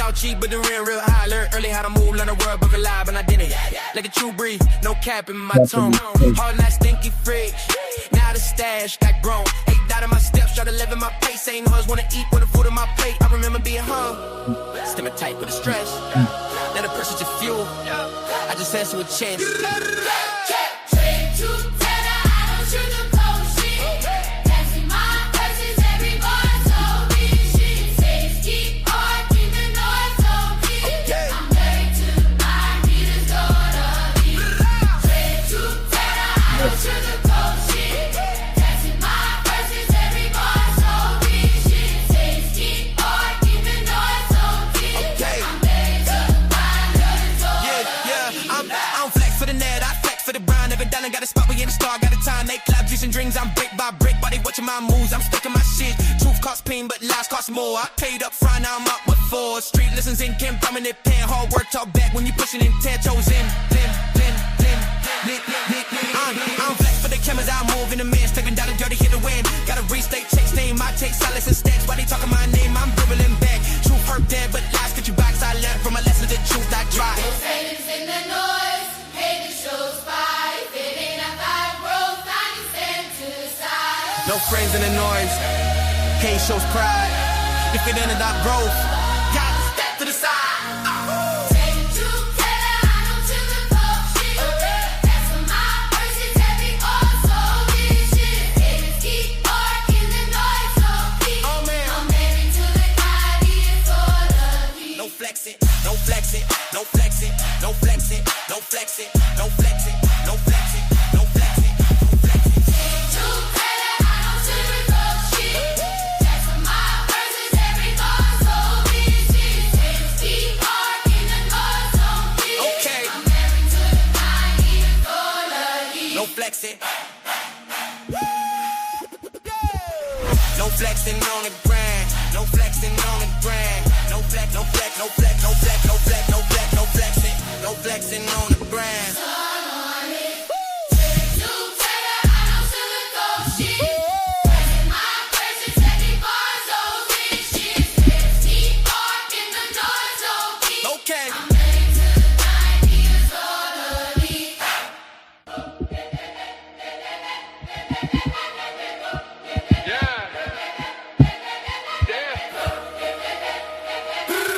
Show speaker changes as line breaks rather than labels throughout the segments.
y'all cheap, but the real high. Learn early how to move, learn the word, book alive, and I didn't. Like a true breed, no cap in my tongue. Hard that stinky fridge. Now the stash got grown. 8 out of my steps, try to live in my pace. Ain't hers wanna eat with the food on my plate. I remember being hung. Stimming tight with the stress. Now the pressure's your fuel. I just answer with chance. Got a spot, we in the star, got a time, they clap, juice and drinks, I'm brick by brick, body watching my moves, I'm stuck in my shit, truth costs pain, but lies cost more, I paid up front, now I'm up with 4, street listens in, Kim, prominent pen, hard work, talk back, when you pushing in, 10 toes in, I'm flex for the cameras, I move in the man, stepping down the dirty, hit the win, gotta restate, chase name, I take silence and stacks, why they talking my name, I'm dribbling back, truth hurt dead, but lies get you back, so I learned from a lesson, the truth I try.
Haters in the noise, haters shows fight.
No friends in the noise, hate shows pride. If it ended up growth, gotta step to the side.
Take the truth, tell her I don't sugarcoat shit. That's what my verses every also this shit. Haters keep barking the noise, so keep.
Oh man,
I'm married to the body, it's all of me.
No flex it, no flex it, no flex it, no flex it, no flex it, no flex it, no flex it, no flex it, no flex it.
Truth, tell her I don't sugarcoat shit. That's what my verses every also this shit. Haters keep barking the noise, so keep.
Okay,
I'm married to the body, it's all of me.
no flex it. No flexing on the grind, no flexing on the grind, no flex, no flex, no flex, no flex, no flex, no flex, no flexing, no flexing on the grind.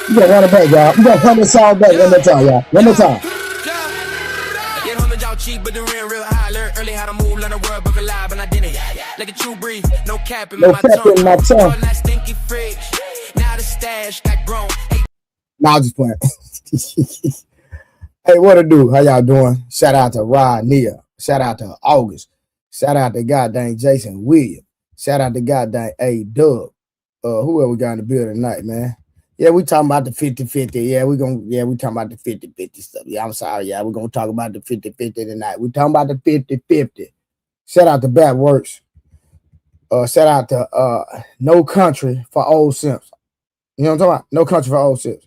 We gonna run it back, y'all. We gonna run this song back one more time, y'all. One more time.
Get home and y'all cheap, but the real high. Learn early how to move, learn the word, book alive, and I didn't. Like a true breed, no cap in my tongue. All that stinky fridge. Now the stash got grown.
Nah, I'm just playing. Hey, what it do? How y'all doing? Shout out to Rod Nia. Shout out to August. Shout out to goddamn Jason Williams. Shout out to goddamn A Dub. Whoever we got in the building tonight, man. Yeah, we talking about the 50-50. Yeah, we talking about the 50-50 stuff. Yeah, I'm sorry. Yeah, we're gonna talk about the 50-50 tonight. We talking about the 50-50. Shout out to Bad Works. Shout out to No Country for Old Simps. You know what I'm talking about? No Country for Old Simps.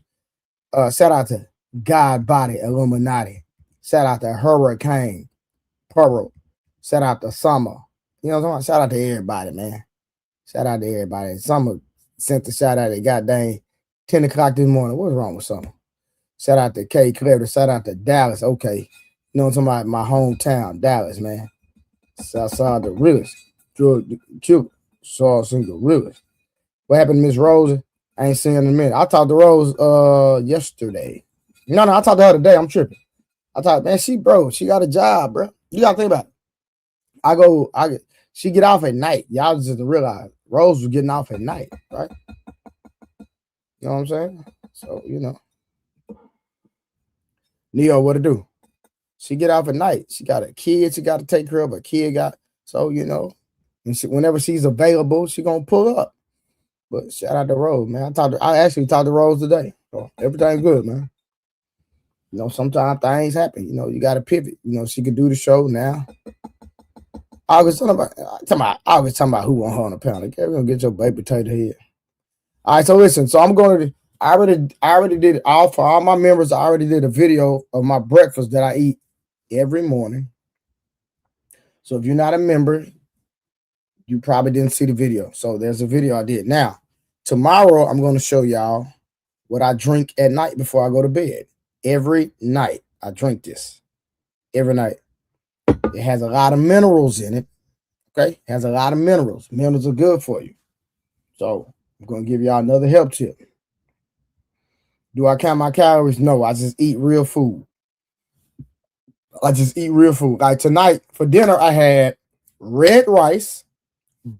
Shout out to God Body Illuminati. Shout out to Hurricane Pearl. Shout out to Summer. You know what I'm talking about? Shout out to everybody, man. Shout out to everybody. Summer sent the shout out at goddamn 10 o'clock this morning. What's wrong with Summer? Shout out to K. Clever. Shout out to Dallas. Okay. You know what I'm talking about? My hometown, Dallas, man. Southside the realest. Drug killer. Saw some gorillas. What happened to Miss Rose? I ain't seen her in a minute. I talked to Rose yesterday. No, I talked to her today. I'm tripping. I thought, man, she got a job, bro. You gotta think about it. She get off at night. Y'all just didn't realize Rose was getting off at night, right? You know what I'm saying? So, you know. Neo, what to do? She get off at night. She got a kid. She got to take care of a kid. So, you know, and whenever she's available, she gonna pull up. But shout out to Rose, man. I actually talked to Rose today. So everything's good, man. You know, sometimes things happen. You know, you got to pivot. You know, she could do the show now. I was talking about who want her on the panel. Okay, we're gonna get your baked potato head. All right, so listen. So I already did for all my members. I already did a video of my breakfast that I eat every morning. So if you're not a member, you probably didn't see the video. So there's a video I did. Now, tomorrow I'm going to show y'all what I drink at night before I go to bed. Every night I drink this. Every night. It has a lot of minerals in it. Okay? It has a lot of minerals. Minerals are good for you. So I'm going to give y'all another health tip. Do I count my calories? No, I just eat real food. I just eat real food. Like tonight for dinner, I had red rice,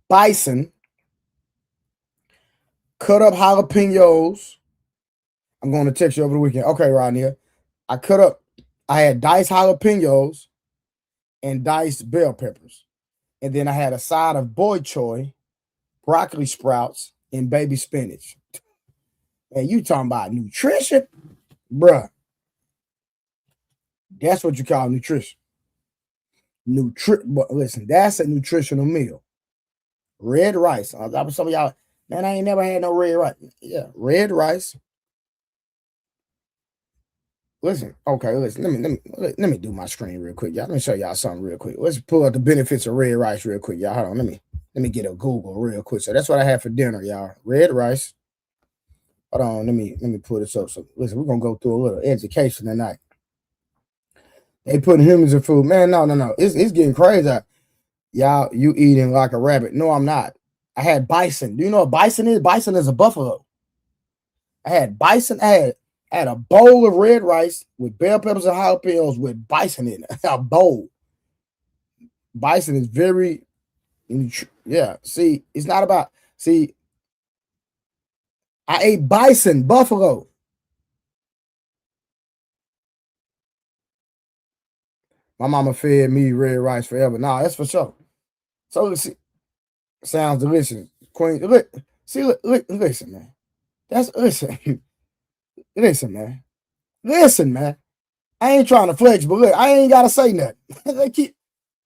bison, cut up jalapenos. I'm going to text you over the weekend. Okay, Rodney. I had diced jalapenos and diced bell peppers. And then I had a side of boy choy, broccoli sprouts, and baby spinach. And you talking about nutrition? Bruh. That's what you call nutrition. Listen, that's a nutritional meal. Red rice. Some of y'all, man, I ain't never had no red rice. Yeah, red rice. Listen, okay, listen. Let me do my screen real quick, y'all. Let me show y'all something real quick. Let's pull up the benefits of red rice real quick, y'all. Hold on, let me get a Google real quick. So that's what I had for dinner, y'all. Red rice. Hold on, let me pull this up. So listen, we're gonna go through a little education tonight. They putting humans in food, man. No. It's getting crazy. Y'all, you eating like a rabbit. No, I'm not. I had bison. Do you know what bison is? Bison is a buffalo. I had bison. I had a bowl of red rice with bell peppers and jalapenos with bison in it. A bowl. Bison is very, yeah. See, it's not about, see, I ate bison, buffalo. My mama fed me red rice forever. Nah, that's for sure. So let's see. Sounds delicious. Queen, look, listen, man. Listen, man. I ain't trying to flex, but look, I ain't gotta say nothing. They keep,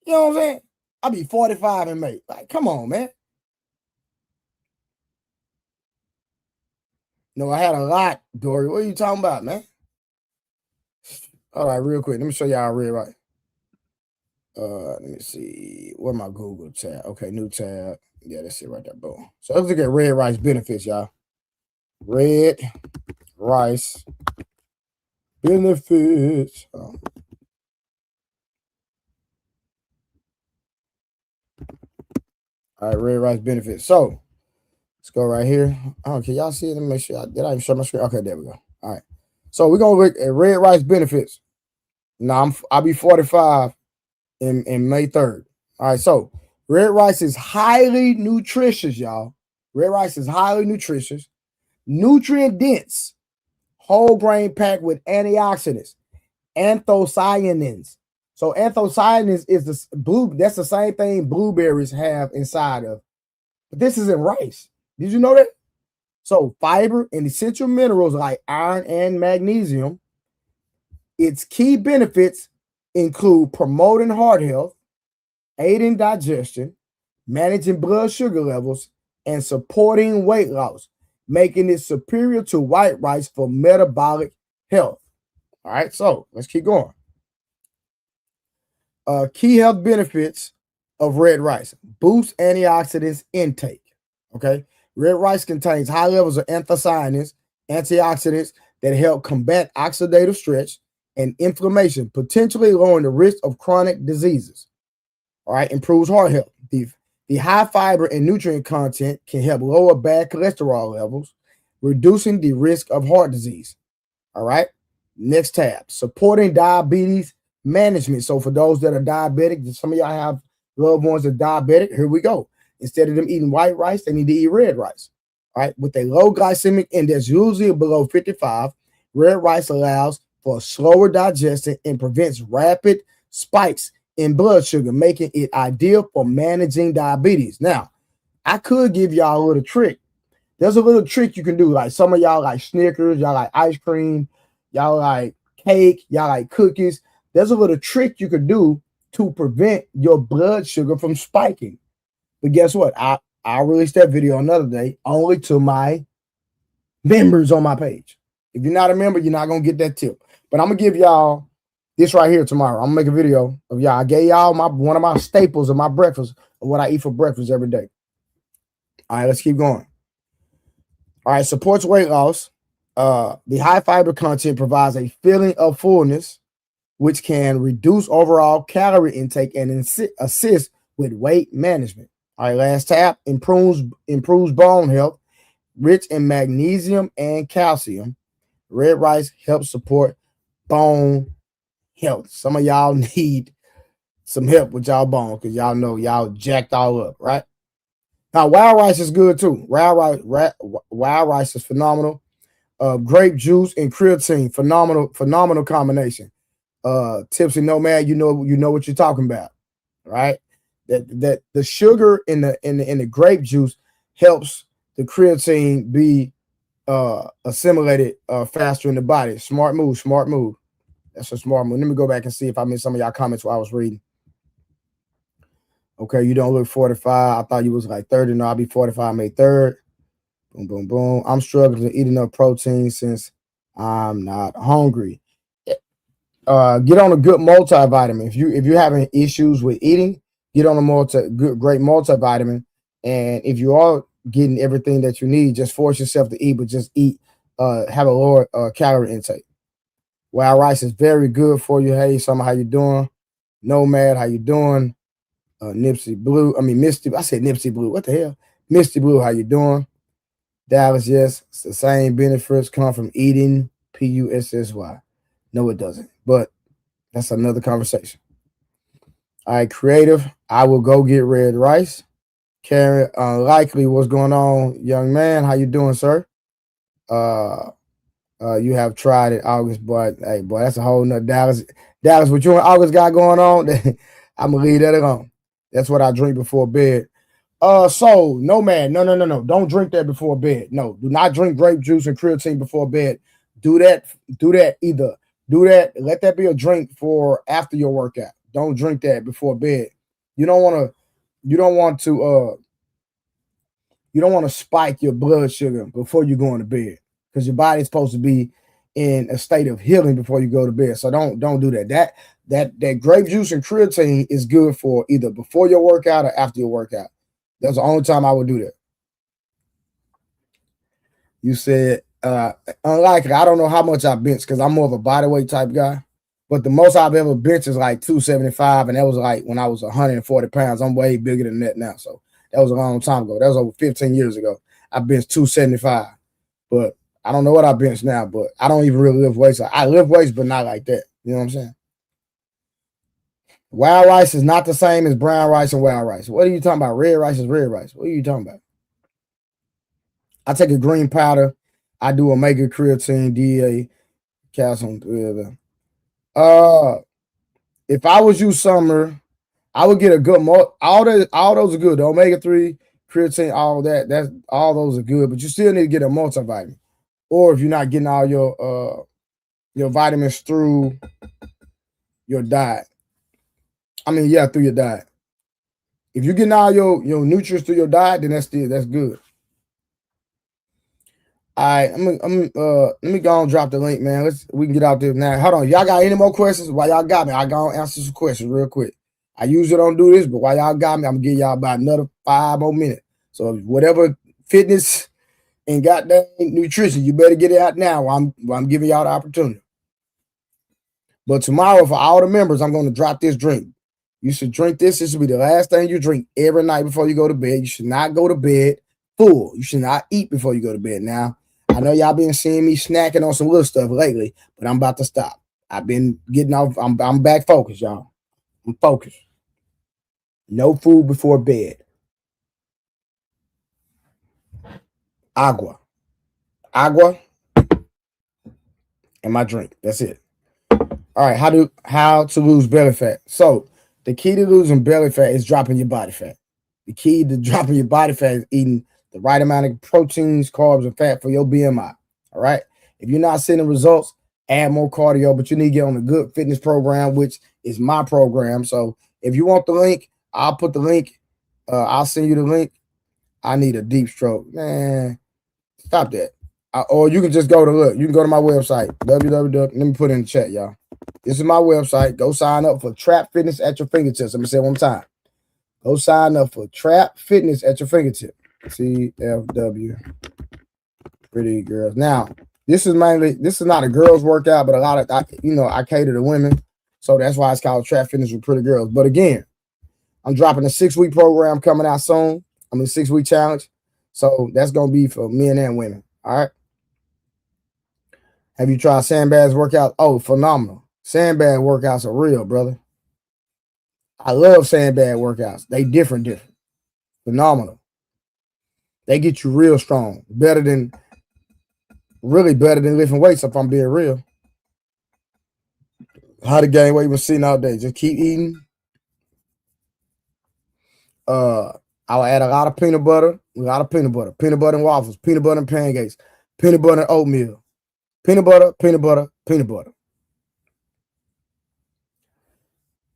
you know what I'm saying? I'll be 45 in May. Like, come on, man. No, I had a lot, Dory. What are you talking about, man? All right, real quick. Let me show y'all red rice. Let me see. Where my Google tab? Okay, new tab. Yeah, that's it right there. Boom. So let's look at red rice benefits, y'all. Red rice benefits. All right, red rice benefits. So let's go right here. Oh, can y'all see it? Let me make sure. Did I even show my screen? Okay, there we go. All right. So we're gonna look at red rice benefits. Now I'll be 45 in May 3rd. All right, so red rice is highly nutritious, y'all. Red rice is highly nutritious, nutrient dense, whole grain packed with antioxidants, anthocyanins. So anthocyanins is the blue. That's the same thing blueberries have inside of. But this is in rice. Did you know that? So fiber and essential minerals like iron and magnesium. Its key benefits include promoting heart health, aiding digestion, managing blood sugar levels, and supporting weight loss, making it superior to white rice for metabolic health. All right, so let's keep going. Key health benefits of red rice: boost antioxidants intake. Okay, red rice contains high levels of anthocyanins, antioxidants that help combat oxidative stress and inflammation, potentially lowering the risk of chronic diseases. All right, improves heart health. The high fiber and nutrient content can help lower bad cholesterol levels, reducing the risk of heart disease. All right, next tab, supporting diabetes management. So for those that are diabetic, some of y'all have loved ones that are diabetic, here we go. Instead of them eating white rice, they need to eat red rice. All right, with a low glycemic index, usually below 55, red rice allows for slower digestion and prevents rapid spikes in blood sugar, making it ideal for managing diabetes. Now, I could give y'all a little trick. There's a little trick you can do. Like some of y'all like Snickers, y'all like ice cream, y'all like cake, y'all like cookies. There's a little trick you could do to prevent your blood sugar from spiking. But guess what? I'll release that video another day, only to my members on my page. If you're not a member, you're not going to get that tip. But I'm going to give y'all this right here tomorrow. I'm going to make a video of y'all. I gave y'all one of my staples of my breakfast, of what I eat for breakfast every day. All right, let's keep going. All right, supports weight loss. The high fiber content provides a feeling of fullness, which can reduce overall calorie intake and assist with weight management. All right, last tab, improves bone health, rich in magnesium and calcium. Red rice helps support bone health. Some of y'all need some help with y'all bone because y'all know y'all jacked all up, right? Now, wild rice is good too. Wild rice is phenomenal. Grape juice and creatine, phenomenal combination. Tipsy Nomad, you know what you're talking about, right? That the sugar in the grape juice helps the creatine be assimilated faster in the body. Smart move. That's a smart move. Let me go back and see if I missed some of y'all comments while I was reading. Okay, you don't look 45. I thought you was like 30. No, I'll be 45 May 3rd. Boom, boom, boom. I'm struggling to eat enough protein since I'm not hungry. Get on a good multivitamin. If you're having issues with eating, get on a great multivitamin. And if you are getting everything that you need, just force yourself to eat, but just eat. Have a lower calorie intake. Wild rice is very good for you. Hey, Summer, how you doing? Nomad, how you doing? Misty Blue. I said Nipsey Blue. What the hell? Misty Blue, how you doing? Dallas, yes, it's the same benefits come from eating. PUSSY. No, it doesn't. But that's another conversation. All right, creative. I will go get red rice. Karen, unlikely. What's going on, young man? How you doing, sir? You have tried it, August, but hey, boy, that's a whole nother Dallas. Dallas, what you and August got going on? I'm gonna leave that alone. That's what I drink before bed. So no, man, no. Don't drink that before bed. No, do not drink grape juice and creatine before bed. Do that either. Do that. Let that be a drink for after your workout. Don't drink that before bed. You don't want to spike your blood sugar before you go into bed because your body's supposed to be in a state of healing before you go to bed. So don't do that. That grape juice and creatine is good for either before your workout or after your workout. That's the only time I would do that. You said unlikely. I don't know how much I bench because I'm more of a body weight type guy. But the most I've ever benched is like 275, and that was like when I was 140 pounds. I'm way bigger than that now. So that was a long time ago. That was over 15 years ago. I benched 275. But I don't know what I bench now, but I don't even really lift weights. I lift weights, but not like that. You know what I'm saying? Wild rice is not the same as brown rice and wild rice. What are you talking about? Red rice is red rice. What are you talking about? I take a green powder. I do omega creatine, DA, calcium. If I was you, Summer, I would get a good all those are good. The omega-3, creatine, all that. That's all those are good, but you still need to get a multivitamin. Or if you're not getting all your vitamins through your diet. Through your diet. If you're getting all your nutrients through your diet, then that's good. All right, let me go and drop the link, man. We can get out there now. Hold on, y'all got any more questions? While y'all got me, I go and answer some questions real quick. I usually don't do this, but while y'all got me, I'm gonna give y'all about another 5 more minutes. So whatever fitness and goddamn nutrition, you better get it out now while I'm giving y'all the opportunity. But tomorrow, for all the members, I'm gonna drop this drink. You should drink this. This should be the last thing you drink every night before you go to bed. You should not go to bed full. You should not eat before you go to bed. Now, I know y'all been seeing me snacking on some little stuff lately, but I'm about to stop. I've been getting off. I'm back focused, y'all. I'm focused. No food before bed. Agua, and my drink. That's it. All right. How to lose belly fat? So the key to losing belly fat is dropping your body fat. The key to dropping your body fat is eating the right amount of proteins, carbs, and fat for your BMI. All right. If you're not seeing the results, add more cardio, but you need to get on a good fitness program, which is my program. So if you want the link, I'll put the link. I'll send you the link. I need a deep stroke. Man, stop that. Or you can just go to look. You can go to my website, www. Let me put it in the chat, y'all. This is my website. Go sign up for Trap Fitness at your fingertips. Let me say it one time. Go sign up for Trap Fitness at your fingertips. CFW. Pretty girls. Now, This is not a girls workout, but a lot of I cater to women, so that's why it's called Trap Fitness with Pretty Girls. But again, I'm dropping a 6-week program coming out soon. I'm in a 6-week challenge, so that's gonna be for men and women. All right. Have you tried sandbags workout? Oh, phenomenal! Sandbag workouts are real, brother. I love sandbag workouts. They different, phenomenal. They get you real strong, really better than lifting weights. If I'm being real. How to gain weight you've been sitting all day. Just keep eating. I'll add a lot of peanut butter, peanut butter and waffles, peanut butter and pancakes, peanut butter and oatmeal, peanut butter, peanut butter, peanut butter.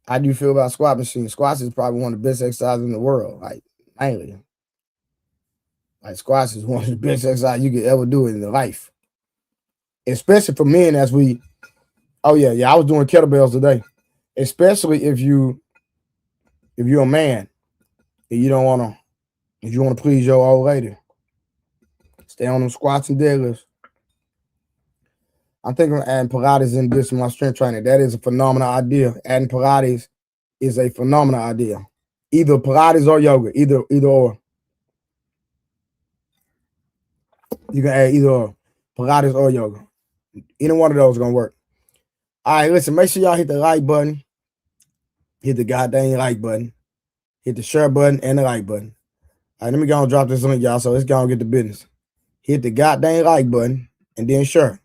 How do you feel about squat machine? Squats is probably one of the best exercises in the world. Like, mainly. Like, squats is one of the best exercises you could ever do in your life. Especially for men I was doing kettlebells today. Especially if you're a man and you want to please your old lady. Stay on them squats and deadlifts. I'm thinking of adding Pilates in this my strength training. That is a phenomenal idea. Adding Pilates is a phenomenal idea. Either Pilates or yoga, either or. You can add either Pilates or yoga. Either one of those is gonna work. All right, listen, make sure y'all hit the like button. Hit the goddamn like button. Hit the share button and the like button. All right, let me go and drop this link, y'all, so let's go and get the business. Hit the goddamn like button and then share.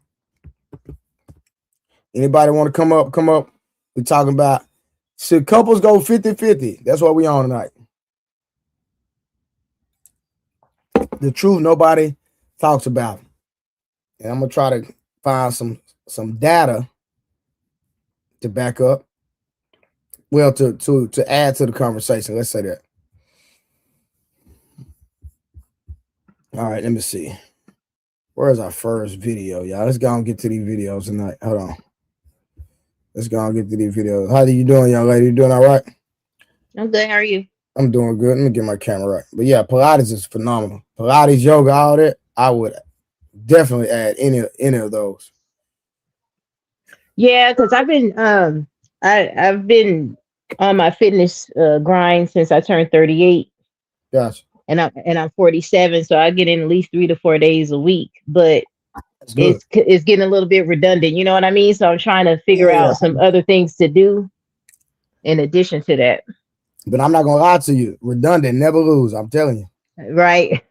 Anybody want to come up? Come up. We're talking about should couples go 50-50? That's what we on tonight. The truth nobody talks about. And I'm gonna try to find some data to back up. Well, to add to the conversation. Let's say that. All right, let me see. Where's our first video, y'all? Let's go and get to these videos tonight. Hold on. Let's go and get to these videos. How are you doing, young lady? You doing all right?
I'm good. How are you?
I'm doing good. Let me get my camera right. But yeah, Pilates is phenomenal. Pilates, yoga, all that. I would definitely add any of those.
Yeah, because I've been on my fitness grind since I turned 38.
Gotcha.
And I'm 47, so I get in at least 3 to 4 days a week. But it's getting a little bit redundant. You know what I mean? So I'm trying to figure out some other things to do in addition to that.
But I'm not gonna lie to you. Redundant, never lose. I'm telling you.
Right.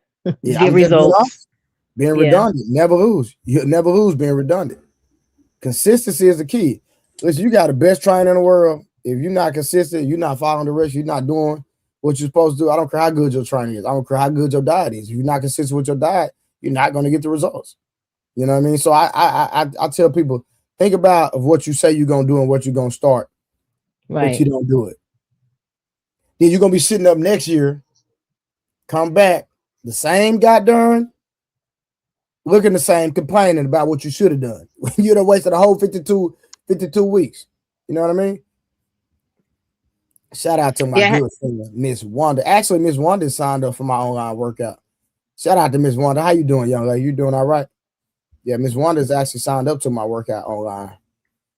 Yeah,
Get results.
Being redundant, never lose. You'll never lose being redundant. Consistency is the key. Listen, you got the best trainer in the world. If you're not consistent, you're not following the rest, you're not doing what you're supposed to do. I don't care how good your training is. I don't care how good your diet is. If you're not consistent with your diet, you're not going to get the results. You know what I mean? So I tell people, think about of what you say you're going to do and what you're going to start.
Right.
But you don't do it. Then you're going to be sitting up next year, come back, the same goddamn, looking the same, complaining about what you should have done. You'd have wasted a whole 52 weeks. You know what I mean? Shout out to my good friend, Miss Wanda. Actually, Miss Wanda signed up for my online workout. Shout out to Miss Wanda. How you doing, young lady? You doing all right? Yeah, Miss Wanda's actually signed up to my workout online.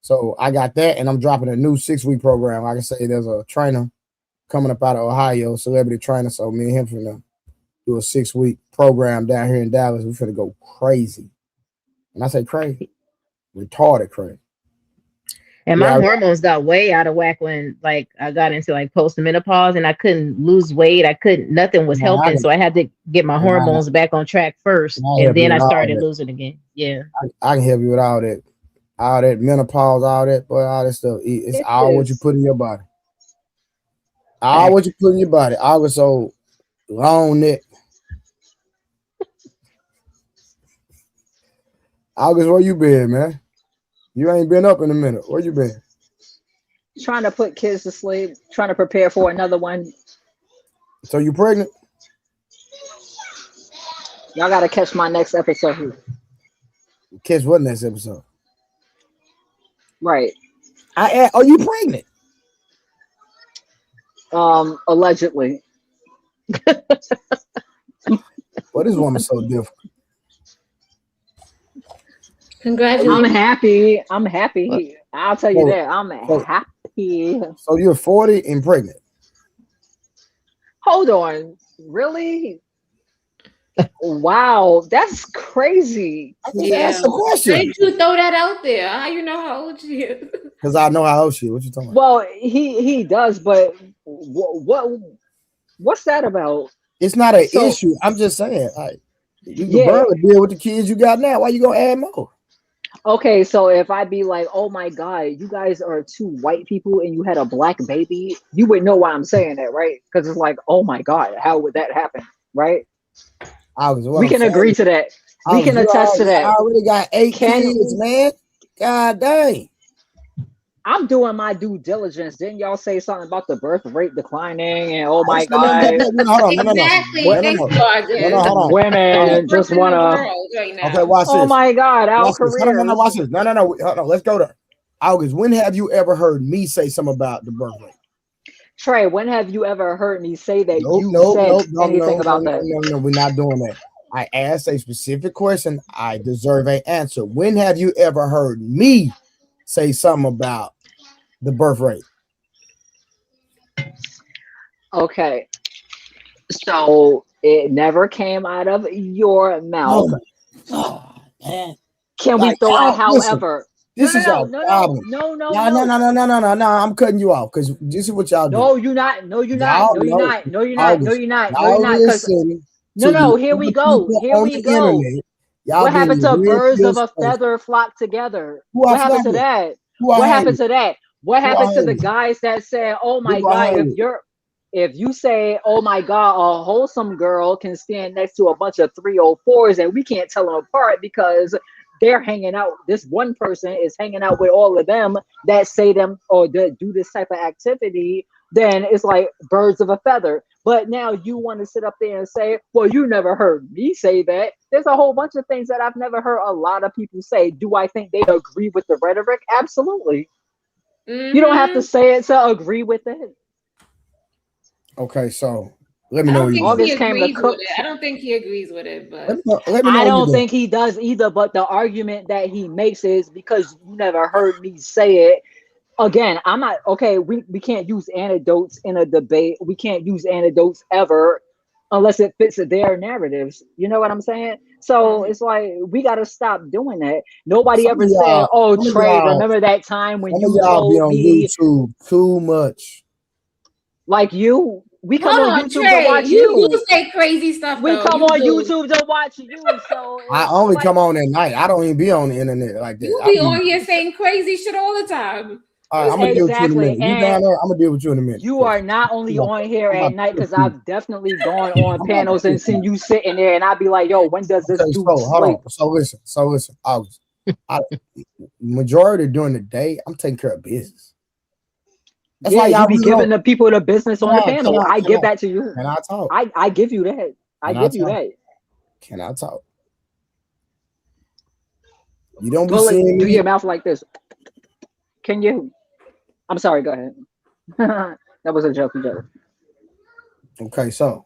So I got that, and I'm dropping a new 6-week program. Like I say, there's a trainer coming up out of Ohio, celebrity trainer. So me and him finna do a 6-week program down here in Dallas. We're finna go crazy. And I say crazy, retarded crazy.
And my hormones got way out of whack when like I got into like postmenopause and I couldn't lose weight. Nothing was helping. So I had to get my hormones back on track first. And then I started losing again. Yeah.
I can help you with all that menopause, all that, boy, all that stuff. It's all what you put in your body. All what you put in your body. I was so long neck. August, where you been, man? You ain't been up in a minute. Where you been?
Trying to put kids to sleep, trying to prepare for another one.
So you pregnant?
Y'all got to catch my next episode.
Catch what next episode?
Right.
Are you pregnant?
Allegedly.
Well, this woman's so different.
I'm
Congratulations.
happy. I'm happy. I'll tell you
So,
that. I'm happy.
so you're 40 and pregnant.
Hold on. Really? Wow, that's crazy.
I just asked a
How
question
did you throw that out there? How you know how old she is?
because I know how old she is. What you talking about?
Well, he does, but what's that about?
It's not an
So
issue. I'm just saying, like, you can
yeah,
barely deal with the kids you got now. Why you gonna add more?
okay. So if I be like, oh my god, you guys are two white people and you had a black baby, you would know why I'm saying that, right? Because it's like, oh my god, how would that happen, right?
What
We
I'm
can
saying
agree
is,
to that. We can attest to
you
that.
already got 8 kids,
Can
man. God dang.
I'm doing my due diligence. Didn't y'all say something about the birth rate declining and oh
I ain't
my
saying nothing about
god,
that. No, hold on. No, no, no.
Exactly.
No,
what
no,
Thank
no.
you,
No, no,
August.
hold on. Hold on.
You're
women just
birthing the
wanna
world right
Okay,
now.
watch
oh
this.
my god, our
Watch this. Hold on, no, no,
careers.
watch this. No, no, no. Hold on. Let's go to August. When have you ever heard me say something about the birth rate?
Trey, when have you ever heard me say that
Nope,
you
nope,
said
nope, no, no,
anything
no,
about
no,
that?
no, no. We're not doing that. I asked a specific question. I deserve an answer. When have you ever heard me say something about the birth rate?
Okay. So it never came out of your
Oh
mouth.
my God, man.
Can we
Like,
throw a
y'all, listen,
however? No,
this
no,
is
no,
y'all
no, no,
problem.
no, no,
Y'all, no,
no.
no, no, no, no, no, no. I'm cutting you off because this is what y'all do.
No, you're not. No, you're not.
Y'all
No, you're
know
not. No, you're not. No,
August.
you're not. No, you're
Y'all
not. Because
listen
no,
to the
no, here we
other
go.
people
Here
on
we
the
go.
internet. Y'all
What
be in
happened
the
to
real
birds
field
of a
space.
feather flock together?
Who I
What happened to
flattered?
that?
Who I
What
hang
happened
with?
to that? What
Who I
happened to
hang
the
with?
guys that said, "Oh my
Who I
God,
hang with?
if you say, oh my God, a wholesome girl can stand next to a bunch of 304s and we can't tell them apart because they're hanging out. This one person is hanging out with all of them that say them or that do this type of activity." Then it's like birds of a feather. But now you want to sit up there and say, well, you never heard me say that. There's a whole bunch of things that I've never heard a lot of people say. Do I think they agree with the rhetoric? Absolutely. You don't have to
Mm-hmm.
say it to agree with it.
Okay, so let me
I
know
don't
when
think
you're done.
he
August came to
agrees with
cook.
it. I don't think he agrees with it, but
Let me know
I
when you're
don't
done.
think he does either, but the argument that he makes is because you never heard me say it. Again, I'm not okay. We can't use anecdotes in a debate. We can't use anecdotes ever unless it fits their narratives. You know what I'm saying? So
mhm.
it's like we got to stop doing that. Nobody
Some of
ever said,
y'all,
"Oh,
some of
Trey,
y'all,
remember that time when
some of
you
y'all be
told
on
me
YouTube too much.
like you?" We come
Hold
on
on,
YouTube to
Trey.
watch
You
you.
say crazy stuff
We
though.
come
You
on
do.
YouTube to watch you. So
I
it's
only
like
come on at night. I don't even be on the internet like that.
You be on here saying crazy shit all the time.
All right,
What's
I'm gonna deal with you in a
exactly.
minute. You down
And
there? I'm gonna deal with you in a minute.
you are not only on here
I'm about
at
to
night
cook
because
you.
I've definitely gone on
I'm about to
panels
cook
and
you.
seen you sitting there, and I'd be like, "Yo, when does this
Okay, so
dude
hold
sleep?"
on. So listen, August. I, majority during the day, I'm taking care of business. That's
Yeah,
why
you
y'all
be
really
giving
don't.
the people the business on the
Can
panel.
I
I
can
give
I
that to you.
can I talk?
I give you that. I
Can I
give you
talk?
that.
Can I talk? You don't be
Go
seeing
do
me.
your mouth like this. Can you? I'm sorry. Go ahead. That was a joke.
Okay, so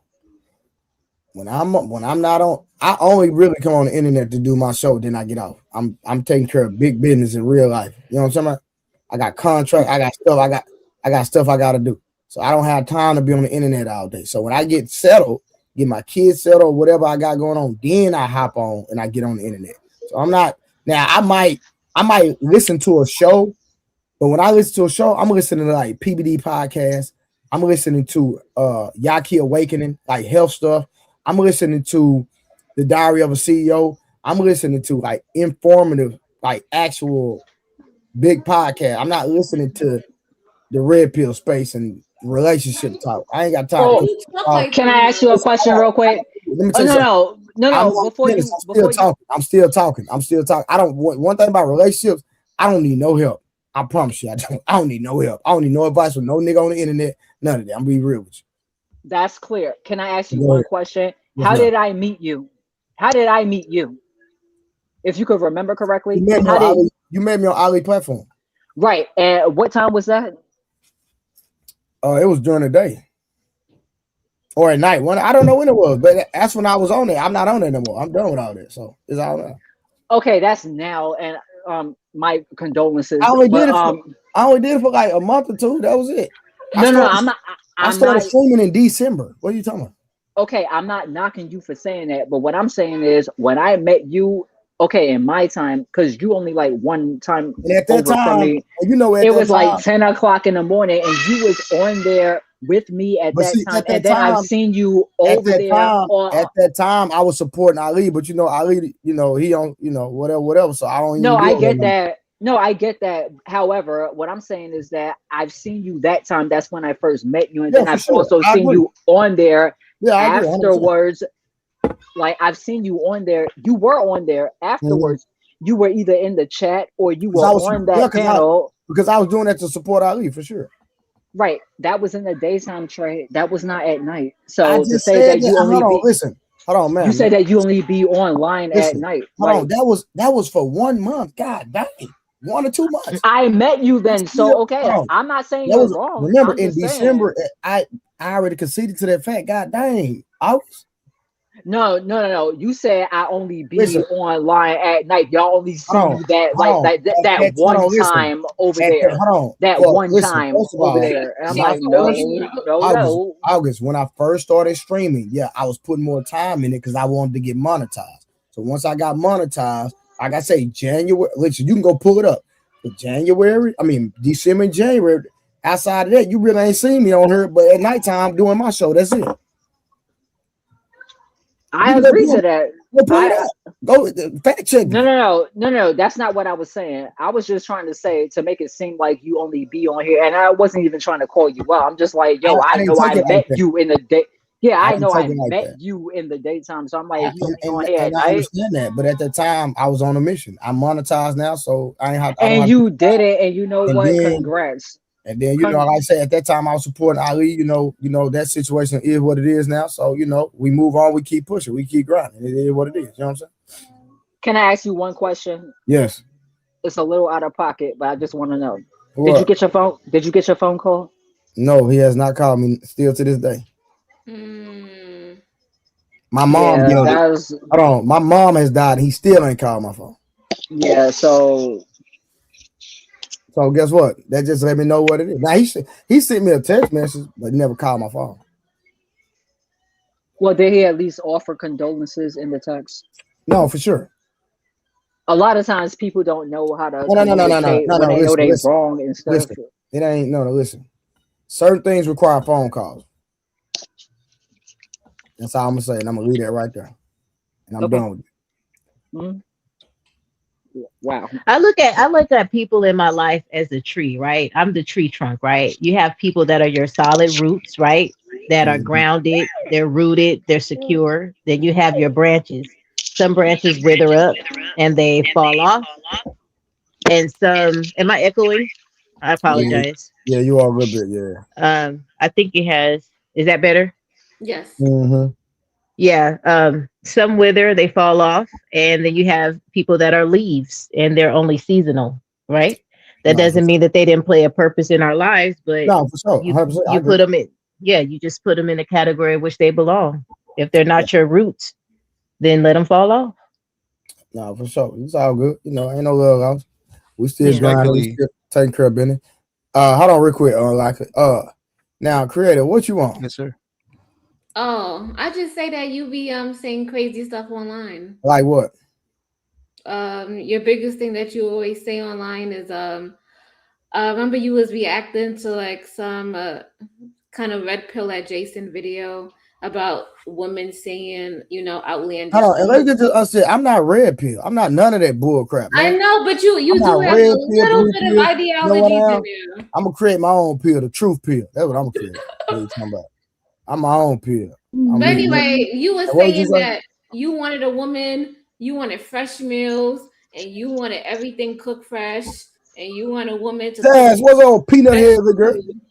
when I'm not on, I only really come on the internet to do my show. Then I get off. I'm taking care of big business in real life. You know what I'm saying? I got contract. I got stuff. I got stuff I got to do. So I don't have time to be on the internet all day. So when I get settled, get my kids settled, whatever I got going on, then I hop on and I get on the internet. So I'm not now. I might listen to a show, but when I listen to a show, I'm listening to like PBD podcasts. I'm listening to Yaki Awakening, like health stuff. I'm listening to the Diary of a CEO. I'm listening to like informative, like actual big podcast. I'm not listening to the red pill space and relationship talk. I ain't got time.
Why do
Oh,
Because
you talk like
can
that
I ask you a
though?
listen,
question real quick?
let me
Oh
tell you something. I'm
no.
not finished. I'm still talking. I'm still talking. I don't. One thing about relationships, I don't need no help. I promise you, I don't. I don't need no help. I don't need no advice from no nigga on the internet. None of that. I'm gonna be real with
That's clear. Can I ask you
you. Go
one
ahead.
question?
Yes,
How
ma'am.
did I meet you? How did I meet you? If you could remember
You
correctly,
met me
how
on
did
Ali. You met me on Ali platform.
right? And what time was that?
It was during the day or at night. When I don't know when it was, but that's when I was on there. I'm not on there no more. I'm done with all that. So it's all that.
Okay, that's now, and my condolences.
I only did
But
it for like a month or two. That was it. I
no,
started
I'm not.
I
I'm
started
not.
streaming in December. What are you talking about?
Okay, I'm not knocking you for saying that, but what I'm saying is when I met you, okay, in my time, because you only like one time
And at that
over from
time,
me,
you know, at
it
that
was like
time,
10 o'clock in the morning, and you was on there with me at
but
that
see,
time, and then I've seen you over there on.
at that time, I was supporting Ali, but you know, Ali, you know, he don't, you know, whatever. So I don't
No,
even be
I
on there
get
no more.
that. No, I get that. However, what I'm saying is that I've seen you that time. That's when I first met you, and
Yeah,
then
for
I've
sure.
also
I
seen
agree.
you on there
Yeah, I agree, 100%.
afterwards. Like I've seen you on there. You were on there
Mm-hmm.
afterwards. You were either in the chat or you
Because
were on that panel.
I was doing that to support Ali for sure.
Right. That was in the daytime trade. That was not at night.
I
So to
just
say
said
that
that.
you only
Hold on,
be
listen. Hold on,
you
man.
say that you only be online at
Listen.
night.
Hold
Like
on. That was for 1 month. God dang. 1 or 2 months.
I met you then. So okay,
Hold on.
I'm not saying
That
you're
was
wrong.
remember
I'm
in
just saying.
December. I already conceded to that fact. God dang. August.
No. You said I only be
Listen.
online at night. Y'all only see
Hold on.
me that
Hold
like
on.
that
Hold
one
on. Listen.
time over
At that,
there.
hold on.
That
For
one
listen.
time
First of
over
all,
there. And I'm
my
like,
first August.
no.
August. When I first started streaming, yeah, I was putting more time in it because I wanted to get monetized. So once I got monetized, like I say, January. Listen, you can go pull it up. But December and January. Outside of that, you really ain't seen me on here. But at nighttime doing my show, that's it. You
I
can
agree to that.
go pull it
I
up. Go fact check me.
no. That's not what I was saying. I was just trying to say to make it seem like you only be on here, and I wasn't even trying to call you out. I'm just like, yo,
I
I
didn't
know
take
I
it like
met
that.
you in the day. Yeah,
I
I
didn't
know
take
I
it like
met
that.
you in the daytime. So I'm like, he only on here at
And I
night.
understand that, but at the time I was on a mission. I'm monetized now, so I don't
And
have to.
you did it, and you know
And
what?
then
Congrats.
you know, like I said, at that time I was supporting Ali. You know that situation is what it is now. So you know, we move on, we keep pushing, we keep grinding. It is what it is. You know what I'm saying?
Can I ask you one question?
Yes.
It's a little out of pocket, but I just want to know. Did you
What?
get your phone? Did you get your phone call?
No, he has not called me still to this day.
Hmm.
My mom
Yeah,
did it.
that's
Hold on, my mom has died. He still ain't called my phone.
yeah. So
So guess what? That just let me know what it is. Now he sent me a text message, but he never called my phone.
well, did he at least offer condolences in the text?
No, for sure.
A lot of times people don't know how to
No.
communicate when they know
Listen,
they
listen,
wrong and stuff.
listen. It ain't no. Listen. Certain things require phone calls. That's all I'm gonna say, and I'm gonna leave that right there. And I'm
Okay.
done with it.
Mhm. Wow.
I look at people in my life as a tree, right? I'm the tree trunk, right? You have people that are your solid roots, right? That are
Mhm.
grounded, they're rooted, they're secure. Then you have your branches. Some branches wither up and they fall off, and some. Am I echoing? I
Yeah,
apologize.
yeah, you are a little bit, yeah.
I think it has. Is that better?
Yes.
Mm-hmm.
Yeah. Some wither, they fall off, and then you have people that are leaves and they're only seasonal, right? That
No, for
doesn't
sure.
mean that they didn't play a purpose in our lives, but
No, for sure.
you
100%. I
you
agree.
put them in, yeah, you just put them in a category in which they belong. If they're
Yeah.
not your roots, then let them fall off.
No, for sure. It's all good. You know, ain't no love lost. We still
Yeah.
grinding. We
Respectfully,
still taking care of business. Hold on real quick. Now, creator, what you want?
yes, sir.
Oh, I just say that you be saying crazy stuff online.
Like what?
Your biggest thing that you always say online is I remember you was reacting to like some kind of red pill adjacent video about women saying,
Hold
outlandish
on, and let's
things.
get to us. I'm not red pill. I'm not none of that bull crap,
I
man.
know, but
I'm
you do
not
have a
red pill,
little
blue
bit of
pill. You know what
ideologies
I
in
am?
there.
I'm gonna create my own pill, the truth pill. That's what I'm gonna create. What are you talking about? I'm my own pill. I'm
But
leaving it.
anyway, you were
What did you
saying
say?
that you wanted a woman, you wanted fresh meals, and you wanted everything cooked fresh, and you want a woman to cook
Taz, what's old peanut
fresh
head, little girl?
food.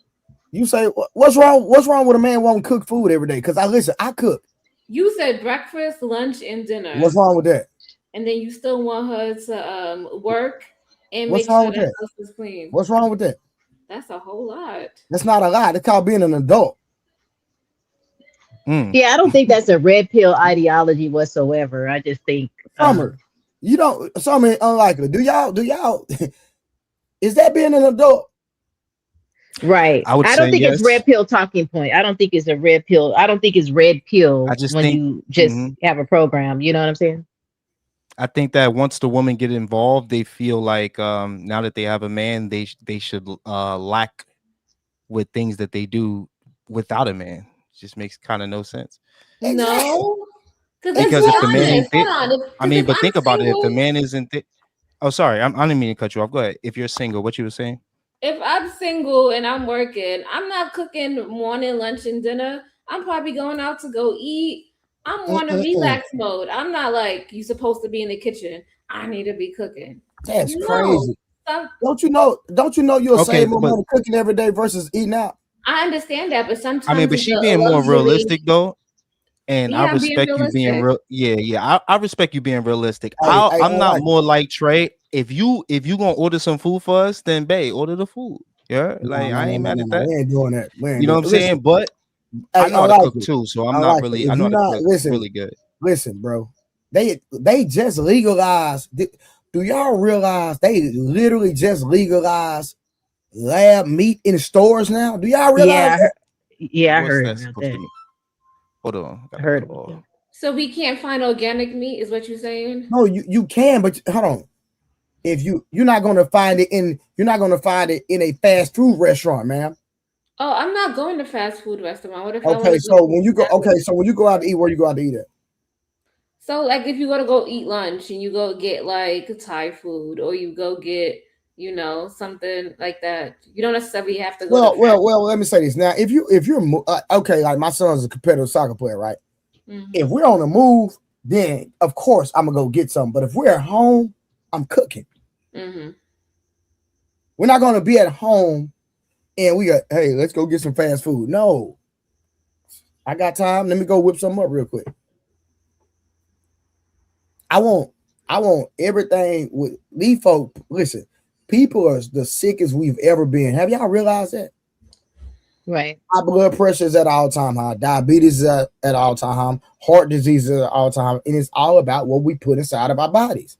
You say what's wrong? What's wrong with a man wanting cook food every day? Because I cook.
You said breakfast, lunch, and
What's
dinner,
wrong with that?
and then you still want her to work and
What's
make
wrong
sure
with
the
that?
house is clean.
What's wrong with that?
That's a whole lot.
That's not a lie. That's called being an adult.
Mm.
Yeah, I don't think that's a red pill ideology whatsoever. I just think
Summer. You don't. So I mean, unlikely. Do y'all? Is that being an adult?
Right.
I would
I
say
don't think it's
yes.
red pill talking point. I don't think it's a red pill. I don't think it's red
I
pill
just
when
think,
you just
mhm.
have a program. You know what I'm saying?
I think that once the woman get involved, they feel like now that they have a man, they should lack with things that they do without a man. Just makes kind of no sense.
Exactly.
No, because let's
Because
be
if the man
Exactly.
honest.
ain't
Hold
there,
on.
I
Because
mean,
if
but
I'm
think about it. If the
single,
man isn't there, oh, sorry, I didn't mean to cut you off. Go ahead. If you're single, what you were saying?
if I'm single and I'm working, I'm not cooking morning, lunch, and dinner. I'm probably going out to go eat. I'm on a
Mm-mm-mm.
relax mode. I'm not like you supposed to be in the kitchen. I need to be cooking.
That's
No,
crazy.
some,
Don't you know? Don't you know you'll
Okay,
save more
but
money cooking every day versus eating out?
I understand that, but
I mean,
sometimes
but
it's
she
a
being more
luxury.
realistic though, and I
Yeah, I'm being
respect you being
realistic.
real. Yeah, yeah, I respect you being realistic.
Hey, hey,
I'm not
unlikely.
more like Trey. If you gonna order some food for us, then babe, order the food. Yeah,
No,
like
no,
I
no,
ain't
no,
mad
no,
at
no.
that.
We ain't doing that. We ain't
You know
doing.
what I'm
Listen,
saying? But I
hey,
know how to cook
unlikely,
too, so I'm not
unlikely.
really. I
If
know
you
how to
not
cook
listen,
really good.
listen, bro. They just legalized. Do y'all realize they literally just legalized lab meat in stores now? Do y'all realize
Yeah.
that?
Yeah, I
What's
heard
that
about
supposed to
that.
mean? Hold on,
I
got a
heard about
call.
that.
So we can't find organic meat, is what you're saying?
No, you can, but hold on. If you're not gonna find it in a fast food restaurant, man.
Oh, I'm not going to fast food restaurant. What if I want
Okay,
to go
so
to a
when you go,
sandwich?
out to eat, where you go out to eat at?
So, like, if you go to go eat lunch and you go get like Thai food or you go get, something like that, you don't necessarily have to go to fast.
Well. Let me say this now. If you're okay, like my son's a competitive soccer player, right? If
Hmm.
we're on the move, then of course I'm gonna go get some. But if we're at home, I'm cooking.
Hmm.
We're not gonna be at home and we got, hey, let's go get some fast food. No, I got time. Let me go whip something up real quick. I want, I want everything with these folk. Listen, people are the sickest we've ever been. Have y'all realized that?
Right.
High blood pressure is at all time high. Diabetes is at all time high. Heart disease is at all time. And it's all about what we put inside of our bodies.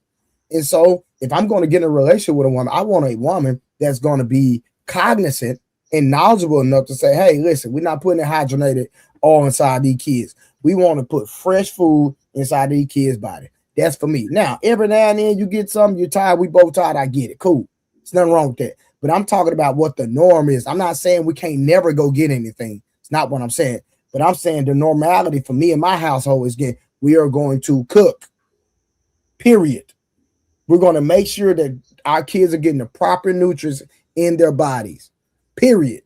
And so, if I'm going to get in a relationship with a woman, I want a woman that's going to be cognizant and knowledgeable enough to say, hey, listen, we're not putting hydrogenated oil inside these kids. We want to put fresh food inside these kids' body. That's for me. Now, every now and then you get something, you're tired, we both tired, I get it. Cool. There's nothing wrong with that. But I'm talking about what the norm is. I'm not saying we can't never go get anything. It's not what I'm saying. But I'm saying the normality for me and my household is we are going to cook, period. We're going to make sure that our kids are getting the proper nutrients in their bodies, period.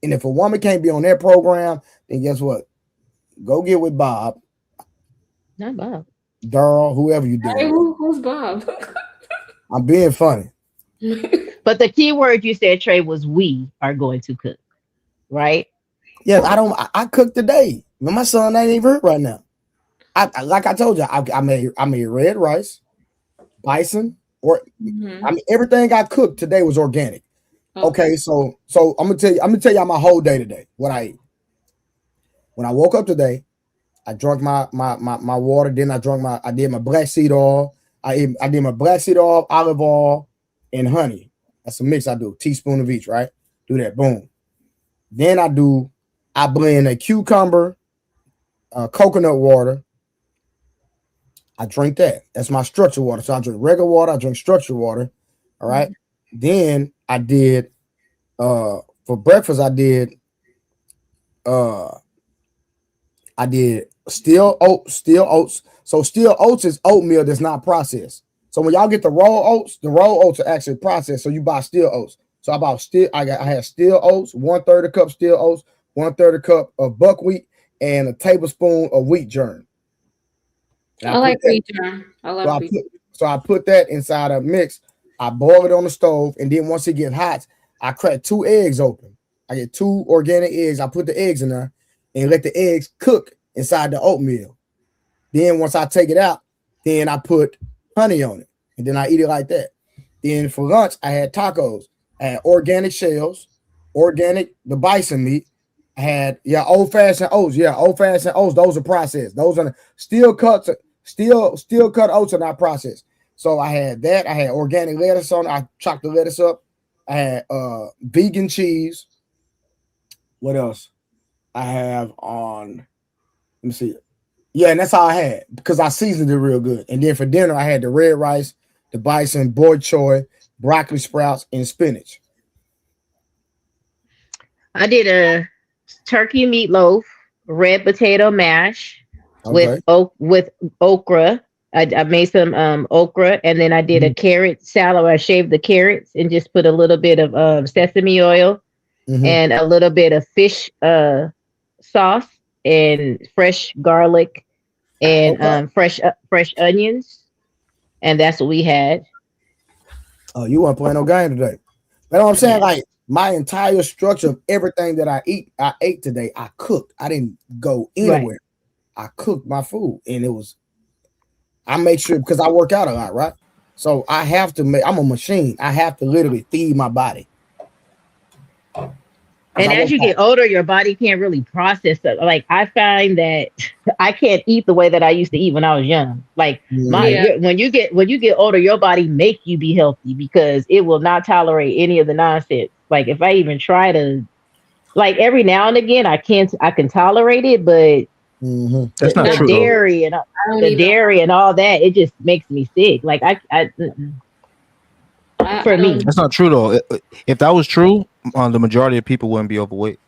And if a woman can't be on that program, then guess what? Go get with Bob,
Not Bob.
Darrell, whoever you're
Hey,
dealing with.
who's Bob?
I'm being funny.
But the key word you said, Trey, was we are going to cook, right?
Yes, I cook today. My son ain't even hurt right now. Like I told you, I made red rice, bison, or
Hmm.
everything I cooked today was organic.
Okay.
Okay, so I'm gonna tell y'all my whole day today, what I ate. When I woke up today, I drank my water. Then I did my black seed oil. I did my black seed oil, olive oil, and honey. That's a mix I do. Teaspoon of each, right? Do that. Boom. Then I blend a cucumber, coconut water. I drink that. That's my structured water. So I drink regular water. I drink structured water. All right.
Mhm.
Then I did for breakfast. Uh I did steel oats. So steel oats is oatmeal that's not processed. So when y'all get the roll oats are actually processed. So you buy steel oats. So I had steel oats, 1/3 a cup steel oats, 1/3 a cup of buckwheat, and a tablespoon of wheat germ. And I
I
put
like
that,
wheat germ. I
so
love
I
wheat.
put so I put that inside a mix. I boil it on the stove, and then once it gets hot, I crack 2 eggs open. I get 2 organic eggs. I put the eggs in there and let the eggs cook inside the oatmeal. Then once I take it out, then I put honey on it, and then I eat it like that. Then for lunch, I had tacos. I had organic shells, organic the bison meat. I had old fashioned oats. Yeah, old fashioned oats. Those are processed. Those are Still cut oats are not processed. So I had that. I had organic lettuce on. I chopped the lettuce up. I had vegan cheese. What else? I have on. Let me see. Yeah, and that's all I had because I seasoned it real good. And then for dinner, I had the red rice, the bison, boy choy, broccoli sprouts, and spinach.
I did a turkey meatloaf, red potato mash
Okay.
with okra. I made some okra, and then I did a carrot salad. Where I shaved the carrots and just put a little bit of sesame oil
Mm-hmm.
and a little bit of fish sauce and fresh garlic and fresh onions, and that's what we had.
Oh, you weren't playing no game today. That's what I'm saying.
Yeah.
Like my entire structure of everything that I ate today. I cooked. I didn't go anywhere. Right. I cooked my food, and it was. I make sure because I work out a lot, right? So I have to make. I'm a machine. I have to literally feed my body.
And as you get older, your body can't really process it. Like I find that I can't eat the way that I used to eat when I was young. Like when you get older, your body make you be healthy because it will not tolerate any of the nonsense. Like if I even try to, like every now and again, I can tolerate it, but
that's not true.
Dairy and dairy and all that, it just makes me sick. Like for me,
that's not true though. If that was true, the majority of people wouldn't be overweight.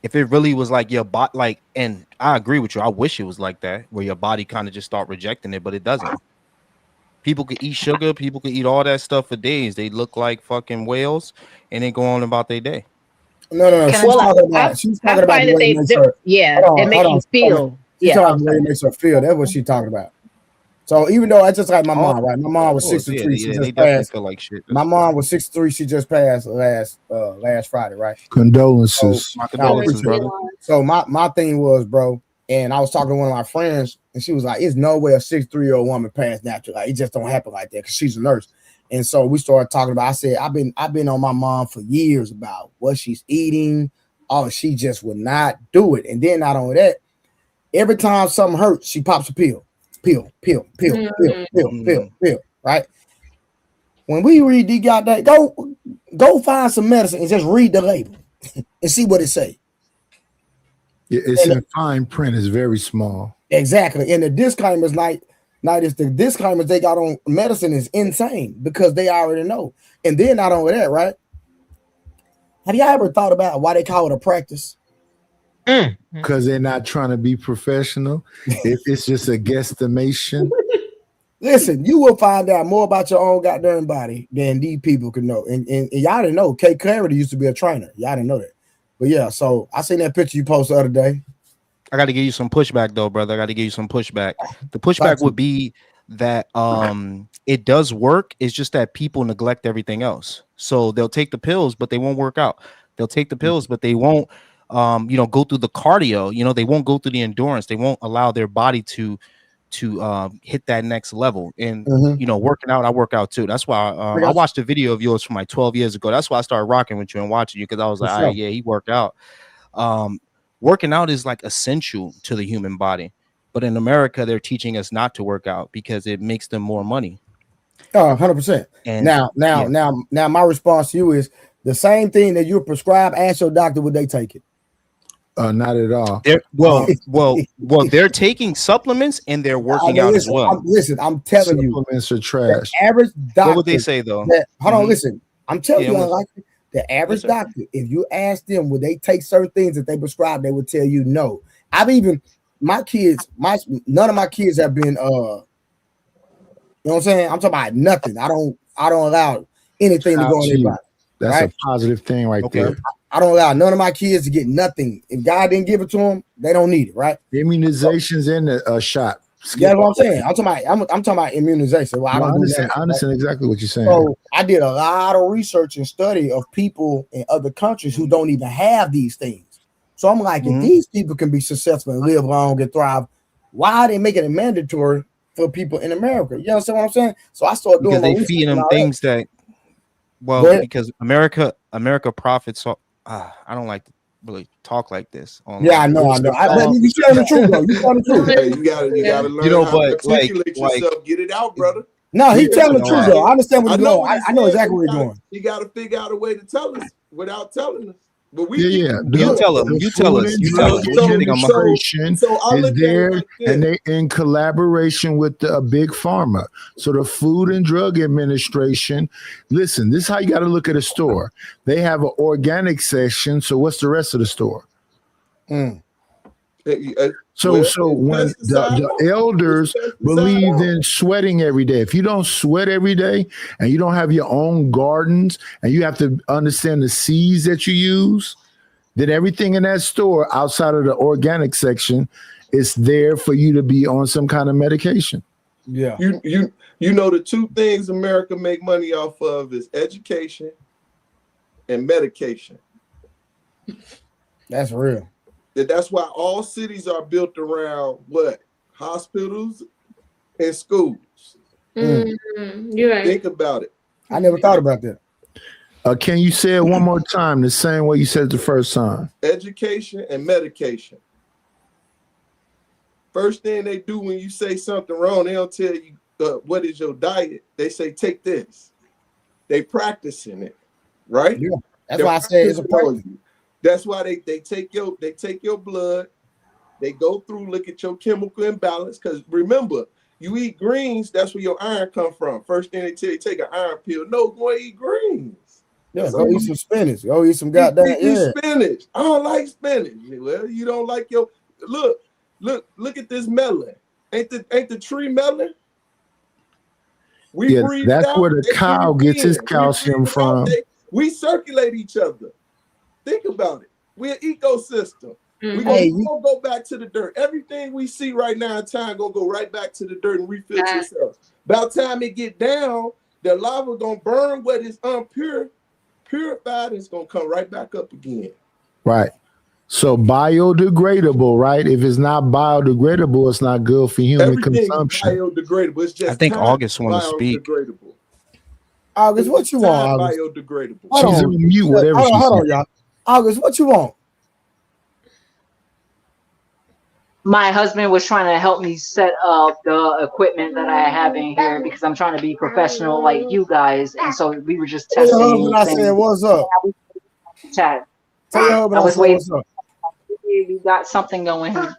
If it really was like your body, like, and I agree with you. I wish it was like that, where your body kind of just start rejecting it, but it doesn't. People could eat sugar. People could eat all that stuff for days. They look like fucking whales, and they go on about their day.
No. She's talking about the way it makes her.
Yeah, it makes you feel.
She's talking about the way it makes her feel. That's what she's talking about. So even though I just like my mom, right? My mom was 63. She just passed.
Feel like shit.
My mom was 63. She just passed last Friday, right?
Condolences.
My condolences, brother.
So my thing was, bro, and I was talking to one of my friends, and she was like, "It's no way a 63-year-old woman passed naturally. Like, it just don't happen like that because she's a nurse." And so we started talking about. I said, "I've been on my mom for years about what she's eating. Oh, she just would not do it. And then not only that, every time something hurts, she pops a pill." Pill, right? When we read the goddamn, go find some medicine and just read the label and see what it say.
It's in fine print. It's very small.
Exactly. And the disclaimers, the disclaimers they got on medicine is insane because they already know. And then not only that, right? Have y'all ever thought about why they call it a practice?
Because they're not trying to be professional. It's just a guesstimation.
Listen, you will find out more about your own goddamn body than these people can know. And y'all didn't know Kay Clarity used to be a trainer. Y'all didn't know that. But yeah, so I seen that picture you posted the other day.
I got to give you some pushback though, brother. I got to give you some pushback. The pushback would be that it does work. It's just that people neglect everything else. So they'll take the pills, but they won't work out. They'll take the pills, but they won't go through the cardio. They won't go through the endurance. They won't allow their body to hit that next level. And working out, I work out too. That's why I watched a video of yours from like 12 years ago. That's why I started rocking with you and watching you, because I was like, all right, yeah, he worked out. Working out is like essential to the human body, but in America they're teaching us not to work out because it makes them more money.
100%. And now my response to you is the same thing that you prescribe. Ask your doctor, would they take it?
Not at all.
They're
taking supplements and they're working out as well.
I'm telling you,
supplements are trash.
The average doctor.
What would they say though?
Listen. I'm telling you, the average doctor, if you ask them, would they take certain things that they prescribe, they would tell you no. None of my kids have been, you know what I'm saying? I'm talking about nothing. I don't allow anything to go in their body.
That's a positive thing right there.
I don't allow none of my kids to get nothing. If God didn't give it to them, they don't need it, right?
Immunizations and a shot.
That's what I'm saying. I'm talking about immunization. Well,
I understand exactly what you're saying.
So I did a lot of research and study of people in other countries who don't even have these things. So I'm like, if these people can be successful and live long and thrive, why are they making it mandatory for people in America? You understand what I'm saying? So I started doing
because they feed them things that. Well, because America profits. I don't like really talk like this online.
Yeah, I know. But you telling the truth though. You telling the truth.
Hey, you gotta learn how to articulate yourself. Get it out, brother.
No, he telling the truth though. I understand what he's
know
going.
what he's
I know
saying,
exactly
but
what he's doing.
You got to figure out a way to tell us without telling us. But we
You
tell him. You tell us. You tell us. What you think I'm
is there, and they in collaboration with the big pharma. So the Food and Drug Administration. Listen, this is how you got to look at a store. They have an organic section. So what's the rest of the store? So when the elders believe in sweating every day, if you don't sweat every day and you don't have your own gardens and you have to understand the seeds that you use, then everything in that store outside of the organic section is there for you to be on some kind of medication.
Yeah.
You know the two things America make money off of is education and medication.
That's real.
That's why all cities are built around what? Hospitals and schools.
You're right.
Think about it.
I never thought about that.
Can you say it one more time, the same way you said it the first time?
Education and medication. First thing they do when you say something wrong, they don't tell you what is your diet. They say take this. They practicing it, right?
Yeah, that's why I say it's a practice.
That's why they take your blood, they go through, look at your chemical imbalance. Because remember, you eat greens, that's where your iron come from. First thing they tell you, take an iron pill. No, go eat greens.
Yeah, go eat some spinach. Go eat some goddamn
spinach. I don't like spinach. Well, you don't like your look at this melon. Ain't the tree melon?
That's out, where the cow gets his calcium from.
We circulate each other. Think about it. We're an ecosystem. We're gonna go back to the dirt. Everything we see right now in time gonna go right back to the dirt and refill itself. About time it get down, the lava gonna burn what is purified, it's gonna come right back up again.
Right. So biodegradable, right? If it's not biodegradable, it's not good for human consumption.
Biodegradable. It's just
I think August want to speak.
August, what you want? August?
Biodegradable.
She's on mute. Whatever.
Hold on, y'all. August, what you want?
My husband was trying to help me set up the equipment that I have in here because I'm trying to be professional like you guys, and so we were just testing.
I said, "What's up?"
Chat.
Tell your husband I was waiting. What's up?
We got something going here.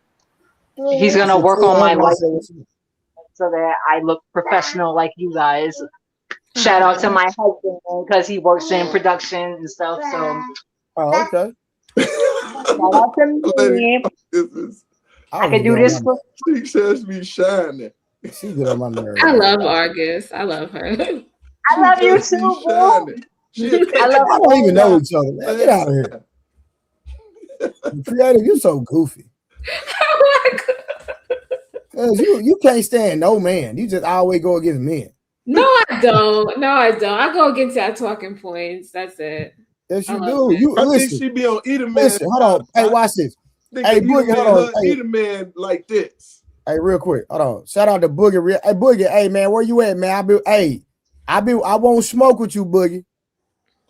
He's gonna work on my life so that I look professional like you guys. Shout out to my husband because he works in production and stuff. So,
okay.
Shout out to me. I can do this.
She says me shining.
She get on my nerves.
I love August. I love her.
I love you too, bro.
I don't even know each other. Man. Get out of here. Creative, you're so goofy. Cause you can't stand no man. You just always go against men.
No, I don't. I go against our talking points. That's it.
Yes, you do.
I think she be on Eat a Man.
Listen, hold on. Hey, watch this. Hey, Boogie, hold on.
Eat a Man like this.
Hey, real quick. Hold on. Shout out to Boogie. Hey, Boogie. Hey, man, where you at, man? I won't smoke with you, Boogie.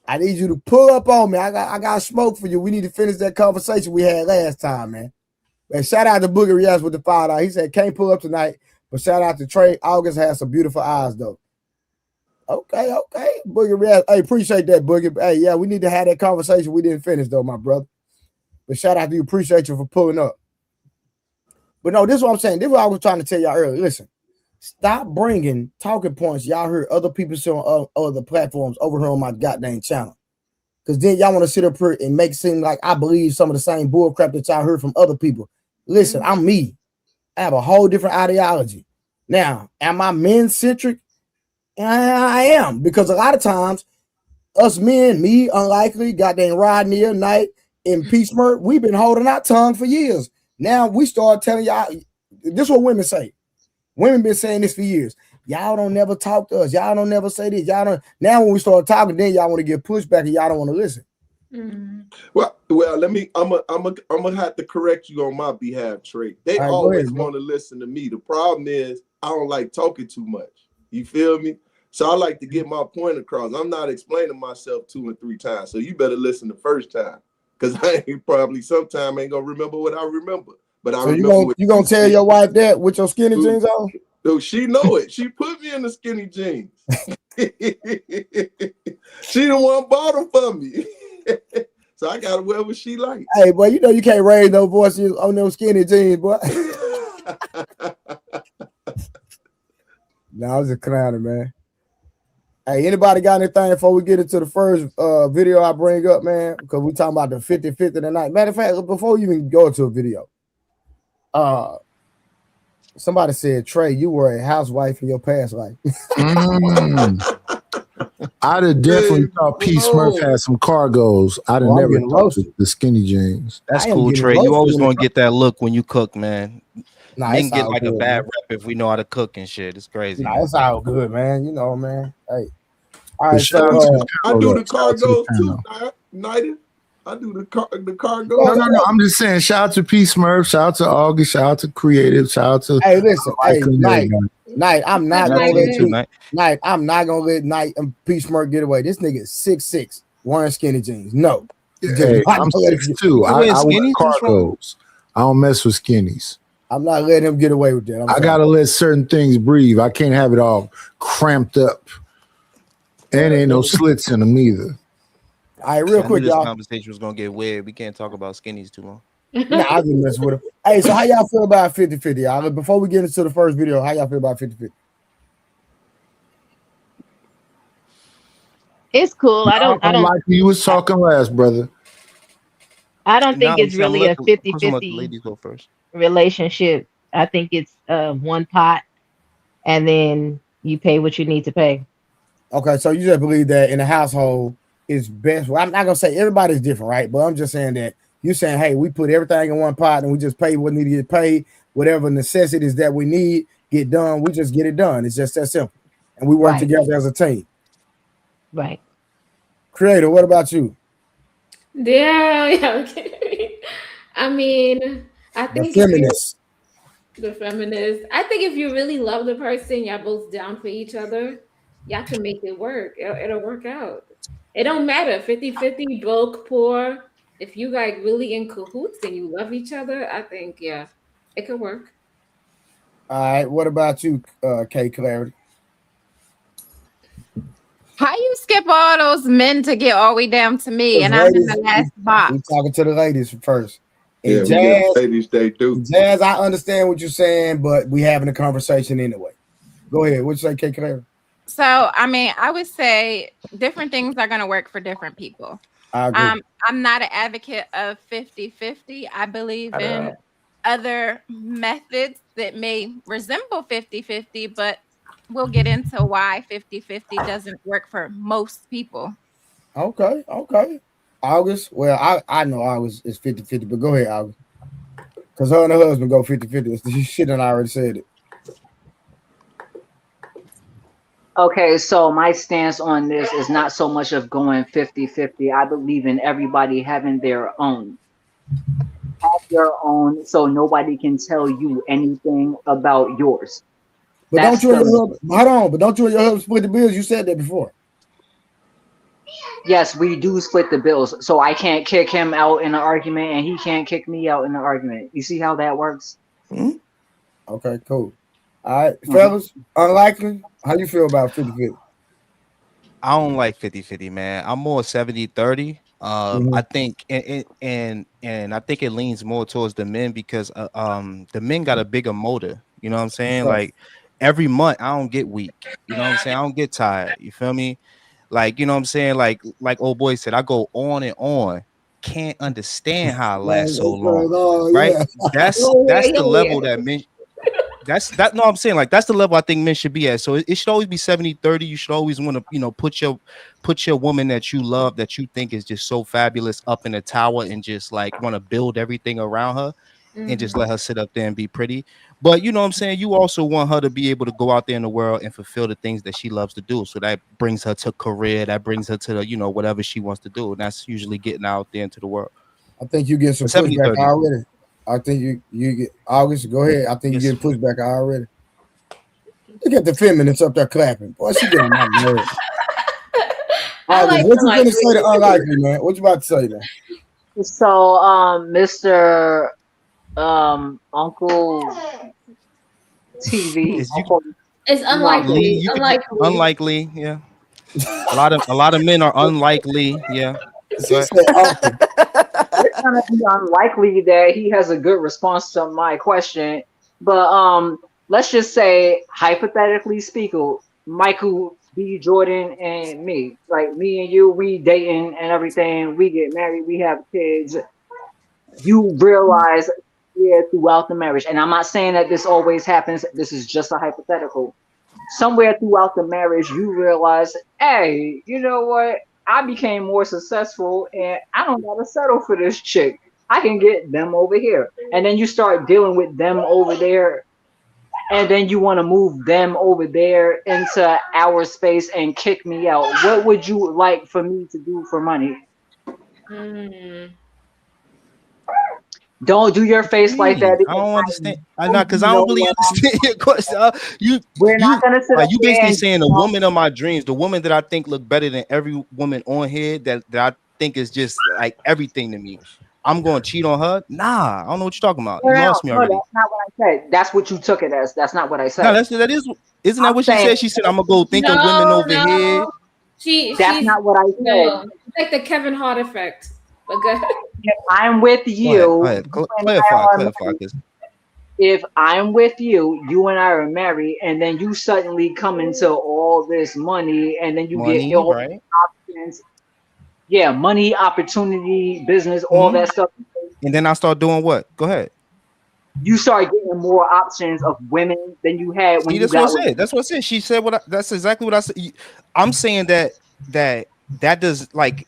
I need you to pull up on me. I got smoke for you. We need to finish that conversation we had last time, man. And shout out to Boogie Riaz with the $5. He said can't pull up tonight, but shout out to Trey. August has some beautiful eyes though. Okay. Boogie Riaz. Hey, appreciate that, Boogie. Hey, yeah, we need to have that conversation. We didn't finish though, my brother. But shout out to you. Appreciate you for pulling up. But no, this is what I'm saying. This is what I was trying to tell y'all earlier. Listen, stop bringing talking points y'all heard other people say on other platforms over here on my goddamn channel. Because then y'all want to sit up here and make it seem like I believe some of the same bull crap that y'all heard from other people. Listen, I'm me. I have a whole different ideology. Now, am I men-centric? I am. Because a lot of times, us men, me, Unlikely, goddamn Rodney, Knight, and Peace Mert, we've been holding our tongue for years. Now we start telling y'all, this is what women say. Women been saying this for years. Y'all don't never talk to us. Y'all don't never say this. Y'all don't. Now when we start talking, then y'all want to get pushback and y'all don't want to listen.
Mm-hmm.
Well, let me. I'm gonna have to correct you on my behalf, Trey. They always want to listen to me. The problem is I don't like talking too much. You feel me? So I like to get my point across. I'm not explaining myself 2 and 3 times. So you better listen the first time. because I ain't probably sometime ain't gonna remember what I remember. But I
So
remember
you gonna tell your wife that with your skinny jeans on?
No, she know it. She put me in the skinny jeans. She the one bought them for me. So I gotta wear what she likes.
Hey, boy, you know you can't raise no voices on those skinny jeans, boy. No, I was just clowning, man. Hey, anybody got anything before we get into the first video I bring up, man? Because we talking about the 50-50 tonight. Matter of fact, before you even go into a video, somebody said, Trey, you were a housewife in your past life.
I'd have definitely thought P. Smurf had some cargos. I'd have never thought the skinny jeans.
That's cool, Trey. You always gonna get that look when you cook, man.
Nah,
Men get like
good,
a bad
man.
rep if we know how to cook and shit. It's crazy.
Nah, it's all good, man. You know, man. Hey. All right,
so
I do the cargos too, Nighty. I do the cargos.
No. I'm just saying, shout out to P. Smurf, shout out to August, shout out to Creative, shout out to
listen, Night, I'm not gonna let Night, I'm not gonna let Night and P. Smurf get away. This nigga is 6'6", wearing skinny jeans. No.
Hey, I'm 6'2". I wear cargos. I don't mess with skinnies.
I'm not letting him get away with that.
I gotta let certain things breathe. I can't have it all cramped up. And ain't no slits in them either.
All right, real quick,
this
y'all.
conversation was gonna get weird. We can't talk about skinnies too long.
Nah, I didn't mess with him. Hey, so how y'all feel about 50-50, y'all? Before we get into the first video, how y'all feel about 50-50?
It's cool. I don't
like you was talking last, brother.
I don't think it's really a 50-50
ladies go first.
Relationship. I think it's one pot, and then you pay what you need to pay.
Okay, so you just believe that in a household is best. Well, I'm not gonna say everybody's different, right? But I'm just saying that you're saying, hey, we put everything in one pot and we just pay what need to get paid, whatever necessities that we need get done, we just get it done. It's just that simple, and we work together as a team.
Right.
Creator, what about you?
Yeah. I mean, I think
the feminist.
I think if you really love the person, y'all both down for each other, y'all can make it work. It'll work out. It don't matter 50-50, broke, poor. If you like really in cahoots and you love each other, I think it could work.
All right, what about you, K Clarity?
How you skip all those men to get all the way down to me, and I'm in the last box?
We talking to the ladies first.
And
Jazz,
ladies, they do.
Jazz, I understand what you're saying, but we having a conversation anyway. Go ahead. What you say, K Clarity?
So, I mean, I would say different things are going to work for different people.
I agree.
I'm not an advocate of 50-50. I believe in other methods that may resemble 50-50, but we'll get into why 50-50 doesn't work for most people.
Okay. August, well, I know August is 50-50, but go ahead, August. Because her and her husband go 50-50. She shouldn't already said it.
Okay, so my stance on this is not so much of going 50-50. I believe in everybody having their own. Have your own, so nobody can tell you anything about yours.
But don't you and your husband, hold on, but don't you and your husband split the bills? You said that before.
Yes, we do split the bills. So I can't kick him out in an argument and he can't kick me out in an argument. You see how that works?
Mm-hmm. Okay, cool. All right, fellas, unlikely. How you feel about 50-50?
I don't like 50-50, man. I'm more 70-30. I think and I think it leans more towards the men because the men got a bigger motor. You know what I'm saying? Like every month I don't get weak. You know what I'm saying? I don't get tired. You feel me? Like, you know what I'm saying? Like old boy said, I go on and on. Can't understand how I last so long. Right? That's the level that men. No, I'm saying like that's the level I think men should be at. So it should always be 70-30. You should always want to, you know, put your woman that you love, that you think is just so fabulous, up in a tower and just like want to build everything around her and just let her sit up there and be pretty. But you know what I'm saying? You also want her to be able to go out there in the world and fulfill the things that she loves to do. So that brings her to career, that brings her to the, you know, whatever she wants to do. And that's usually getting out there into the world.
I think you get some pushback already. I think you get August. Go ahead. I think you get pushback already. Look at the feminists up there clapping. Boy, she getting my nerves. August, what you gonna say to unlikely, man? What you about to say, man?
So, Mr. Uncle TV,
Is you
It's
Uncle.
unlikely.
you could be
Unlikely.
unlikely, yeah. A lot of men are unlikely, yeah. Go
She
ahead.
said, "Uncle."
It's gonna be unlikely that he has a good response to my question, but let's just say hypothetically speaking, Michael B. Jordan and me, like me and you, we dating and everything, we get married, we have kids. You realize, yeah, throughout the marriage, and I'm not saying that this always happens. This is just a hypothetical. Somewhere throughout the marriage, you realize, hey, you know what? I became more successful and I don't gotta settle for this chick. I can get them over here. And then you start dealing with them over there. And then you want to move them over there into our space and kick me out. What would you like for me to do for money?
Mm.
Don't do your
What you
face like that
mean? I
because
don't
I
understand. I
know
not
you
because I
know
don't really
what I'm
understand your question. You
We're not
you
gonna sit up
you
here
basically
and
saying the woman of my dreams, the woman that I think look better than every woman on here that I think is just like everything to me. I'm going to cheat on her? Nah, I don't know what you're talking about.
no,
You
no,
lost me
no,
already.
that's not what I said. That's what you took it as. That's not what I
No,
said.
that is isn't that
I'm
what she
saying
said? She said I'm gonna go think of women
No,
over here.
no.
that's
She's
not what I said.
no. It's like the Kevin Hart effect. But good.
If I'm with
Go ahead, go
you,
ahead.
you and I are
Clarify,
married.
because
If I'm with you, you and I are married, and then you suddenly come into all this money, and then you get
money,
all
right?
these options. Yeah, money, opportunity, business, all
Hmm.
that stuff.
And then I start doing what? Go ahead.
You start getting more options of women than you had when
See,
you
that's what I
got with
said.
me.
That's what I said. She said what. That's exactly what I said. I'm saying that does like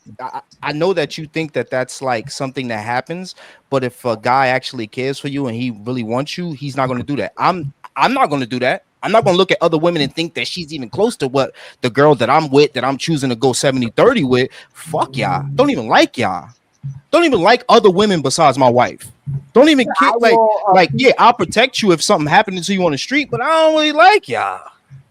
I know that you think that that's like something that happens, but if a guy actually cares for you and he really wants you, he's not going to do that. I'm not going to do that. I'm not going to look at other women and think that she's even close to what the girl that I'm with, that I'm choosing to go 70-30 with. Fuck y'all. Don't even like y'all. Don't even like other women besides my wife. Don't even
I
kick
will.
yeah, I'll protect you if something happened to you on the street, but I don't really like y'all.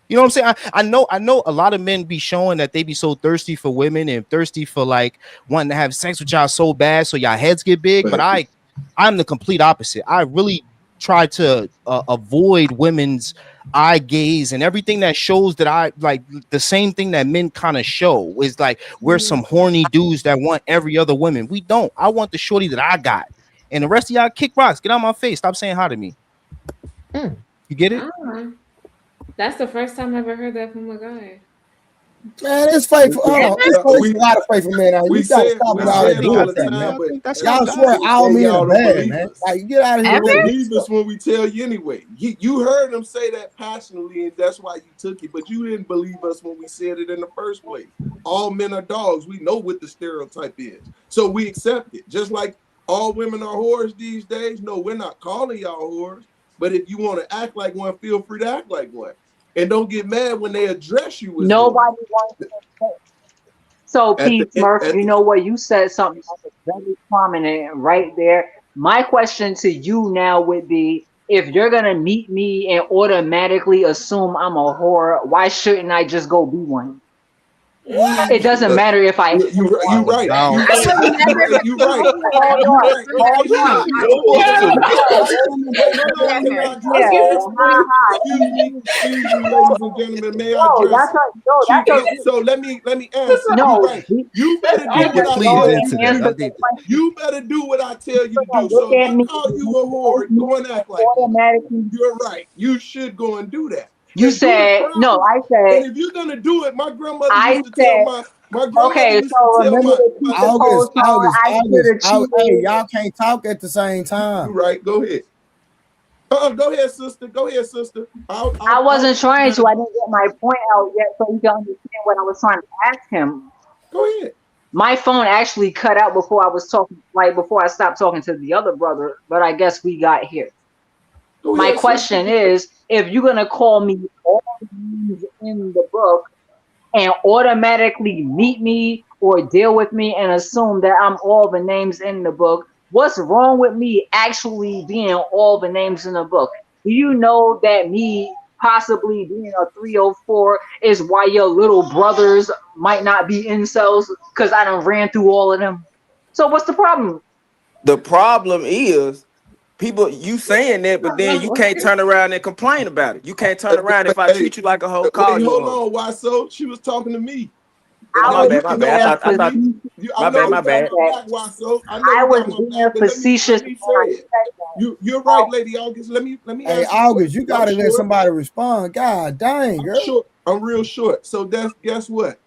You know what I'm saying? I know a lot of men be showing that they be so thirsty for women and thirsty for like wanting to have sex with y'all so bad so y'all heads get big, but I'm the complete opposite. I really try to avoid women's eye gaze and everything that shows that I like the same thing that men kind of show is like we're some horny dudes that want every other woman. We don't. I want the shorty that I got. And the rest of y'all kick rocks. Get out my face. Stop saying hi to me. You get it?
Ah, that's the first time I ever heard that from a guy.
Man, it's faithful. Hold on, it's
We
a lot of faithful men out here.
we
You gotta
say it,
stop
we
with all
say
that
it
I
all the
bullcrap,
think
man.
time,
I
but
think that's how
Y'all
that's
swear
guys.
all
and
men
y'all
are
don't
bad,
believe
man.
us.
Like, get out of
You
here
don't
with that
believe
stuff.
us when we tell you anyway. You heard them say that passionately, and that's why you took it. But you didn't believe us when we said it in the first place. All men are dogs. We know what the stereotype is, so we accept it. Just like all women are whores these days. No, we're not calling y'all whores. But if you want to act like one, feel free to act like one, and don't get mad when they address you as one.
Nobody wants to. So,
At the
Pete Smurf,
at
you
the
know what? You said something that was very prominent right there. My question to you now would be, if you're going to meet me and automatically assume I'm a whore, why shouldn't I just go be one? It doesn't
Because
matter if I am or
I
you
was
right.
bound.
You right. You right. You right.
hold on.
Hold on. Can I address
Yeah,
her? Excuse me, ladies and gentlemen. May I address her? So let me answer. You
no.
right. You better do what I
Please
tell you
answer
to
that.
do.
I need that.
You better do what I tell you to do.
Look
So if
at
I
me.
call you a whore, go and act like one.
Automatically.
You're right. You should go and do that.
You
And do it
said no.
proudly. And if you're gonna do it,
I said.
my grandmother
Okay,
used to
so
tell
remember
my,
the
my
Peter Cole song, I should have
Hey,
cheated.
y'all can't talk at the same
you
time.
right, go ahead. Go ahead, sister. Go ahead, sister.
I
I'll
wasn't
let you
trying
have
to.
it.
I didn't get my point out yet, so you can understand what I was trying to ask him.
Go ahead.
My phone actually cut out before I was talking, like before I stopped talking to the other brother, but I guess we got here.
Go
My
ahead, sister.
question is, if you're gonna call me all the names in the book and automatically meet me or deal with me and assume that I'm all the names in the book, what's wrong with me actually being all the names in the book? Do you know that me possibly being a 304 is why your little brothers might not be incels? Because I done ran through all of them. So what's the problem?
The problem is people, you saying that, but then you can't turn around and complain about it. You can't turn around if I treat you like a hoe, call
Wait,
you
hold
a hoe.
on, why so? She was talking to me.
Oh,
Now you
my
can know
bad.
after
I thought
me. I know you got my back, why so? I know
I
you
was
got my
being
back, but let me
facetious
say
when I
it.
said that.
You're right, Lady August. Let me
Hey,
answer.
August, you
I'm
gotta let
short.
somebody respond. God dang,
I'm
girl.
short. I'm real short. So that's guess what?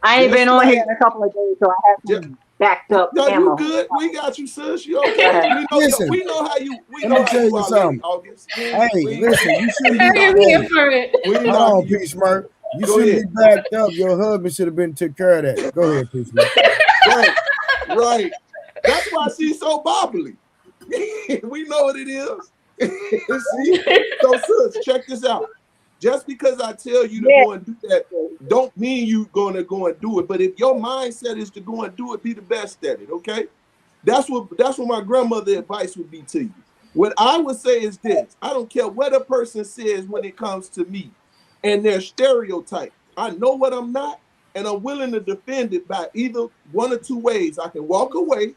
I ain't
Just
been on here
like
in a couple of days, so I have some backed up
no, you
ammo.
good. We got you, sis. You okay?
Listen,
We know how you
let me tell you
are, Lady
something.
August.
Hey, listen, you shouldn't
I
be.
am here for it.
We ain't
Hold on,
knocking you.
P Smurf. You
Go
shouldn't
ahead.
be backed up. Your husband should have been took care of that. Go ahead, P Smurf.
Right. That's why she's so bobbly. We know what it is. See? So, sis, check this out. Just because I tell you to go and do that, don't mean you gonna go and do it. But if your mindset is to go and do it, be the best at it. Okay. That's what my grandmother advice would be to you. What I would say is this: I don't care what a person says when it comes to me and their stereotype. I know what I'm not, and I'm willing to defend it by either one or two ways. I can walk away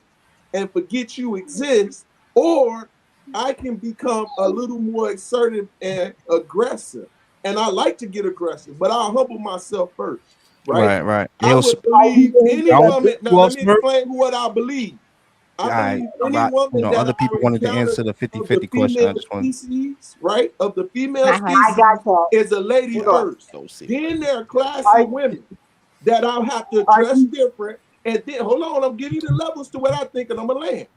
and forget you exist, or I can become a little more assertive and aggressive. And I like to get aggressive, but I'll humble myself first, right?
Right.
I would believe any
I'll
woman. Now,
well,
let me
Smurf.
explain what I believe. I believe any woman that
Other people
I
wanted to
encounter
answer the
of the
50-50 question.
female
I just want
species, right? Of the female
Uh-huh.
I
species
got that.
is a lady
Hold on.
first. Then there are classy
Are,
women that I'll have to
are
dress
you
different. And then, hold on, I'm giving you the levels to what I think, and I'm going to land.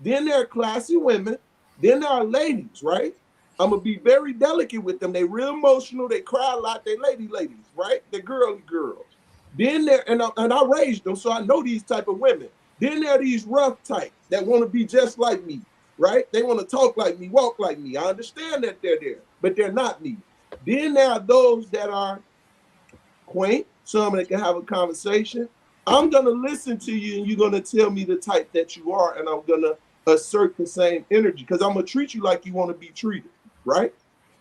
Then there are classy women. Then there are ladies, right? I'm going to be very delicate with them. They real emotional. They cry a lot. They ladies, right? They girly girls. Then there, and I raised them, so I know these type of women. Then there are these rough type that want to be just like me, right? They want to talk like me, walk like me. I understand that they're there, but they're not me. Then there are those that are quaint, some that can have a conversation. I'm gonna listen to you, and you're gonna tell me the type that you are, and I'm gonna assert the same energy because I'm gonna treat you like you want to be treated, right?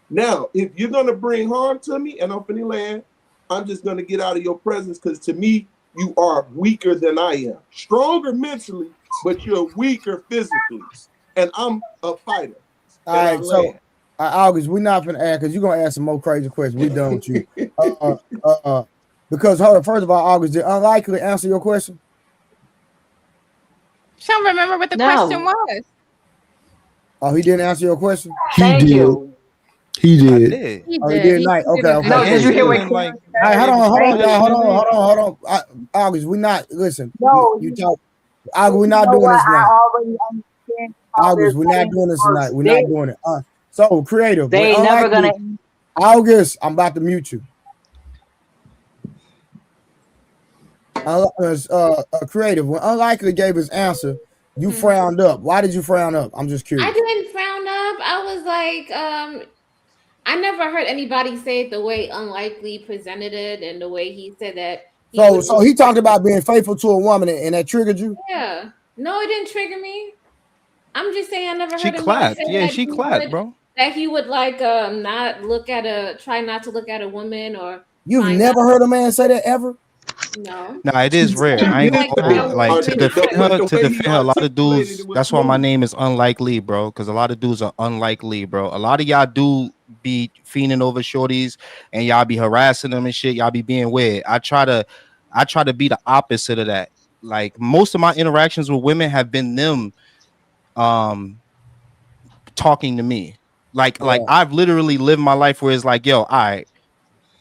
Now, if you're gonna bring harm to me and I'm finna land, I'm just gonna get out of your presence because to me, you are weaker than I am. Stronger mentally, but you're weaker physically. And I'm a fighter.
All right, so August, we're not gonna ask because you're gonna ask some more crazy questions. We done with you. Because hold on, first of all, August, did Unlikely answer your question?
She don't remember what the question was.
Oh, he didn't answer your question?
Thank you.
He
I
did.
did.
Oh, he did not. Okay.
No, did you hear what
All
Karen
right,
said?
hold on. August, we not listen.
No,
You talk. August, we're
you
not
know
doing
what?
this now.
I already understand how
August,
this
we're not
thing
doing this
works.
tonight. We're not doing it. So creative.
They
When
ain't never
Unlikely,
gonna.
August, I'm about to mute you. Creative. When Unlikely gave his answer, you frowned up. Why did you frown up? I'm just curious.
I didn't frown up. I was like, I never heard anybody say it the way Unlikely presented it and the way he said that
So he talked about being faithful to a woman, and that triggered you.
Yeah. No, it didn't trigger me. I'm just saying I never
She
heard anybody
clapped.
say
Yeah,
that
she clapped, bro.
he would like try not to look at a woman or
You've never heard a man say that ever?
No.
Nah, it is rare. I ain't gonna
Like,
hold it. Like to defend her, a lot of
articulated
dudes.
it was
That's why my
smooth.
name is Unlikely, bro. Because a lot of dudes are unlikely, bro. A lot of y'all do be fiending over shorties, and y'all be harassing them and shit. Y'all be being weird. I try to be the opposite of that. Like most of my interactions with women have been them, talking to me. Like I've literally lived my life where it's like, yo, all right.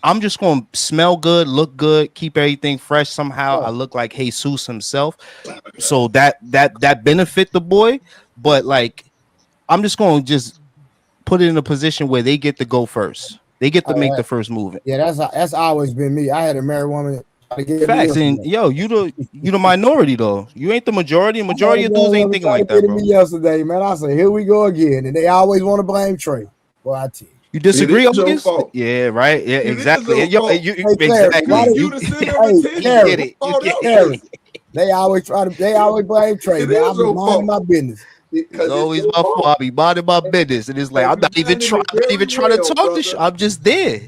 I'm just gonna smell good, look good, keep everything fresh. Somehow I look like Jesus himself, so that benefit the boy. But like, I'm just gonna put it in a position where they get to go first. They get to make the first move.
Yeah, that's always been me. I had a married woman try to get me
Facts, and
yesterday.
yo, you the minority though. You ain't the majority. Majority of dudes ain't thinking like that, bro.
Me yesterday, man. I said, here we go again, and they always want to blame Trey. Well, I tell you.
You disagree,
It is your
August?
fault.
Yeah, right. Yeah,
It is
exactly.
your
Yo,
fault.
exactly.
You the center of attention.
Get it. You get it.
Karen, they always blame Trey,
It
man.
is
I'm
your
minding my
fault.
business.
It's
Because it's
always
your
my fault.
fault.
I be minding my business, and it's like
And
I'm
you
not even
handling it very
trying to
well,
talk to.
brother.
I'm just there.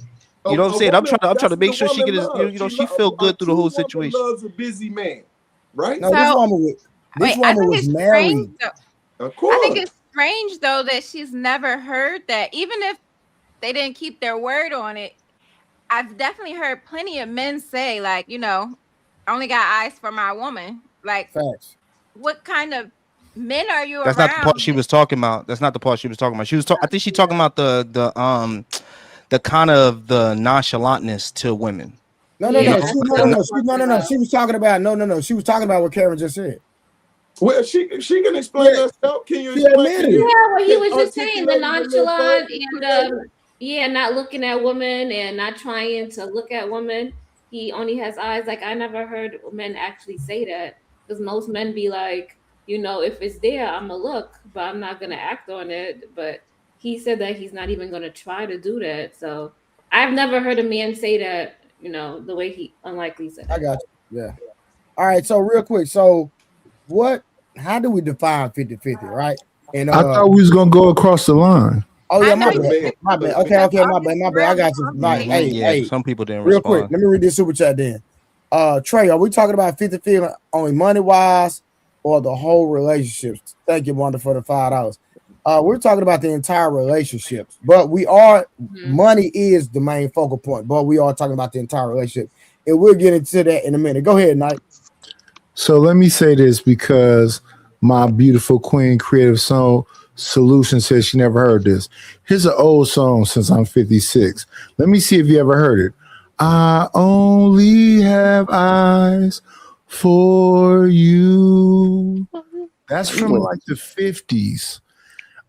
You know what I'm saying? I'm trying to
That's what
make
a
sure she
woman
get his,
loves.
she feel
A
good through the
true
whole
woman
situation.
loves a busy man, right?
No, this
So
woman with This
Wait, I
woman
think
was
it's
married.
strange.
Of course.
I think it's strange though that she's never heard that. Even if they didn't keep their word on it, I've definitely heard plenty of men say, like, I only got eyes for my woman. Like,
Facts.
what kind of men are you
That's not the part
around?
she was talking about. That's not the part she was talking about. She was I think she talking about the kind of the nonchalantness to women.
No.
Yeah,
She,
that's
no.
what I was
She,
talking
no.
about.
She was talking about no. She was talking about what Karen just said.
Well, she can explain
Yeah.
herself. Can you
She
explain?
admitted
Can
it.
you
Yeah, well, he was just saying the
articulate it a little
nonchalant
further?
and yeah, not looking at women and not trying to look at women. He only has eyes. Like I never heard men actually say that because most men be like, if it's there, I'm gonna look, but I'm not gonna act on it. But he said that he's not even gonna try to do that. So I've never heard a man say that. The way he unlikely said
I
it.
got you. Yeah. All right. So real quick. So how do we define 50-50, right? And
I thought we was gonna go across the line.
oh
I
yeah,
know
my
you
bad.
did.
My bad.
That's
Okay, my
August
bad. I got you.
real
Like,
confident.
Yeah,
hey,
some people didn't
real quick,
respond.
let me read this super chat then. Trey, are we talking about 50-50 only money wise or the whole relationship? Thank you, Wanda, for the $5. We're talking about the entire relationship, but money is the main focal point, but we are talking about the entire relationship, and we'll get into that in a minute. Go ahead, Knight.
So let me say this because my beautiful queen, Creative Soul Solution, says she never heard this. Here's an old song since I'm 56. Let me see if you ever heard it. I only have eyes for you. That's from like the 50s.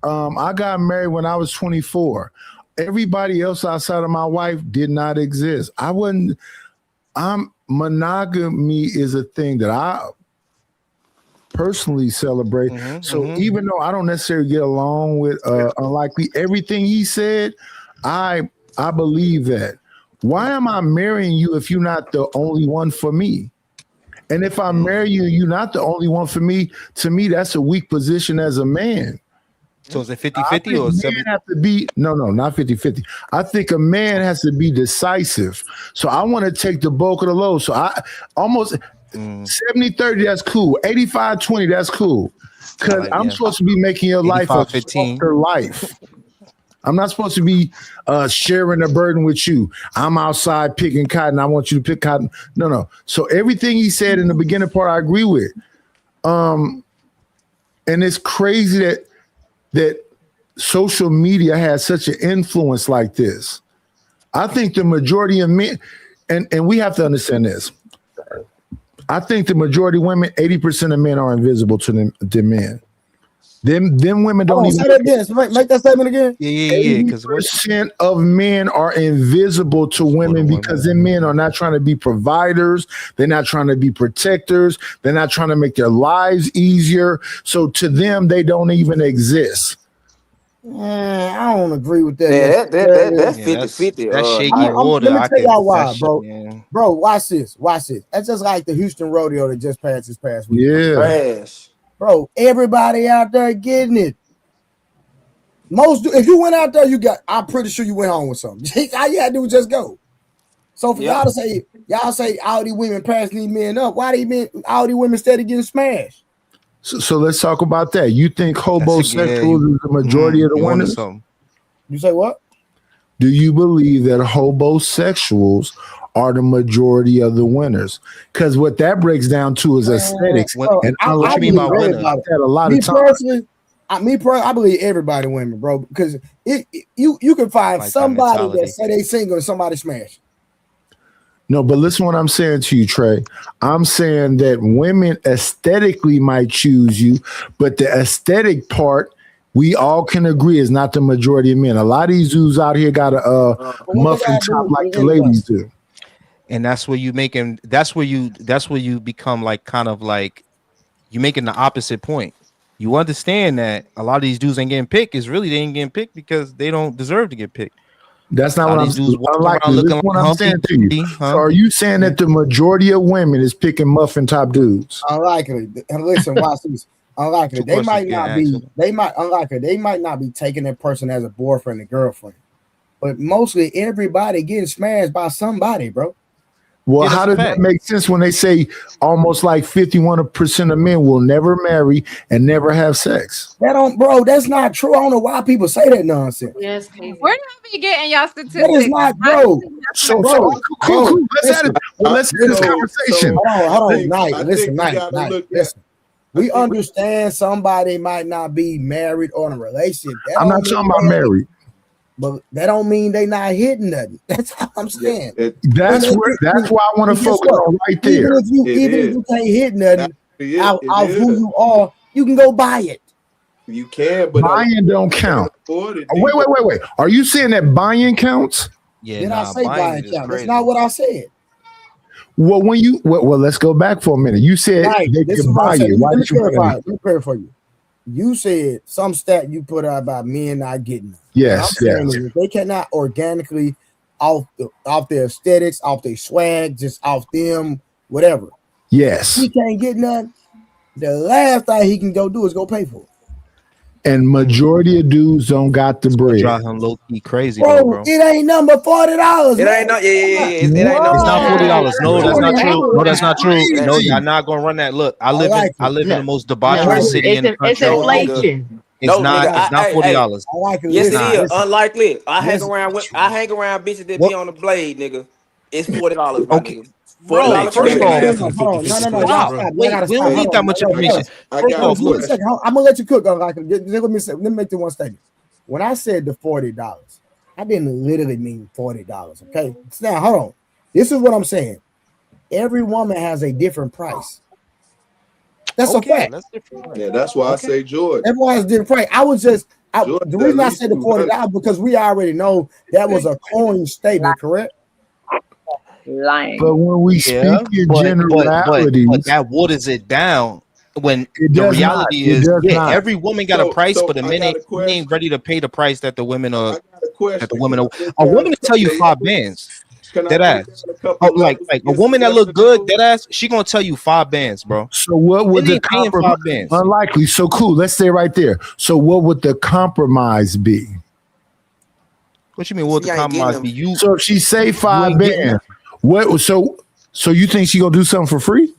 I got married when I was 24. Everybody else outside of my wife did not exist. Monogamy is a thing that I personally celebrate. Even though I don't necessarily get along with unlikely everything he said, I believe that. Why am I marrying you if you're not the only one for me? And if I marry you, you're not the only one for me. To me, that's a weak position as a man.
So is it 50-50 or 70?
Have to be not 50-50. I think a man has to be decisive. So I want to take the bulk of the load. So I almost 70-30, that's cool. 85-20, that's cool. Because I'm supposed to be making your life a softer life. I'm not supposed to be sharing a burden with you. I'm outside picking cotton. I want you to pick cotton. No. So everything he said in the beginning part, I agree with. And it's crazy that social media has such an influence like this. I think the majority of men, and we have to understand this. I think the majority of women, 80% of men are invisible to the men. Them women don't even
say that again. Make that statement again.
Yeah. Because
80% of men are invisible to women because them men are not trying to be providers. They're not trying to be protectors. They're not trying to make their lives easier. So to them, they don't even exist.
I don't agree with that.
Yeah, that's 50-50.
That's shaky water.
Let me tell y'all why, bro.
Yeah.
Bro, watch this. That's just like the Houston rodeo that just passed this past week.
Yeah.
Trash.
Bro, everybody out there getting it. If you went out there, I'm pretty sure you went home with something. All you had to do was just go. So for y'all to say all these women passing these men up, why all these women steady getting smashed?
So let's talk about that. You think homosexuals is the majority of the winners?
You say what?
Do you believe that homosexuals are the majority of the winners? Because what that breaks down to is aesthetics.
What you mean by winner?
A lot of times.
I believe everybody women, bro, because you can find somebody that say they single and somebody smash.
No, but listen what I'm saying to you, Trey. I'm saying that women aesthetically might choose you, but the aesthetic part, we all can agree is not the majority of men. A lot of these dudes out here got a muffin top like the ladies do.
And that's where you become like kind of like you're making the opposite point. You understand that a lot of these dudes ain't getting picked is really they ain't getting picked because they don't deserve to get picked.
That's not what I'm saying. I'm saying to you.
Huh?
So are you saying that the majority of women is picking muffin top dudes?
Unlikely. And listen, watch this. Unlikely. They might not be taking that person as a boyfriend and girlfriend. But mostly everybody getting smashed by somebody, bro.
Well, how does that make sense when they say almost like 51% of men will never marry and never have sex?
Bro, that's not true. I don't know why people say that nonsense.
Yeah, it's crazy.
Where do you be getting y'all statistics?
That is not, bro.
So cool. Let's have this conversation.
Hold on, Knight. Listen, Knight. Listen. We understand somebody might not be married or in a relationship.
I'm not talking about married.
But that don't mean they not hitting nothing. That's all I'm saying.
That's why I want to focus on right there.
Even if you can't hit nothing out who you are, you can go buy it.
You can, but
buying don't count. Wait. Are you saying that buying counts?
Yeah, did I say buying counts? That's not what I said.
Well, let's go back for a minute. You said they can buy it. Why did you clarify?
Let me clarify for you. You said some stat you put out about men not getting it.
Yes.
They cannot organically off their aesthetics, off their swag, just off them, whatever.
Yes.
He can't get none. The last thing he can go do is go pay for it.
And majority of dudes don't got the bread.
Drive him low key crazy,
bro. It ain't nothing but $40.
It ain't no,
It's not $40. No, that's not true. No, that's not true. No, y'all not gonna run that. Look, I live in the most debaucherous city in the country.
It's inflation.
It's not $40.
Yes, it is. Unlikely. I hang around bitches that be on the blade, nigga. It's $40. Okay.
Bro, first of all, no. Wait, we don't need that much information. First off, look,
I'm gonna let you cook. Let me make the one statement. When I said the $40, I didn't literally mean $40. Okay, now hold on. This is what I'm saying. Every woman has a different price. That's a fact.
That's different. Yeah, that's why I say George.
Everyone has a different price. The reason I said the $40 because we already know that was a coin statement, correct?
Lying.
But when we speak in generalities,
but that waters it down. When the reality is, every woman got a price, but the minute you ain't ready to pay the price that the women are, a woman to tell you 5 bands. Dead ass. Like a woman that look good, dead ass, she gonna tell you 5 bands, bro.
So what would the compromise? Unlikely. So cool. Let's stay right there. So what would the compromise be?
What you mean? What would the compromise be?
So if she say 5 bands. What? So you think she gonna do something for free?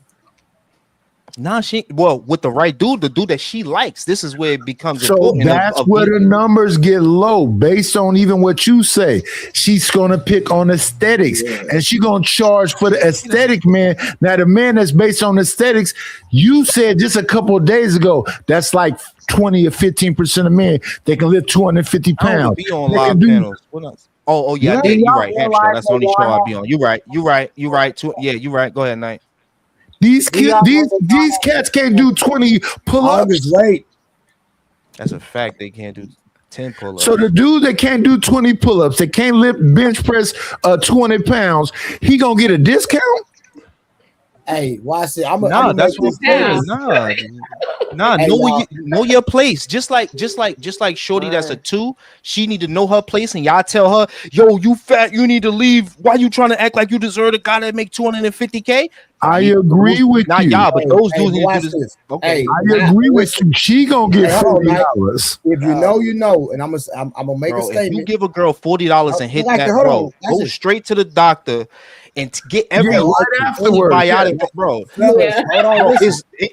Nah, with the right dude, the dude that she likes. This is where it becomes
important. So that's where the numbers get low, based on even what you say. She's gonna pick on aesthetics, and she gonna charge for the aesthetic man. Now, the man that's based on aesthetics, you said just a couple of days ago, that's like 20 or 15% of men. They can lift 250 pounds.
Be on live panels. What else? Oh yeah, you're right. Actually, that's the only show I'll be on. You're right. You're right. You're right. Go ahead, Knight.
These cats can't do 20 pull-ups.
Right.
That's a fact. They can't do 10 pull-ups.
So the dude that can't do 20 pull-ups, that can't lift bench press 20 pounds, he gonna get a discount?
Hey, watch it.
That's what I'm saying. Know your place. Just like Shorty that's a 2, she need to know her place, and y'all tell her, yo, you fat, you need to leave. Why you trying to act like you deserve a guy that make $250K?
I agree with you.
Not y'all, but those dudes need to do this.
Okay. I agree with you. She gonna get $40.
If you know, you know, and I'm gonna make a statement.
If you give a girl $40 and hit that, bro, go straight to the doctor and to get every antibiotic, bro.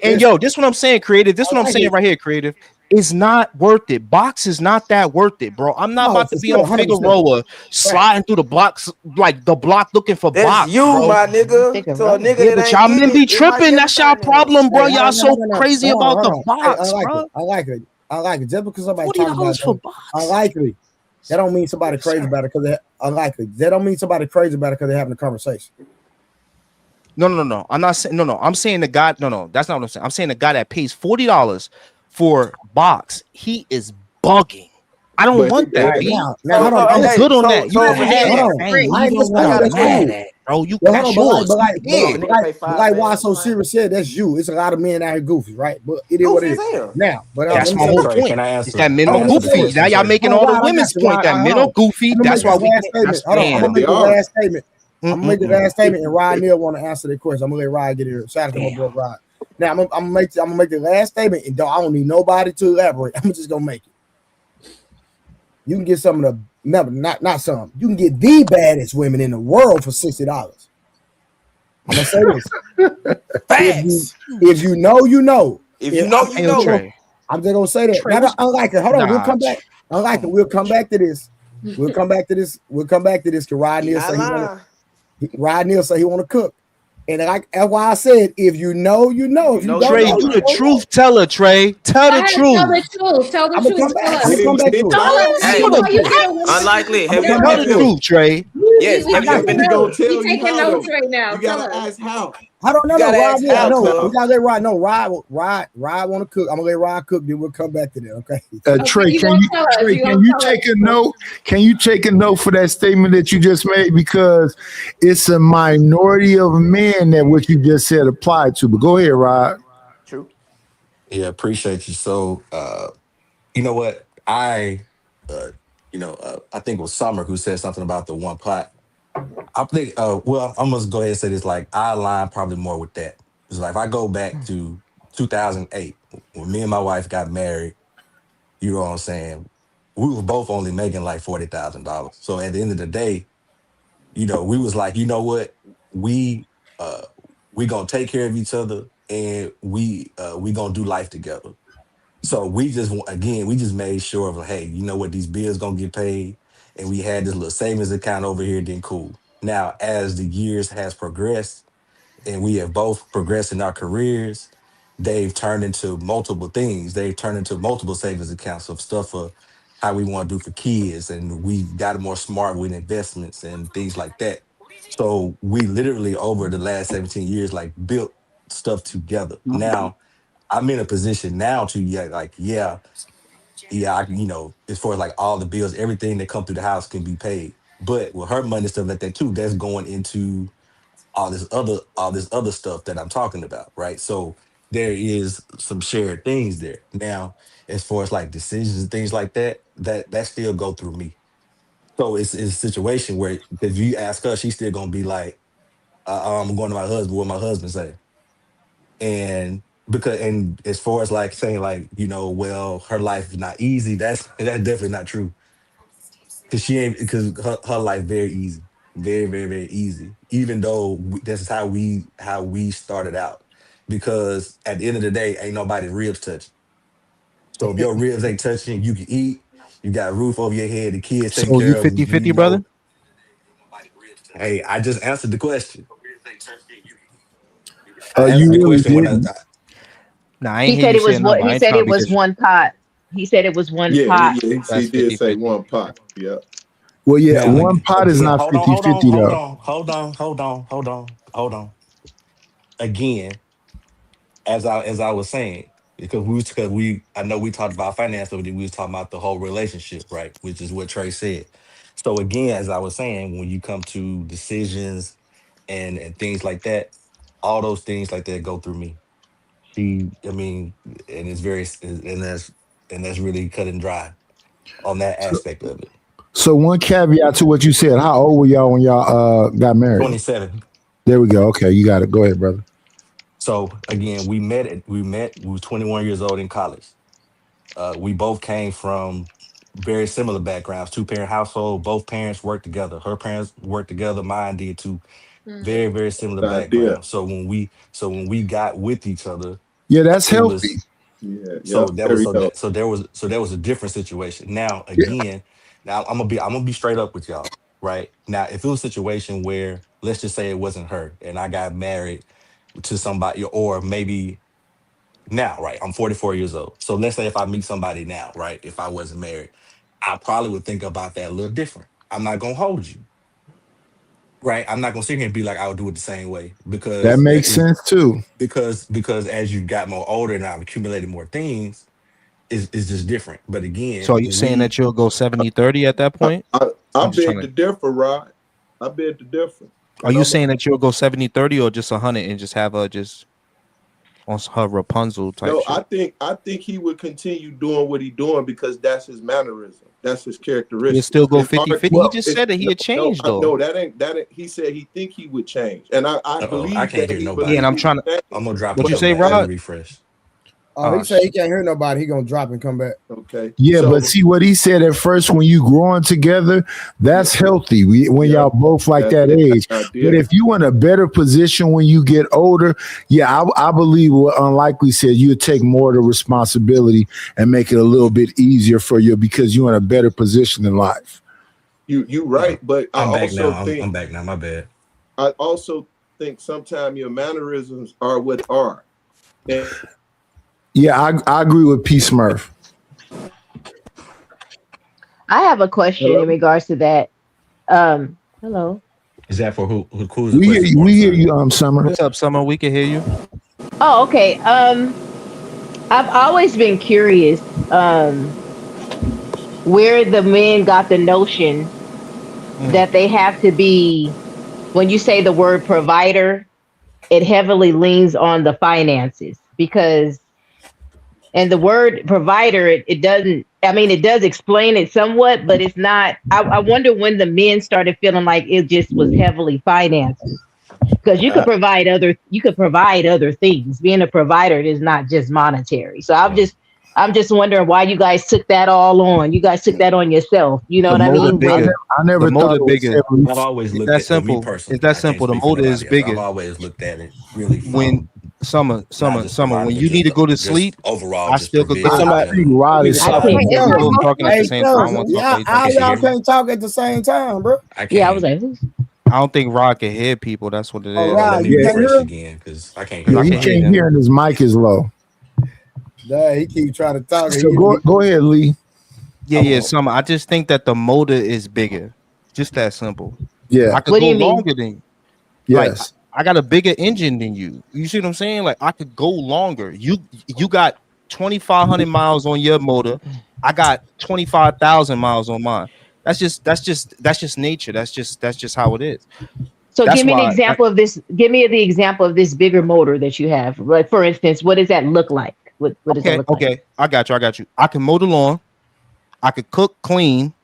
And yo, this what I'm saying, creative. This what I'm saying right here, creative. It's not worth it. Box is not that worth it, bro. I'm not about to be on Figueroa sliding through the blocks, like the block looking for box.
You, bro. My nigga. So a nigga
but y'all men be tripping. That's y'all problem, bro. Y'all so crazy about the box, bro.
I like it. Just because somebody talks about it, unlikely. That don't mean somebody crazy about it because they're unlikely. That don't mean somebody crazy about it because they're having a conversation.
No. I'm not saying no. I'm saying the guy. No. That's not what I'm saying. I'm saying the guy that pays $40 for box. He is bugging. I don't want that.
Now, hold on.
I'm good on that. You don't have that. Bro, you got yours.
Like why so serious said, that's you. It's a lot of men out here goofy, right? But it is what it is. Now, but
that's my whole point. Can I answer? It's that men are goofy. Now y'all making all the women's point that men are goofy. That's why we.
I'm gonna make the last statement. I'm gonna make the last statement, and Rod Neal want to answer the question. I'm gonna let Rod get here. Shout out to my boy Rod. Now I'm gonna make the last statement, and I don't need nobody to elaborate. I'm just gonna make it. You can get some of the not some. You can get the baddest women in the world for $60. I'm gonna say this.
Facts.
If you know, you know.
If you know, you know.
Trey.
I'm just gonna say that.
Trey,
Now, unlike it. Hold on, we'll
Nah,
come back. Unlike it, we'll come back to this. We'll come back to this. We'll come back to this. Cause Rod
He
Neal
not
say
lying.
Rod Neal say he want to cook. And that's why I said, if you know, you know. If you don't
Trey,
know,
you
you
the
don't
truth teller, Trey. Tell the
Tell the
truth.
truth. Tell the
I'm gonna
truth.
come back.
Tell
I'm
us.
gonna come back to it.
Tell us.
Hey,
You know, you get a
unlikely.
I'm
Have
gonna
you
come
Tell
back
the
to it.
truth, Trey.
Yes,
we
have you ever
taking
been
He
to
gonna
notes.
tell
We
you
taking
how
notes
though.
right now.
You
Tell
gotta
us.
ask how.
I don't know.
You gotta
Rod
ask
Neal.
how,
No,
cuz.
we gotta let Rod. No, Rod want to cook. I'm gonna let Rod cook. Then we'll come back to that. Okay.
Trey,
You
can
gonna
you
tell us.
Trey,
You
can
gonna
you
tell
take
us.
a note? Can you take a note for that statement that you just made? Because it's a minority of men that what you just said applied to. But go ahead, Rod.
True.
Yeah, appreciate you. So, you know what? I think it was Summer who said something about the one pot. I think, well, I'm gonna go ahead and say this. Like, I align probably more with that. It's like if I go back to 2008 when me and my wife got married. You know what I'm saying? We were both only making like $40,000. So at the end of the day, we was like, you know what? We uh we gonna take care of each other, and we gonna do life together. So we just made sure of like, hey, you know what, these bills gonna get paid, and we had this little savings account over here. Then cool. Now, as the years has progressed, and we have both progressed in our careers, they've turned into multiple things. They've turned into multiple savings accounts of stuff for how we want to do for kids, and we got more smart with investments and things like that. So we literally over the last 17 years like built stuff together. Now I'm in a position now to as far as like all the bills, everything that come through the house can be paid. But with her money and stuff like that too, that's going into all this other stuff that I'm talking about, right? So there is some shared things there. Now, as far as like decisions and things like that, that still go through me. So it's a situation where if you ask her, she's still gonna be like, I'm going to my husband, what my husband say. And as far as like saying like, well, her life is not easy, that's definitely not true. Because her life very easy, very very very easy. Even though this is how we started out. Because at the end of the day, ain't nobody ribs touching. So if your ribs ain't touching, you can eat. You got a roof over your head, the kids taken
So you
care of.
50-50, brother?
Hey, I just answered the question. I answered
You
the
really
question when
didn't.
Nah, I ain't
He
hear
said
you
it
say
was
nothing,
what
but I
he
ain't
said
trying
it
to be
was one pot. He said it was one
Yeah,
pot.
he
that's
did say
50-50.
one pot. Yeah.
Well, yeah,
now
one pot is
again.
not
Hold on,
50
hold on,
50
hold
though.
on, hold on, hold on, hold on, hold on. Again, as I was saying, because I know we talked about finance, but we was talking about the whole relationship, right? Which is what Trey said. So again, as I was saying, when you come to decisions and things like that, all those things like that go through me. I mean, and it's very and that's really cut and dry on that
So,
aspect of it.
so one caveat to what you said. How old were y'all when y'all got married?
27.
There we go. Okay, you got it. Go ahead, brother.
So again, we were 21 years old in college. We both came from very similar backgrounds, two-parent household. Both parents worked together. Her parents worked together. Mine did too. Very, very similar
The idea.
background. So when we got with each other,
Yeah, that's
it
healthy.
was
Yeah, yeah.
so that was
Very
so
helpful.
that so there was a different situation. Now
Yeah.
again, now I'm gonna be straight up with y'all, right? Now, if it was a situation where let's just say it wasn't her and I got married to somebody, or maybe now, right? I'm 44 years old. So let's say if I meet somebody now, right? If I wasn't married, I probably would think about that a little different. I'm not gonna hold you, right? I'm not gonna sit here and be like I would do it the same way
That
because
makes sense too.
because as you got more older and I've accumulated more things, it's just different. But
So
again,
are you
when
saying
we
that you'll go 70-30 at that
I,
point?
I, I
I'm just
beg
trying
to
to.
differ, Rod. I beg to differ.
Are
And
you
I'm
saying that you'll go 70-30 or just 100 and just have her just on her Rapunzel type
no,
shit?
I think he would continue doing what he doing because that's his mannerism. That's his
He'll
characteristic.
still go
It's hard
50-50. He
Well,
just
it's
said that he
no
had changed though.
no that ain't he said he think he would change. And I
I
believe
can't
that
hear
he
Yeah, and
nobody.
believe
I'm
he
trying to.
would change.
I'm gonna drop
What
and
you
But
come
say,
back. Let me
Rod?
refresh.
Oh, he said he can't hear nobody. He gonna drop and come back.
Okay.
Yeah, but see what he said at first, when you growing together, that's healthy. When y'all both like that age. But if you in a better position when you get older, yeah, I believe what Unlikely said, you take more of the responsibility and make it a little bit easier for you because you're in a better position in life.
You right, but
I'm back now. I'm back now. My bad.
I also think sometimes your mannerisms are what are. And
yeah, I agree with P. Smurf.
I have a question in regards to that. Hello.
Is that for who's
we hear you? We hear you, Summer.
What's up, Summer? We can hear you.
Oh, okay. I've always been curious where the men got the notion that they have to be. When you say the word provider, it heavily leans on the finances because, and the word provider, it doesn't, I mean, it does explain it somewhat, but it's not. I wonder when the men started feeling like it just was heavily finances. Because you could provide other things. Being a provider is not just monetary. So I'm just wondering why you guys took that all on. You guys took that on yourself. You know what I mean?
I never thought it was
bigger.
heavily.
I've always
It's
looked
that
at
simple.
me personally.
It's that
I can't
simple. The
speak for
motor is
nobody else. I've
bigger.
always looked at it really
When
from
summer.
not just
When
provider, but
you need to go to
just
sleep,
overall,
I
just
still could go.
provision
I
in
think
general.
Rod is
Hey,
silent.
Two
Kels,
people talking at the
hey,
same time. I
Kels,
don't want to talk
y'all,
while you
all
Can
talking.
she
y'all
hear me?
can't talk at the same time, bro.
I
Yeah, I was
can't.
like,
I don't think Rock can hear people. That's what it
Oh,
is.
Hold on, let
Rod,
me
you can't
Yeah,
refresh
hear him?
again because I can't
Because
hear
yeah,
I
he
can hear
nobody.
can't
him.
hear and his mic is low.
Dang, he keep trying to talk.
So go ahead, Lee.
Yeah, Summer. I just think that the motor is bigger. Just that simple.
Yeah,
I could
what do
go
you mean?
longer than you. Like
yes.
I got a bigger engine than you. You see what I'm saying? Like I could go longer. You got 2,500 miles on your motor. I got 25,000 miles on mine. That's just nature. That's just how it is.
So
That's
give me an
why.
example of this. Give me the example of this bigger motor that you have. Like for instance, what does that look like? What does that
Okay,
look like?
okay. I got you. I can mow the lawn. I could cook, clean,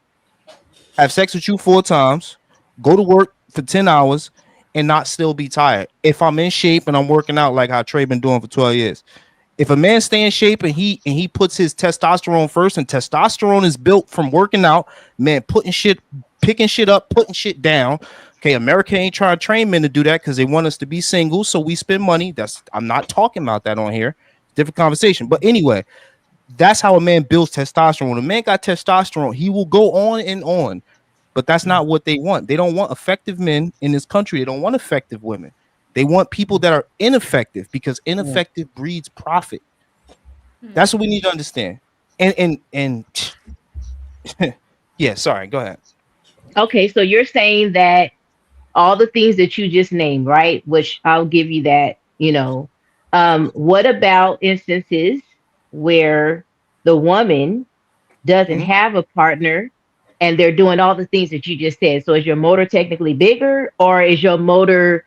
have sex with you 4 times, go to work for 10 hours, and not still be tired. If I'm in shape and I'm working out like how Trey been doing for 12 years. If a man stay in shape and he puts his testosterone first, and testosterone is built from working out, man, picking shit up, putting shit down. Okay, America ain't trying to train men to do that because they want us to be single, so we spend money. I'm not talking about that on here. Different conversation. But anyway, that's how a man builds testosterone. When a man got testosterone, he will go on and on. But that's not what they want. They don't want effective men in this country. They don't want effective women. They want people that are ineffective because ineffective breeds profit. That's what we need to understand. And yeah, sorry, go ahead.
Okay, so you're saying that all the things that you just named, right? Which I'll give you that, you know. What about instances where the woman doesn't
Mhm.
have a partner and they're doing all the things that you just said? So is your motor technically bigger, or is your motor,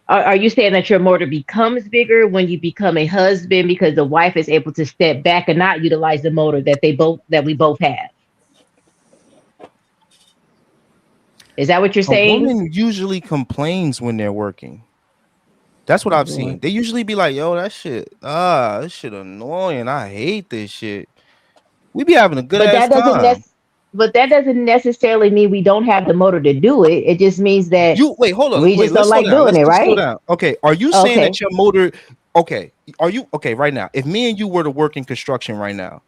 are you saying that your motor becomes bigger when you become a husband because the wife is able to step back and not utilize the motor that we both have? Is that what you're
A
saying?
woman usually complains when they're working. That's what I've seen. They usually be like, "Yo, this shit annoying. I hate this shit." We be having a good
But
ass
that doesn't
time.
but that doesn't necessarily mean we don't have the motor to do it. It just means that
You wait, hold on,
we
wait.
just don't
Let's slow
like
down.
doing
Let's
it,
just slow
right?
down. Okay, are you saying that
Okay,
your motor? Okay, are you okay right now? If me and you were to work in construction right now,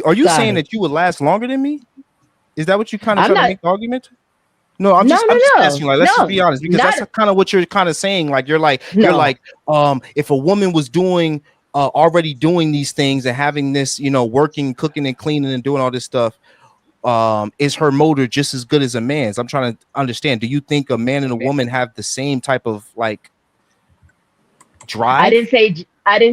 are you
got
saying
it.
that you would last longer than me? Is that what you kind of
I'm
try to
not.
make the argument? No, I'm
No,
just I'm
no,
just asking.
no,
Like, let's just be
no,
honest, because
not
that's kind of what you're kind of saying. Like, you're like,
no.
if a woman was doing already doing these things and having this, working, cooking, and cleaning and doing all this stuff, is her motor just as good as a man's? I'm trying to understand. Do you think a man and a woman have the same type of like drive?
I didn't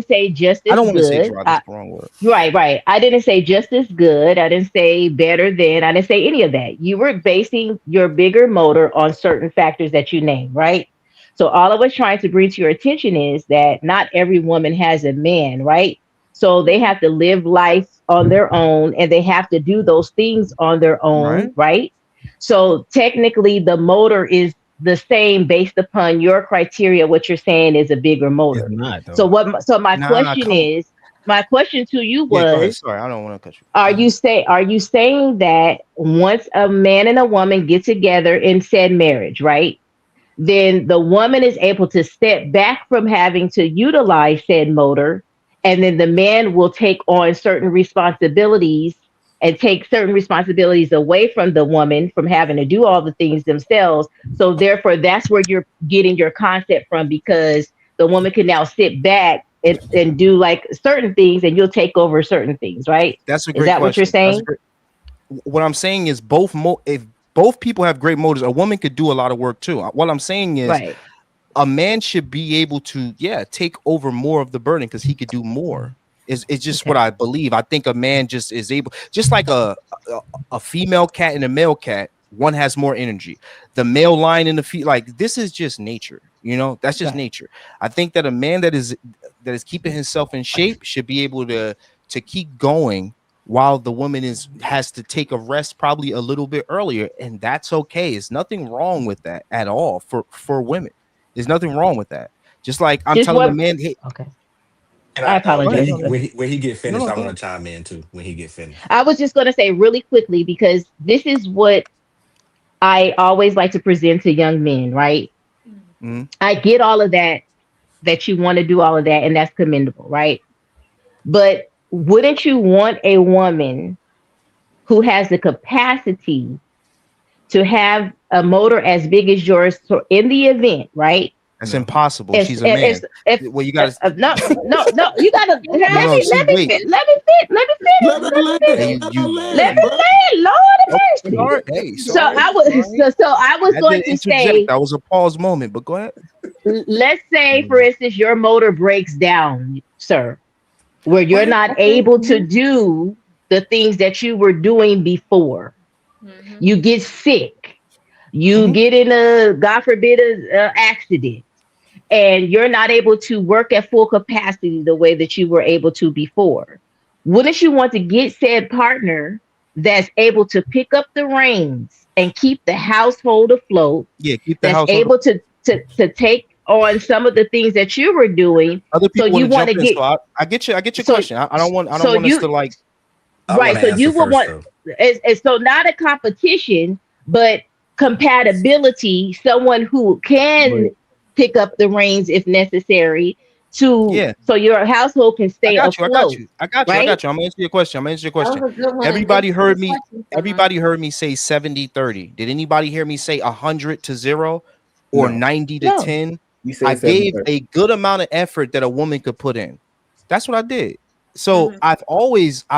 say just
I
as
don't want to say
good.
drive. That's the wrong word.
Right, right. I didn't say just as good. I didn't say better than. I didn't say any of that. You were basing your bigger motor on certain factors that you named, right? So all I was trying to bring to your attention is that not every woman has a man, right? So they have to live life on their own and they have to do those things on their own,
Right?
right? So technically the motor is the same based upon your criteria. What you're saying is a bigger
It's
motor.
not
So
though.
what so my
Nah,
question
come.
is, my question to you
Yeah, go ahead.
was,
Sorry, I don't want to cut you.
are you saying that once a man and a woman get together in said marriage, right? Then the woman is able to step back from having to utilize said motor, and then the man will take on certain responsibilities and take certain responsibilities away from the woman from having to do all the things themselves. So therefore, that's where you're getting your concept from, because the woman can now sit back and do like certain things, and you'll take over certain things, right?
That's a
Is
great
that what you're
question. That's a
saying?
great. What I'm saying is if both people have great motives, a woman could do a lot of work too. What I'm saying is
Right.
a man should be able to, take over more of the burden because he could do more. It's just what
Okay.
I believe. I think a man just is able, just like a female cat and a male cat. One has more energy. The male lion and the like this is just nature. That's just
Right.
nature. I think that a man that is keeping himself in shape should be able to keep going while the woman has to take a rest probably a little bit earlier, and that's okay. It's nothing wrong with that at all for women. There's nothing wrong with that. Just like I'm
Just
telling the
one.
man, hey,
Okay.
And
I
go ahead,
when
apologize.
go
he
ahead.
when he when he get
No,
finished,
no,
I
go
want
ahead.
to chime in too. When he get finished.
I was just going to say really quickly, because this is what I always like to present to young men, right?
Mhm.
I get all of that you want to do all of that, and that's commendable, right? But wouldn't you want a woman who has the capacity to have a motor as big as yours, so in the event, right?
That's
No.
impossible.
If
She's a
if
man.
if
Well, you gotta.
no, you gotta let
No, no.
me
See, wait.
Let her
Hey,
land.
you,
Let her
you,
let
land,
me
bro.
land, Lord have
okay, all
mercy.
right. Hey,
So
sorry,
I was
sorry.
so I was
I had
going
to
to
interject.
say,
That was a pause moment, but go ahead.
let's say, for
Mhm.
instance, your motor breaks down, sir, where you're
Okay,
not
okay.
able to do the things that you were doing before.
Mm-hmm.
You get sick. You
Mhm.
get in a, God forbid, a accident, and you're not able to work at full capacity the way that you were able to before. Wouldn't you want to get said partner that's able to pick up the reins and keep the household afloat,
Yeah, keep the
that's
household.
able to take on some of the things that you were doing?
Other
So
people want
you
to
want
jump
to
in,
get
so I get you. I get your
so
question. I don't want us
you
to like.
I want
right.
to
So
answer
you would
first
want,
though.
it's so not a competition, but compatibility. Someone who
But
can pick up the reins if necessary, to
Yeah,
so your household can
I
stay
got you. I got
afloat.
you. I got you. I
Right.
got you. I'm gonna answer your question. I'm gonna answer your
That
question.
was a good one. And thank
Everybody
you for
heard
the
me.
question, Summer.
Everybody heard me say 70-30. Did anybody hear me say 100 to 0 or
No,
90 to
No.
10?
you
I
said
gave
7:30.
a good amount of effort that a woman could put in. That's what I did. So
Mm-hmm.
I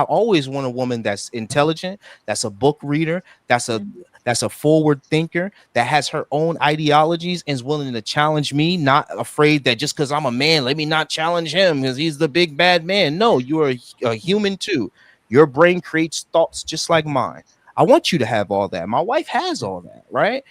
always want a woman that's intelligent, that's a book reader, that's a
Mm-hmm.
that's a forward thinker, that has her own ideologies and is willing to challenge me, not afraid that just because I'm a man, let me not challenge him because he's the big bad man. No, you're a human too. Your brain creates thoughts just like mine. I want you to have all that. My wife has all that, right?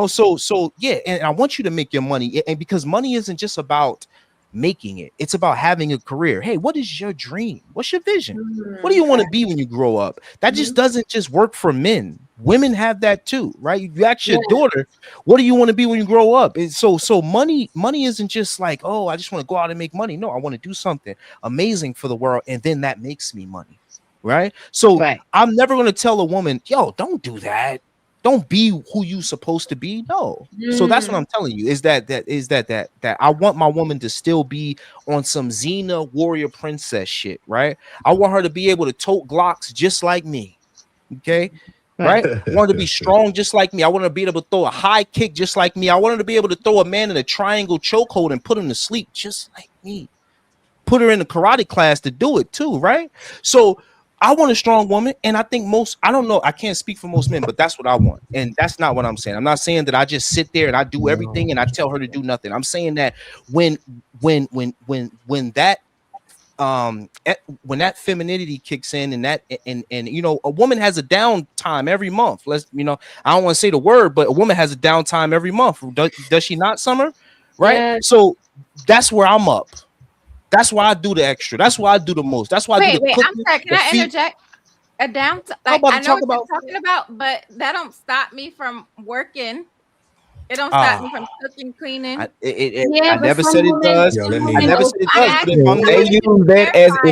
So yeah, and I want you to make your money. And because money isn't just about making it, it's about having a career. Hey, what is your dream? What's your vision? What do you want to be when you grow up? That
Mm-hmm.
just doesn't just work for men. Women have that too, right? You ask your
Yeah.
daughter, what do you want to be when you grow up? So money isn't just like, oh, I just want to go out and make money. No, I want to do something amazing for the world, and then that makes me money. Right. So
Right.
I'm never gonna tell a woman, yo, don't do that. Don't be who you supposed to be. No. So that's what
Mm.
I'm telling you is that I want my woman to still be on some Xena warrior princess shit, right? I want her to be able to tote Glocks just like me. Okay.
Right.
Right. I want her to be strong just like me. I want her to be able to throw a high kick just like me. I want her to be able to throw a man in a triangle chokehold and put him to sleep just like me. Put her in a karate class to do it too, right? So I want a strong woman, and I think I don't know, I can't speak for most men, but that's what I want. And that's not what I'm saying. I'm not saying that I just sit there and I do everything and I tell her to do nothing. I'm saying that when when that when that femininity kicks in, and a woman has a downtime every month. I don't want to say the word, but a woman has a downtime every month. Does she not, Summer? Right?
Yeah.
So that's where I'm up. That's why I do the extra. That's why I do the most. That's why I do the
Wait, I'm
cooking,
sorry. Can
the
I
feet.
interject? A down,
I'm
like
about
I
to
know
talk
what you're
about.
talking about, but that don't stop me from working It don't stop me from cooking, cleaning.
I
Yeah, but
never
some
said it
women,
does.
Yo,
some
let
I
me.
women
never
go
said it
I'm
does. But if
asking
I'm
you
They
doing it,
use that as
clarify.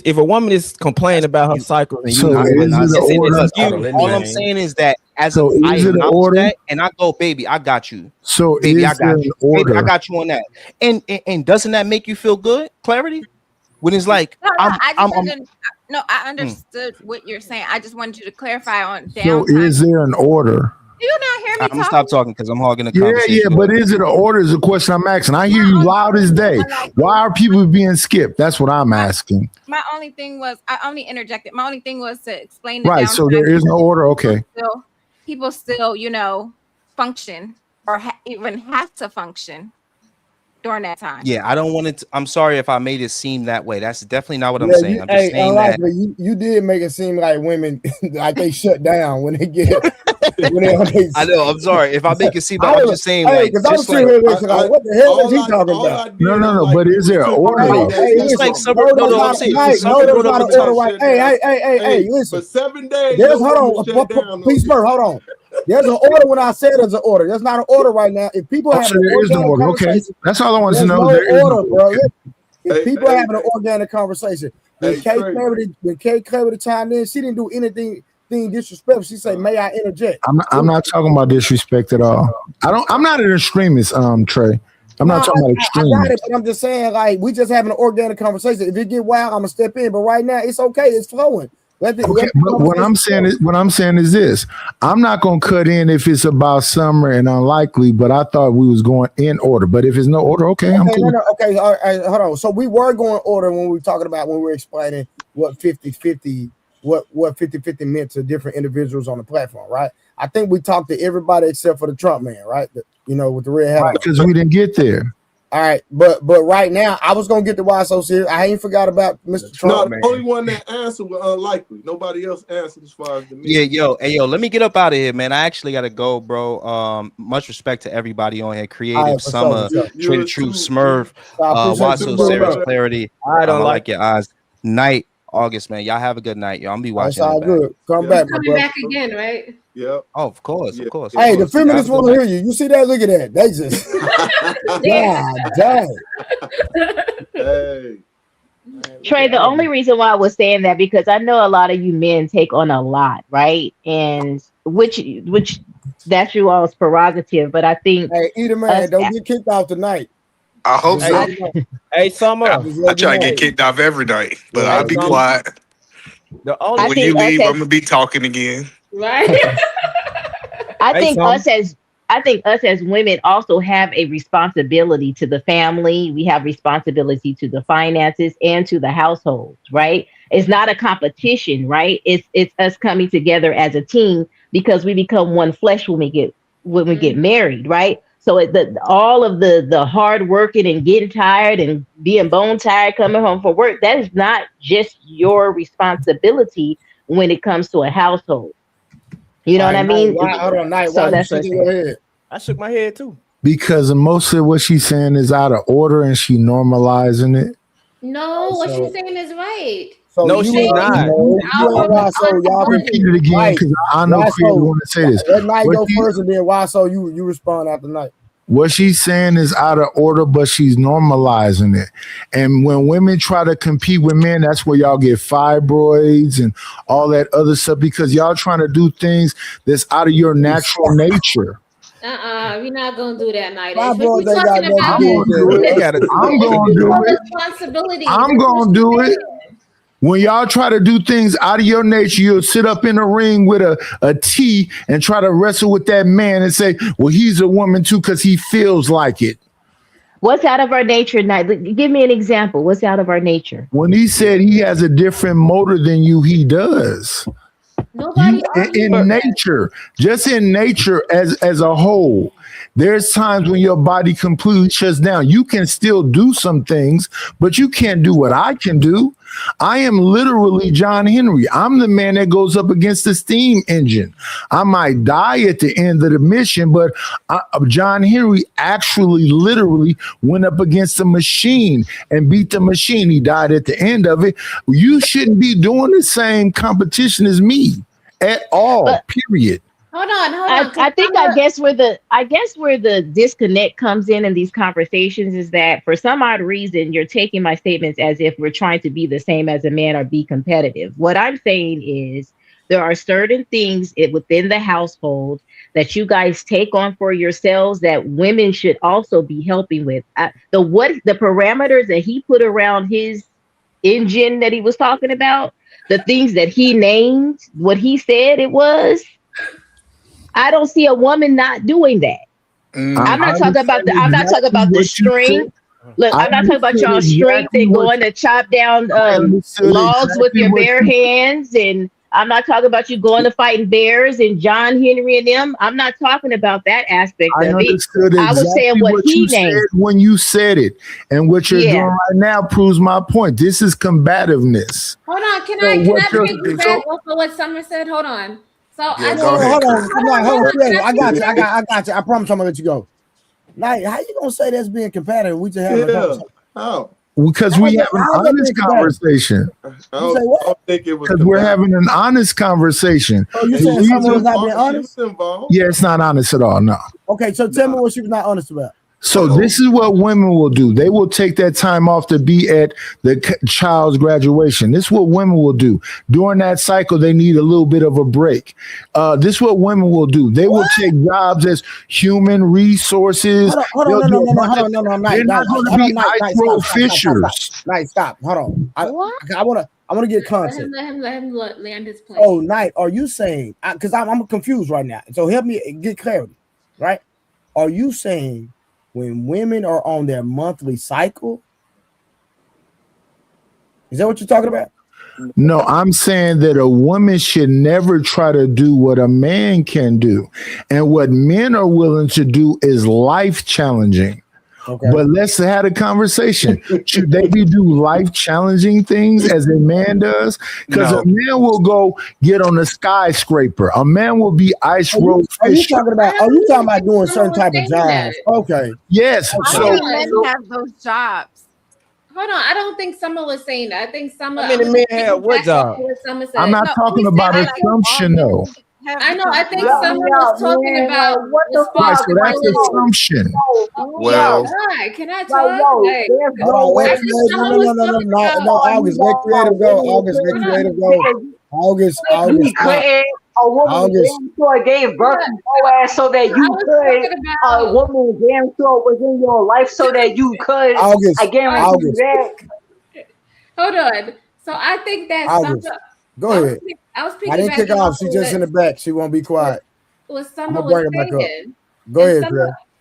if a woman is complaining about her cycles and you
So
I,
is
using
I
it an
said
as an
order?
Hold on,
excuse,
let
all I'm
me.
saying is that
So
I
is it an
acknowledge
order?
that and I go, baby, I got you.
So
Baby, I
is there
got
an
you. Baby, I
order?
got you on that. And doesn't that make you feel good? Clarity? When it's like
No, I just
I'm
didn't. No, I
mm.
understood what you're saying. I just wanted you to clarify on
So
downtime.
is there an order?
Do you not hear
I'm
me
gonna stop
talking?
talking because I'm hogging the
Yeah,
conversation. Go
but
ahead.
is it an order? Is the question I'm asking. I hear
My
you
only
loud as
thing,
day. Why are people being skipped? That's what I'm
my,
asking.
my only thing was I only interjected. My only thing was to explain the
Right. So
downtime
there is no
because
order. Okay.
people still, function or even have to function during that time.
Yeah, I don't want it. I'm sorry if I made it seem that way. That's definitely not what I'm
Yeah,
saying. I'm just saying that.
you did make it seem like women like they shut down when they get when they on their
I know. I'm sorry if I make it seem like I'm just saying
hey,
like
because I'm
just
sitting
like
here listening, like, what the hell is he talking
all
about?
I did
No.
like
But is there an
took
order
away
Hey,
though?
that
hey,
just like
listen,
Summer. No, no. I'm saying
no,
Summer
there's
brought up
not
a
an order
topic.
right. Hey, listen.
For 7 days,
There's
your woman shut down on
please,
you.
Smurf, hold on. There's an order when I said there's an order. There's not an order right now. If people are
Oh, so
having an
there is no
organic
order. Okay.
conversation,
That's all I want to
there's
know.
no
There is no
order,
order.
bro.
Okay.
If people are
Hey,
having an organic conversation, when
hey,
Kay
Trey.
Cleverly chimed in, she didn't do anything disrespectful. She said, "May I interject?"
I'm not talking about disrespect at all. I'm not an extremist, Trey. I'm
No,
not talking about
I got it,
extremes.
but I'm just saying, like, we just having an organic conversation. If it get wild, I'm gonna step in. But right now, it's okay. It's flowing. Let the
Okay, but what I'm saying is this: I'm not gonna cut in if it's about summer and unlikely. But I thought we was going in order. But if it's no order, okay, I'm cool.
Okay, all right, hold on. So we were going order when we were talking about when we were explaining what 50-50 what 50-50 meant to different individuals on the platform, right? I think we talked to everybody except for the Trump man, right? With the red hat on.
Because we didn't get there.
All right, but right now I was gonna get the why so serious. I ain't forgot about Mr. Trump.
No, the only one that answered was unlikely. Nobody else answered as far as the men.
Yeah, yo, let me get up out of here, man. I actually gotta go, bro. Much respect to everybody on here. Creative, Summer, Trader Truth, Smurf, Watso, Sarah's Clarity.
I don't
I
like
like your eyes. Night, August, man. Y'all have a good night, yo. I'm gonna be watching.
That's all good. Come back, my
coming
brother.
back again, right?
Yeah.
Oh, of course, of course.
Hey, the feminists want to hear you. You see that? Look at that. They just God dang.
Hey.
Trey, the only reason why I was saying that because I know a lot of you men take on a lot, right? And which that's you all's prerogative, but I think
hey, either man, don't get kicked out tonight.
I hope so.
Hey, Summer.
I try to get kicked off every night, but I'll be quiet.
The only
when you leave, I'm gonna be talking again.
Right.
I think us as women also have a responsibility to the family. We have responsibility to the finances and to the household, right? It's not a competition, right? It's us coming together as a team because we become one flesh when we get married, right? So all of the hard working and getting tired and being bone tired coming home from work, that is not just your responsibility when it comes to a household. You know what I mean?
Hold on, Night.
So
Why
that's
you shaking your head?
I shook my head too.
Because most of what she's saying is out of order and she normalizing it.
No, what she's saying is right.
So
no, she's not.
I'll repeat it again because I know Chris want to say this.
Let Night go first, and then why so you respond after Night.
What she's saying is out of order, but she's normalizing it. And when women try to compete with men, that's where y'all get fibroids and all that other stuff because y'all trying to do things that's out of your natural nature.
We're not gonna do that, Night.
My
If
bro,
we're
they got
talking about
I'm gonna do it.
responsibility.
I'm gonna do it. When y'all try to do things out of your nature, you'll sit up in a ring with a T and try to wrestle with that man and say, well, he's a woman too because he feels like it.
What's out of our nature, Night? Give me an example. What's out of our nature?
When he said he has a different motor than you, he does.
Nobody
in nature, just in nature as a whole. There's times when your body completely shuts down. You can still do some things, but you can't do what I can do. I am literally John Henry. I'm the man that goes up against the steam engine. I might die at the end of the mission, but John Henry actually literally went up against the machine and beat the machine. He died at the end of it. You shouldn't be doing the same competition as me at all, period.
Hold on.
I guess where the disconnect comes in these conversations is that for some odd reason you're taking my statements as if we're trying to be the same as a man or be competitive. What I'm saying is there are certain things within the household that you guys take on for yourselves that women should also be helping with. The parameters that he put around his engine that he was talking about, the things that he named, what he said it was. I don't see a woman not doing that. I'm not talking about the strength. Look, I'm not talking about y'all strength and going to chop down logs with your bare hands, and I'm not talking about you going to fighting bears and John Henry and them. I'm not talking about that aspect of it. I was saying what he named
when you said it, and what you're doing right now proves my point. This is combativeness.
Hold on, can I piggyback off of what Summer said? Hold on. So
hold on. I got you. I promise I'm gonna let you go. Like, how you gonna say that's being competitive? We just having a conversation.
How?
Because we have an honest conversation. Because we're having an honest conversation.
Oh, you saying someone was not being honest?
Yeah, it's not honest at all. No.
Okay, so tell me what she was not honest about.
So this is what women will do. They will take that time off to be at the child's graduation. This is what women will do. During that cycle, they need a little bit of a break. This is what women will do. They will take jobs as human resources.
Hold on.
They're not going to be Ike Fishers.
Night, stop. Hold on. I want to get content.
Let him land his plane.
Oh, Night, are you saying, because I'm confused right now. So help me get clarity, right? Are you saying when women are on their monthly cycle, is that what you're talking about?
No, I'm saying that a woman should never try to do what a man can do. And what men are willing to do is life challenging. Okay. But let's have a conversation. Should they do life challenging things as a man does? Because a man will go get on a skyscraper. A man will be ice road fishing.
Are you talking about doing certain type of jobs? Okay.
Yes.
So men have those jobs.
Hold on, I don't think Summer was saying that. I think Summer.
How many men have what job?
I'm not talking about assumption, though.
I know. I think someone was talking about
right, so that's assumption.
Well,
can I talk?
No, August, let creative go. August, let creative go. August.
A woman damn sure gave birth to your ass so that you could. A woman damn sure was in your life so that you could.
August.
I guarantee you that.
Hold on. So I think that
go ahead. I didn't kick off. She's just in the back. She won't be quiet.
What Summer was saying.
Go ahead,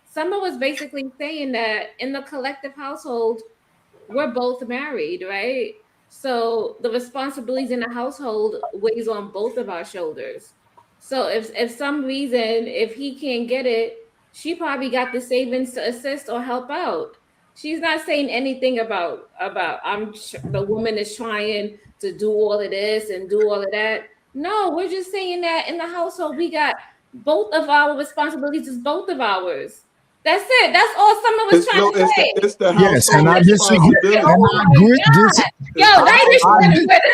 Summer was basically saying that in the collective household, we're both married, right? So the responsibilities in the household weighs on both of our shoulders. So if some reason, if he can't get it, she probably got the savings to assist or help out. She's not saying anything about the woman is trying to do all of this and do all of that. No, we're just saying that in the household, we got both of our responsibilities is both of ours. That's it. That's all Summer was trying to say.
It's the
yes, and I disagree.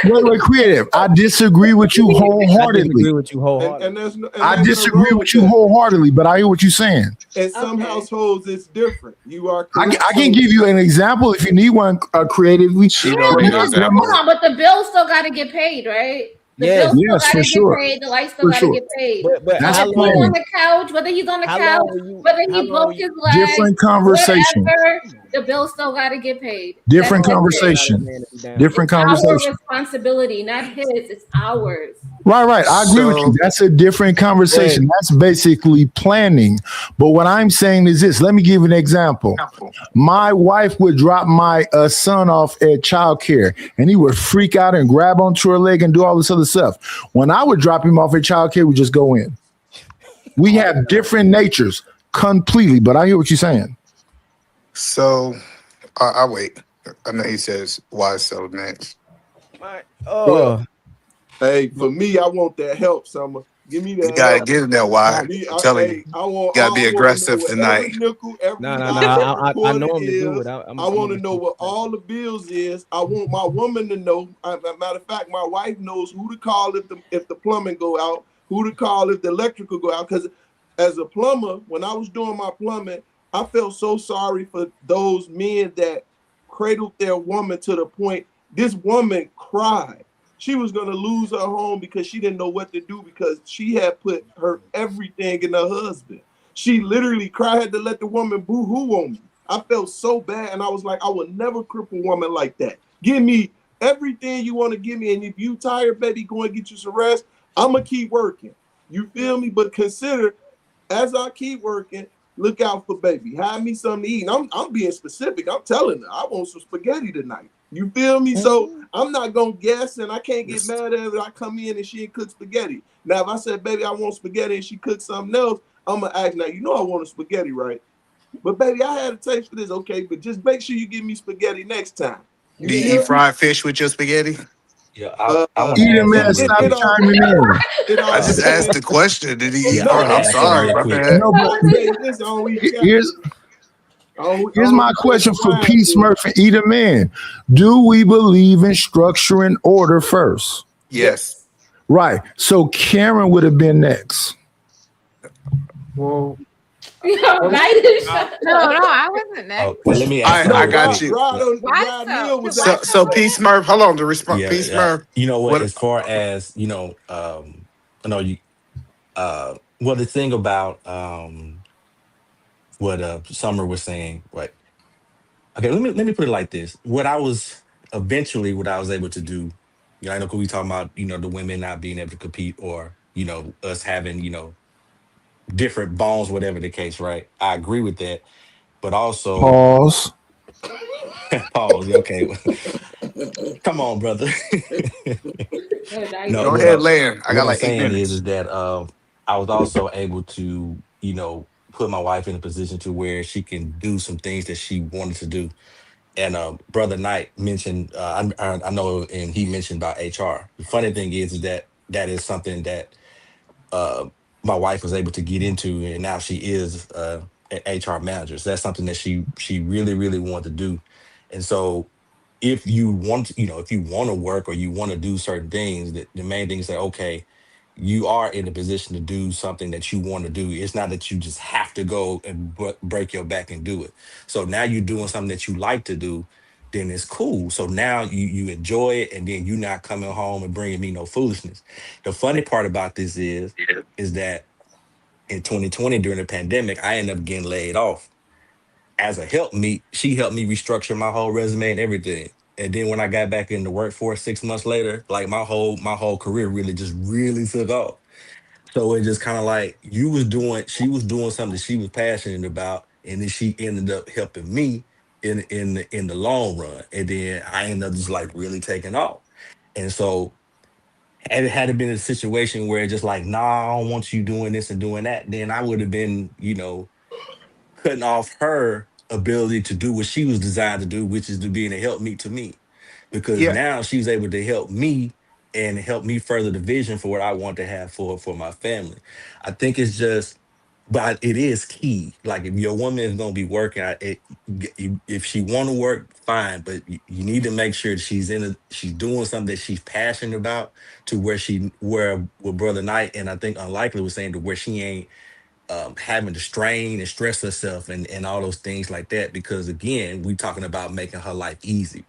Wait, creative. I disagree with you wholeheartedly. I disagree with you wholeheartedly, but I hear what you're saying.
In some households, it's different. You are.
I can give you an example if you need one. Creatively,
hold on, but the bill still got to get paid, right?
Yes, for sure.
Paid, the lights still got to get paid.
But
that's on the couch, whether he's on the couch, whether he broke his leg,
different conversation.
Whatever, the bill still got to get paid.
Different conversation. Different conversation.
Our responsibility, not his. It's ours.
Right. I agree with you. That's a different conversation. Right. That's basically planning. But what I'm saying is this. Let me give an example. My wife would drop my son off at childcare, and he would freak out and grab onto her leg and do all this other stuff. When I would drop him off at childcare, we just go in. We have different natures completely, but I hear what you're saying.
So I wait. I know he says why so next.
Hey, for me, I want that help, Summer. Give me that.
You gotta give him that why. I'm telling you, you gotta be aggressive tonight.
I know him to do it.
I want to know what all the bills is. I want my woman to know. Matter of fact, my wife knows who to call if the plumbing go out. who to call if the electrical go out. Because as a plumber, when I was doing my plumbing, I felt so sorry for those men that cradled their woman to the point this woman cried. She was gonna lose her home because she didn't know what to do because she had put her everything in her husband. She literally cried, had to let the woman boo-hoo on me. I felt so bad, and I was like, I will never cripple a woman like that. Give me everything you want to give me, and if you tired, baby, go and get you some rest. I'm gonna keep working. You feel me? But consider as I keep working, look out for baby. Have me something to eat. And I'm being specific. I'm telling her I want some spaghetti tonight. You feel me? So I'm not gonna guess, and I can't get mad at her if I come in and she ain't cook spaghetti. Now, if I said, baby, I want spaghetti and she cooked something else, I'm gonna ask now, you know I want a spaghetti, right? But baby, I had a taste for this, okay, but just make sure you give me spaghetti next time. You
Do you eat
feel me?
fried fish with your spaghetti?
Yeah,
Uh,
I want to
Eat
add
man,
something real
stop
it
quick.
all
chiming
depends.
in.
It
I
all
just asked the
depends.
question. Did he eat?
I
No,
want to
I'm
add something
sorry,
real
my
quick.
bad.
No, but
I tell you this, I don't eat
here's
catfish. I
here's my
don't eat
question for
swine
Peace
fish.
Murphy. Eat a man. Do we believe in structure and order first?
Yes.
Yes.
Right. So Karen would have been next.
Well,
Yo,
well,
Biden,
I,
shut
No, no,
up.
I wasn't
Oh,
next.
well, let me add something
I
No,
real
got
quick.
you.
Why
Rod
so?
Neal was
Because why
So
asking
so?
that.
Peace Smurf, hold on to respond.
Yeah,
Peace Smurf.
you know what?
What
As far as I know you. Well, the thing about what Summer was saying, right? Okay, let me put it like this. What I was able to do, I know 'cause we talking about the women not being able to compete, or us having different bones, whatever the case, right? I agree with that, but also
Pause.
pause. Yeah, okay, come on, brother.
Yo,
No,
Go
Biden.
ahead, land. I
what
got
I'm
like eight
saying is
minutes.
that I was also able to put my wife in a position to where she can do some things that she wanted to do. And brother Knight mentioned, I know, and he mentioned about HR. The funny thing is that that is something that uh, my wife was able to get into, and now she is an HR manager. So that's something that she really really wanted to do. And so if you want to, if you want to work or you want to do certain things, that the main thing is that, okay, you are in a position to do something that you want to do. It's not that you just have to go and break your back and do it. So now you're doing something that you like to do, then it's cool. So now you enjoy it, and then you're not coming home and bringing me no foolishness. The funny part about this is that in 2020 during the pandemic, I ended up getting laid off. As a help me, she helped me restructure my whole resume and everything. And then when I got back in the workforce 6 months later, like my whole career really just really took off. So it just kind of like she was doing something that she was passionate about, and then she ended up helping me in the long run. And then I ended up just like really taking off. And so had it been a situation where it's just like, nah, I don't want you doing this and doing that, then I would have been, cutting off her ability to do what she was designed to do, which is to being a help meet to me. Because
Yeah.
now she's able to help me and help me further the vision for what I want to have for my family. I think it's just, but it is key. Like if your woman is gonna be working, if she want to work, fine. But you need to make sure that she's doing something that she's passionate about, to where where with Brother Knight, and I think Unlikely was saying, to where she ain't having to strain and stress herself and all those things like that. Because again, we talking about making her life easy.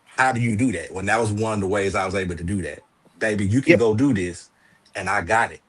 How do you do that? Well, that was one of the ways I was able to do that. Baby, you can
Yeah.
go do this, and I got it.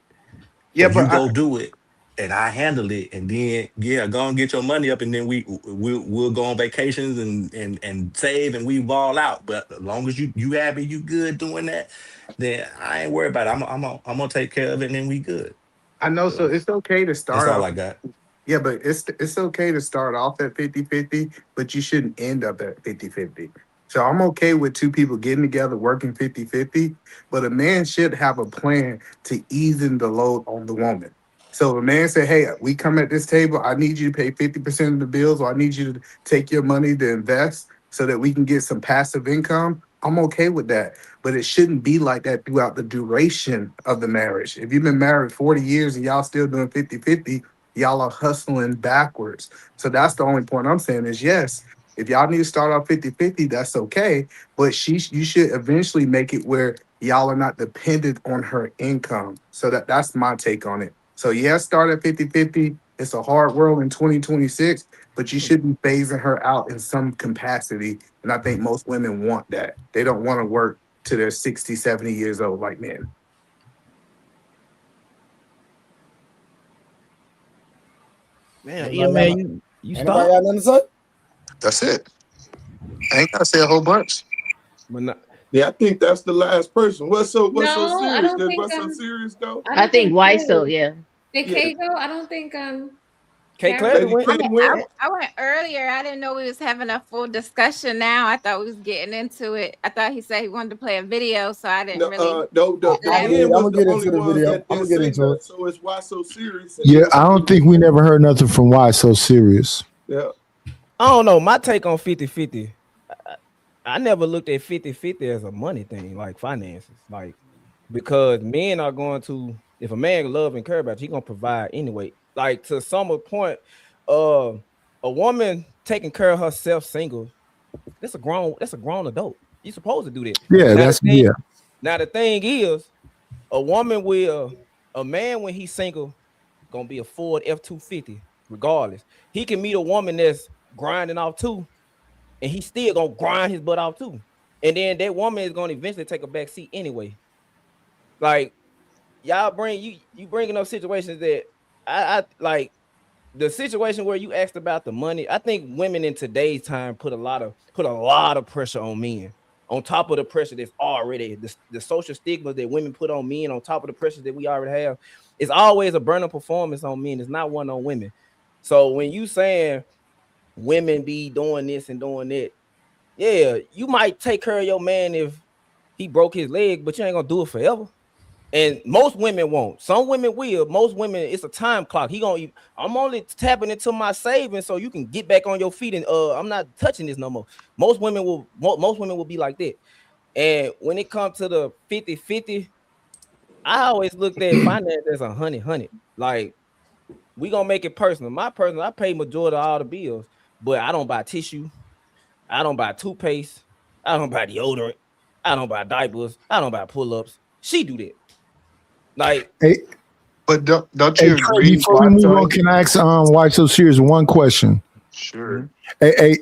So
Yeah,
you
but
go do it, and I handle it, and then yeah, go and get your money up, and then we'll go on vacations and save, and we ball out. But as long as you happy, you good doing that, then I ain't worried about it. I'm gonna take care of it, and then we good.
I know. So
So
it's okay to
that's
start
all
off.
I got.
Yeah, but it's okay to start off at 50-50, but you shouldn't end up at 50-50. So I'm okay with two people getting together working 50-50, but a man should have a plan to easing the load on the woman. So a man say, hey, we come at this table, I need you to pay 50% of the bills, or I need you to take your money to invest so that we can get some passive income. I'm okay with that. But it shouldn't be like that throughout the duration of the marriage. If you've been married 40 years and y'all still doing 50-50, y'all are hustling backwards. So that's the only point I'm saying is yes, if y'all need to start off 50-50, that's okay. But you should eventually make it where y'all are not dependent on her income. So that's my take on it. So yeah, start at 50-50. It's a hard world in 2026, but you should be phasing her out in some capacity. And I think most women want that. They don't want to work to their 60, 70 years old like men.
Man, yeah,
Anybody got,
man, you
anybody
stop.
got nothing to say?
That's it. I ain't gotta say a whole bunch.
But not,
Yeah, I think that's the last person. What's so
No, I
serious?
don't
Did
think
what's so serious go?
I
I
don't
think
think
why so,
Kay.
yeah.
Did
Yeah,
Kay go? I don't think
K
Karen.
Clary
Lady
went.
K went.
I went earlier. I didn't know we was having a full discussion now. I thought we was getting into it. I thought he said he wanted to play a video, so I didn't
No,
really
no, the
I
elaborate.
did.
men
I'm
was
gonna
the
get into
only
the
ones
video.
that
I'm
didn't
gonna get
say
into
nothing.
it.
So it's why so serious, and
Yeah,
then
I don't think we never heard nothing from Why So Serious.
yeah.
I don't know. My take on 50-50. I never looked at 50-50 as a money thing, like finances. Like, because men are going to, if a man love and care about you, he gonna provide anyway. Like, to some point, uh a woman taking care of herself single, that's a grown adult. You supposed to do that.
Yeah,
Now the
that's
thing,
yeah.
now the thing is, a woman will, a man when he's single gonna be a Ford F-250 regardless. He can meet a woman that's grinding off too, and he still gonna grind his butt off too. And then that woman is gonna eventually take a back seat anyway. Like, y'all you bringing up situations that I like, the situation where you asked about the money. I think women in today's time put a lot of pressure on men. On top of the pressure that's already the social stigma that women put on men, on top of the pressure that we already have, it's always a burning performance on men. It's not one on women. So when you saying women be doing this and doing that, yeah, you might take care of your man if he broke his leg, but you ain't gonna do it forever. And most women won't. Some women will. Most women, it's a time clock. I'm only tapping into my savings so you can get back on your feet, and I'm not touching this no more. Most women will be like that. And when it comes to the 50-50, I always looked at finance as a honey. Like, we gonna make it personal. I pay majority of all the bills, but I don't buy tissue. I don't buy toothpaste. I don't buy deodorant. I don't buy diapers. I don't buy pull-ups. She do that. Like,
Hey,
But don't
hey
you
Trey,
agree,
before we move on,
Watson?
can I ask Why So Serious one question?
Sure.
Hey,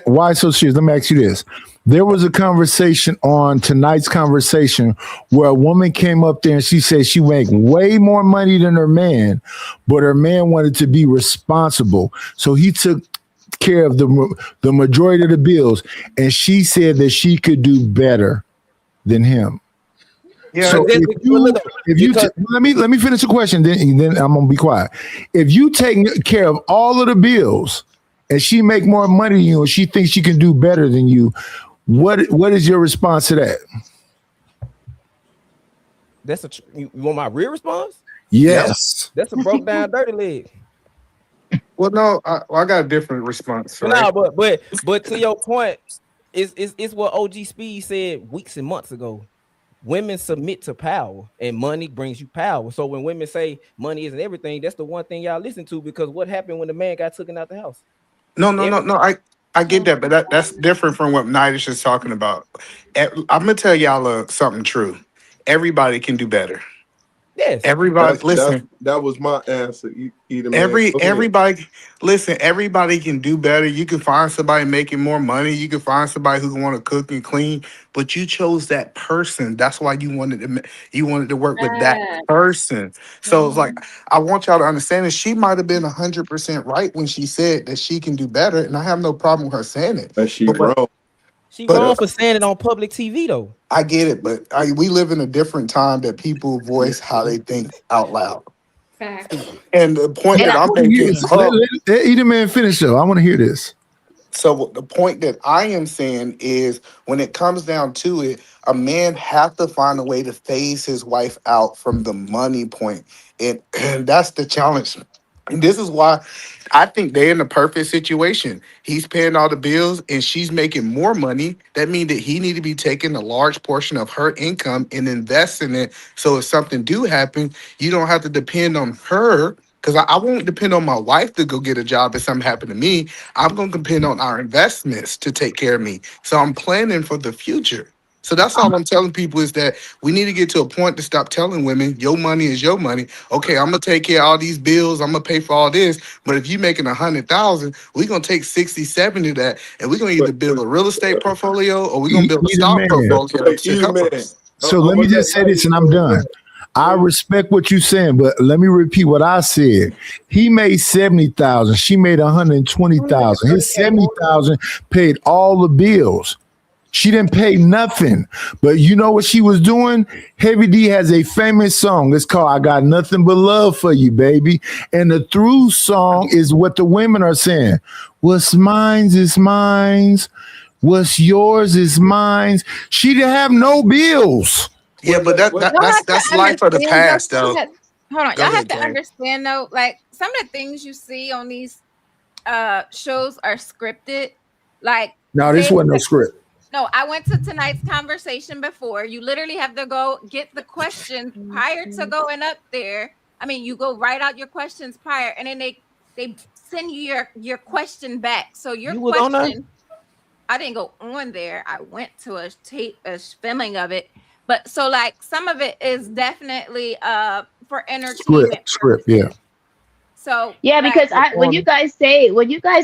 Why So Serious? Let me ask you this. There was a conversation on tonight's conversation where a woman came up there and she said she make way more money than her man, but her man wanted to be responsible. So he took care of the majority of the bills, and she said that she could do better than him.
Yeah,
So let me finish the question, then I'm gonna be quiet. If you take care of all of the bills and she make more money than you and she thinks she can do better than you, what is your response to that?
you want my real response?
Yes.
That's a broke down dirty leg.
well, no, I got a different response,
But
right?
no, but to your point, it's what OG Speed said weeks and months ago. Women submit to power, and money brings you power. So when women say money isn't everything, that's the one thing y'all listen to, because what happened when the man got taken out the house?
No, no, no,
Every
no. I get that, but that's different from what Nidish is talking about. I'm gonna tell y'all something true. Everybody can do better.
yes,
Everybody,
That
listen.
was my answer. Either man. Go ahead.
Everybody, listen. Everybody can do better. You can find somebody making more money. You can find somebody who want to cook and clean. But you chose that person. That's why you wanted to work with that
Facts.
person. So it's like,
Mhm.
I want y'all to understand that she might have been 100% right when she said that she can do better, and I have no problem with her saying it.
That she
But what?
wrong.
she
But
Yeah.
wrong for saying it on public TV though.
I get it. But we live in a different time that people voice how they think out loud.
Facts.
And the point
And
that
I,
I'm making,
Let either man finish though. I want to hear this.
so the point that I am saying is, when it comes down to it, a man have to find a way to phase his wife out from the money point, and that's the challenge. And this is why I think they're in the perfect situation. He's paying all the bills and she's making more money. That means that he need to be taking a large portion of her income and investing it. So if something do happen, you don't have to depend on her. Because I won't depend on my wife to go get a job if something happened to me. I'm going to depend on our investments to take care of me. So I'm planning for the future. So that's all I'm telling people is that we need to get to a point to stop telling women your money is your money. Okay, I'm gonna take care of all these bills. I'm gonna pay for all this. But if you're making 100,000, we're gonna take 60, 70 of that, and we're gonna either build a real estate portfolio or we're gonna build a
Either
stock
man.
portfolio to
Either
help
man.
us.
So let me just say this and I'm done. I respect what you're saying, but let me repeat what I said. He made 70,000. She made 120,000. His 70,000 paid all the bills. She didn't pay nothing. But you know what she was doing? Heavy D has a famous song. It's called I Got Nothing But Love for You, baby. And the through song is what the women are saying. What's mine's is mine's. What's yours is mine's. She didn't have no bills.
Yeah, but that's life of the past, though.
Hold on,
Go
y'all have
ahead,
to
Karen.
understand though, like some of the things you see on these shows are scripted. Like
No, this wasn't no script.
No, I went to tonight's conversation before. You literally have to go get the questions prior to going up there. I mean, you go write out your questions prior, and then they send you your question back. So your
You was on there?
question, I didn't go on there. I went to a filming of it. But so like some of it is definitely for entertainment
Script, yeah.
purposes. So
Yeah,
like,
because when you guys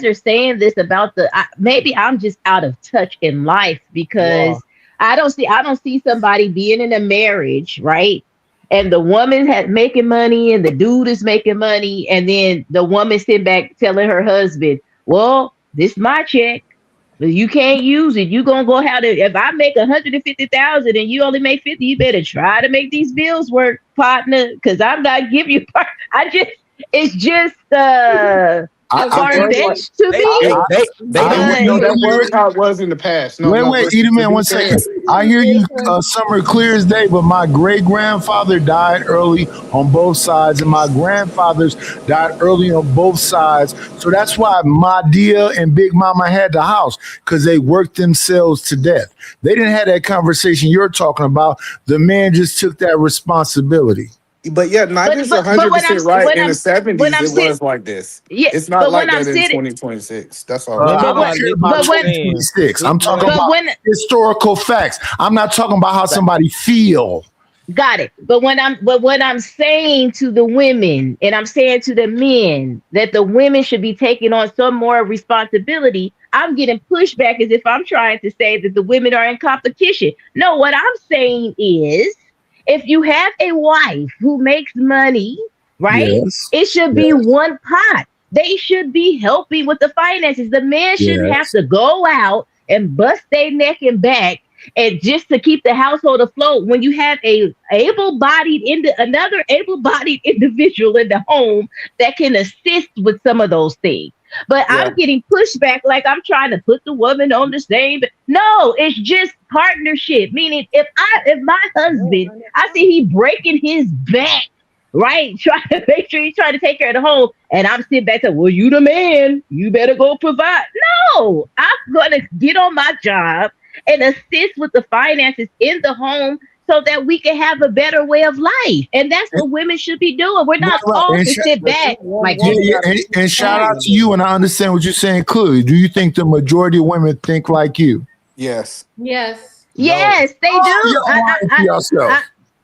are saying this about maybe I'm just out of touch in life because I don't see somebody being in a marriage, right? And the woman had making money and the dude is making money, and then the woman sitting back telling her husband, "Well, this is my check. But you can't use it. You gonna go have to. If I make 150,000 and you only make 50, you better try to make these bills work, partner. Because I'm not giving you part. It's just far-fetched to me.
They know that was how it was in the past.
Wait, Edelman, one second. I hear you, Summer, clear as day, but my great-grandfather died early on both sides, and my grandfathers died early on both sides. So that's why my dear and Big Mama had the house, because they worked themselves to death. They didn't have that conversation you're talking about. The man just took that responsibility.
But yeah, not just 100% right. In the 70s, it was like this.
Yeah,
it's not like that in 2026. That's all.
I don't care about 2026. I'm talking about historical facts. I'm not talking about how somebody feel.
Got it. But what I'm saying to the women and I'm saying to the men that the women should be taking on some more responsibility, I'm getting pushback as if I'm trying to say that the women are in competition. No, what I'm saying is if you have a wife who makes money, right?
Yes.
It should be one pot. They should be helping with the finances. The man shouldn't have to go out and bust their neck and back and just to keep the household afloat when you have another able-bodied individual in the home that can assist with some of those things. But I'm getting pushback like I'm trying to put the woman on the same. No, it's just partnership. Meaning if my husband, I see he breaking his back, right? Trying to make sure he's trying to take care of the home. And I'm sitting back saying, well, you the man, you better go provide. No, I'm gonna get on my job and assist with the finances in the home so that we can have a better way of life. And that's what women should be doing. We're not called to sit back like
and shout out to you, and I understand what you're saying clearly. Do you think the majority of women think like you?
Yes.
Yes.
Yes, they do.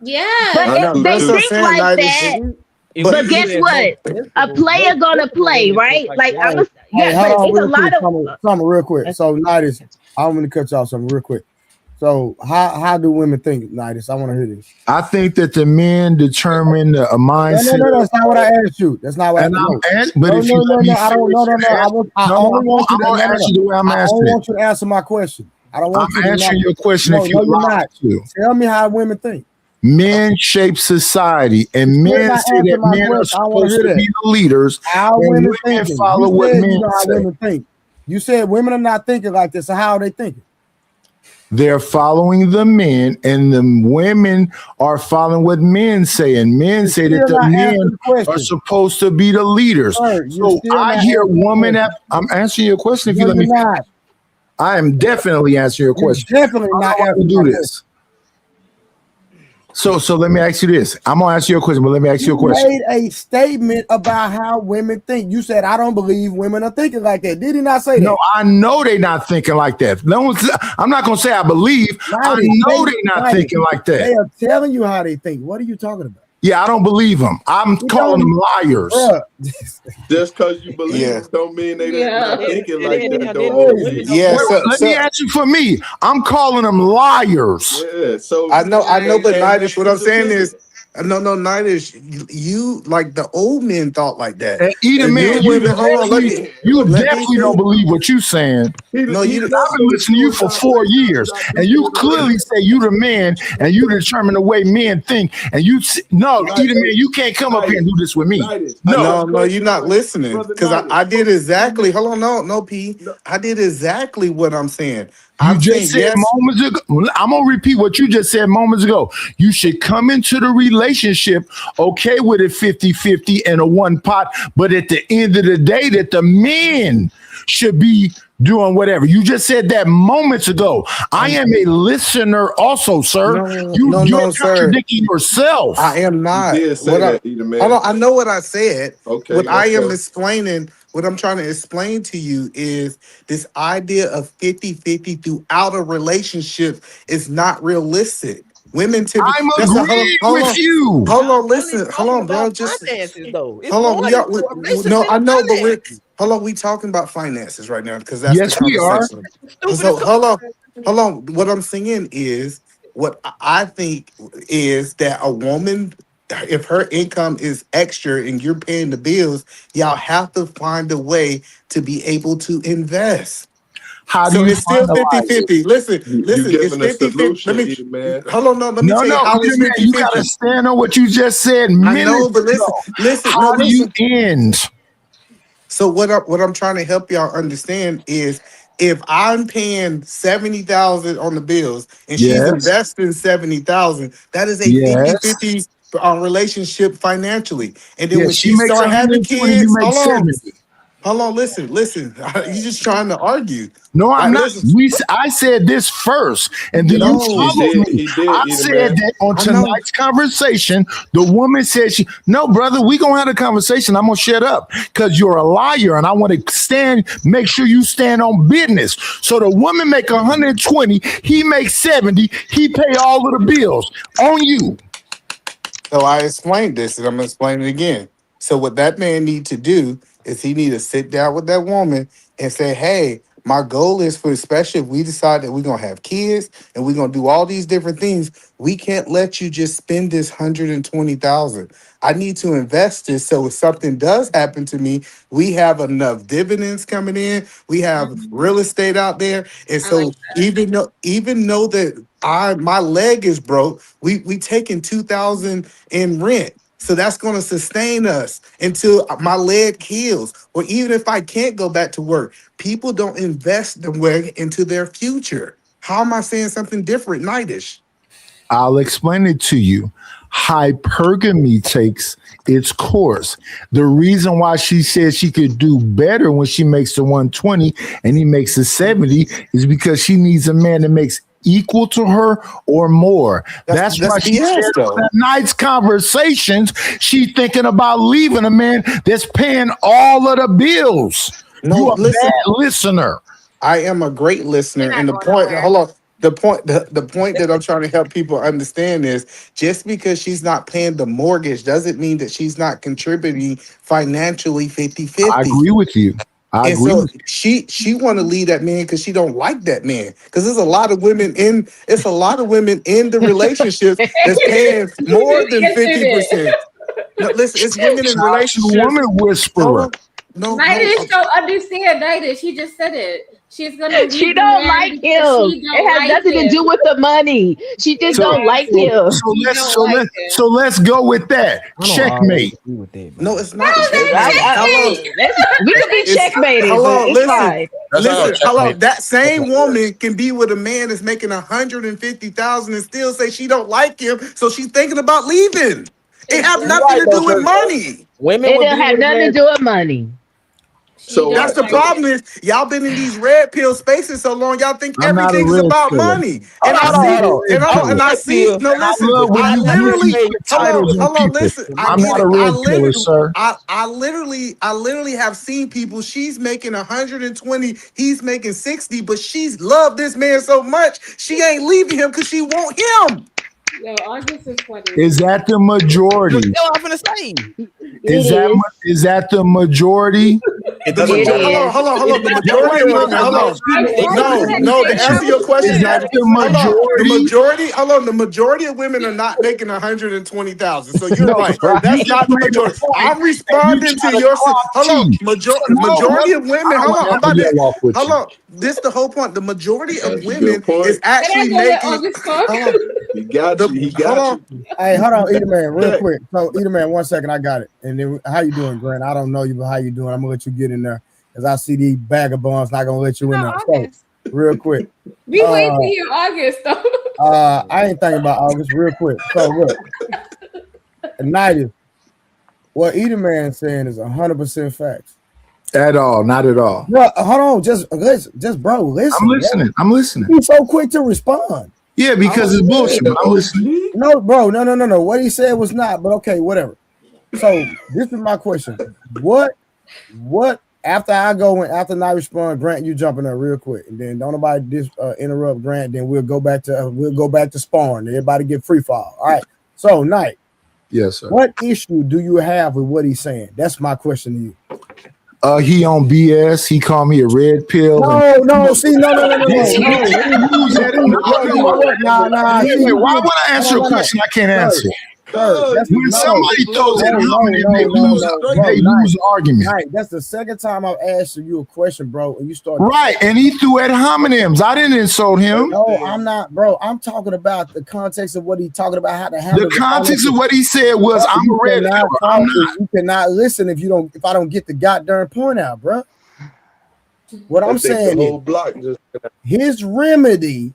Yeah.
But they think like that. But guess what? A player gonna play, right? Like I'm a
hold on,
it's a lot of
something real quick. So Nidus, I want to cut you off something real quick. So how do women think, Nidus? I want to hear this.
I think that the men determine a mindset.
No, that's not what I asked you. That's not what I asked.
But if you let me
I don't know. I only want you to
answer the way I'm
I
asking.
only want you to answer my question. I don't want you to
answer your question if you
you're
like to.
Tell me how women think.
Men shape society, and men say that men are supposed to be the leaders.
How women
follow what men say.
Women think. You said women are not thinking like this. So how are they thinking?
They're following the men, and the women are following what men say. And men say that the men are supposed to be the leaders. So I hear woman. I'm answering your question. If you let me, I am definitely answering your question.
Definitely not
to do this. So let me ask you this. I'm gonna ask you a question, but let me ask you a
You
question.
made a statement about how women think. You said, I don't believe women are thinking like that. Did he not say that?
No, I know they're not thinking like that. No, I'm not gonna say I believe. I know they're not thinking like that.
They are telling you how they think. What are you talking about?
Yeah, I don't believe them. I'm calling them liars.
Just because you believe don't mean they not thinking like that.
Let me answer for me. I'm calling them liars.
Yeah, so
I know, but
and
Nidish, what I'm
that's
saying is, no, Nidish, you like the old men thought like that.
And either
The
man,
new women, hold on, let me
definitely don't believe what you're saying.
No, you.
I've been listening to you for 4 years, and you clearly say you the man, and you determine the way men think. And either man, you can't come up here and do this with me.
No, you're not listening because I did exactly. Hold on, no, P. I did exactly what I'm saying.
You just said moments ago. I'm gonna repeat what you just said moments ago. You should come into the relationship okay with it 50-50 and a one pot, but at the end of the day, that the men should be doing whatever. You just said that moments ago. I am a listener also, sir. You're contradicting yourself.
I am not. Hold on, I know what I said.
Okay,
what I am explaining, what I'm trying to explain to you is this idea of 50-50 throughout a relationship is not realistic. Women typically.
I'm agreeing with you.
Hold on, listen. Hold on, bro. Just
though.
hold on. No, I know, but hold on. We talking about finances right now because that's
yes,
the
we are.
conversation. So hold on. What I'm saying is what I think is that a woman, if her income is extra and you're paying the bills, y'all have to find a way to be able to invest.
How do
So
you
it's still
find a
50-50. Listen,
you
it's
giving a
50-50. Let me
solution, man.
hold on, no, let me tell you how it's
man, you gotta
50-50.
stand on what you just said
I
minutes
know, but
ago.
listen,
How do you end?
So what I'm trying to help y'all understand is if I'm paying 70,000 on the bills and she's
Yes.
investing 70,000, that is a
Yes.
50-50 relationship financially. And then
Yeah,
when
she
she
makes
start having
120, you
kids,
make 70.
listen. You just trying to argue.
No, I'm not.
Listen.
I said this first, and then you
No.
followed me. I said that on tonight's conversation, the woman said no, brother, we gonna have a conversation. I'm gonna shut up because you're a liar, and I want to make sure you stand on business. So the woman make 120, he makes 70, he pay all of the bills on you.
So I explained this, and I'm gonna explain it again. So what that man need to do is he need to sit down with that woman and say, "Hey, my goal is for, especially if we decide that we're gonna have kids and we're gonna do all these different things, we can't let you just spend this 120,000. I need to invest this so if something does happen to me, we have enough dividends coming in. We have real estate out there, and so even though that my leg is broke, we taking 2,000 in rent. So that's going to sustain us until my leg heals. Or even if I can't go back to work, people don't invest the way into their future. How am I saying something different, Nightish?
I'll explain it to you. Hypergamy takes its course. The reason why she said she could do better when she makes the 120 and he makes the 70 is because she needs a man that makes equal to her or more. That's why she said tonight's conversations, she's thinking about leaving a man that's paying all of the bills.
No,
you a
listen.
bad listener.
I am a great listener. And the point, hold on. The point that I'm trying to help people understand is just because she's not paying the mortgage doesn't mean that she's not contributing financially 50-50.
I agree with you.
And so she want to leave that man because she don't like that man. Because there's a lot of women in the relationship that's paying more than 50%. No, listen, it's women in relationships.
Woman whisperer.
Nightish don't understand. Nightish, he just said it. She's gonna leave
She
the
don't
man
like him.
because she don't
It has
like
nothing
him.
to do with the money. She just don't like him.
So let's go with that. Checkmate.
No, it's not.
We can be checkmated, but it's fine.
Listen, hello. That same woman can be with a man that's making 150,000 and still say she don't like him, so she's thinking about leaving. It have nothing to do with money.
It don't have nothing to do with money.
So
That's the problem is y'all been in these red pill spaces so long. Y'all think
I'm not a
everything is
red
about
pillar.
money.
Hold
And
on,
I
hold on,
see,
hold on.
and hold on, and I see. No,
And I
listen.
love when
I
you
literally
put titles on
hold on.
people.
Listen, I
I'm
get
not
it.
a red pillar, sir.
I literally have seen people. She's making 120. He's making 60, but she's loved this man so much she ain't leaving him because she want him.
Yo, August is funny.
Is that the majority?
Yo, I'm finna say.
Is that the majority?
It doesn't matter.
Hold on. The
It's
majority of women. Hold on. No. To answer your question,
Is that
Nigel,
the
hold on. The
majority?
majority. Hold on. The majority of women are not making 120,000. So you're
No,
right.
sir. You
That's
just
not the
made a
majority.
point
I'm
and you
responding
try
to
to
your.
clock
Hold on.
T.
Majority of women.
I
Hold
don't
on. I'm
ever
about
get
to.
walk with
Hold
you.
on. This the whole point. The majority of
That's a
women
good point.
is actually
Can I go let
making.
August talk?
Hold on.
He got you. He
Hold
got
on.
you.
Hey, hold on, Eater Man, real
Okay.
quick. So, Eater Man, 1 second, I got it. And then, how you doing, Grant? I don't know you, but how you doing? I'm gonna let you get in there because I see these vagabonds not gonna let you in there. So,
August.
real quick,
We wait to hear August though.
I ain't thinking about August. Real quick. So, look, tonight, what Eater Man is saying is 100% facts.
At all, not at all.
Bro, hold on, just listen, bro, listen.
I'm listening.
Bro.
I'm listening.
He's so quick to respond.
Yeah, because it's bullshit, but I'm listening.
No, bro, no. What he said was not, but okay, whatever. So this is my question. What after I go and after I respond, Grant, you jump in there real quick, and then don't nobody interrupt Grant. Then we'll go back to spawn. Everybody get free fall. All right. So Knight,
Yes, sir.
what issue do you have with what he's saying? That's my question to you.
He on BS. He called me a red pill.
No. See, no.
Nah. Why would I answer a question I can't answer? When somebody throws that they lose the argument.
Right, that's the second time I've asked you a question, bro, and you start.
Right, and he threw at homonyms. I didn't insult him.
No, I'm not, bro. I'm talking about the context of what he's talking about, how to handle
the context of what he said was, I'm a red pill. I'm not.
You cannot listen if I don't get the goddamn point out, bro. What I'm saying
the whole block just
his remedy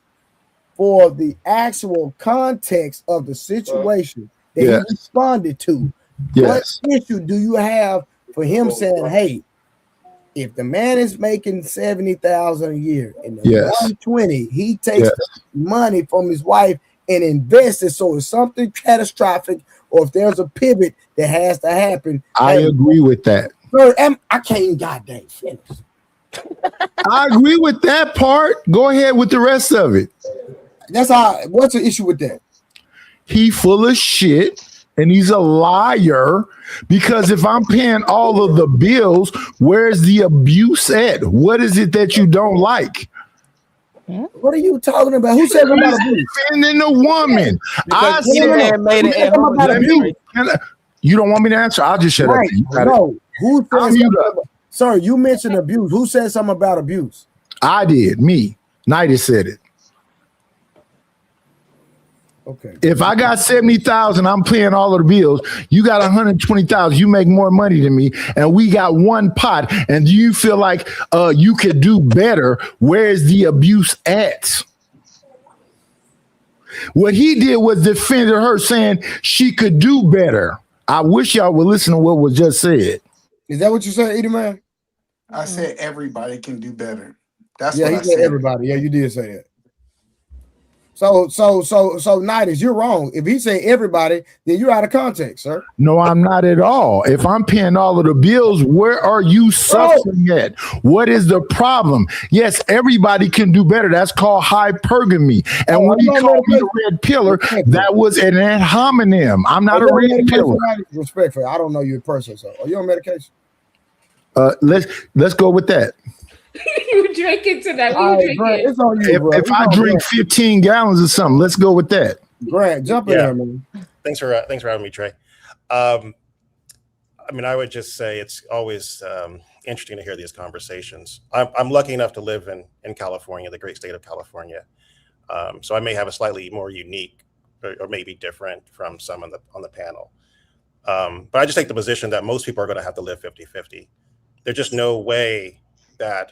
for the actual context of the situation that he responded to.
Yes.
What issue do you have for him saying, hey, if the man is making 70,000 a year and the 120, he takes the money from his wife and invests it, so if something catastrophic or if there's a pivot that has to happen.
I agree with that.
Sir, I can't goddamn finish.
I agree with that part. Go ahead with the rest of it.
That's how. What's the issue with that?
He full of shit and he's a liar, because if I'm paying all of the bills, where's the abuse at? What is it that you don't like?
What are you talking about? Who said about abuse?
Defending a woman. I said, you don't want me to answer? I'll just shut up.
No. Who said something about, sir, you mentioned abuse. Who said something about abuse?
I did. Me. Nighty said it.
Okay.
If I got 70,000, I'm paying all of the bills. You got 120,000. You make more money than me, and we got one pot. And do you feel like you could do better? Where's the abuse at? What he did was defended her, saying she could do better. I wish y'all would listen to what was just said.
Is that what you said, Edie Man?
I said everybody can do better. That's
what I said. Everybody. Yeah, you did say that. So, Nidus, you're wrong. If he say everybody, then you're out of context, sir.
No, I'm not at all. If I'm paying all of the bills, where are you suffering at? What is the problem? Yes, everybody can do better. That's called hypergamy. And when he called me a red pillar, that was an ad hominem. I'm not a red pillar.
Respectfully, I don't know you in person, so are you on medication?
Let's go with that.
You drinking tonight? What you drinking?
It's on you, bro.
If I drink 15 gallons of something, let's go with that.
Grant, jump in there, man.
Thanks for having me, Trey. I mean, I would just say it's always interesting to hear these conversations. I'm lucky enough to live in California, the great state of California. So I may have a slightly more unique or maybe different from some on the panel. But I just take the position that most people are going to have to live 50-50. There's just no way that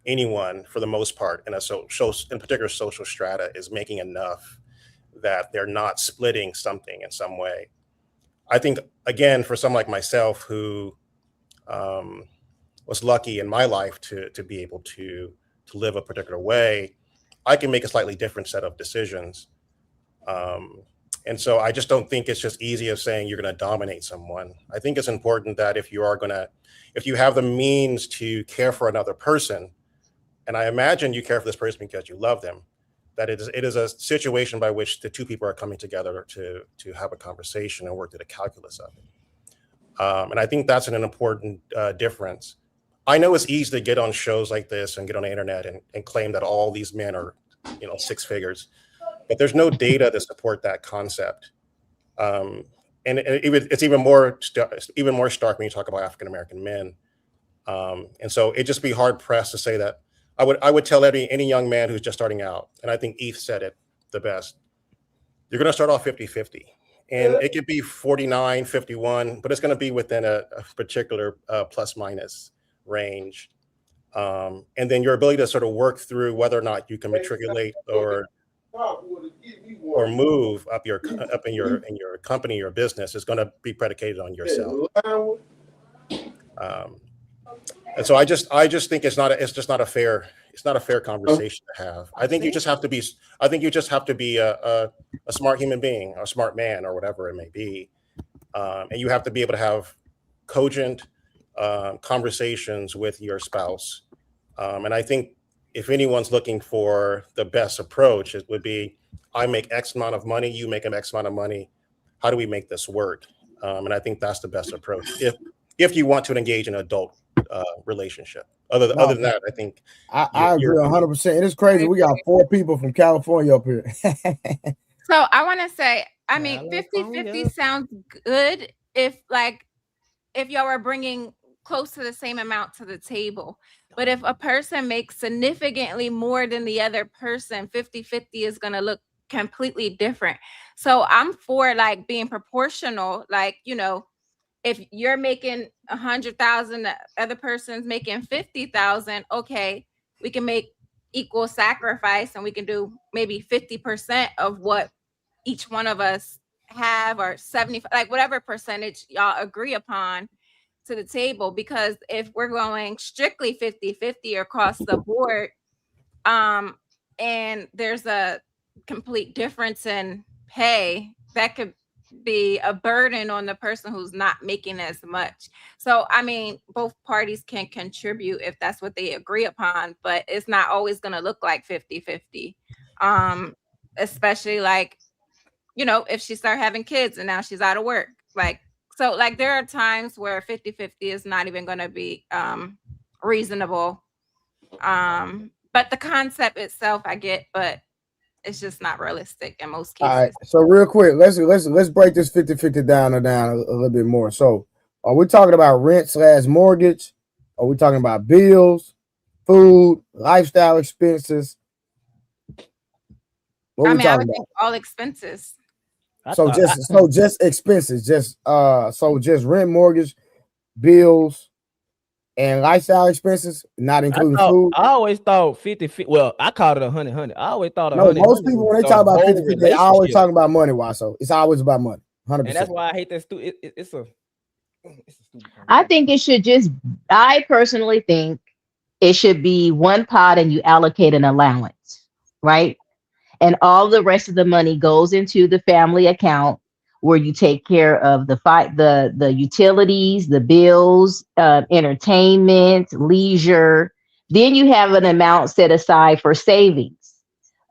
anyone, for the most part, in particular social strata, is making enough that they're not splitting something in some way. I think, again, for someone like myself who, was lucky in my life to be able to live a particular way, I can make a slightly different set of decisions. And so I just don't think it's just easy as saying you're going to dominate someone. I think it's important that if you have the means to care for another person, and I imagine you care for this person because you love them, that it is a situation by which the two people are coming together to have a conversation and work through the calculus of it. And I think that's an important difference. I know it's easy to get on shows like this and get on the internet and claim that all these men are, six figures, but there's no data to support that concept. And it's even more stark when you talk about African American men. And so it'd just be hard pressed to say that. I would tell any young man who's just starting out, and I think Eth said it the best, you're going to start off 50-50. And it could be 49, 51, but it's going to be within a particular plus minus range. And then your ability to sort of work through whether or not you can matriculate or move up in your company, your business, is going to be predicated on yourself. And so I just think it's just not a fair conversation to have. I think you just have to be a smart human being, a smart man, or whatever it may be, and you have to be able to have cogent conversations with your spouse. And I think if anyone's looking for the best approach, it would be, I make X amount of money, you make an X amount of money. How do we make this work? And I think that's the best approach if you want to engage in an adult relationship. Other than that, I think
I agree 100%. It is crazy. We got 4 people from California up here.
So I want to say, I mean, 50-50 sounds good if y'all are bringing close to the same amount to the table. But if a person makes significantly more than the other person, 50-50 is going to look completely different. So I'm for being proportional, if you're making 100,000, the other person's making 50,000. Okay, we can make equal sacrifice, and we can do maybe 50% of what each one of us have, or 70, whatever percentage y'all agree upon to the table. Because if we're going strictly 50-50 across the board, and there's a complete difference in pay, that could be a burden on the person who's not making as much. So I mean, both parties can contribute if that's what they agree upon, but it's not always going to look like 50-50. Especially if she start having kids and now she's out of work, so there are times where 50-50 is not even going to be reasonable. But the concept itself I get, but it's just not realistic in most cases.
All right. So real quick, let's break this 50-50 down a little bit more. So are we talking about rent/mortgage? Are we talking about bills, food, lifestyle expenses?
I mean, I would think all expenses.
So just expenses, just rent, mortgage, bills, and lifestyle expenses, not including food.
I always thought 50-50. Well, I called it 100-100. I always thought 100.
No, most people when they talk about 50-50, they always talking about money. Why? So it's always about money. 100%.
And that's why I hate that stupid. It's a stupid.
I think it should I personally think it should be one pot and you allocate an allowance, right? And all the rest of the money goes into the family account where you take care of the utilities, the bills, entertainment, leisure. Then you have an amount set aside for savings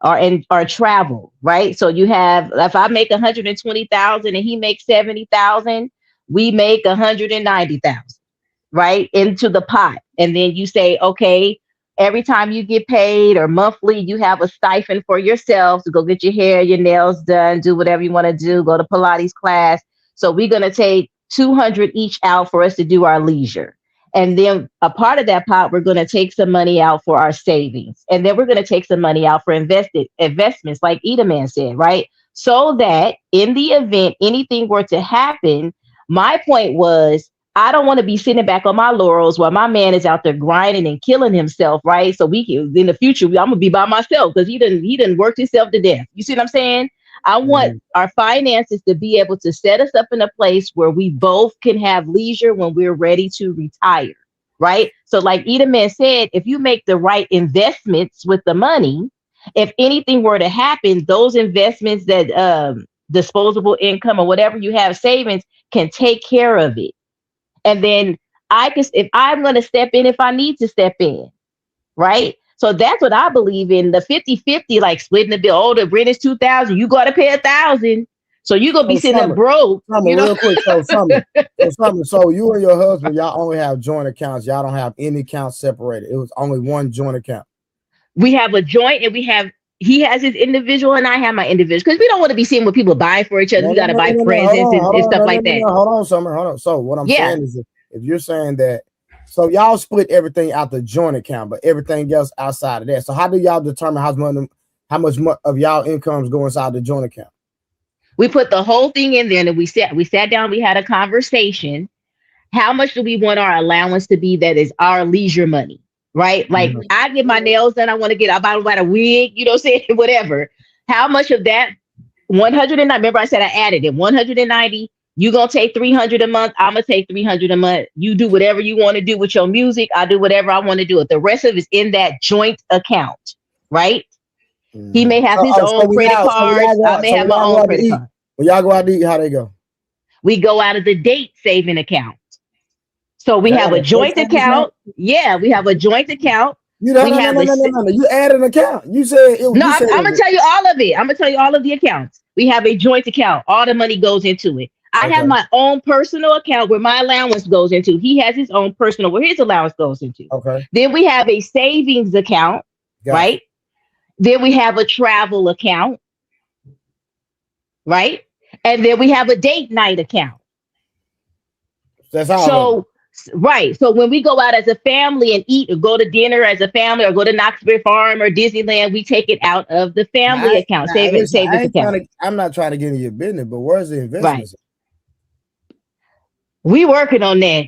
or travel, right? So you have, if I make 120,000 and he makes 70,000, we make 190,000, right, into the pot. And then you say, okay, every time you get paid or monthly, you have a stipend for yourself to go get your hair, your nails done, do whatever you want to do, go to Pilates class. So we're going to take 200 each out for us to do our leisure. And then a part of that pot, we're going to take some money out for our savings. And then we're going to take some money out for investments, like Edaman said, right? So that in the event anything were to happen, my point was, I don't want to be sitting back on my laurels while my man is out there grinding and killing himself, right? So we can, in the future, I'm gonna be by myself because he didn't work himself to death. You see what I'm saying? I want our finances to be able to set us up in a place where we both can have leisure when we're ready to retire. right? So like Edelman said, if you make the right investments with the money, if anything were to happen, those investments that disposable income or whatever you have savings can take care of it. And then I can, if I'm going to step in, if I need to step in, right? So that's what I believe in, the 50-50, like splitting the bill. Oh, the rent is 2,000, you got to pay 1,000. So you're going to be sitting there broke, you know?
Real quick. So you and your husband, y'all only have joint accounts. Y'all don't have any accounts separated. It was only one joint account.
We have a joint, and he has his individual and I have my individual, because we don't want to be seeing what people buy for each other. We got to buy presents and stuff like that.
Hold on, Summer. Hold on. So what I'm saying is, if you're saying that, so y'all split everything out the joint account, but everything else outside of that. So how do y'all determine how much of y'all incomes go inside the joint account?
We put the whole thing in there, and we sat down, we had a conversation. How much do we want our allowance to be that is our leisure money? Right? Like I get my nails done, I want to get, I buy a wig, you know what I'm saying? Whatever. How much of that 190? Remember I said I added it. 190. You gonna take 300 a month. I'm gonna take 300 a month. You do whatever you want to do with your music. I do whatever I want to do with the rest of it is in that joint account, right? He may have his own credit cards. I may have my own credit card.
When y'all go out to eat, how they go?
We go out of the date saving account. So we have a joint account. Yeah, we have a joint account.
You add an account. You said
I'm gonna tell you all of it. I'm gonna tell you all of the accounts. We have a joint account. All the money goes into it. I have my own personal account where my allowance goes into. He has his own personal where his allowance goes into.
Okay.
Then we have a savings account, right? Then we have a travel account, right? And then we have a date night account.
That's all.
Right. So when we go out as a family and eat or go to dinner as a family or go to Knoxville Farm or Disneyland, we take it out of the family account, savings account.
I'm not trying to get in your business, but where's the investments?
We working on that.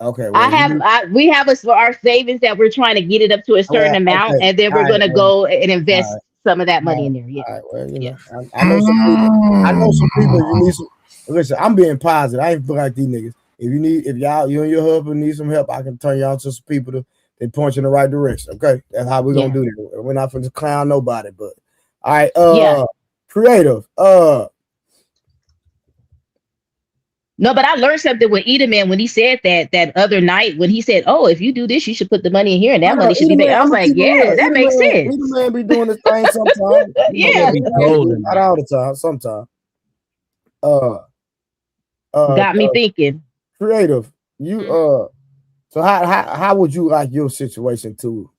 Okay.
Well, we have our savings that we're trying to get it up to a certain amount, and then we're going to go and invest some of that money in there. Yeah.
All right. Well, you know, I know some people. You need some. Listen, I'm being positive. I ain't like these niggas. If you and your husband need some help, I can turn y'all to some people that point you in the right direction. Okay, that's how we're gonna do it. We're not gonna clown nobody, but all right. Creative.
No, but I learned something with Edelman when he said that other night when he said, "Oh, if you do this, you should put the money in here, and that money should be made." I was like, "Yeah, that makes sense."
Edelman be doing this thing sometimes.
Yeah,
not all the time. Sometimes.
Got me thinking.
Creative, so how would you like your situation to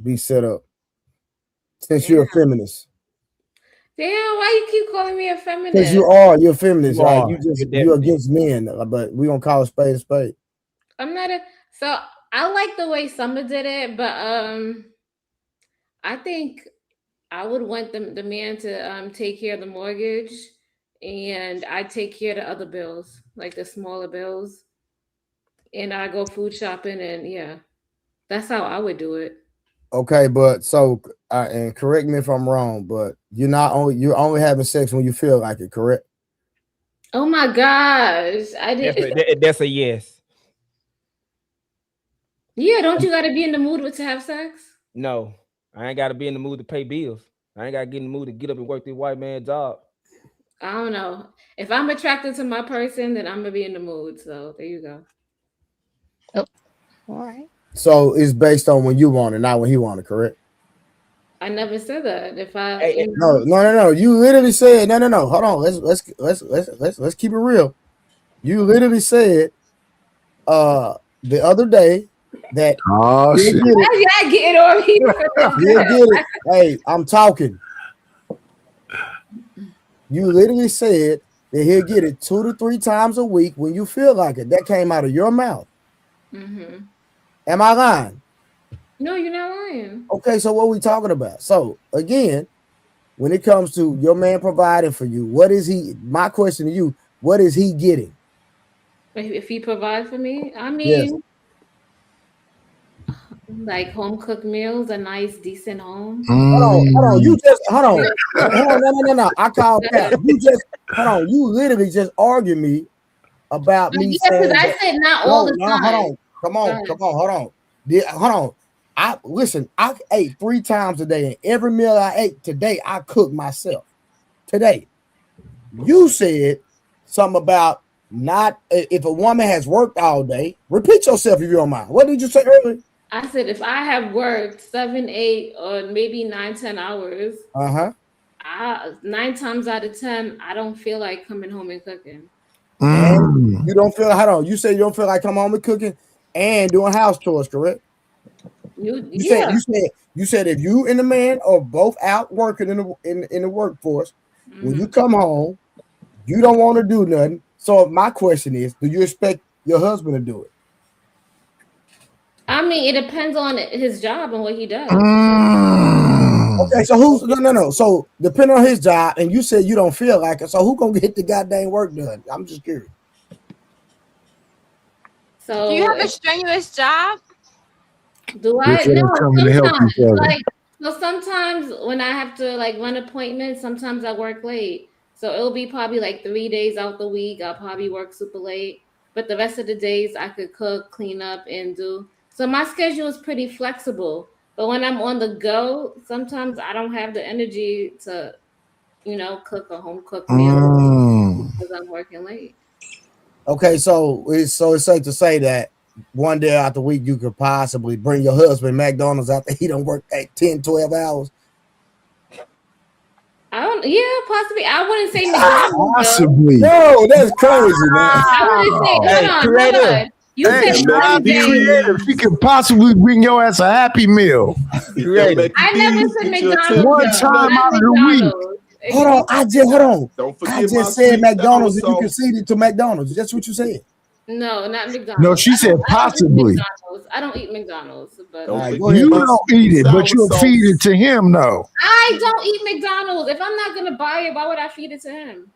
be set up since you're a feminist?
Damn, why you keep calling me a feminist?
Because you're a feminist, right? You're against men, but we gonna call a spade a spade.
I'm not so I like the way Summer did it, but I think I would want the man to take care of the mortgage, and I take care of the other bills, like the smaller bills. And I go food shopping, and that's how I would do it.
Okay, but so and correct me if I'm wrong, but you're only having sex when you feel like it, correct?
Oh my gosh, I did.
That's a yes.
Yeah, don't you got to be in the mood to have sex?
No, I ain't got to be in the mood to pay bills. I ain't got to get in the mood to get up and work this white man job.
I don't know. If I'm attracted to my person, then I'm gonna be in the mood. So there you go.
Oh, all right.
So it's based on when you want it, not when he want it, correct?
I never said that. If I
no. You literally said no. Hold on. Let's keep it real. You literally said the other day that
shit.
I get it on
you get it. Hey, I'm talking. You literally said that he'll get it 2 to 3 times a week when you feel like it. That came out of your mouth.
Mm-hmm.
Am I lying?
No, you're not lying.
Okay, so what are we talking about? So again, when it comes to your man providing for you, what is he? My question to you: what is he getting?
If he provides for me, I mean, like home cooked meals, a nice, decent home.
Hold on. You just hold on. No. I call that. You just hold on. You literally just argued me about me
Yeah, because
saying
I
that.
said not all the time.
Hold on. Come on. Hold on. Hold on. I ate 3 times a day, and every meal I ate today, I cooked myself. Today, you said something about not if a woman has worked all day. Repeat yourself if you don't mind. What did you say earlier?
I said if I have worked 7, 8, or maybe 9, 10 hours, 9 times out of 10, I don't feel like coming home and cooking.
And you don't feel. Hold on. You say you don't feel like coming home and cooking and doing house chores, correct? You said if you and the man are both out working in the workforce, when you come home, you don't want to do nothing. So my question is, do you expect your husband to do it?
I mean, it depends on his job and what he does.
Okay, so who's no. So depending on his job, and you said you don't feel like it. So who gonna get the goddamn work done? I'm just curious.
So
do you have a strenuous job?
Do I? No, so sometimes when I have to like run appointments, sometimes I work late. So it'll be probably like 3 days out the week. I'll probably work super late. But the rest of the days I could cook, clean up, and do. So my schedule is pretty flexible. But when I'm on the go, sometimes I don't have the energy to, cook a home cooked meal because I'm working late.
Okay, so it's safe to say that one day out the week you could possibly bring your husband McDonald's after he don't work 10, 12 hours.
Possibly. I wouldn't say McDonald's.
Possibly.
No, that's crazy, man.
I wouldn't say. Hold on. You said one day.
Creative. She could possibly bring your ass a Happy Meal.
I never said McDonald's.
One time out of the week.
Hold on. I
Don't forget
I just said McDonald's and you conceded to McDonald's. That's what you said.
No, not McDonald's.
No, she said possibly.
I don't eat McDonald's, but
You don't eat it, but you'll feed it to him, though.
I don't eat McDonald's. If I'm not gonna buy it, why would I feed it to him?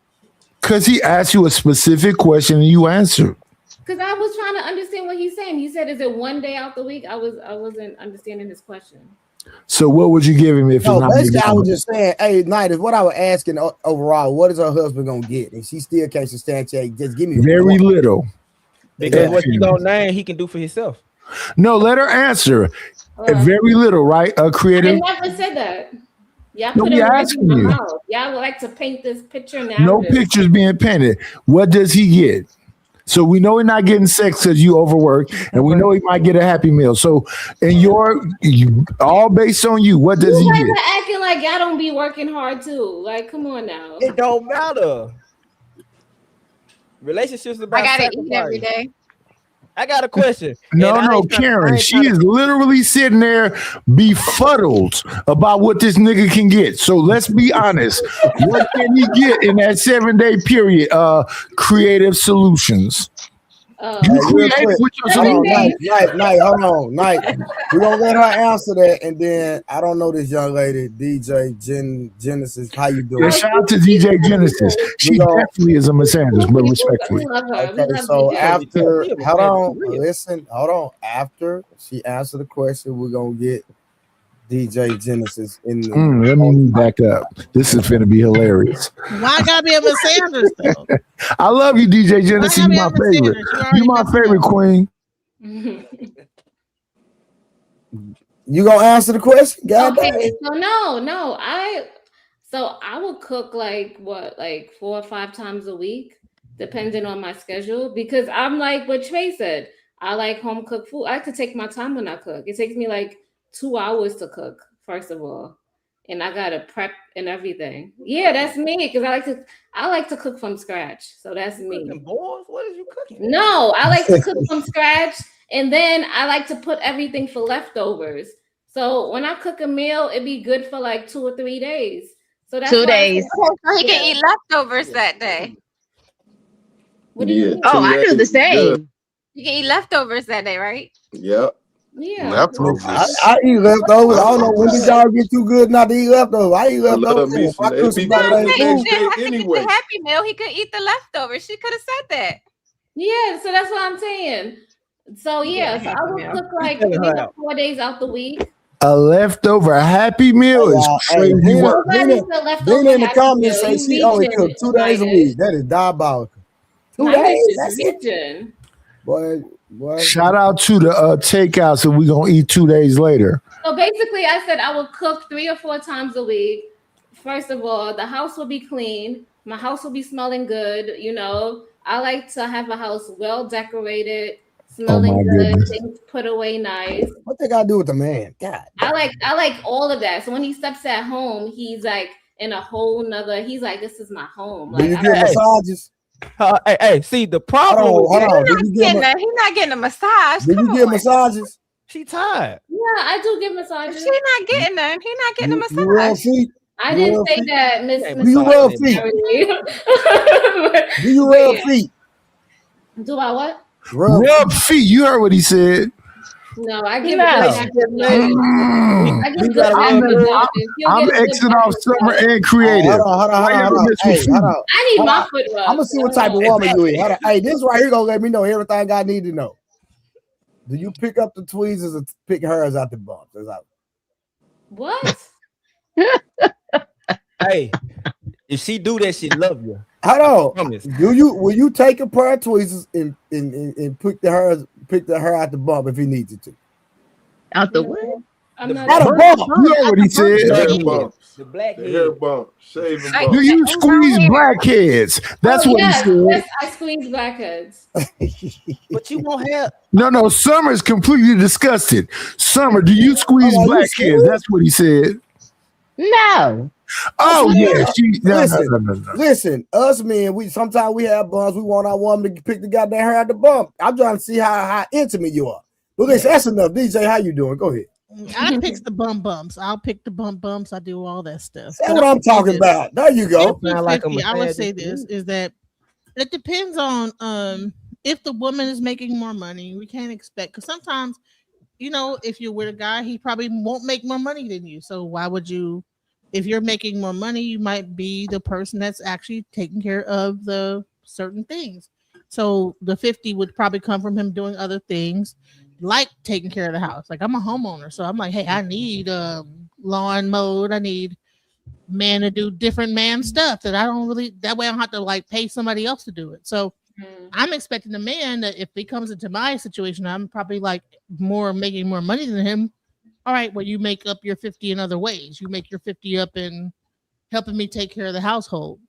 Because he asked you a specific question and you answered.
Because I was trying to understand what he's saying. He said, "Is it one day out the week?" I wasn't understanding his question.
So what would you give him if
no,
it's not
basically I was just saying, hey, Knight, is what I was asking overall, what is her husband gonna get? And she still can't substantiate. Just give me
very little.
Because what you don't name, he can do for himself.
No, let her answer. Very little, right? Creative.
I never said that. Y'all
No,
put
we
it
asking
in
you.
my mouth. Y'all would like to paint this picture now.
No pictures being painted. What does he get? So we know he's not getting sex because you overwork, and we know he might get a Happy Meal. So, all based on you, what does he
guys
get?
are acting like y'all don't be working hard too. Like, come on now.
It don't matter. Relationships about
I gotta
sacrifice.
eat every day.
I got a question.
No, Karen. She is literally sitting there befuddled about what this nigga can get. So let's be honest. What can he get in that 7-day period? Creative solutions. You creative with your solutions.
Night, hold on. Night. We're gonna let her answer that, and then I don't know this young lady, DJ Genesis. How you doing?
Yeah, shout out to DJ Genesis. She definitely is a misandrist, but respectfully.
Okay, so after hold on. After she answered the question, we're gonna get DJ Genesis in the
let me back up. This is gonna be hilarious.
Why gotta be a misandrist though?
I love you, DJ Genesis. You my favorite. You my favorite queen.
You gonna answer the question?
Okay, so I will cook like 4 or 5 times a week, depending on my schedule. Because I'm like what Trey said. I like home cooked food. I like to take my time when I cook. It takes me like 2 hours to cook, first of all, and I gotta prep and everything. Yeah, that's me because I like to cook from scratch. So that's me.
Boys, what is you cooking?
No, I like to cook from scratch, and then I like to put everything for leftovers. So when I cook a meal, it'd be good for like 2 or 3 days. So that's
2 days.
So he can eat leftovers that day.
What do you mean?
Oh, I do the same.
You can eat leftovers that day, right?
Yep.
Yeah.
Leftovers.
I eat leftovers. I don't know when did y'all get too good not to eat leftovers. I eat leftovers.
Anyway.
Happy Meal, he could eat the leftovers. She could have said that.
Yeah, so that's what I'm saying. So yeah, so I will cook like 3 or 4 days out the week.
A leftover Happy Meal is crazy.
Then in the comments say she only cooked 2 days a week. That is diabolical. 2
My
days.
bitch
That's
is
it.
bitching.
Boy.
Shout out to the takeout, so we're gonna eat 2 days later.
So basically, I said I will cook 3 or 4 times a week. First of all, the house will be clean. My house will be smelling good. You know, I like to have a house well decorated, smelling
my
good,
goodness.
things put away nice.
What they gotta do with the man? God.
I like all of that. So when he steps at home, he's like in a whole nother. He's like, this is my home.
Do
Like
you get massages?
Hey, see the problem.
Hold on.
He's not getting a massage.
Did you
Come
get
on.
massages?
She tired.
Yeah, I do get massages.
She not getting them. He not getting a
You rub
massage.
feet?
I
You
didn't
rub
say
feet?
that, Miss.
Do you rub feet? Do you rub feet?
Do I what?
Rub feet. You heard what he said.
No, I give
No.
it good active massage. I give good active massage.
I'm exiting off Summer and Creative.
Hold on.
Hey,
I need my foot rub.
I'm gonna see what type of woman you is. Hold on. Hey, this right here gonna let me know everything I need to know. Do you pick up the tweezers or pick hers out the bumps?
What?
Hey, if she do that, she love you.
Hold on. Will you take a pair of tweezers and pick the hair out the bump if he needs it to?
Out the what?
I'm not
Out the bump.
You heard what he said.
The black
The hair bump, shaving bump.
Do you squeeze blackheads? That's what he said.
Yes, I squeeze blackheads.
But you won't have.
No, Summer's completely disgusted. Summer, do you squeeze blackheads? That's what he said.
No.
Oh yeah.
Listen, us men, we sometimes we have bumps. We want our woman to pick the goddamn hair out the bump. I'm trying to see how intimate you are. But listen, that's enough. DJ, how you doing? Go ahead.
I pick the bumps. I'll pick the bumps. I do all that stuff.
That's what I'm talking about. There you go.
50-50, I would say this is that it depends on if the woman is making more money. We can't expect, because sometimes, you know, if you're with a guy, he probably won't make more money than you. So why would you? If you're making more money, you might be the person that's actually taking care of the certain things. So the 50 would probably come from him doing other things, like taking care of the house. Like I'm a homeowner, so I'm like, hey, I need lawn mowed. I need man to do different man stuff that I don't really. That way, I don't have to like pay somebody else to do it. So I'm expecting a man that if he comes into my situation, I'm probably like making more money than him. All right, well, you make up your 50 in other ways. You make your 50 up in helping me take care of the household.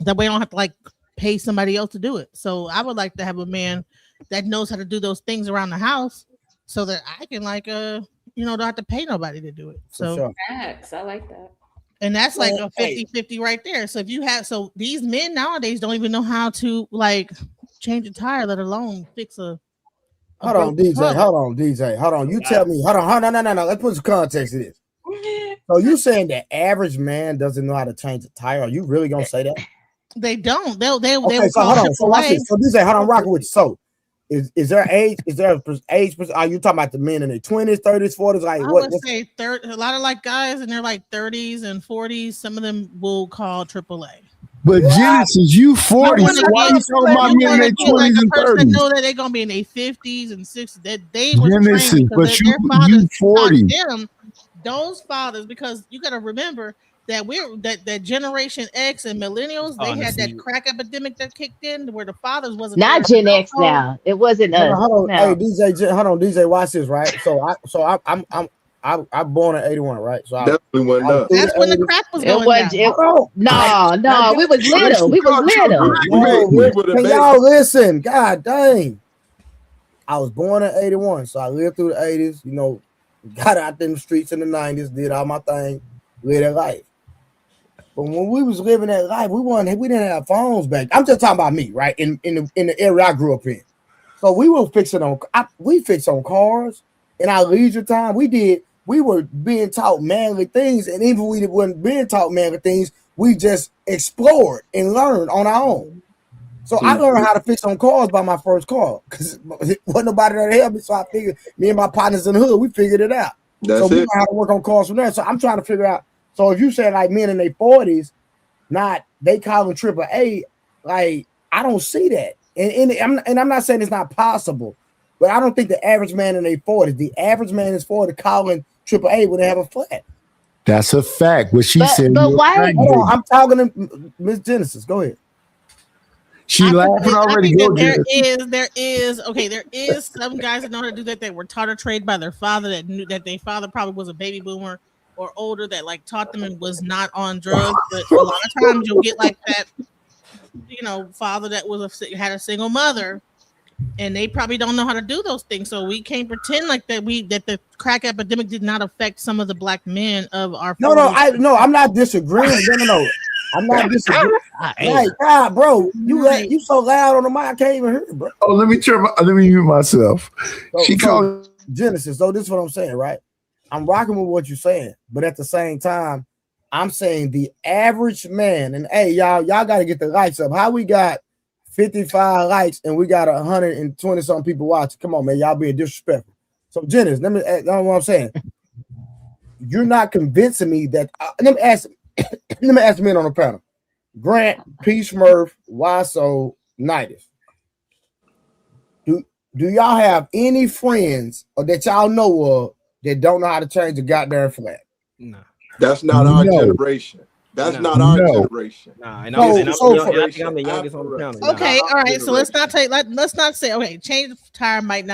That way I don't have to like pay somebody else to do it. So I would like to have a man that knows how to do those things around the house so that I can like don't have to pay nobody to do it. So
facts. I like that.
And that's like a 50-50 right there. So if you have these men nowadays don't even know how to like change a tire, let alone fix a
Hold on, DJ. Hold on. You tell me. Hold on. No. Let's put some context to this. So you saying the average man doesn't know how to change a tire? Are you really gonna say that?
They don't. They
Okay,
will
so hold on. So watch this. So DJ, hold on, rocking with you. So is there age? Is there age? Are you talking about the men in their 20s, 30s, 40s? Like
I would say a lot of like guys in their like 30s and 40s. Some of them will call AAA.
But Genesis, you 40. So why you talking about men in their 20s and 30s?
Know that they're gonna be in their 50s and 60s. That they were
Genesis, but you 40.
Them, those fathers, because you got to remember that that Generation X and millennials, they had that crack epidemic that kicked in where the fathers wasn't
not Gen X now. It wasn't us.
Hold on,
no.
Hey DJ, hold on, DJ, watch this, right? I'm born in 81, right? So
definitely wasn't up.
That's when the crack was going
down. No, we was little.
Can y'all listen? God dang. I was born in 81, so I lived through the 80s, you know, got out in the streets in the 90s, did all my thing, lived that life. But when we was living that life, we didn't have phones back. I'm just talking about me, right? In the area I grew up in. So we were fixing on cars in our leisure time. We were being taught manly things, and even we weren't being taught manly things, we just explored and learned on our own. So I learned how to fix on cars by my first car because wasn't nobody there to help me. So I figured me and my partners in the hood, we figured it out. We learned how to work on cars from there. So I'm trying to figure out. So if you say like men in their 40s, they call them AAA, like I don't see that. And I'm not saying it's not possible, but I don't think the average man in their 40s, the average man is 40 calling AAA when they have a flat.
That's a fact. What she said.
But why?
Hold on, I'm talking to Miss Genesis. Go ahead.
She laughing already. Go,
there is some guys that know how to do that. That were taught or trained by their father, that knew that their father probably was a baby boomer or older, that like taught them and was not on drugs. But a lot of times you'll get like that, father that had a single mother, and they probably don't know how to do those things. So we can't pretend like that the crack epidemic did not affect some of the black men of our.
No, I'm not disagreeing. No. I'm not disagreeing. Like, God, bro, you so loud on the mic, I can't even hear it, bro.
Oh, let me mute myself. She called
Genesis. So this is what I'm saying, right? I'm rocking with what you're saying, but at the same time, I'm saying the average man, and hey, y'all got to get the likes up. How we got 55 likes and we got 120 something people watching? Come on, man, y'all being disrespectful. So, Genesis, let me know what I'm saying. You're not convincing me that. Let me ask the men on the panel. Grant, Peace, Murph, Waso, Nidus. Do y'all have any friends or that y'all know of that don't know how to change the goddamn flag?
No.
That's not our generation. That's not our generation.
Nah, and I think I'm the youngest on the panel.
Okay, all right. So let's not say change the tire might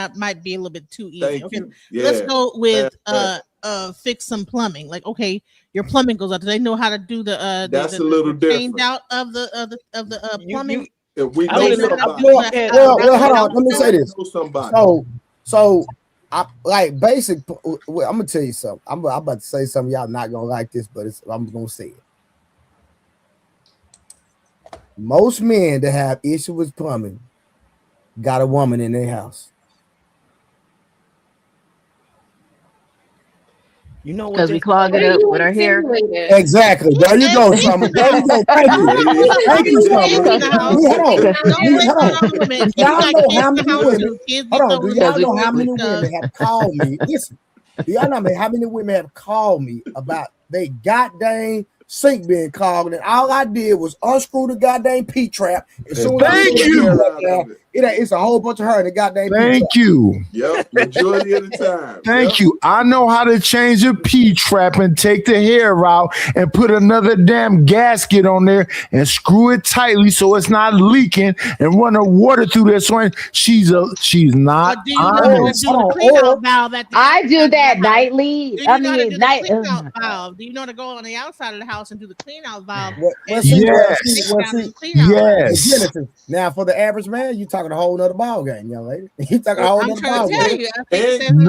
be a little bit too easy. Okay, let's go with fix some plumbing. Like, okay, your plumbing goes out. Do they know how to do the
that's a little different.
Change out of the plumbing?
We know somebody.
Well, hold on. Let me say this. So I like basic. I'm gonna tell you something. I'm about to say something. Y'all not gonna like this, but I'm gonna say it. Most men that have issues with plumbing got a woman in their house.
You know what?
Because we clog it up with our hair.
Exactly. There you go, Summer. There you go. Thank you. Thank you, Summer. Y'all know how many women? Hold on. Do y'all know how many women have called me? Listen. Do y'all know how many women have called me about they goddamn sink being clogged, and all I did was unscrew the goddamn P-trap.
Thank you.
It's a whole bunch of her in the goddamn
Thank you.
Yep, majority of the time.
Thank you. I know how to change a P-trap and take the hair out and put another damn gasket on there and screw it tightly so it's not leaking and run the water through there. So she's not honest.
I do that nightly.
I mean, clean out valve. Do you know to go on the outside of the house and do the clean out valve?
Yes.
Now, for the average man, you talking a whole nother ball game, young lady. You talking a whole nother ball game.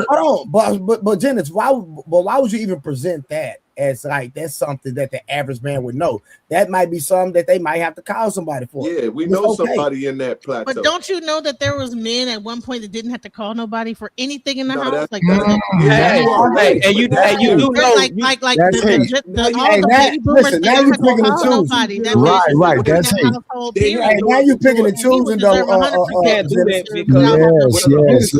Hold on, but Janice, why would you even present that as like that's something that the average man would know? That might be something that they might have to call somebody for.
Yeah, we know somebody in that plateau.
But don't you know that there was men at one point that didn't have to call nobody for anything in the house? Like,
and you do know,
like the baby boomers.
Listen, now you're picking and choosing.
Right. That's it.
Now you're picking and choosing, though.
Can't do that because
yes.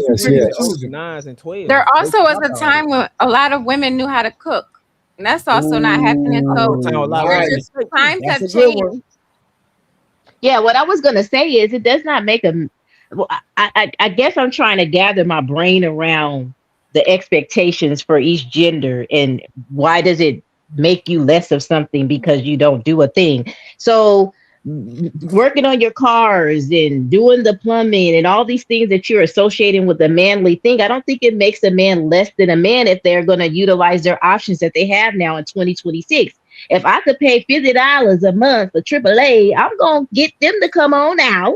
9s and 12s.
There also was a time when a lot of women knew how to cook. And that's also not happening. So times have changed.
Yeah, what I was gonna say is it does not make a. Well, I guess I'm trying to gather my brain around the expectations for each gender and why does it make you less of something because you don't do a thing. So working on your cars and doing the plumbing and all these things that you're associating with the manly thing, I don't think it makes a man less than a man if they're going to utilize their options that they have now in 2026. If I could pay $50 a month for AAA, I'm going to get them to come on out.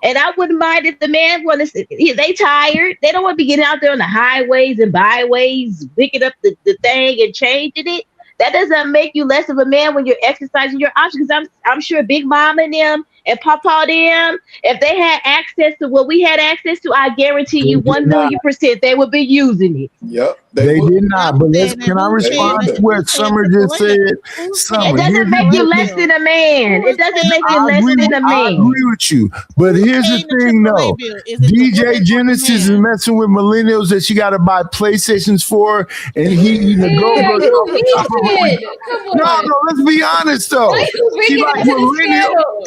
And I wouldn't mind if the man they tired. They don't want to be getting out there on the highways and byways, picking up the thing and changing it. That doesn't make you less of a man when you're exercising your options. I'm sure Big Mom and them and Papa them, if they had access to what we had access to, I guarantee you 1,000,000% they would be using it.
Yep,
they did not. But can I respond to what Summer just said?
It doesn't make you less than a man. It doesn't make you less than a man.
I agree with you. But here's the thing, though. DJ Genesis is messing with millennials that she got to buy PlayStations for, and he No, let's be honest though. She like millennials.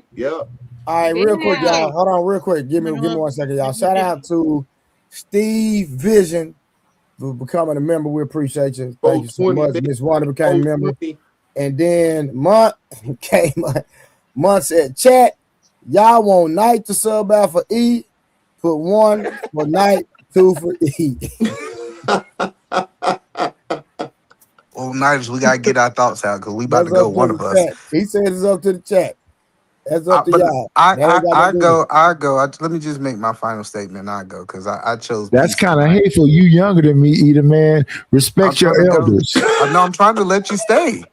week. Yeah.
All right, real quick,
Yeah.
y'all. Hold on, real quick. Give me 1 second, y'all. Shout out to Steve Vision for becoming a member. We appreciate you. Thank you so
420,
much.
big
Miss Wanda became a member.
420.
And then Month said, chat, y'all want Night to sub out for E? Put 1 for night, 2 for eat.
Well, Nigels, we gotta get our thoughts out because we about
That's
to go.
up to
One
the
of us.
chat. He said it's up to the chat. That's up to
But
y'all. That ain't got
I
nothing to do with
go. Let me just make my final statement. I go because I chose
That's
peace.
kind of hateful. You younger than me, Eda, man. Respect your
trying to go.
elders.
I know I'm trying to let you stay.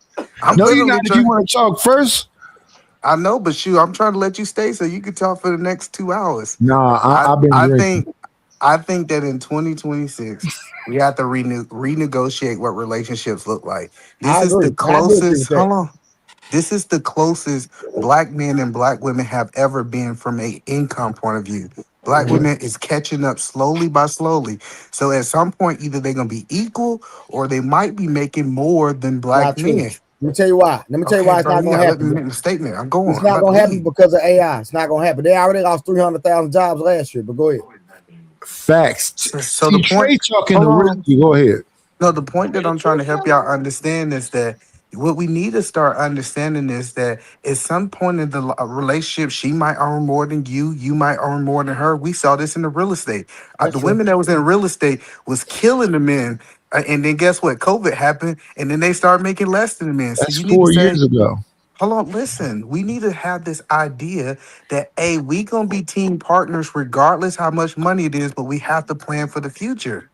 I'm
No, you're
literally
not. If you want to talk first,
I know, but shoot, I'm trying to let you stay so you can talk for the next 2 hours.
nah, I've been drinking.
I think that in 2026 we have to renegotiate what relationships look like. This
I
is the
agree. I do agree
closest.
with that.
Hold on. This is the closest black men and black women have ever been from a income point of view. Black
Mhm.
women is catching up slowly by slowly. So at some point, either they're gonna be equal or they might be making more than black
Not true.
men.
Let me tell you why. Let me tell you
Okay,
why it's
bro,
not
you
gonna
gotta let me
happen.
make a statement. I'm going.
It's
I'm
not
about to
gonna happen
leave.
because of AI. It's not gonna happen. They already lost 300,000 jobs last year. But go ahead.
Facts.
So
See,
the point.
Trey talking
Hold
to
on.
Ricky. Go ahead.
No, the point that I'm trying to help y'all understand is that what we need to start understanding is that at some point in the relationship, she might earn more than you. You might earn more than her. We saw this in the real estate.
That's
The
true.
women that was in real estate was killing the men. And then guess what? COVID happened, and then they started making less than the men. So
That's
you need to
4
say,
years ago.
hold on, listen. We need to have this idea that we gonna be team partners regardless how much money it is, but we have to plan for the future.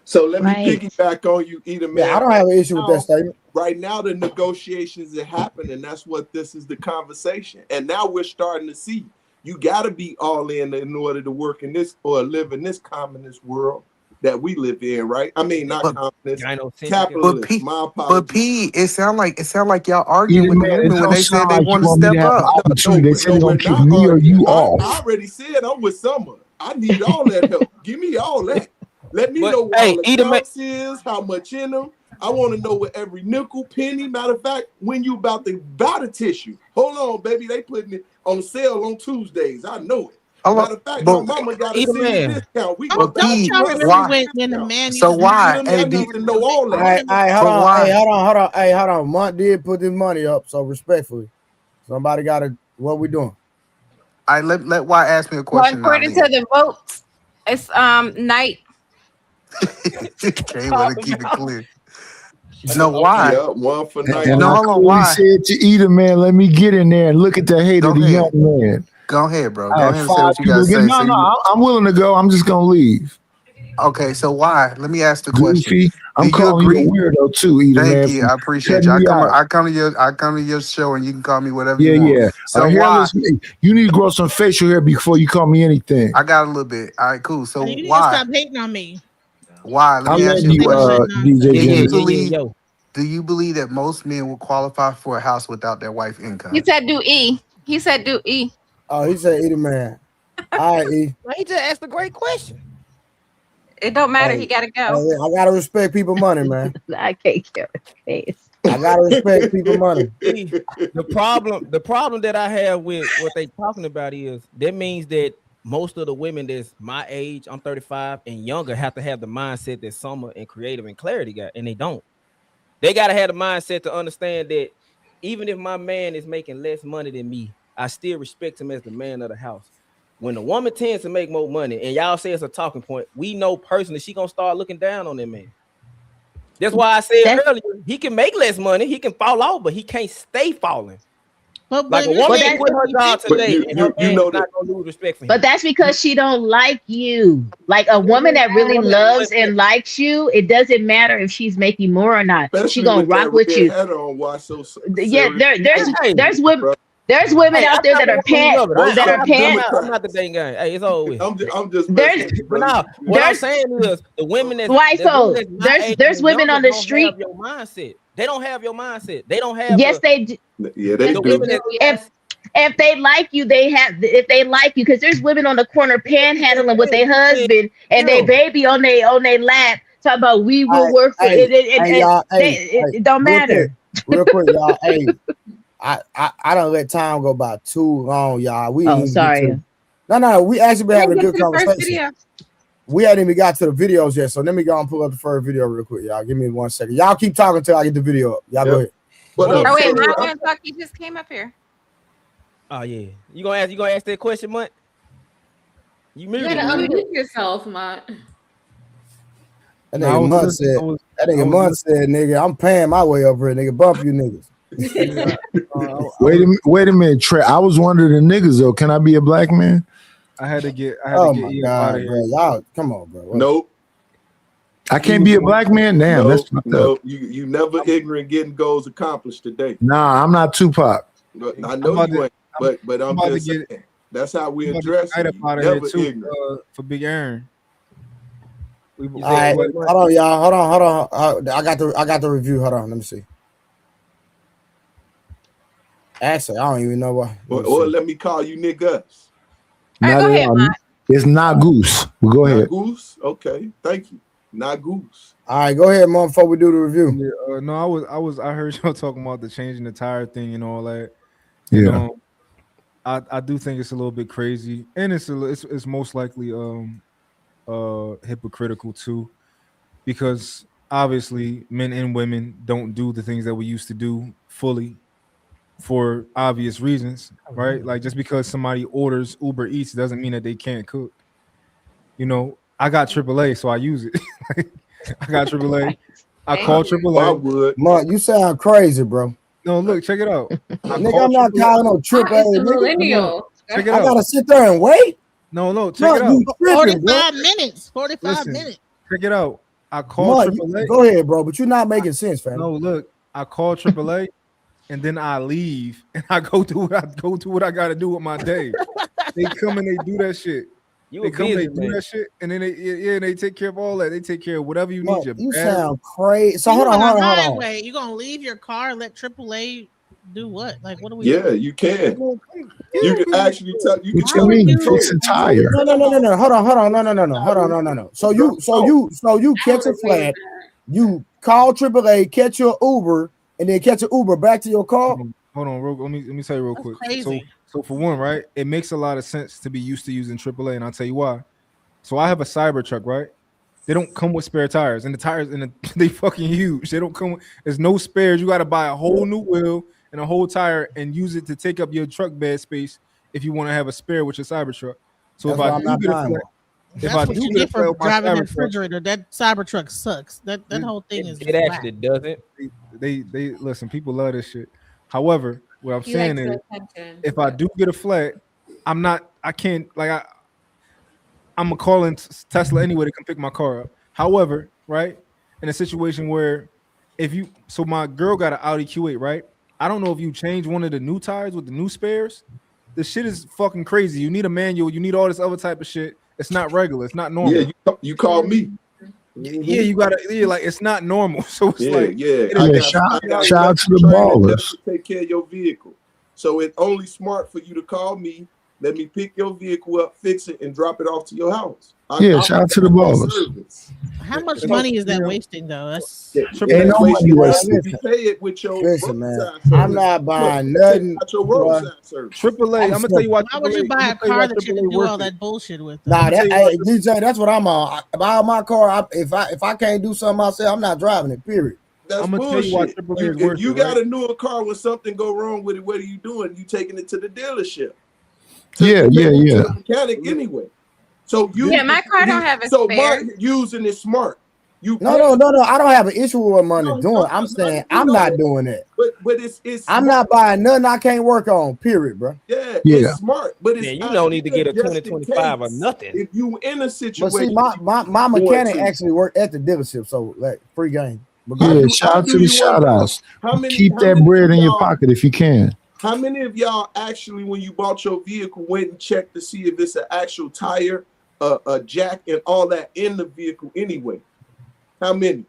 So let me
Right.
piggyback on you, Eda,
Yeah, I
man.
don't have an issue with that
Now,
statement.
right now, the negotiations that happen, and that's what this is the conversation. And now we're starting to see you got to be all in order to work in this or live in this communist world that we live in, right? I mean, not communist, capitalist. My apologies.
It sound like y'all arguing
Eda,
with the
man, it
women when
don't
they said
sound
they
like you
want to
want me to
step
have an
up.
opportunity. They said they're
We're
going to kick
not
me or
arguing.
you
I
off.
already said I'm with Summer. I need all that help. Give me all that. Let me
But,
know what
hey,
all the
Eda, man,
counts is, how much in them. I want to know what every nickel, penny. Matter of fact, when you about to buy the tissue, hold on, baby. They putting it on sale on Tuesdays. I know it. Matter of fact, my mama got a
Eda,
senior
man.
discount. We
Don't,
go buy
don't
you
y'all
her
remember
senior
when the
discount.
man
So
used to
why?
You feel me? I need to know all that.
All right, hold
But
on.
why?
Hey, hold on. Hey, hold on. Mont did put this money up, so respectfully, somebody got to. What we doing?
Let why ask me a
Well,
question now
according to
then.
the votes, it's night.
Okay, want to keep it clear.
So,
No, why?
yeah, one for night.
And
No,
I
hold on.
clearly
Why?
said to Eda, man, let me get in there and look at the hate
Go
of the young
ahead.
man.
Go ahead, bro.
I
Go
have
ahead and
5
say what you
people
gotta
again.
say.
No, no, I'm willing to go. I'm just going to leave.
Okay, so why? Let me ask the question.
Goofy.
Do
I'm
you
calling you a
agree?
weirdo too, Eda,
Thank
man,
you.
for
I appreciate you.
cutting me out.
I come to your show and you can call me whatever
Yeah,
you want.
yeah.
So why?
Hairless, you need to grow some facial hair before you call me anything.
I got a little bit. All right, cool. So
You need to
why?
stop hating on me.
Why? Let
I'm
me ask
letting
you a
you,
Say all
question.
that
DJ
nonsense.
Genesis.
Do you believe that most men will qualify for a house without their wife income?
He said do E. He said do E.
Oh, he said, "Eat a man." All right, E.
Well, he just asked a great question.
It don't matter. He
Hey,
gotta go.
I gotta respect people money, man.
I can't kill his face.
I gotta respect people money.
See, the problem that I have with what they talking about is that means that most of the women that's my age, I'm 35 and younger, have to have the mindset that Summer and Creative and Clarity got, and they don't. They gotta have the mindset to understand that even if my man is making less money than me, I still respect him as the man of the house. When the woman tends to make more money, and y'all say it's a talking point, we know personally she gonna start looking down on that man. That's why I said earlier, he can make less money, he can fall off, but he can't stay falling.
But
Like a
if
woman
it's
can quit her job
50-50,
today, and her man
know
is not gonna lose respect for him.
But that's because she don't like you. Like a woman that really loves and likes you, it doesn't matter if she's making more or not. She
Especially
gonna
with
rock
that
with
red
you.
hat on, why so
Yeah,
serious?
there's women
Hey,
out
I
there
got
that are
one
pant
of it.
that are pant.
I'm not the dang guy. Hey, it's all with.
I'm just
There's
messing with you,
But
brother.
now, what I'm saying is the women
why so
that's my age
there's
and
women
younger
on the
don't have
street.
your mindset. They don't have your mindset. They don't have
Yes, they do.
Yeah, they
the
do.
women that
If they like you, if they like you, because there's women on the corner panhandling with their husband and their baby on their lap, talking about we will work for it.
Hey, y'all. Hey,
It don't matter.
Real quick, y'all. Hey, I don't let time go by too long, y'all. We
Oh,
didn't even get
sorry.
to. No. We actually been
I didn't
having a
get
good
to the first
conversation.
video.
We hadn't even got to the videos yet, so let me go and pull up the first video real quick, y'all. Give me 1 second. Y'all keep talking until I get the video up. Y'all go ahead.
Oh wait, Maya and Tucky just came up here.
Oh yeah. You gonna ask that question, Mutt? You
You gotta unmute yourself, Mott.
That nigga Mutt said, nigga, I'm paying my way up here, nigga. Bump you niggas.
Wait a minute, Trey. I was one of the niggas though. Can I be a black man?
I had to get
my
EF
God,
out of
bro.
here.
Y'all, come on, bro. What?
Nope.
I can't be a black man. Damn, that's fucked up.
You never ignorant getting goals accomplished today.
Nah, I'm not Tupac.
I know you ain't, but I'm just saying. That's how we address it. Never ignorant.
For Big Aaron.
All right, hold on, y'all. Hold on. I got the review. Hold on, let me see. Actually, I don't even know what.
Or let me call you niggas.
Not at all. It's not Goose. Well, go ahead.
Goose. Okay, thank you. Not Goose.
All right, go ahead, Mom. Before we do the review.
Yeah, no, I heard y'all talking about the changing the tire thing and all that.
Yeah.
I do think it's a little bit crazy, and it's most likely hypocritical too, because obviously men and women don't do the things that we used to do fully for obvious reasons, right? Like just because somebody orders Uber Eats doesn't mean that they can't cook. You know, I got AAA, so I use it. I got AAA. I call AAA.
Mark, you sound crazy, bro.
No, look, check it out.
Nigga, I'm not calling no AAA.
Millennial.
Check it
I
out.
gotta sit there and wait.
No, check it out.
45 minutes. 45 minutes.
Check it out. I call AAA.
Go ahead, bro, but you're not making sense, fam.
No, look, I call AAA and then I leave and I go do what I gotta do with my day. They come and they do that shit. They do that shit, and then they take care of all that. They take care of whatever you need.
You sound crazy. So hold on.
You gonna leave your car and let AAA do what? Like, what are we?
Yeah, you can. You can actually tell. You
can fix a tire.
No. Hold on. No. So you catch a flat. You call AAA, catch your Uber, and then catch an Uber back to your car.
Hold on, let me tell you real quick.
Crazy.
So for one, right, it makes a lot of sense to be used to using AAA, and I'll tell you why. So I have a Cybertruck, right? They don't come with spare tires, and the tires they fucking huge. They don't come with. There's no spares. You got to buy a whole new wheel and a whole tire and use it to take up your truck bed space if you want to have a spare with your Cybertruck. So
That's
That's what you get for driving that refrigerator. That Cybertruck sucks. That whole thing is.
It actually doesn't.
They listen. People love this shit. However, what I'm saying is, if I do get a flat, I'm gonna call in Tesla anyway to come pick my car up. However, right, in a situation where so my girl got an Audi Q8, right? I don't know if you change one of the new tires with the new spares. The shit is fucking crazy. You need a manual. You need all this other type of shit. It's not regular. It's not normal.
Yeah, you call me.
Yeah, you gotta. Yeah, like it's not normal. So it's
shout out to the ballers.
Take care of your vehicle. So it's only smart for you to call me. Let me pick your vehicle up, fix it, and drop it off to your house.
Shout out to the ballers.
How much money is that wasting though? That's
ain't no money wasted.
You pay it with your
man. I'm not buying nothing.
AAA. I'm gonna tell you why.
Why would you buy a car that you can do all that bullshit with?
Nah, DJ, that's what I'm on. I buy my car. If I can't do something myself, I'm not driving it. Period.
That's
I'm gonna
bullshit.
tell you why AAA is worth
if you
it,
got
right?
a newer car when something go wrong with it, what are you doing? You taking it to the dealership.
Yeah.
To the mechanic anyway. So
my car don't have a
so
spare.
Mark using it smart.
No. I don't have an issue with what money's doing. I'm saying I'm not doing that.
But it's
I'm not buying nothing I can't work on. Period, bro.
Yeah. It's smart, but it's
you don't need to get a 2025 or nothing.
If you in a situation,
but see, my mechanic actually worked at the dealership, so like free game.
Yeah, shout out to the shout outs. Keep that bread in your pocket if you can.
How many of y'all actually, when you bought your vehicle, went and checked to see if it's an actual tire, a jack, and all that in the vehicle anyway? How many?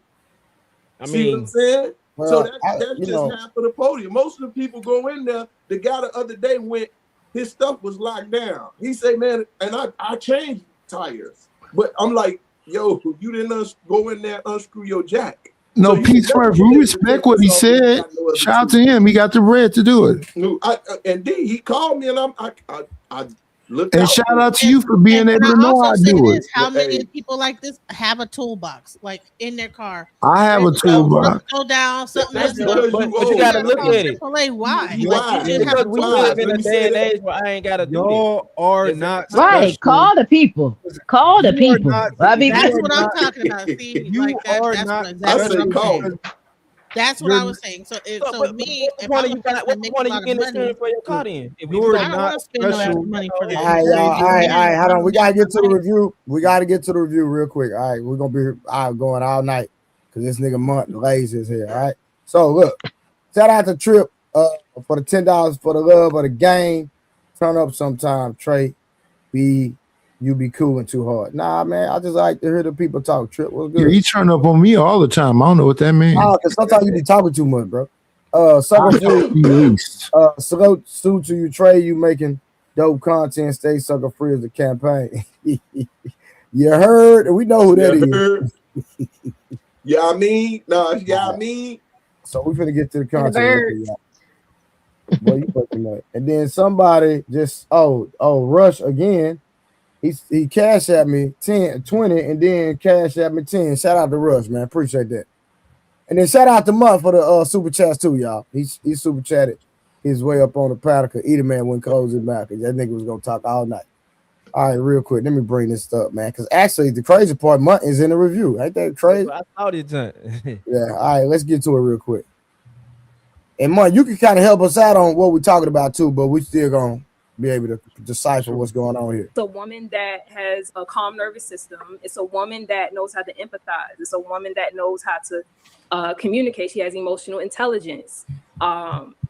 See what I'm saying?
Well,
so that's just half of the podium. Most of the people go in there. The guy the other day went, his stuff was locked down. He said, man, and I changed tires. But I'm like, yo, you didn't go in there and unscrew your jack.
No, Pete Smurf, we respect what he said. Shout out to him. He got the bread to do it.
No, and he called me, and I Look
And
out
shout
for
out to you for being able to
I
know
also
I
say
do it.
this: how many
Hey,
people like this have a toolbox, like in their car,
I have
ready
a
to go?
toolbox.
Something go down, something
that's
else go.
because
But
you
you
You
old
got to
gotta
now.
look
call
at it
AAA. Why?
You
Like you
wise.
should have
because
a
we
You
live
wise.
toolbox.
in
Let
a
me
day
say
and
that.
age where I ain't got to do this.
Y'all are
It's
not
Right.
special.
Call the people. Call the
You are
people.
not.
I mean,
You
That's
are
what I'm
not.
talking about. See,
You
like that.
are
That's
not
what
I
exactly what
say
I'm
special
call
saying.
me.
because
That's what
you're
I was saying. So,
but
me,
what's the
if
point
I'm
of
a
you
person
got?
that
What's the
makes a
point of you
lot of
getting insurance
money,
for your car then? If you
you're
got
I don't
not
want to spend no
insurance,
extra
special.
money for
you
that.
All right,
Because
y'all.
They
All
if a
right,
just
all
man
right.
is
Hold on.
running
We
down
gotta
my
get to the
money,
review. We gotta get to the review real quick. All right, we're gonna be going all night because this nigga Month lazy is here. All right. So look, shout out to Trip for the $10 for the love of the game. Turn up sometime, Trey. You be cooling too hard. Nah, man. I just like to hear the people talk. Trip, what's
Yeah,
good?
you turn up on me all the time. I don't know what that means.
Oh, because sometimes you be talking too much, bro.
I
Sucker
talk
free.
to you least.
Salute to you, Trey. You making dope content. Stay sucker free as the campaign. You heard? We know who that
You
is.
heard? Yeah, I mean, no, yeah, I
Right.
mean,
So we finna get to the
and the
content real quick,
birds.
y'all. Boy, you fucking up. And then somebody just Rush again. He cash at me 10, 20, and then cash at me 10. Shout out to Rush, man. Appreciate that. And then shout out to Mutt for the super chats too, y'all. He super chatted his way up on the paddock. Either man wouldn't close his mouth because that nigga was gonna talk all night. All right, real quick, let me bring this up, man. Because actually, the crazy part, Mutt is in the review. Ain't that crazy?
I thought it done.
Yeah. All right, let's get to it real quick. And Mutt, you can kind of help us out on what we're talking about too, but we still gonna be able to decipher what's going on here.
It's a woman that has a calm nervous system. It's a woman that knows how to empathize. It's a woman that knows how to communicate. She has emotional intelligence.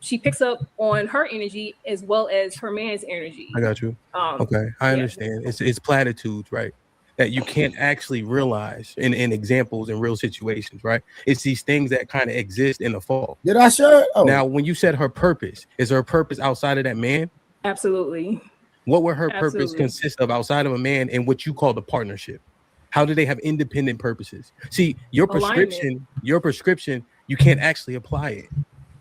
She picks up on her energy as well as her man's energy.
I got you. Okay, I
Yeah.
understand. It's platitudes, right? That you can't actually realize in examples in real situations, right? It's these things that kind of exist in the fall.
Did I share it? Oh.
Now, when you said her purpose, is her purpose outside of that man?
Absolutely.
What would her purpose
Absolutely.
consist of outside of a man in what you call the partnership? How do they have independent purposes? See, your
Alignment.
prescription, you can't actually apply it,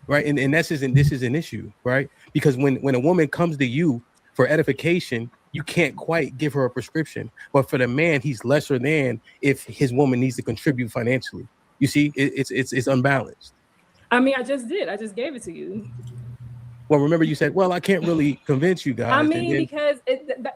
right? And this is an issue, right? Because when a woman comes to you for edification, you can't quite give her a prescription. But for the man, he's lesser than if his woman needs to contribute financially. You see, it's unbalanced.
I mean, I just did. I just gave it to you.
Well, remember you said, well, I can't really convince you guys.
I
And
mean,
then
because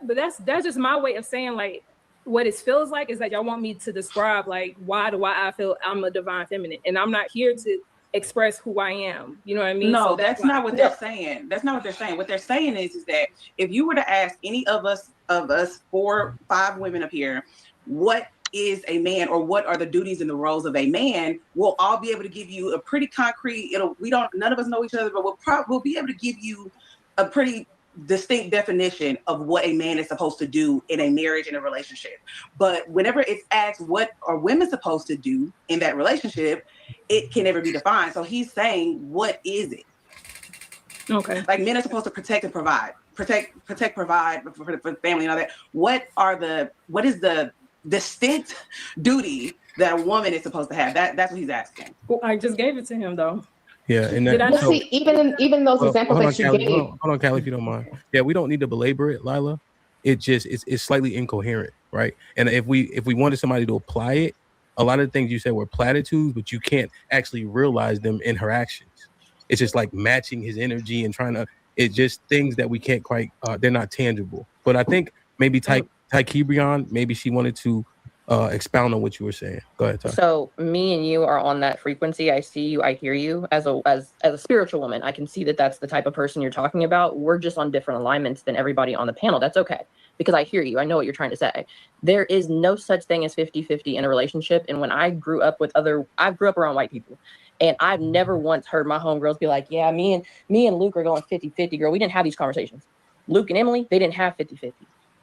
but that's just my way of saying like what it feels like is that y'all want me to describe like why I feel I'm a divine feminine, and I'm not here to express who I am. You know what I mean?
No,
So
that's not what they're saying. That's not what they're saying. What they're saying is that if you were to ask any of us 4-5 women up here, what is a man or what are the duties and the roles of a man, we'll all be able to give you a pretty concrete, none of us know each other, but we'll be able to give you a pretty distinct definition of what a man is supposed to do in a marriage and a relationship. But whenever it's asked what are women supposed to do in that relationship, it can never be defined. So he's saying, what is it?
Okay.
Like men are supposed to protect and provide, provide for the family and all that. What is the distinct duty that a woman is supposed to have? That's what he's asking.
Well, I just gave it to him though.
yeah, and
Did I
Well,
not?
see, even those examples
hold on,
that you
Callie.
gave.
Hold on, Callie, if you don't mind. Yeah, we don't need to belabor it, Lila. It's slightly incoherent, right? And if we wanted somebody to apply it, a lot of the things you said were platitudes, but you can't actually realize them in her actions. It's just like matching his energy and trying to. It's just things that we can't quite. They're not tangible. But I think maybe Ty Kebrion, maybe she wanted to expound on what you were saying. Go ahead, Ty.
So me and you are on that frequency. I see you. I hear you. As a spiritual woman, I can see that that's the type of person you're talking about. We're just on different alignments than everybody on the panel. That's okay, because I hear you. I know what you're trying to say. There is no such thing as 50-50 in a relationship. And when I grew up I grew up around white people, and I've never once heard my homegirls be like, yeah, me and Luke are going 50-50, girl. We didn't have these conversations. Luke and Emily, they didn't have 50-50.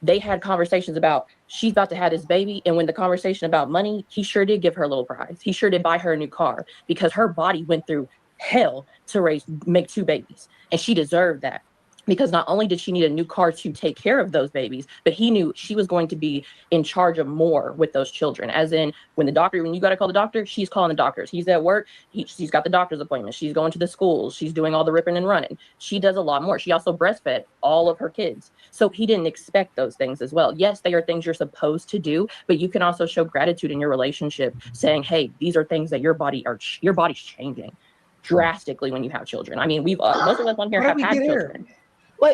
They had conversations about she's about to have this baby. And when the conversation about money, he sure did give her a little prize. He sure did buy her a new car because her body went through hell to make 2 babies. And she deserved that. because not only did she need a new car to take care of those babies, but he knew she was going to be in charge of more with those children. As in, when you got to call the doctor, she's calling the doctors. He's at work, she's got the doctor's appointment. She's going to the schools. She's doing all the ripping and running. She does a lot more. She also breastfed all of her kids. So he didn't expect those things as well. Yes, they are things you're supposed to do, but you can also show gratitude in your relationship, saying, hey, these are things that your body's changing drastically when you have children. I mean, most of us on here have had children.
All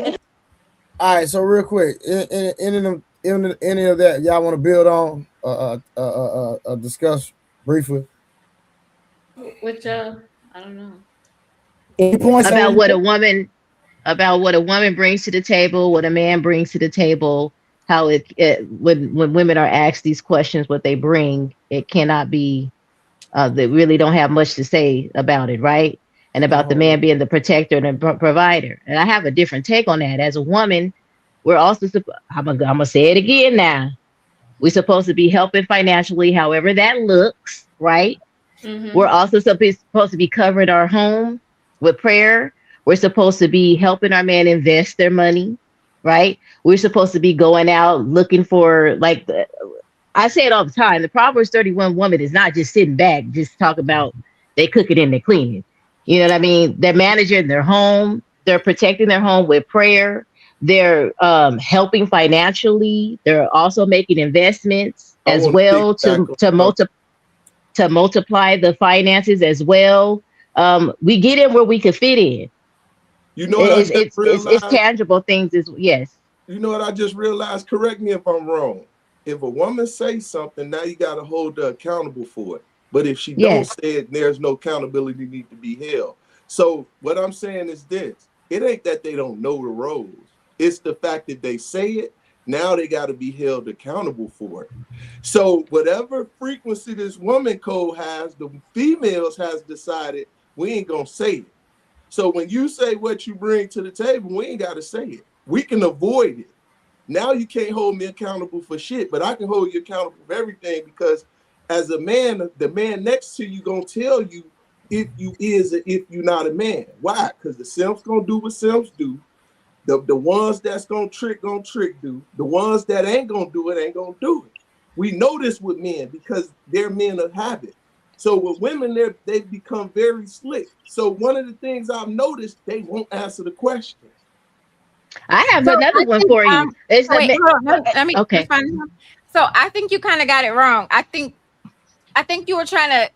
right, so real quick, any of that y'all want to build on, discuss briefly?
Which I don't know.
Any points
about what a woman brings to the table, what a man brings to the table, how when women are asked these questions, what they bring, it cannot be they really don't have much to say about it, right? And about the man being the protector and the provider. And I have a different take on that. As a woman, we're also I'm gonna say it again now. We're supposed to be helping financially, however that looks, right?
Mm-hmm.
We're also supposed to be covering our home with prayer. We're supposed to be helping our men invest their money, right? We're supposed to be going out looking for, like, I say it all the time. The Proverbs 31 woman is not just sitting back, just talking about they cook it and they clean it. You know what I mean? They're managing their home. They're protecting their home with prayer. They're helping financially. They're also making investments as well to multiply the finances as well. We get in where we could fit in.
You know what
it's tangible things. Yes.
You know what I just realized? Correct me if I'm wrong. If a woman says something, now you got to hold her accountable for it. But if she don't say it, there's no accountability need to be held. So what I'm saying is this: it ain't that they don't know the roles. It's the fact that they say it. Now they got to be held accountable for it. So whatever frequency this woman code has, the females has decided we ain't gonna say it. So when you say what you bring to the table, we ain't got to say it. We can avoid it. Now you can't hold me accountable for shit, but I can hold you accountable for everything, because as a man, the man next to you gonna tell you if you is or if you're not a man. Why? Because the simps gonna do what simps do. The ones that's gonna trick do. The ones that ain't gonna do it ain't gonna do it. We know this with men because they're men of habit. So with women, they become very slick. So one of the things I've noticed, they won't answer the questions.
I have another one for you.
Let me
okay.
So I think you kind of got it wrong. I think you were trying to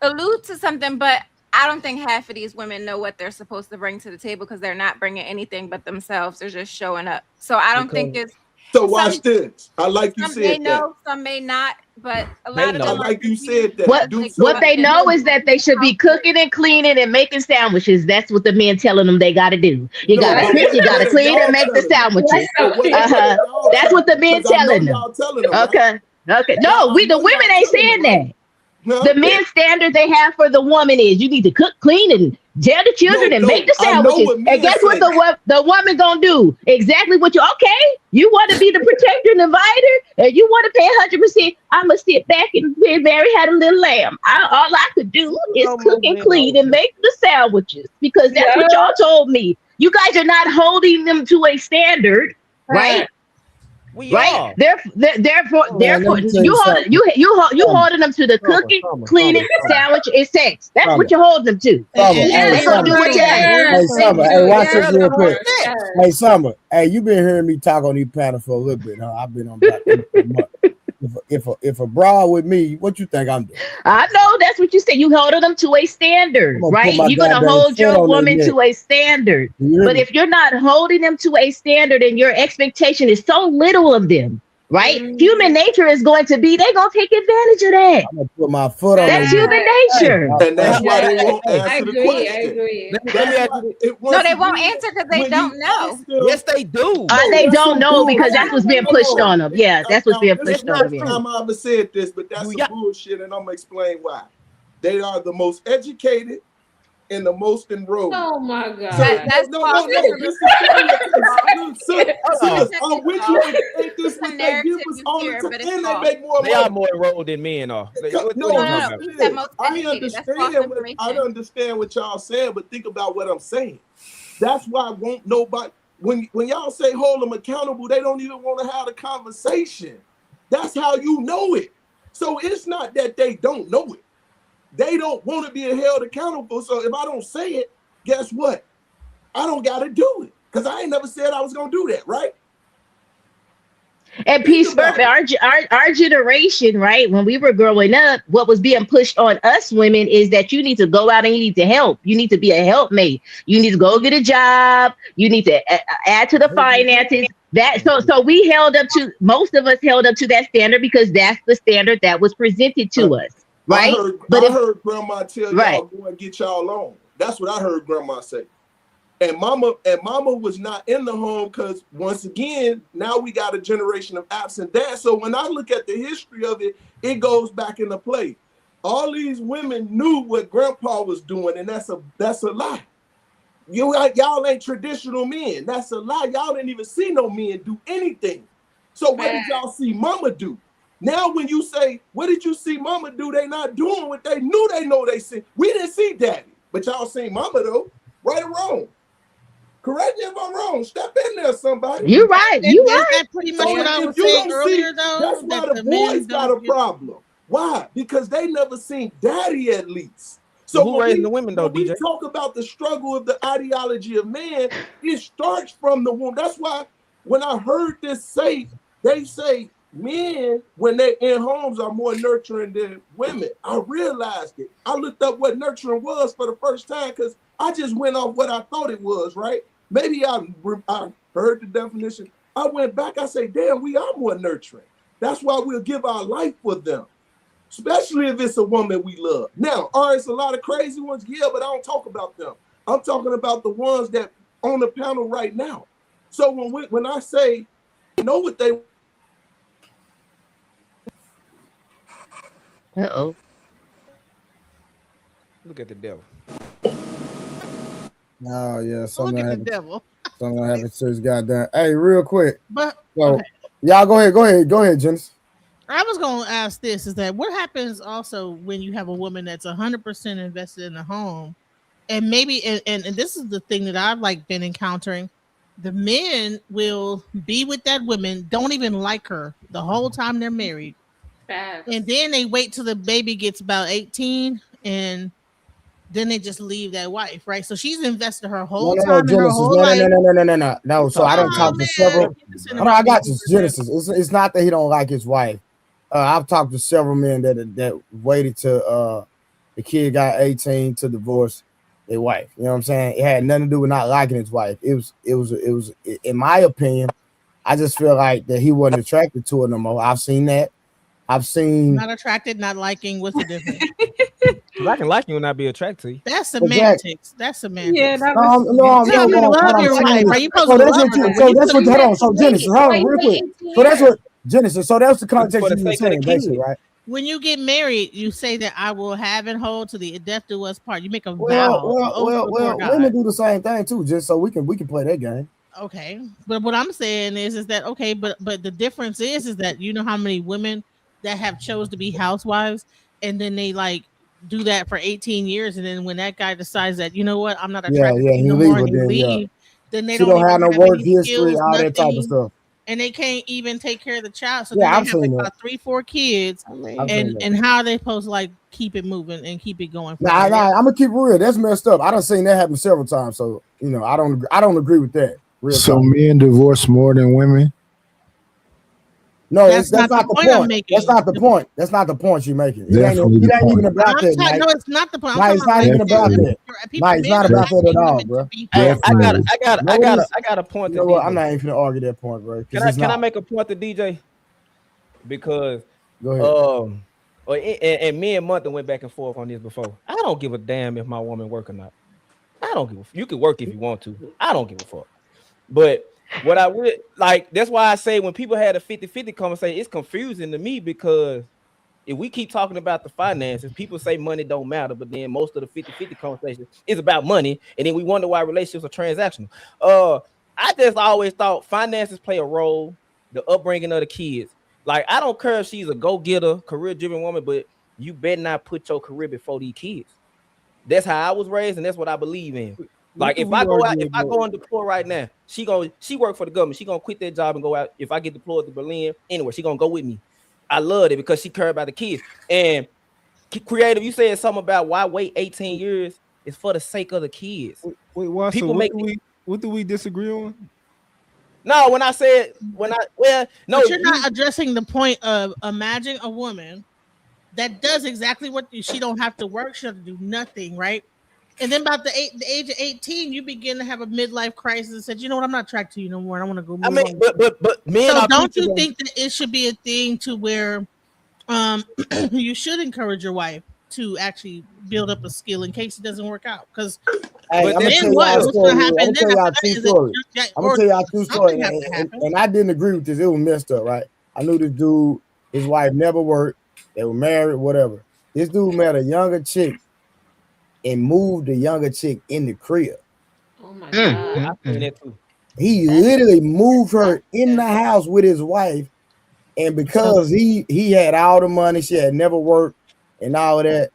allude to something, but I don't think half of these women know what they're supposed to bring to the table, because they're not bringing anything but themselves. They're just showing up. So I don't think it's.
So watch this. I like you
some
said
may
that.
know, some may not, but a lot of them.
I like you said that.
What they know is that they should be cooking and cleaning and making sandwiches. That's what the men telling them they got to do. You got to cook, you got to clean and make the sandwiches. That's what the men telling them. Okay. No, the women ain't saying that. The men's standard they have for the woman is you need to cook, clean, and tell the children and make the sandwiches. And guess what the woman gonna do? Exactly what you you want to be the protector and divider, and you want to pay 100%. I'ma sit back and Mary had a little lamb. All I could do is cook and clean and make the sandwiches, because that's what y'all told me. You guys are not holding them to a standard, right? Right? Therefore, you holding them to the cooking, cleaning, sandwich, and sex. That's what you're holding them to. They gonna do what you
Hey, Summer, hey, watch this real quick. Hey, Summer, hey, you been hearing me talk on these panels for a little bit, huh? I've been on about a month. If a broad with me, what you think I'm doing?
I know that's what you said. You holding them to a standard, right? You're gonna hold your woman to a standard. But if you're not holding them to a standard and your expectation is so little of them, right? Human nature is going to be they're gonna take advantage of that.
I'm gonna put my foot on
that's human nature.
And that's why they won't answer the question.
I agree. No, they won't answer because they don't know.
Yes, they do.
They don't know because that's what's being pushed on them. Yeah, that's what's being pushed on them.
This is the first time I ever said this, but that's some bullshit, and I'm gonna explain why. They are the most educated and the most enrolled.
Oh my God.
That's
no. This is I'm with you. Ain't this what they give us all the time? And they make more money.
They are more enrolled than men are.
I understand what y'all saying, but think about what I'm saying. That's why I won't nobody. When y'all say hold them accountable, they don't even want to have a conversation. That's how you know it. So it's not that they don't know it. They don't want to be held accountable. So if I don't say it, guess what? I don't got to do it because I ain't never said I was going to do that, right?
And Peace Perfect, our generation, right? When we were growing up, what was being pushed on us women is that you need to go out and you need to help. You need to be a helpmate. You need to go get a job. You need to add to the finances. So we held up to, most of us held up to that standard because that's the standard that was presented to us, right?
I heard grandma tell y'all go and get y'all on. That's what I heard grandma say. And mama was not in the home because once again, now we got a generation of absent dads. So when I look at the history of it, it goes back into play. All these women knew what grandpa was doing, and that's a lie. Y'all ain't traditional men. That's a lie. Y'all didn't even see no men do anything. So what did y'all see mama do? Now when you say, what did you see mama do? They not doing what they knew they know they see. We didn't see daddy, but y'all seen mama though, right or wrong. Correct me if I'm wrong. Step in there, somebody.
You're right. You're right.
That's pretty much what I was saying earlier, though.
That's why the boys got a problem. Why? Because they never seen daddy at least. So
who raising the women though,
when
DJ?
we talk about the struggle of the ideology of man, it starts from the womb. That's why when I heard this say, they say men, when they're in homes, are more nurturing than women. I realized it. I looked up what nurturing was for the first time because I just went off what I thought it was, right? Maybe I heard the definition. I went back, I say, damn, we are more nurturing. That's why we'll give our life for them, especially if it's a woman we love. Now, it's a lot of crazy ones, yeah, but I don't talk about them. I'm talking about the ones that on the panel right now. So when I say, you know what they...
Uh-oh.
Look at the devil.
Oh yeah, something
Look at
happened.
the devil.
Something happened to his goddamn. Hey, real quick.
But
so, y'all go ahead, Janice.
I was going to ask this: is that what happens also when you have a woman that's 100% invested in the home, and maybe and this is the thing that I've been encountering. The men will be with that woman, don't even like her the whole time they're married, and then they wait till the baby gets about 18 and then they just leave that wife, right? So she's invested her whole time in her
Genesis.
whole life.
No. So I don't talk to several. Hold on, I got you, Genesis. It's not that he don't like his wife. I've talked to several men that waited till the kid got 18 to divorce their wife. You know what I'm saying? It had nothing to do with not liking his wife. It was in my opinion, I just feel like that he wasn't attracted to her no more. I've seen that. I've seen
not attracted, not liking. What's the difference?
I can like you and not be attracted to you.
That's semantics. Exactly. That's semantics.
Yeah, that
No,
you love your wife, right? You supposed to love her.
So that's what. Hold on. So Genesis, hold on, real quick. So that's what Genesis. So that's the context you were saying, basically, right?
When you get married, you say that I will have and hold to the death do us part. You make a vow.
Well, women do the same thing too, just so we can play that game.
Okay, but what I'm saying is that okay, but the difference is that you know how many women that have chose to be housewives and then they do that for 18 years, and then when that guy decides that you know what, I'm not attracted to you no more, and you leave, then they don't
have no work history,
skills,
all that type of stuff,
and they can't even take care of the child. So
then
they
I've
have about 3-4 kids, and how are they supposed to keep it moving and keep it going?
Nah, I'm gonna keep it real. That's messed up. I done seen that happen several times. So I don't agree with that.
Men divorce more than women.
No, that's not the point. That's not the point. That's not the point you're making. It ain't even about that.
No, it's not the point.
No, it's not even about that. No, it's not about that at all, bro.
I got a point.
You know what? I'm not even gonna argue that point, bro.
Can I make a point to DJ? Because
go ahead.
And me and Month went back and forth on this before. I don't give a damn if my woman work or not. I don't give a you can work if you want to. I don't give a fuck. But what I would that's why I say when people had a 50-50 conversation, it's confusing to me because if we keep talking about the finances, people say money don't matter, but then most of the 50-50 conversation is about money, and then we wonder why relationships are transactional. I just always thought finances play a role, the upbringing of the kids. I don't care if she's a go-getter, career-driven woman, but you better not put your career before these kids. That's how I was raised, and that's what I believe in. Like if I go out, if I go and deploy right now, she work for the government. She gonna quit that job and go out. If I get deployed to Berlin, anywhere, she gonna go with me. I love it because she cared about the kids. And creative, you said something about why wait 18 years. It's for the sake of the kids.
Wait, why?
People
So what do we disagree on?
No, when I no,
but you're not addressing the point of imagine a woman that does exactly what she don't have to work, she doesn't do nothing, right? And then about the age of 18, you begin to have a midlife crisis and said, you know what, I'm not attracted to you no more. I want to go move on.
But men
so
are
don't you think that it should be a thing to where you should encourage your wife to actually build up a skill in case it doesn't work out? Because
hey, I'm gonna tell y'all a story. I'm gonna tell y'all two stories. I'm gonna tell y'all two stories, and I didn't agree with this. It was messed up, right? I knew this dude, his wife never worked. They were married, whatever. This dude met a younger chick and moved the younger chick in the crib.
Oh my God.
He literally moved her in the house with his wife, and because he had all the money, she had never worked and all of that.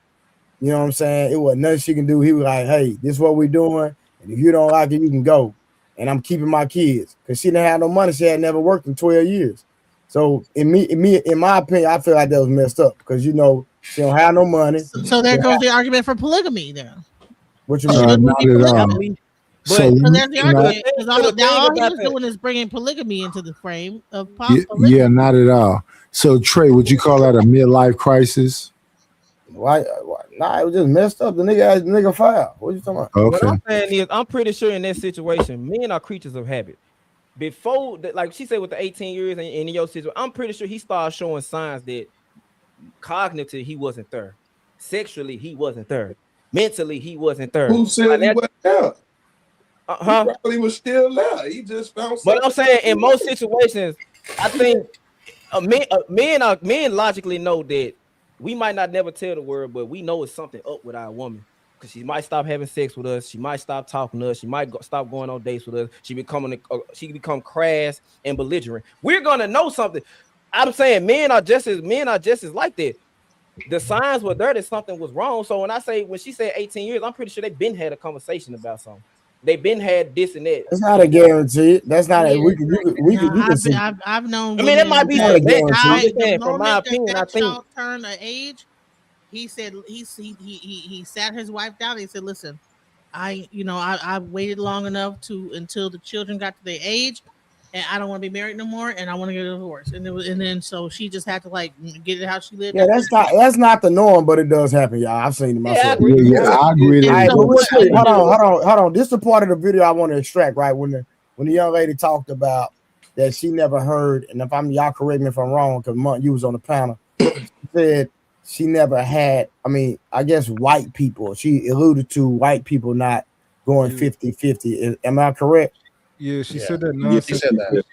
You know what I'm saying? It was nothing she can do. He was like, hey, this is what we're doing. And if you don't like it, you can go. And I'm keeping my kids. Because she didn't have no money. She had never worked in 12 years. So in my opinion, I feel like that was messed up. Because she don't have no money.
So there goes the argument for polygamy then.
What you mean?
Not at all.
So there's the argument. Because all he was doing is bringing polygamy into the frame of polygamy.
Yeah, not at all. So Trey, would you call that a midlife crisis?
Why? Nah, it was just messed up. The nigga filed. What you talking about?
Okay.
What I'm saying is, I'm pretty sure in that situation, men are creatures of habit. Before, like she said, with the 18 years and in your situation, I'm pretty sure he started showing signs that cognitively he wasn't there, sexually he wasn't there, mentally he wasn't there.
Who said he wasn't there?
He
probably was still there. He just found.
But I'm saying in most situations, I think men logically know that we might not never tell the world, but we know it's something up with our woman because she might stop having sex with us. She might stop talking to us. She might stop going on dates with us. She become crass and belligerent. We're gonna know something. I'm saying men are just as like that. The signs were there that something was wrong. So when she said 18 years, I'm pretty sure they've been had a conversation about something. They've been had this and that.
That's not a guarantee. That's not a we can see.
I've known.
I mean, it might be
not a guarantee.
From my opinion, I think
turn an age. He said he sat his wife down. He said, "Listen, I waited long enough until the children got to their age, and I don't want to be married no more, and I want to get a divorce." And then so she just had to like get it how she lived.
Yeah, that's not the norm, but it does happen, y'all. I've seen it myself.
Yeah, I agree.
Hold on. This is the part of the video I want to extract. Right when the young lady talked about that she never heard, and if y'all correct me if I'm wrong, because you was on the panel, she said she never had. I mean, I guess white people. She alluded to white people not going 50-50. Am I correct?
Yeah, she said that.
No, she said that.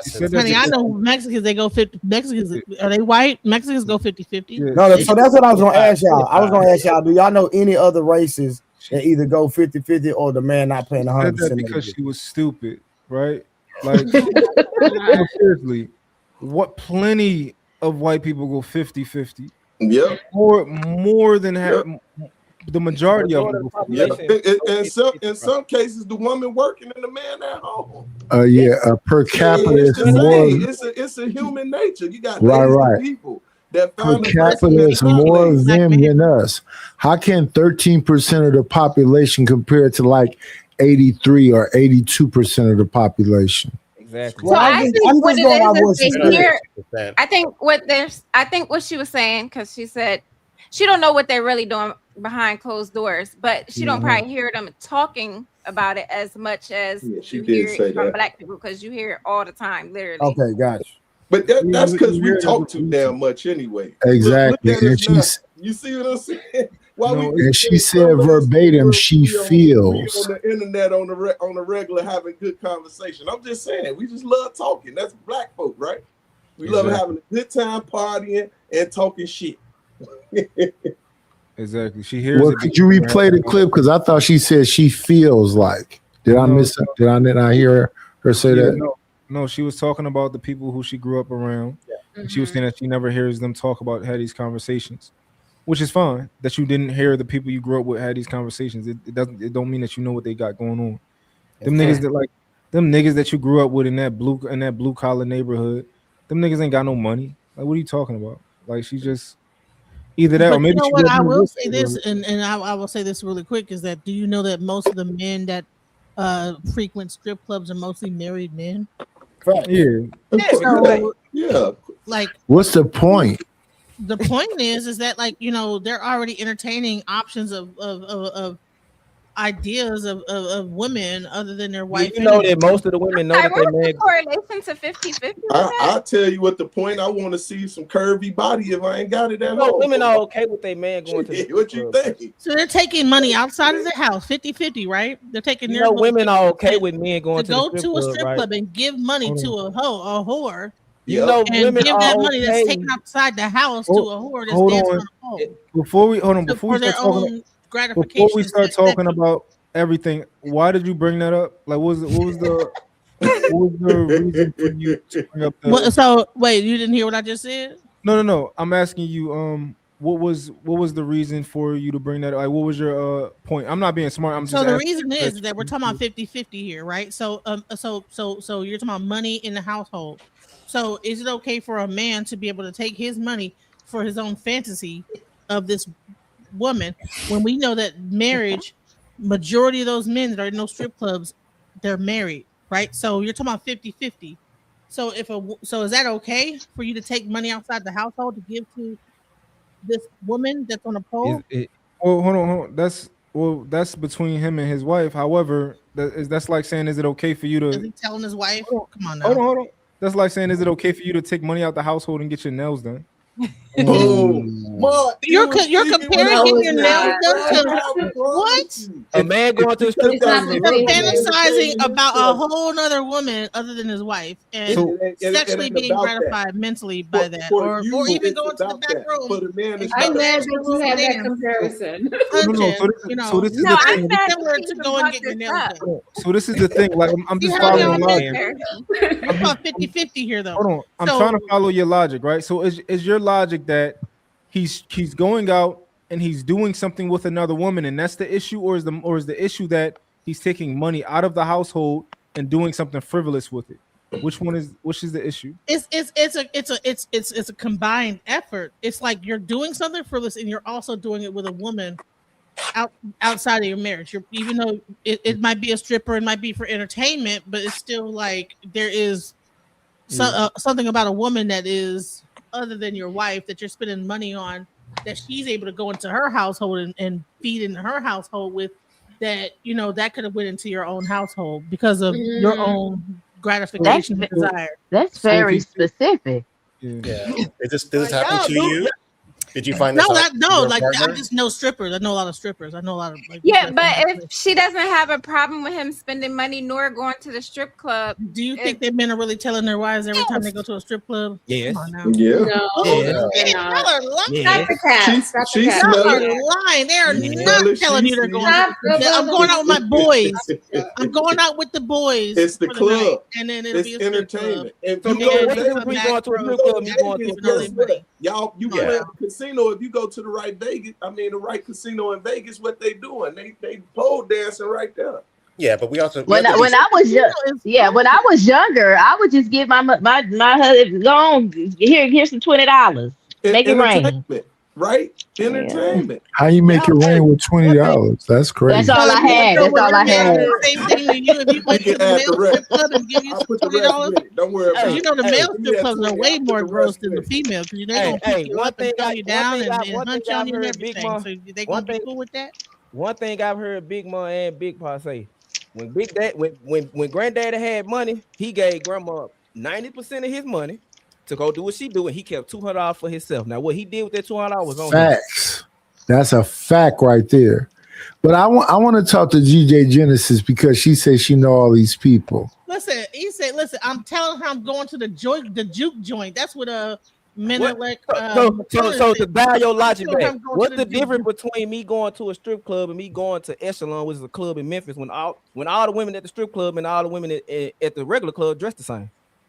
She said
Honey, I know Mexicans, they go 50. Mexicans, are they white? Mexicans go 50-50.
No, so that's what I was going to ask y'all. I was going to ask y'all, do y'all know any other races that either go 50-50 or the man not paying 100%?
Because she was stupid, right? Like, seriously, what plenty of white people go 50-50.
Yeah.
More than half. The majority of them.
In some cases, the woman working and the man at home.
Per capita is more.
It's a human nature. You got
right.
people that
per capita is more of them than us. How can 13% of the population compare to like 83 or 82% of the population?
Exactly.
So I think what it is here. I think what she was saying, because she said she don't know what they're really doing behind closed doors, but she don't probably hear them talking about it as much as you hear it from black people, because you hear it all the time, literally.
Okay, gotcha.
But that's because we talk too damn much anyway.
Exactly.
And you see what I'm saying?
And she said verbatim, she feels.
On the internet, on the regular, having good conversation. I'm just saying, we just love talking. That's black folk, right? We love having a good time partying and talking shit.
Exactly. She hears.
Well, could you replay the clip? Because I thought she said she feels like. Did I miss it? Did I not hear her say that?
No, she was talking about the people who she grew up around. And she was saying that she never hears them talk about had these conversations. which is fine that you didn't hear the people you grew up with had these conversations. It don't mean that you know what they got going on. Them niggas that like them niggas that you grew up with in that blue collar neighborhood, them niggas ain't got no money. Like, what are you talking about? Like, she just either that or
But you
maybe
know
she
what?
grew up
I
in a
will
rich
say this,
neighborhood.
and I will say this really quick is that do you know that most of the men that frequent strip clubs are mostly married men?
Yeah.
So,
Yeah.
like,
What's the point?
the point is that, like, you know, they're already entertaining options of ideas of women other than their wife.
You know
anyway.
that most of the women know
Sorry,
that they
what was the
man.
correlation to 50-50 with that?
I'll tell you what the point. I want to see some curvy body if I ain't got it at
No,
home.
women are okay with their man going to the strip
What you
club.
think?
So they're taking money outside of the house, 50-50, right? They're taking
You
their
know,
money
women are okay with men going
to
to the
go
strip
to a
club,
strip
right?
club and give money to a whore.
You know,
And
women
give
are
that money that's
okay.
taken outside the house to a whore that's
Hold
dancing
on.
on a pole
Before we
for
start
their
talking
own
before we
gratification.
start talking about everything, why did you bring that up? Like, what was the reason for you to bring up the?
So wait, you didn't hear what I just said?
No. I'm asking you. What was the reason for you to bring that? Like, what was your point? I'm not being smart. I'm just
So the
asking.
reason is that we're talking about 50-50 here, right? So so you're talking about money in the household. So is it okay for a man to be able to take his money for his own fantasy of this woman when we know that marriage, majority of those men that are in those strip clubs, they're married, right? So you're talking about 50-50. So so is that okay for you to take money outside the household to give to this woman that's on a
Is
pole?
it? Well, hold on. That's between him and his wife. However, that's like saying, is it okay for you
Is
to
he telling his wife? Come on
hold
now.
on, hold on? That's like saying, is it okay for you to take money out the household and get your nails done?
Boom. Mark,
You're
you was
you're
speaking when
comparing
I
getting
was
your
in
nails
the
done
right.
to
I
what?
promise you.
A man going to the strip
Because
club
that's
is a
You're
real
the
man.
fantasizing
entertainment
about a
stuff.
whole nother woman other than his wife and
It
sexually
ain't
being
about that.
gratified mentally by that,
For
or
you,
even
it's
going to the
about
back
that.
room
For the man,
and
it's
I'm
not.
mad
to
that
the
you
room
had that
dance,
comparison.
No.
punching, you
So
know,
this is
No,
the
I'm
thing.
mad
similar
that
to
you
going and
brought
getting
this
your nails
up.
done.
So this is the thing. Like, I'm
See
just
how
following
y'all
logic.
differ? We're about 50-50 here though.
Hold on. I'm
So
trying to follow your logic, right? So is your logic that he's going out and he's doing something with another woman, and that's the issue, or is the issue that he's taking money out of the household and doing something frivolous with it? Which is the issue?
it's a combined effort. It's like you're doing something frivolous and you're also doing it with a woman outside of your marriage. Even though it might be a stripper, it might be for entertainment, but it's still like there is something about a woman that is other than your wife that you're spending money on, that she's able to go into her household and feed into her household with, that you know that could have went into your own household because of your own gratification and desire.
That's
So if
very
he
specific.
Yeah. Did this happen
Y'all
to
do
you? Did you find this out from
no,
your
like I
partner?
just know strippers. I know a lot of strippers. I know a lot of like
Yeah, but if she doesn't have a problem with him spending money nor going to the strip club,
do you think that men are really telling their wives every time they go to a strip club?
Yes.
Come on now.
Yeah.
No,
Yeah.
they're not.
Y'all are lying.
Yeah.
Stop the cap. Stop the
She
cap.
Y'all
smell
are
it.
lying. They are
She
not
smell it.
telling
She
you they're
see
going to
Stop
the.
the
I'm going out with my boys.
it.
I'm going out with the boys
It's the
for the night,
club.
and then it'll
It's
be a strip club.
entertainment. If
So
you
And
go to
what's the
they
difference
come
between
Vegas,
back
going to a
broke
strip club and
and
you
got
going to a
saving all
guess
their
what?
money.
Y'all, you
Come on
play
now.
at the casino. If you go to the right Vegas, the right casino in Vegas, what they doing? They pole dancing right there.
Yeah, but we also
When
have to be.
when I was young, yeah, when I was younger, I would just give my husband, go on, here's some $20, make it rain.
Entertainment, right?
Yeah.
Entertainment.
How you make
Y'all
it rain with
One thing.
$20? That's
That's
crazy.
all
So
I
if you
had.
so
That's
would
all
your
I
man do
had.
the same thing to you if you
We
went to
can
the
add the
male strip
rest.
club and give you
I'll
some
put the rest
$20?
with it. Don't worry
Because
about
you
it.
know the
Hey,
male
give me
strip
that
clubs are
20.
way
I'll put
more
the
gross
rest
than the
with it.
female because they're gonna pick you
one
up and
thing
throw you down and
one thing
hunch on
I've
you and
heard Big
everything.
Ma,
So they
one
gonna be
thing
cool with that?
one thing I've heard Big Ma and Big Pa say, when Big Dad when Granddaddy had money, he gave Grandma 90% of his money to go do what she do, and he kept $200 for himself. Now what he did with that $200 was on him.
Facts. That's a fact right there. But I want to talk to GJ Genesis because she says she know all these people.
Listen, he said, "Listen, I'm telling her I'm going to the juke joint. That's what Menelik
So to dial your
I'm
logic
telling her
back,
I'm going to
what's
the
the
juke
difference
joint.
between me going to a strip club and me going to Echelon, which is a club in Memphis, when all the women at the strip club and all the women at the regular club dress the same?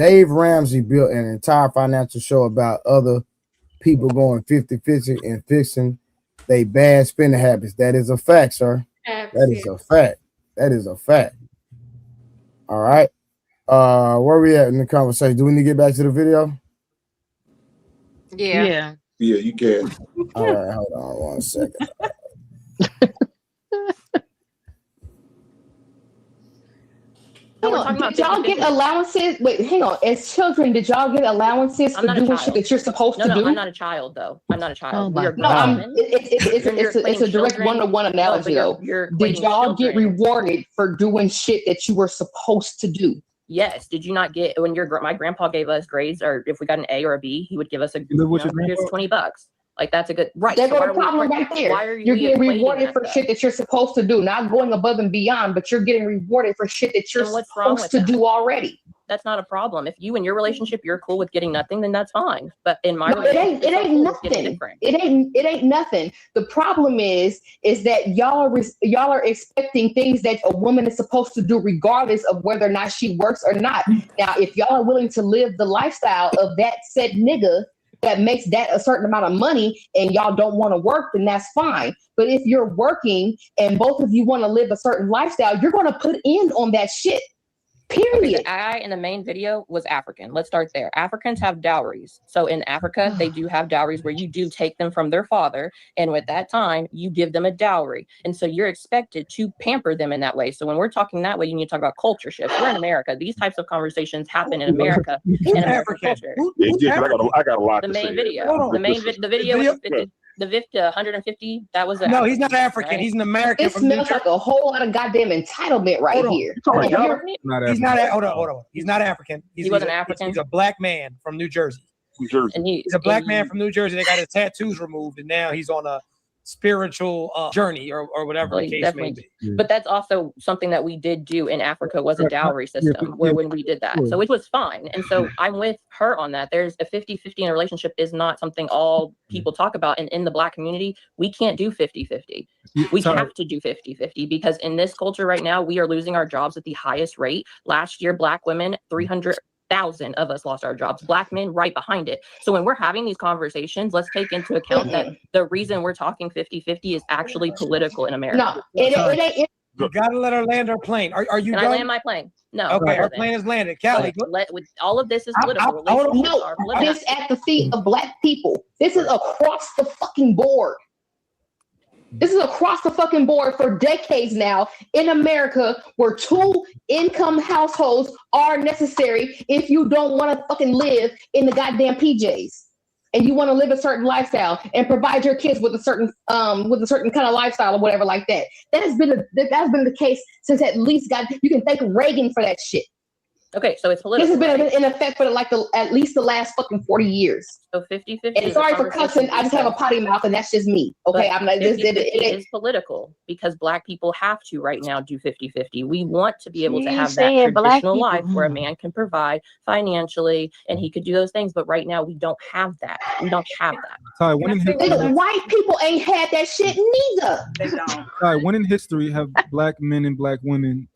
Dave Ramsey built an entire financial show about other people going 50-50 and fixing they bad spending habits. That is a fact, sir. That is a fact. That is a fact. All right. Where we at in the conversation? Do we need to get back to the video?
Yeah.
Yeah, you can.
All right, hold on 1 second.
No, we're talking
Did
about
y'all get
50-50.
allowances? Wait, hang on. As children, did y'all get allowances
I'm
for
not a
doing shit
child.
that you're supposed to do?
I'm not a child though. I'm not a child. We are
No,
grown women.
it's a direct one-to-one analogy though.
You're
Did
equating
y'all get
children.
rewarded for doing shit that you were supposed to do?
Yes. Did you not get when my grandpa gave us grades, or if we got an A or a B, he would give us here's $20. Like that's a good right.
There's
So
a problem right there.
Why are
You're
we
getting
equating
rewarded
that
for shit that you're supposed to do, not going above and beyond, but you're getting rewarded for shit that you're
And what's wrong
supposed
with
to
that?
do already.
That's not a problem. If you and your relationship, you're cool with getting nothing, then that's fine. But in my
No, it
relationship,
ain't
it's so cool with getting
nothing.
different.
It ain't nothing. The problem is that y'all are expecting things that a woman is supposed to do regardless of whether or not she works or not. Now, if y'all are willing to live the lifestyle of that said nigga that makes that a certain amount of money and y'all don't want to work, then that's fine. But if you're working and both of you want to live a certain lifestyle, you're going to put in on that shit. Period.
Okay, the guy in the main video was African. Let's start there. Africans have dowries. So in Africa, they do have dowries where you do take them from their father. And with that time, you give them a dowry. And so you're expected to pamper them in that way. So when we're talking that way, you need to talk about culture shifts. We're in America. These types of conversations happen in America. In American culture.
I got a lot
The
to
main
say.
video. The video was the 150. That was
no, he's not African.
Right?
He's an American.
It smells like a whole lot of goddamn entitlement right here.
He's not. Hold on. He's not African.
He wasn't African.
He's a black man from New Jersey.
And
he's a black man from New Jersey. They got his tattoos removed, and now he's on a spiritual journey or whatever the case may be.
But that's also something that we did do in Africa was a dowry system when we did that. So it was fine. And so I'm with her on that. There's a 50-50 in a relationship is not something all people talk about. And in the Black community, we can't do 50-50. We have to do 50-50 because in this culture right now, we are losing our jobs at the highest rate. Last year, Black women, 300,000 of us lost our jobs. Black men right behind it. So when we're having these conversations, let's take into account that the reason we're talking 50-50 is actually political in America.
No, it ain't.
You gotta let her land her plane. Are you
Can
done? I
land my plane? No.
Okay, her plane is landed. Callie,
with all of this is political.
No, this at the feet of Black people. This is across the fucking board. This is across the fucking board for decades now in America where 2 income households are necessary if you don't want to fucking live in the goddamn PJs and you want to live a certain lifestyle and provide your kids with a certain kind of lifestyle or whatever like that. That's been the case since at least you can thank Reagan for that shit.
Okay, so it's political.
This has been in effect for at least the last fucking 40 years.
So 50-50.
And sorry for cussing. I just have a potty mouth, and that's just me. Okay,
But
I'm like this. It
is political because Black people have to right now do 50-50. We want to be able to
You
have that
saying Black
traditional
people.
life where a man can provide financially and he could do those things. But right now we don't have that. We don't have that.
The white people ain't had that shit neither.
They don't.
When in history have Black men and Black women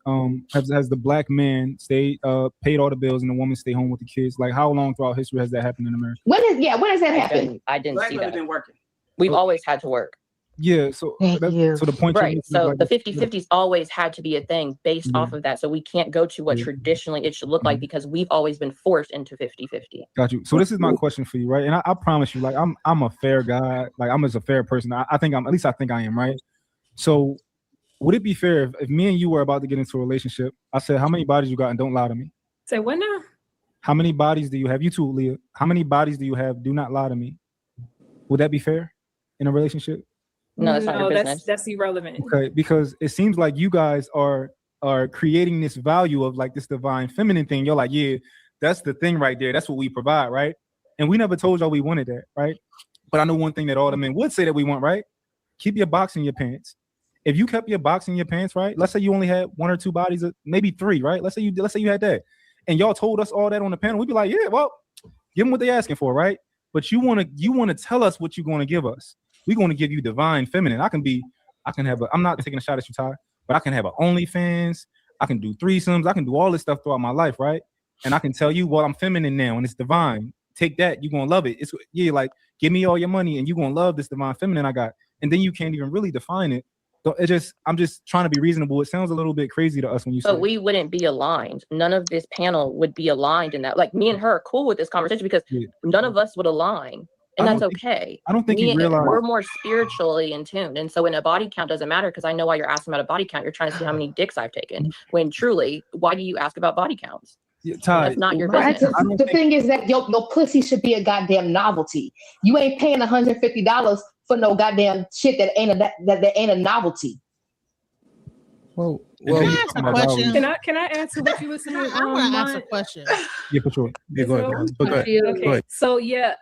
has the Black man stayed paid all the bills and the woman stay home with the kids? Like how long throughout history has that happened in America?
When has that happened?
I didn't
Black
see
women
that.
been working.
We've always had to work.
Yeah, so so the point
Right. So
like
the 50-50's always had to be a thing based off of that. So we can't go to what traditionally it should look like because we've always been forced into 50-50.
Got you. So this is my question for you, right? And I promise you, like I'm a fair guy. Like I'm just a fair person. I think I'm, at least I think I am, right? So would it be fair if me and you were about to get into a relationship? I said, how many bodies you got and don't lie to me?
Say what now?
How many bodies do you have? You too, Leah. How many bodies do you have? Do not lie to me. Would that be fair in a relationship?
No, that's not your business.
That's irrelevant.
Okay, because it seems like you guys are creating this value of like this divine feminine thing. You're like, yeah, that's the thing right there. That's what we provide, right? And we never told y'all we wanted that, right? But I know one thing that all the men would say that we want, right? Keep your box in your pants. If you kept your box in your pants, right? Let's say you only had 1 or 2 bodies, maybe 3, right? Let's say you had that, and y'all told us all that on the panel. We'd be like, yeah, well, give them what they're asking for, right? But you want to tell us what you're going to give us. We're going to give you divine feminine. I'm not taking a shot at you, Ty, but I can have an OnlyFans. I can do threesomes. I can do all this stuff throughout my life, right? And I can tell you, well, I'm feminine now and it's divine. Take that. You're going to love it. It's like, give me all your money and you're going to love this divine feminine I got. And then you can't even really define it I'm just trying to be reasonable. It sounds a little bit crazy to us when you say.
But we wouldn't be aligned. None of this panel would be aligned in that. Like me and her are cool with this conversation because none of us would align. And that's okay.
I don't think you realize
we're more spiritually in tune. And so when a body count doesn't matter, because I know why you're asking about a body count, you're trying to see how many dicks I've taken. When truly, why do you ask about body counts? That's not your business.
The thing is that your pussy should be a goddamn novelty. You ain't paying $150 for no goddamn shit that ain't a novelty.
Can I ask a question?
Can I answer what you were saying?
I want to ask a question.
Yeah, for sure. Yeah, go ahead.
Okay. So yeah,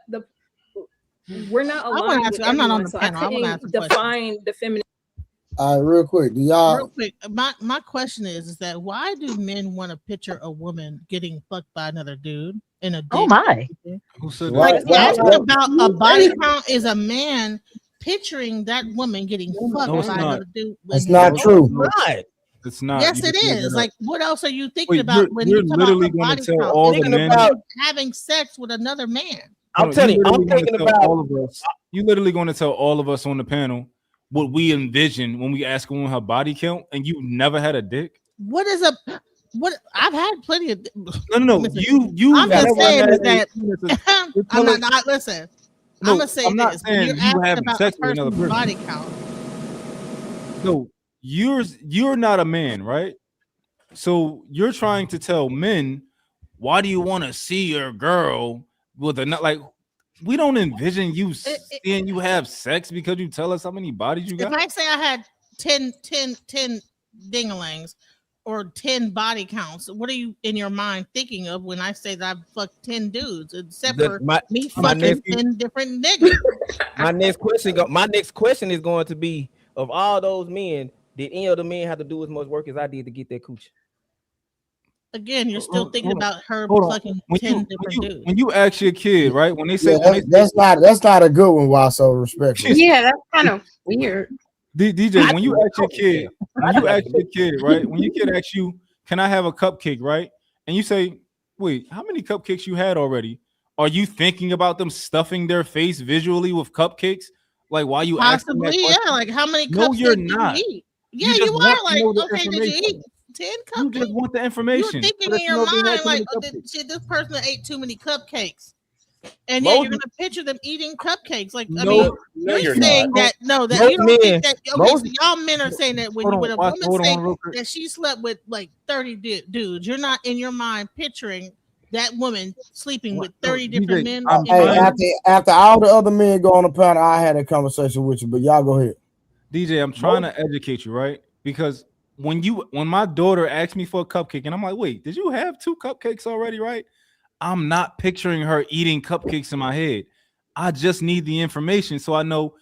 we're not aligned.
I'm not on the
so
panel. I want to ask a
define the feminine.
All right, real quick.
Real quick, my question is that why do men want to picture a woman getting fucked by another dude in a dick?
Oh my!
Who said
Like
that?
asking about a body count is a man picturing that woman getting fucked by another dude.
That's not true.
It's not.
Yes, it is. Like, what else are you thinking about when
you're
you talk
literally
about
going
body
to tell
count?
all the men
having sex with another man.
I'm telling you, I'm thinking about
all of us. You literally going to tell all of us on the panel what we envision when we ask a woman her body count, and you never had a dick.
What is what? I've had plenty of.
No. You.
I'm just saying is that
I'm
not. Listen, I'm gonna say this. When you're asking about a person's body count.
No, you're not a man, right? So you're trying to tell men, why do you want to see your girl with a like? We don't envision you seeing you have sex because you tell us how many bodies you got.
If I say I had 10 dingalangs or 10 body counts, what are you in your mind thinking of when I say that I've fucked 10 dudes, except for me fucking 10 different niggas?
My next question is going to be, of all those men, did any of the men have to do as much work as I did to get that coochie?
Again, you're still thinking about her fucking 10 different dudes.
When you ask your kid, right? When they say
that's not a good one. Why so respectful?
Yeah, that's kind of weird.
DJ, when you ask your kid, right? When your kid asks you, "Can I have a cupcake?" right? And you say, "Wait, how many cupcakes you had already?" Are you thinking about them stuffing their face visually with cupcakes? Like, why you asking that question?
Yeah, like how many
No,
cupcakes
you're
did
not.
you eat? Yeah, you are like, okay, did you eat 10 cupcakes?
You just want the information.
You're thinking
But
in
if
your
you know they
mind,
had too
like,
many
shit, this person ate too many cupcakes. And yeah, you're gonna picture them eating cupcakes. Like, I mean, you're saying that you don't think that. Okay, so y'all men are saying that when a woman say that she slept with like 30 dudes, you're not in your mind picturing that woman sleeping with 30 different men.
After all the other men go on the panel, I had a conversation with you, but y'all go ahead.
DJ, I'm trying to educate you, right? Because when my daughter asked me for a cupcake, and I'm like, wait, did you have 2 cupcakes already, right? I'm not picturing her eating cupcakes in my head. I just need the information so I know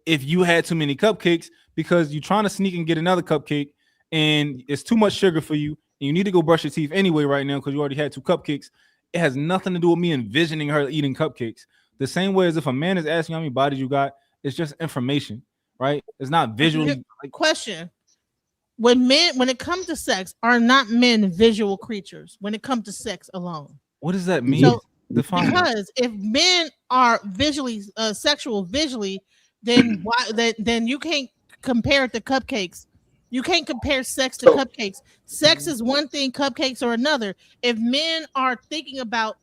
if you had too many cupcakes because you're trying to sneak and get another cupcake and it's too much sugar for you and you need to go brush your teeth anyway right now because you already had 2 cupcakes. It has nothing to do with me envisioning her eating cupcakes. The same way as if a man is asking how many bodies you got, it's just information, right? It's not visually.
Question. When it comes to sex, are not men visual creatures when it comes to sex alone?
What does that mean?
So, because if men are visually sexual visually, then then you can't compare it to cupcakes. You can't compare sex to cupcakes. Sex is one thing, cupcakes are another. If men are thinking about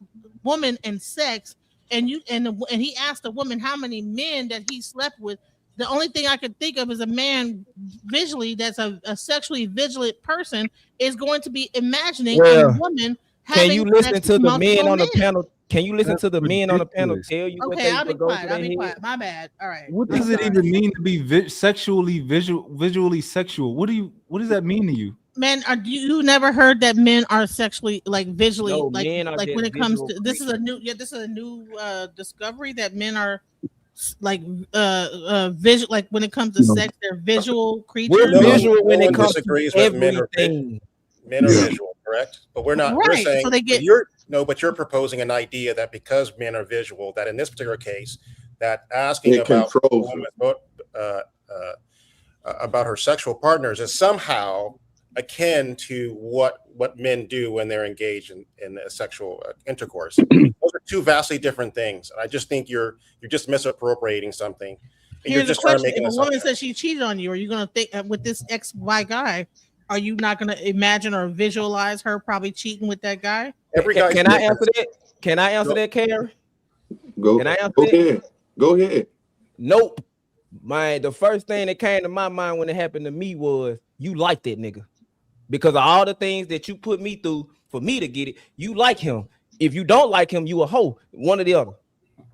woman and sex, and he asked a woman how many men that he slept with, the only thing I could think of is a man visually that's a sexually vigilant person is going to be imagining a woman.
Can you listen to the men on the panel? Can you listen to the men on the panel tell you what they
I'll be
go
quiet.
through
I'll be
their
quiet.
head?
My bad. All right.
What does it even mean to be visually sexual? What does that mean to you?
Men, you never heard that men are sexually like visually
men are
like when it comes to this is a new discovery that men are like visual, like when it comes to sex, they're visual creatures.
We're visual when it comes
disagrees
to
with men
everything.
Men are visual, correct? But we're not. We're
Right,
saying
so they get-
but you're proposing an idea that because men are visual, that in this particular case, that asking
It
about
controls
about her sexual partners is somehow akin to what men do when they're engaged in a sexual intercourse. Those are 2 vastly different things, and I just think you're just misappropriating something.
Here's a question: if a woman says she cheated on you, are you gonna think with this ex-Y guy? Are you not gonna imagine or visualize her probably cheating with that guy?
Can I answer that? Can I answer that, Karen?
Go.
Can I answer
Go
that?
ahead. Go ahead.
Nope. The first thing that came to my mind when it happened to me was you like that nigga because of all the things that you put me through for me to get it. You like him. If you don't like him, you a hoe. One or the other.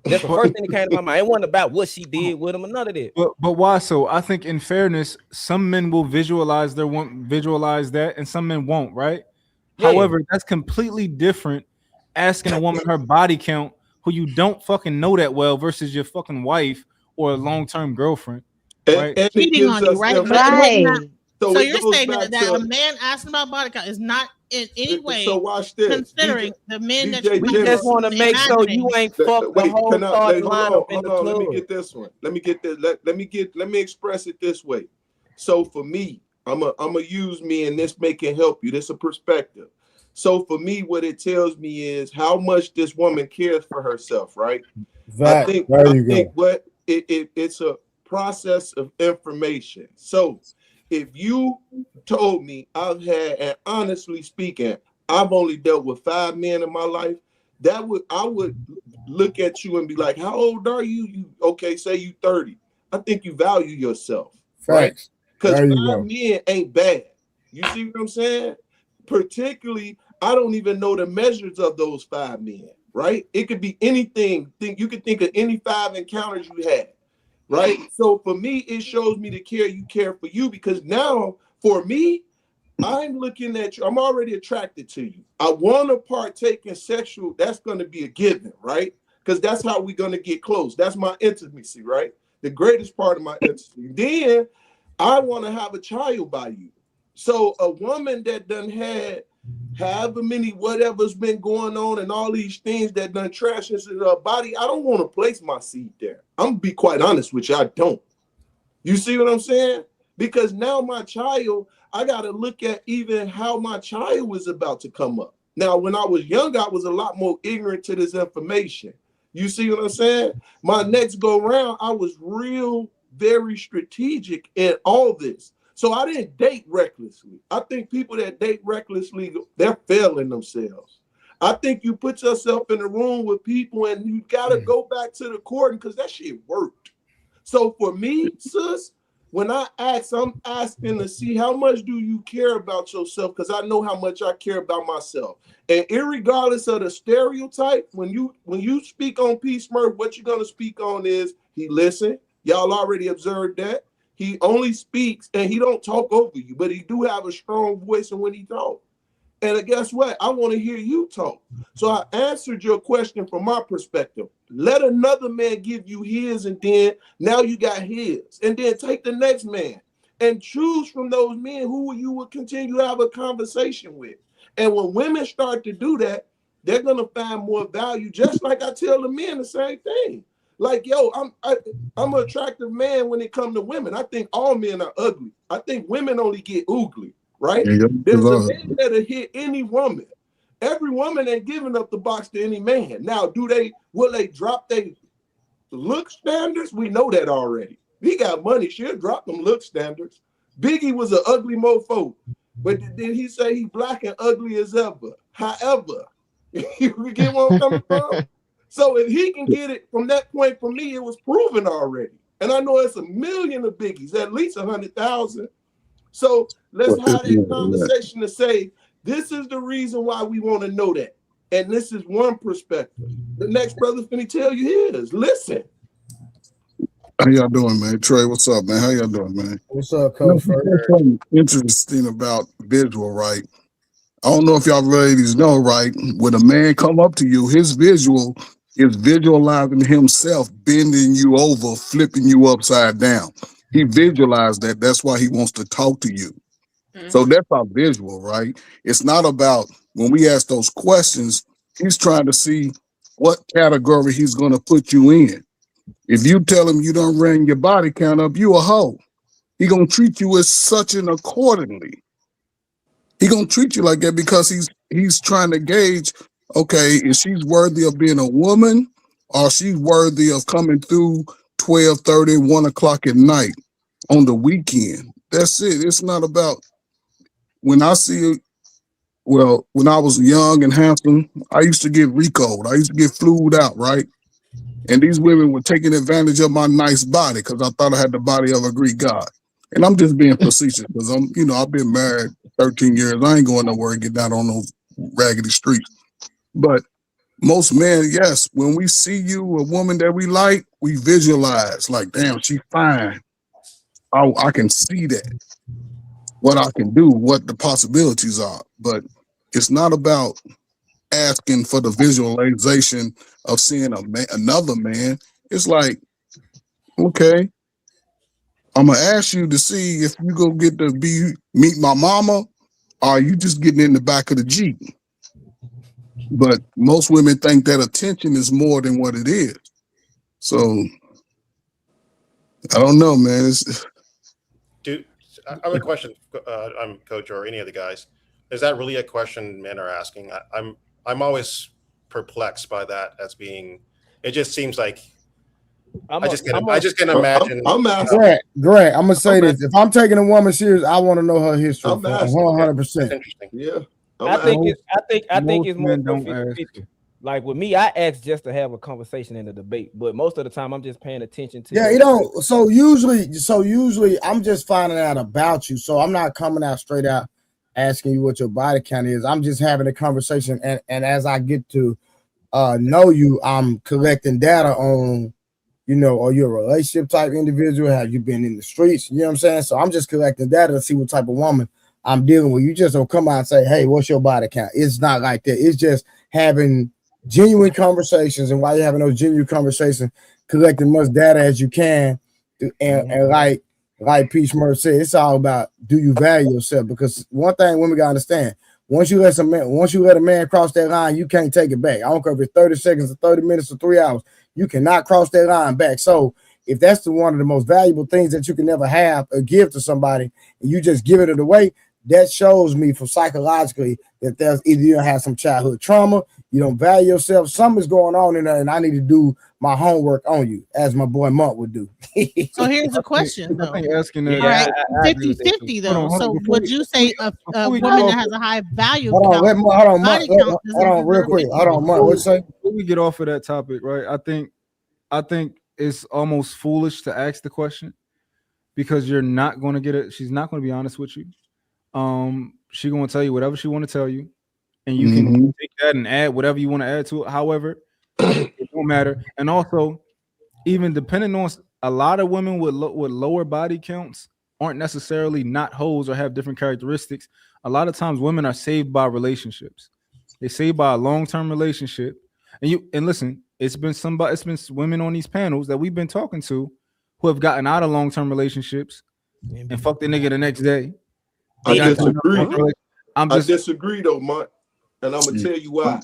That's the first thing that came to my mind. It wasn't about what she did with him or none of that.
But why so? I think in fairness, some men will visualize that, and some men won't, right?
Yeah.
However, that's completely different. Asking a woman her body count who you don't fucking know that well versus your fucking wife or a long-term girlfriend, right?
And
Cheating on you, right?
Right.
So
it
you're
goes
saying
back
that
to-
a man asking about body count is not in any way
So watch this.
considering the men that
DJ
you
We just want to make sure you ain't fucked the whole starting lineup in the club.
Let me get this one. Let me get this. Let me express it this way. So for me, I'm a use me, and this may can help you. This is a perspective. So for me, what it tells me is how much this woman cares for herself, right? I think what it's a process of information. So if you told me I've had, and honestly speaking, I've only dealt with 5 men in my life, I would look at you and be like, how old are you? You okay, say you 30. I think you value yourself, right? Because 5 men ain't bad. You see what I'm saying? Particularly, I don't even know the measures of those 5 men, right? It could be anything. You could think of any 5 encounters you had, right? So for me, it shows me the care you care for you, because now for me, I'm looking at you. I'm already attracted to you. I want to partake in sexual. That's going to be a given, right? Because that's how we're going to get close. That's my intimacy, right? The greatest part of my intimacy. Then I want to have a child by you. So a woman that done had however many whatever's been going on and all these things that done trash into her body, I don't want to place my seed there. I'm gonna be quite honest with you, I don't. You see what I'm saying? Because now my child, I got to look at even how my child was about to come up. Now, when I was young, I was a lot more ignorant to this information. You see what I'm saying? My next go round, I was very strategic in all this. So I didn't date recklessly. I think people that date recklessly, they're failing themselves. I think you put yourself in a room with people and you got to go back to the court because that shit worked. So for me, sis, when I ask, I'm asking to see how much do you care about yourself, because I know how much I care about myself. And irregardless of the stereotype, when you speak on Peace Murph, what you're gonna speak on is he listen. Y'all already observed that. He only speaks and he don't talk over you, but he do have a strong voice and when he talks. And guess what? I want to hear you talk. So I answered your question from my perspective. Let another man give you his, and then now you got his. And then take the next man and choose from those men who you will continue to have a conversation with. And when women start to do that, they're going to find more value, just like I tell the men the same thing. Like, yo, I'm an attractive man when it comes to women. I think all men are ugly. I think women only get ugly. Right? There's a man that'll hit any woman. Every woman ain't giving up the box to any man. Now, will they drop their look standards? We know that already. He got money, she'll drop them look standards. Biggie was an ugly mofo, but did he say he black and ugly as ever? However, you get where I'm coming from? So if he can get it from that point, for me, it was proven already. And I know it's a million of Biggies, at least 100,000. So let's have that conversation to say, this is the reason why we want to know that. And this is one perspective. The next brother's finna tell you his. Listen.
How y'all doing, man? Trey, what's up, man? How y'all doing, man?
What's up, Coach?
Something interesting about visual, right? I don't know if y'all ladies know, right? When a man come up to you, his visual is visualizing himself bending you over, flipping you upside down. He visualized that. That's why he wants to talk to you. So that's our visual, right? It's not about when we ask those questions, he's trying to see what category he's going to put you in. If you tell him you don't ran your body count up, you a hoe. He going to treat you as such and accordingly. He going to treat you like that because he's trying to gauge, okay, is she worthy of being a woman or she's worthy of coming through 12:30, 1 o'clock at night on the weekend. That's it. It's not about when I see. Well, when I was young and handsome, I used to get Rico'd. I used to get flued out, right? And these women were taking advantage of my nice body because I thought I had the body of a Greek god. And I'm just being facetious because I've been married 13 years. I ain't going nowhere and get down on those raggedy streets. But most men, yes, when we see you, a woman that we like, we visualize like, damn, she's fine. I can see that, what I can do, what the possibilities are. But it's not about asking for the visualization of seeing another man. It's like, okay, I'm gonna ask you to see if you go get to meet my mama, or are you just getting in the back of the Jeep? But most women think that attention is more than what it is. So I don't know, man.
I have a question, Coach, or any of the guys. Is that really a question men are asking? I'm always perplexed by that as being. It just seems like I just can imagine.
I'm asking.
Grant, I'm gonna say this: if I'm taking a woman serious, I want to know her history. 100%.
Interesting.
Yeah,
I think it's more
men don't ask.
50-50. Like with me, I ask just to have a conversation in the debate, but most of the time I'm just paying attention to.
Yeah, So usually I'm just finding out about you. So I'm not coming out straight out asking you what your body count is. I'm just having a conversation, and as I get to know you, I'm collecting data on, are you a relationship type individual? Have you been in the streets? You know what I'm saying? So I'm just collecting data to see what type of woman I'm dealing with. You just don't come out and say, hey, what's your body count? It's not like that. It's just having genuine conversations, and while you're having those genuine conversations, collecting much data as you can, and like Peach Murphy said, it's all about, do you value yourself? Because one thing women gotta understand: once you let a man cross that line, you can't take it back. I don't care if it's 30 seconds or 30 minutes or 3 hours. You cannot cross that line back. So if that's one of the most valuable things that you can never have or give to somebody, and you just give it away, that shows me from psychologically that there's either you have some childhood trauma, you don't value yourself, something's going on in there, and I need to do my homework on you, as my boy Monk would do.
So here's the question, though.
Asking that.
All right, 50-50 though. So would you say a woman that has a high value
hold on,
body count
hold on, real quick. Hold on, Monk. What you say?
Before we get off of that topic, right? I think it's almost foolish to ask the question because you're not going to get it. She's not going to be honest with you. She's going to tell you whatever she want to tell you, and you can take that and add whatever you want to add to it. However, it don't matter. And also, even depending on a lot of women with lower body counts aren't necessarily not hoes or have different characteristics. A lot of times, women are saved by relationships. They're saved by a long-term relationship. And listen, it's been women on these panels that we've been talking to who have gotten out of long-term relationships and fucked the nigga the next day.
I disagree. I disagree though, Monk, and I'm gonna tell you why.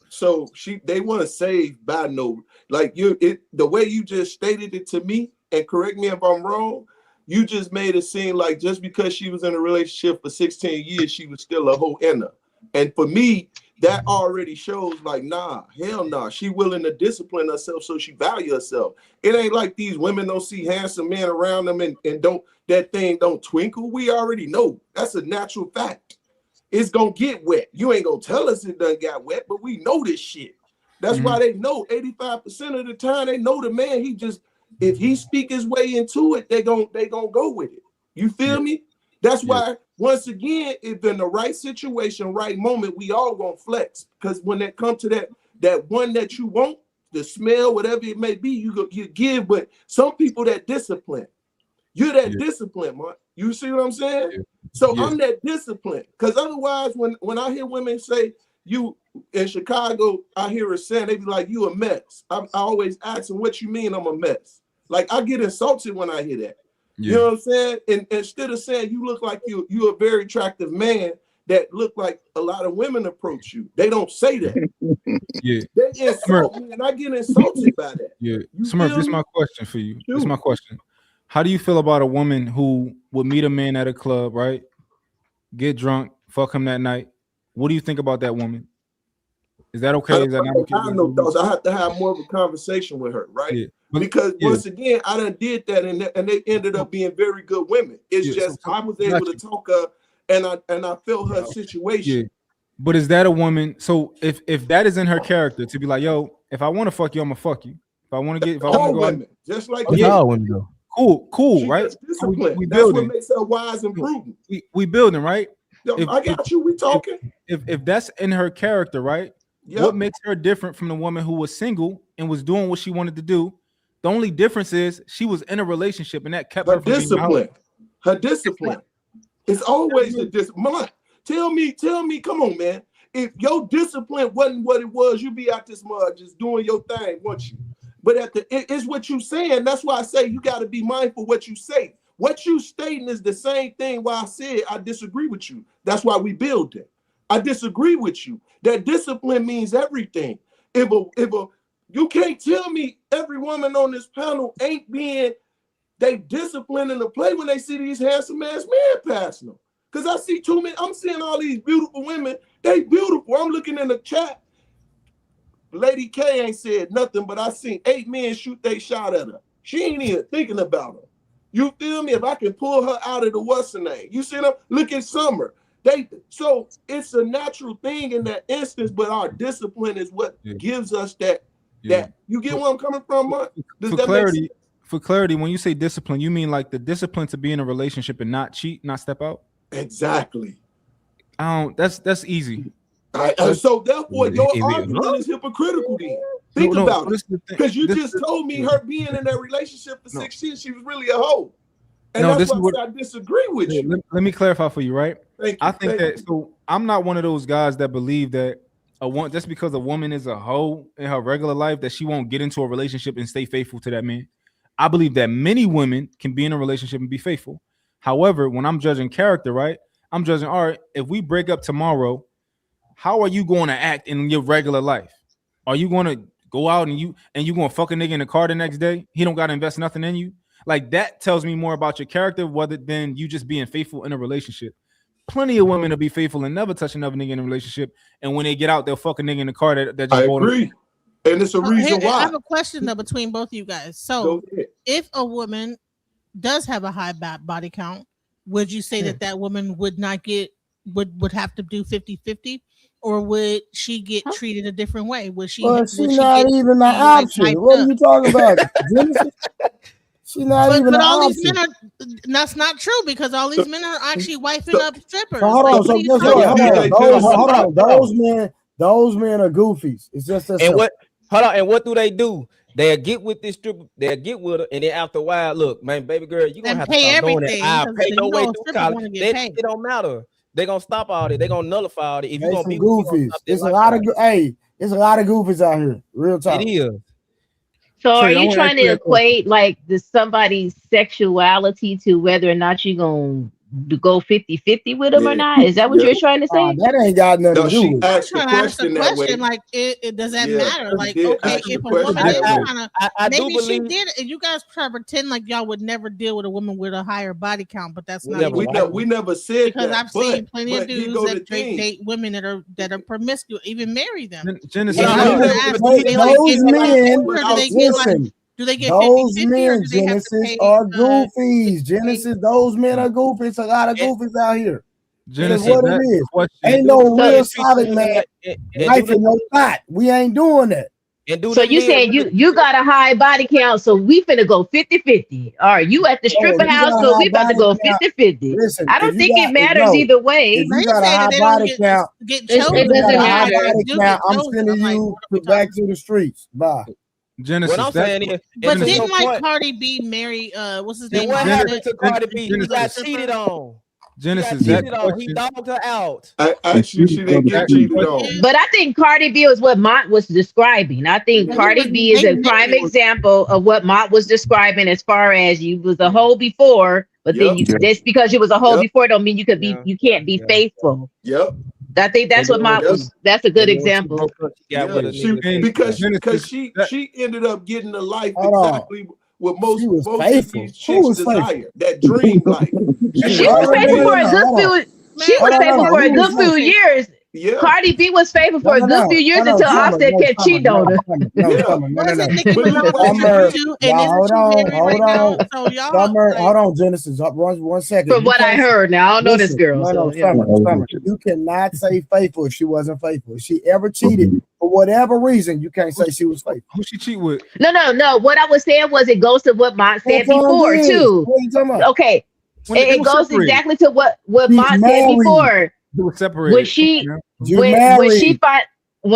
So they want to save by no, like the way you just stated it to me, and correct me if I'm wrong. You just made it seem like just because she was in a relationship for 16 years, she was still a hoe in her. And for me, that already shows like, nah, hell nah. She willing to discipline herself so she value herself. It ain't like these women don't see handsome men around them and that thing don't twinkle. We already know. That's a natural fact. It's gonna get wet. You ain't gonna tell us it done got wet, but we know this shit. That's why they know 85% of the time they know the man. If he speak his way into it, they gonna go with it. You feel me? That's why, once again, if in the right situation, right moment, we all gonna flex. Because when it comes to that one that you want, the smell, whatever it may be, you give. But some people that discipline, you're that discipline, man. You see what I'm saying? So I'm that discipline. Because otherwise, when I hear women say you in Chicago, I hear her saying, they be like, you a mess. I always ask them, what you mean I'm a mess? Like, I get insulted when I hear that. You know what I'm saying? And instead of saying you look like you a very attractive man that look like a lot of women approach you, they don't say that. They insult me, and I get insulted by that.
Smurf, this is my question for you. This is my question. How do you feel about a woman who would meet a man at a club, right? Get drunk, fuck him that night. What do you think about that woman? Is that okay? Is that not okay?
I have no thoughts. I have to have more of a conversation with her, right?
Yeah.
Because once again, I done did that, and they ended up being very good women. It's just I was able to talk her, and I felt her situation.
Yeah. But is that a woman? So if that is in her character to be like, yo, if I want to fuck you, I'm gonna fuck you. If I want to
all women, just like
cool, right?
We that's what makes her wise and prudent.
We building, right?
I got you. We talking.
If that's in her character, right? Yep. What makes her different from the woman who was single and was doing what she wanted to do? The only difference is she was in a relationship, and that kept her from
discipline. Her discipline. It's always the discipline. Tell me, come on, man. If your discipline wasn't what it was, you'd be out this mud just doing your thing, wouldn't you? But it's what you saying. That's why I say you got to be mindful what you say. What you stating is the same thing why I said I disagree with you. That's why we build it. I disagree with you. That discipline means everything. If you can't tell me every woman on this panel ain't being they disciplined in the play when they see these handsome ass men passing them. Because I see too many, I'm seeing all these beautiful women. They beautiful. I'm looking in the chat. Lady K ain't said nothing, but I seen 8 men shoot they shot at her. She ain't even thinking about her. You feel me? If I can pull her out of the what's her name. You see them? Look at Summer. So it's a natural thing in that instance, but our discipline is what gives us that. That you get where I'm coming from, Mark?
For clarity, when you say discipline, you mean like the discipline to be in a relationship and not cheat, not step out?
Exactly.
That's easy.
So therefore, your argument is hypocritical. Then think about it, because you just told me her being in that relationship for 6 years, she was really a hoe, and that's why I disagree with you.
Let me clarify for you, right?
Thank you.
I think that so I'm not one of those guys that believe that just because a woman is a hoe in her regular life that she won't get into a relationship and stay faithful to that man. I believe that many women can be in a relationship and be faithful. However, when I'm judging character, right, I'm judging, all right, if we break up tomorrow, how are you going to act in your regular life? Are you going to go out and you going to fuck a nigga in the car the next day? He don't got to invest nothing in you. Like that tells me more about your character rather than you just being faithful in a relationship. Plenty of women will be faithful and never touch another nigga in a relationship, and when they get out, they'll fuck a nigga in the car that just
I agree. And it's a reason why.
I have a question though between both of you guys. So if a woman does have a high body count, would you say that woman would not would have to do 50-50, or would she get treated a different way? Would she?
Well, she's not even the option. What are you talking about? She's not even
but
an
all
option.
these men are. That's not true because all these men are actually wifing up strippers.
So hold on. So guess what? Those men are goofies. It's just that.
And what? Hold on. And what do they do? They'll get with this stripper. They'll get with her, and then after a while, look, man, baby girl, you gonna have to stop doing that. I'll pay no way through college. It don't matter. They're gonna stop all that. They're gonna nullify all that. If you're gonna be
goofies, it's a lot of it's a lot of goofies out here. Real talk.
It is.
So are you trying to equate like somebody's sexuality to whether or not you're gonna go 50-50 with them or not? Is that what you're trying to say?
That ain't got nothing to do with it.
Asked the question that way.
Like it does that matter? Like okay, if a woman is trying to, maybe she did it, and you guys try to pretend like y'all would never deal with a woman with a higher body count, but that's not.
We never said
because
that.
I've seen plenty of dudes that date women that are promiscuous, even marry them.
Genesis, do they get those men, Genesis, are goofies. Genesis, those men are goofies. It's a lot of goofies out here. Genesis, what it is. Ain't no real solid man. Life in no thought. We ain't doing that.
So you said you got a high body count, so we finna go 50-50. All right, you at the stripper house, so we about to go 50-50.
Listen,
I don't think it matters either way.
If you got a high body count,
it doesn't matter.
I'm sending you back to the streets. Bye.
Genesis,
what I'm saying is,
but didn't Cardi B marry what's his name?
What happened to Cardi B? He got cheated on.
Genesis,
he dogged her out.
Actually, she didn't get cheated on.
But I think Cardi B is what Mont was describing. I think Cardi B is a prime example of what Mont was describing as far as you was a hoe before, but then just because you was a hoe before don't mean you can't be faithful.
Yep.
I think that's what Mont was. That's a good example.
Because she ended up getting the life exactly what most of these chicks desire. That dream life.
She was faithful for a good few. She was faithful for a good few years.
Yeah.
Cardi B was faithful for a good few years until Offset kept cheating on her.
Wasn't Nicki Minaj faithful too? And isn't she married right now? So y'all,
Summer, hold on, Genesis. 1 second.
From what I heard, now I don't know this girl.
No,
So, yeah.
Summer. You cannot say faithful if she wasn't faithful. If she ever cheated for whatever reason, you can't say she was faithful.
Who she cheat with?
No. What I was saying was it goes to what Mont said before too.
What are you talking about?
Okay, it goes
separated.
exactly to what Mont said before.
They were separated.
When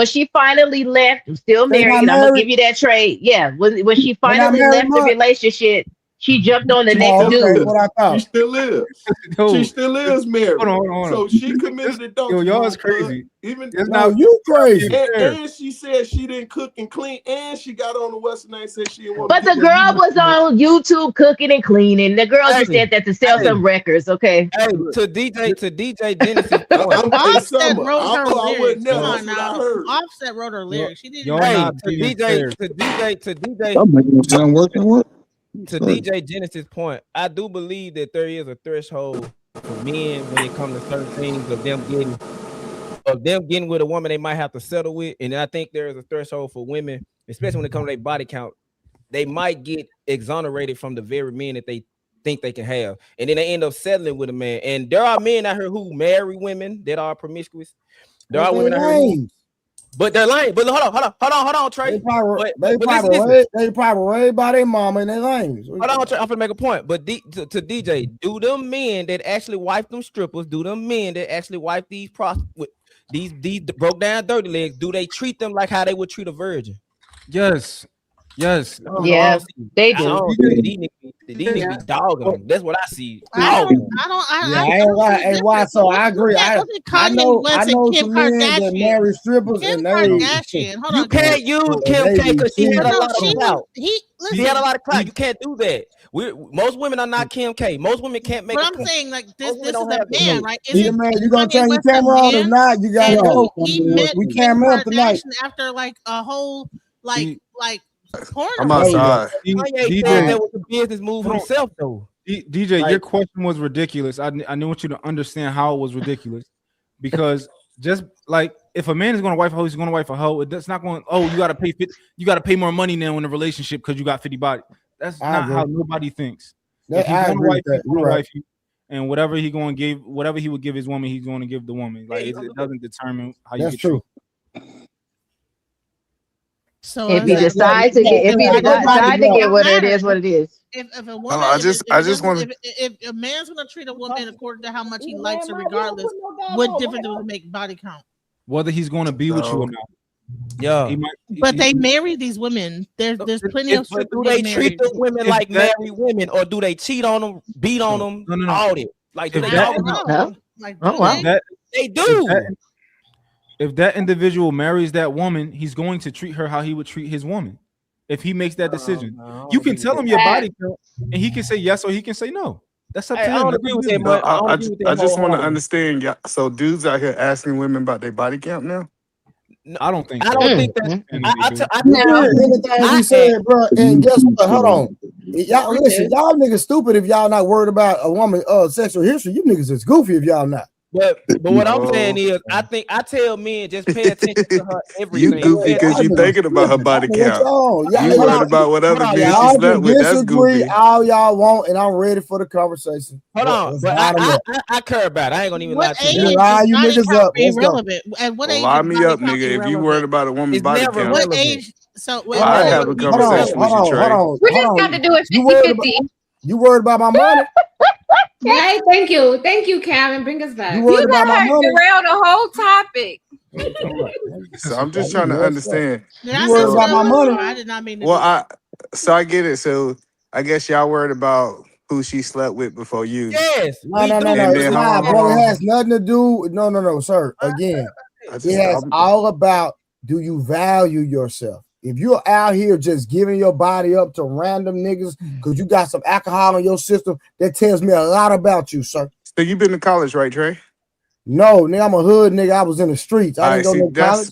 she finally left, still married. I'm gonna give you that trade. Yeah, when she finally left the relationship, she jumped on the next dude.
What I thought.
She still is. She still is married.
Hold on.
So she committed adultery.
Y'all is crazy.
Even
you crazy.
And she said she didn't cook and clean, and she got on the Western night said she didn't want.
But the girl was on YouTube cooking and cleaning. The girl just said that to sell some records. Okay.
Hey, to DJ Genesis.
Offset wrote her lyrics. Come on now. Offset wrote her lyrics. She didn't.
To DJ Genesis' point, I do believe that there is a threshold for men when it comes to certain things of them getting with a woman they might have to settle with, and I think there is a threshold for women, especially when it comes to their body count. They might get exonerated from the very men that they think they can have, and then they end up settling with a man. And there are men out here who marry women that are promiscuous. There are women out here. But they're lame. But hold on, Trey.
They probably raised by their mama and they lame.
Hold on, Trey. I'm gonna make a point. But to DJ, do them men that actually wife them strippers, do them men that actually wife these these broke down dirty legs, do they treat them like how they would treat a virgin?
Yes.
Yeah, they do.
These niggas be dogging them. That's what I see.
I ain't lie. Hey, why? So I agree. I know some men that marry strippers and they.
You can't use Kim K because she had a lot of clout. She had a lot of clout. You can't do that. Most women are not Kim K. Most women can't make.
But I'm saying like this is a man, right?
Man, you gonna turn your camera on or not? You gotta go. We can't move tonight
after like a whole like.
I'm outside.
DJ, that was a business move himself, though.
DJ, your question was ridiculous. I want you to understand how it was ridiculous, because just like if a man is going to wife a hoe, he's going to wife a hoe. That's not going. Oh, you got to pay more money now in a relationship because you got 50 body. That's not how nobody thinks. If he's going to wife, he's going to wife you, and whatever he would give his woman, he's going to give the woman. Like it doesn't determine how you get true.
So if you decide to get, what it is, what it is.
If a woman,
I just want.
If a man's gonna treat a woman according to how much he likes her, regardless, what difference does it make body count?
Whether he's going to be with you or not.
Yeah,
but they marry these women. There's plenty of.
Do they treat the women like married women, or do they cheat on them, beat on them, all that? Like do they do.
If that individual marries that woman, he's going to treat her how he would treat his woman. If he makes that decision, you can tell him your body count, and he can say yes or he can say no. That's up to him.
I just want to understand. Yeah, so dudes out here asking women about their body count now.
No, I don't think.
I don't think that.
Anything we said, bro. And guess what? Hold on, y'all. Listen, y'all niggas stupid if y'all not worried about a woman sexual history. You niggas is goofy if y'all not.
But what I'm saying is, I tell men just pay attention to her everything.
You goofy because you thinking about her body count. You worried about whatever bitch she slept with. That's goofy.
All y'all want, and I'm ready for the conversation.
Hold on, but I care about it. I ain't gonna even lie to you.
Lie you niggas up.
Irrelevant. At what age?
Lie me up, nigga. If you worried about a woman's body count.
What age? So
I have a conversation with you, Trey.
We just got to do it 50-50.
You worried about my money?
Hey, thank you, Karen. Bring us back.
You worried about my money?
Derail the whole topic.
So I'm just trying to understand.
You worried about my money?
I did not mean to.
Well, I get it. So I guess y'all worried about who she slept with before you.
Yes.
No. It's not, bro. It has nothing to do. No, sir. Again, it has all about, do you value yourself? If you're out here just giving your body up to random niggas because you got some alcohol in your system, that tells me a lot about you, sir.
So you been to college, right, Trey?
No, nigga, I'm a hood nigga. I was in the streets. I didn't go to college.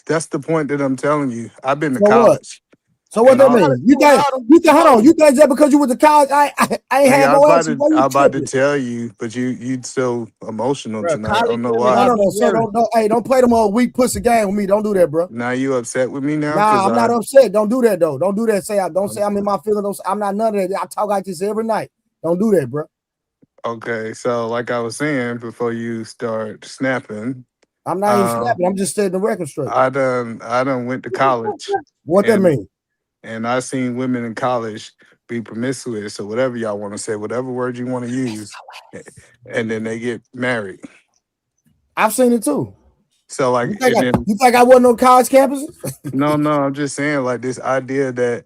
That's the point that I'm telling you. I've been to college.
So what that mean? You think hold on? You think that because you went to college, I ain't had no answer?
I'm about to tell you, but you so emotional tonight. I don't know why.
No. So don't play them all weak pussy game with me. Don't do that, bro.
Now you upset with me now?
Nah, I'm not upset. Don't do that though. Don't do that. Don't say I'm in my feelings. I'm not none of that. I talk like this every night. Don't do that, bro.
Okay, so like I was saying before you start snapping,
I'm not even snapping. I'm just setting the record straight.
I done went to college.
What that mean?
And I seen women in college be promiscuous, so whatever y'all want to say, whatever word you want to use, and then they get married.
I've seen it too.
So like,
you think I wasn't on college campuses?
No, I'm just saying like this idea that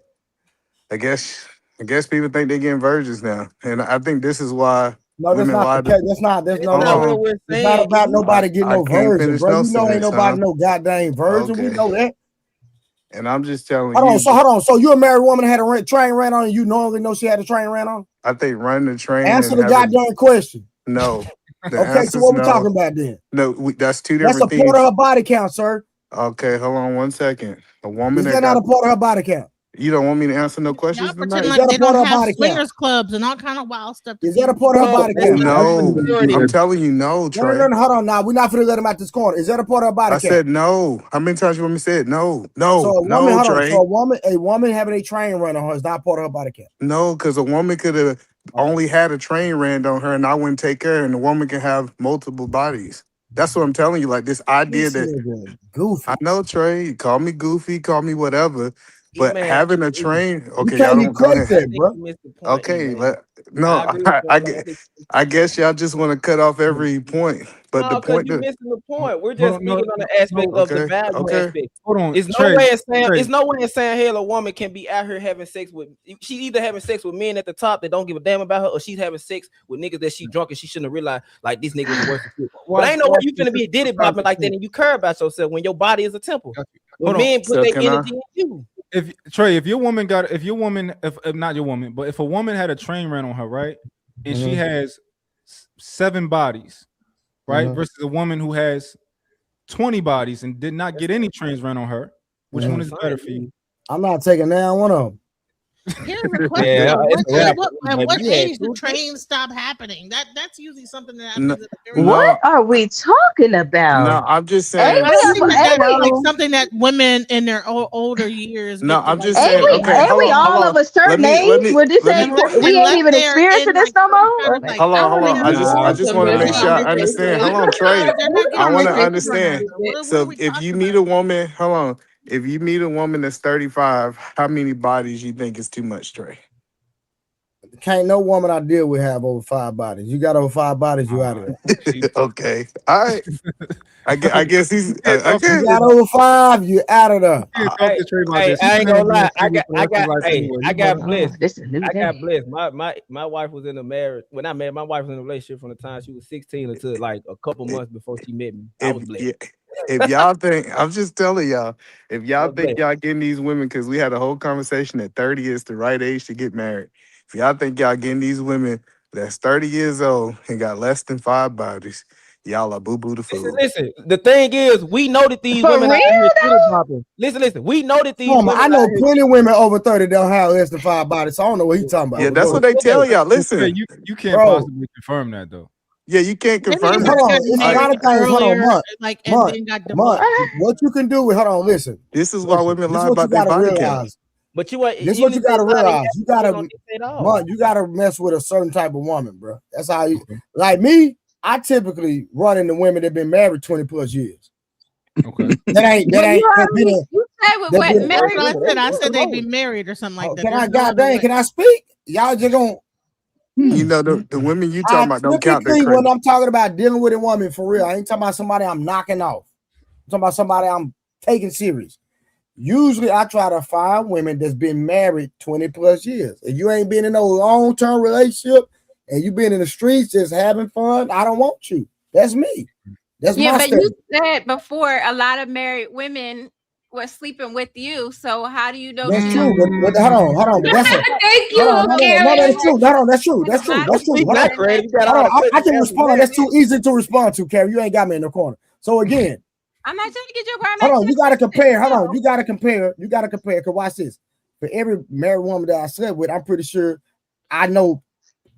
I guess people think they're getting virgins now, and I think this is why.
No, that's not the case. That's not about nobody getting no virgin, bro. You know ain't nobody no goddamn virgin.
Okay.
We know that.
And I'm just telling
you. Hold on. So you a married woman that had a train ran on, and you normally know she had a train ran on?
I think run the train.
Answer the goddamn question.
No.
Okay, so what we talking about then?
No, that's two different things.
That's a part of her body count, sir.
Okay, hold on 1 second. A woman
is that not a part of her body count?
You don't want me to answer no questions?
Y'all pretend like they don't have swingers clubs and all kind of wild stuff.
Is that a part of her body count?
No, I'm telling you, no, Trey.
No, hold on now. We're not finna let him out this corner. Is that a part of her body count?
I said no. How many times you want me to say it? No,
So
Trey.
So a woman having a train run on her is not part of her body count.
No, because a woman could have only had a train ran on her and I wouldn't take care, and the woman can have multiple bodies. That's what I'm telling you. Like this idea that
goofy.
I know, Trey. Call me goofy, call me whatever. But having a train, okay,
y'all don't go ahead, bro.
Okay, I guess y'all just want to cut off every point. But the point
you're missing the point. We're just speaking on the aspect of the value aspect.
Hold on.
It's no way in saying hell a woman can be out here having sex with. She either having sex with men at the top that don't give a damn about her, or she's having sex with niggas that she drunk and she shouldn't have realized like these niggas are worth it. But ain't no way you finna be diddy bopping like that and you care about yourself when your body is a temple. When men put their energy in you.
If a woman, if not your woman, but if a woman had a train ran on her, right, and she has 7 bodies, right, versus a woman who has 20 bodies and did not get any trains ran on her, which one is better for you?
I'm not taking down one of them.
Here's the question: at what age do trains stop happening? That's usually something that happens.
What are we talking about?
No, I'm just saying.
Like something that women in their older years.
No, I'm just saying. Okay,
ain't we all of a certain age? Would this say we ain't even experiencing this no more?
Hold on. I just want to make sure I understand. Hold on, Trey. I want to understand. So if you meet a woman, hold on. If you meet a woman that's 35, how many bodies you think is too much, Trey?
Can't no woman I deal with have over 5 bodies. You got over 5 bodies, you out of there.
Okay. All right. I guess he's okay.
You got over 5, you out of there.
Hey, I ain't gonna lie. I got blessed. I got blessed. My wife was in a marriage. When I met my wife was in a relationship from the time she was 16 until like a couple months before she met me. I was blessed.
If y'all think, I'm just telling y'all, if y'all think y'all getting these women, because we had a whole conversation that 30 is the right age to get married. If y'all think y'all getting these women that's 30 years old and got less than 5 bodies, y'all are boo-boo the fool.
Listen, the thing is, we know that these women out here listen, we know that these women
I know plenty of women over 30 don't have less than 5 bodies, so I don't know what he's talking about.
Yeah, that's what they tell y'all. Listen.
You can't possibly confirm that, though.
Yeah, you can't confirm
that. Hold on, it's a lot of things. Hold on, what you can do with, hold on, listen.
This is why women lie about their body count.
But
this is what you gotta realize. You gotta mess with a certain type of woman, bro. That's how you like me. I typically run into women that been married 20 plus years.
Okay.
that ain't
you say with what married?
I said they'd be married or something like
that. Can I speak? Y'all just gonna
you know the women you talking about don't count.
When I'm talking about dealing with a woman for real, I ain't talking about somebody I'm knocking off. I'm talking about somebody I'm taking serious. Usually I try to find women that's been married 20 plus years. If you ain't been in no long-term relationship and you been in the streets just having fun, I don't want you. That's me. That's my
statement. You said before a lot of married women were sleeping with you. So how do you know?
That's true. But hold on.
Thank you.
No, that's true. That's true. I can respond. That's too easy to respond to, Carrie. You ain't got me in the corner. So again,
I'm not trying to get your grandma.
Hold on, you gotta compare. You gotta compare. Cause watch this. for every married woman that I slept with, I'm pretty sure I know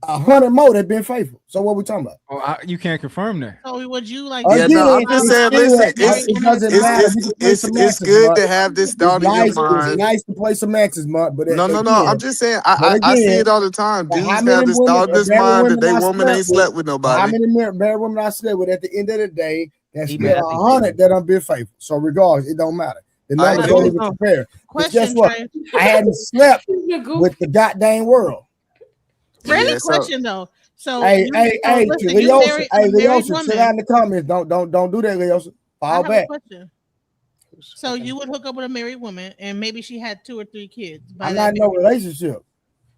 100 more that been faithful. So what we talking about?
Oh, you can't confirm that.
So would you like?
Yeah, no, I'm just saying. Listen,
it doesn't matter. We can play some
it's
matches,
good
Mark.
to have this thought in your
It's
mind.
nice to play some matches, Mark. But
No.
again,
I'm just saying. I see it all the time.
how
Dudes
many
have this
women,
thought in this
married
mind that
women
they
I
woman ain't slept with
how
nobody.
many married women I slept with? At the end of the day, that's
He
still
mad, I think
100 that I'm been faithful. So regardless, it don't matter. The
I
numbers
agree.
don't even compare. Because guess
Question,
what?
Trey.
I hadn't slept with the goddamn world.
Really?
Yeah, so
Question though. So
Hey,
you,
hey,
so
hey,
listen,
to
you
Leosa.
married
Hey,
a married
Leosa, sit
woman.
down in the comments. Don't do that, Leosa.
I
Fall
have a
back.
question. So you would hook up with a married woman, and maybe she had 2 or 3 kids. By
I'm
that
not in no
married-
relationship.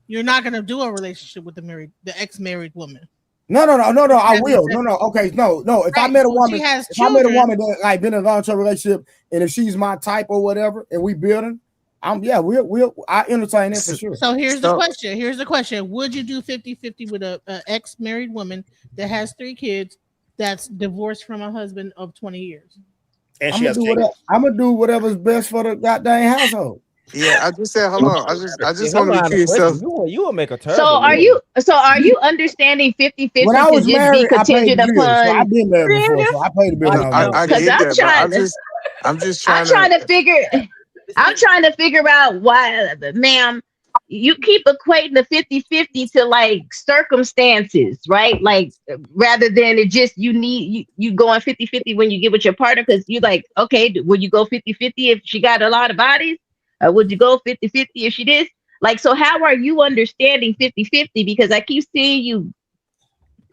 You're not gonna do a relationship with the ex-married woman.
No. I
Having
will.
sex.
No. Okay, no. If I
Right.
met a
So she
woman,
has
if I met a
children.
woman that like been in a long-term relationship, and if she's my type or whatever, and we building, I entertain that for sure.
So here's the question. Here's the question. Would you do 50-50 with a ex-married woman that has 3 kids that's divorced from a husband of 20 years?
And
I'm
she has kids.
gonna do whatever's best for the goddamn household.
yeah, I just said, hold on. I just
her
want to be
line of
clear. So
question, you will make a
So
terrible lawyer.
are you understanding 50-50
When I
to
was
just be
married, I paid
contingent
the bills, so
upon
I've been there before. So I paid the bill
no,
when I was married.
I
because
get that, but I'm just trying
to figure out why, ma'am, you keep equating the 50-50 to like circumstances, right? Like rather than it just you going 50-50 when you get with your partner, because you like, okay, would you go 50-50 if she got a lot of bodies? Would you go 50-50 if she did? Like, so how are you understanding 50-50? Because I keep seeing you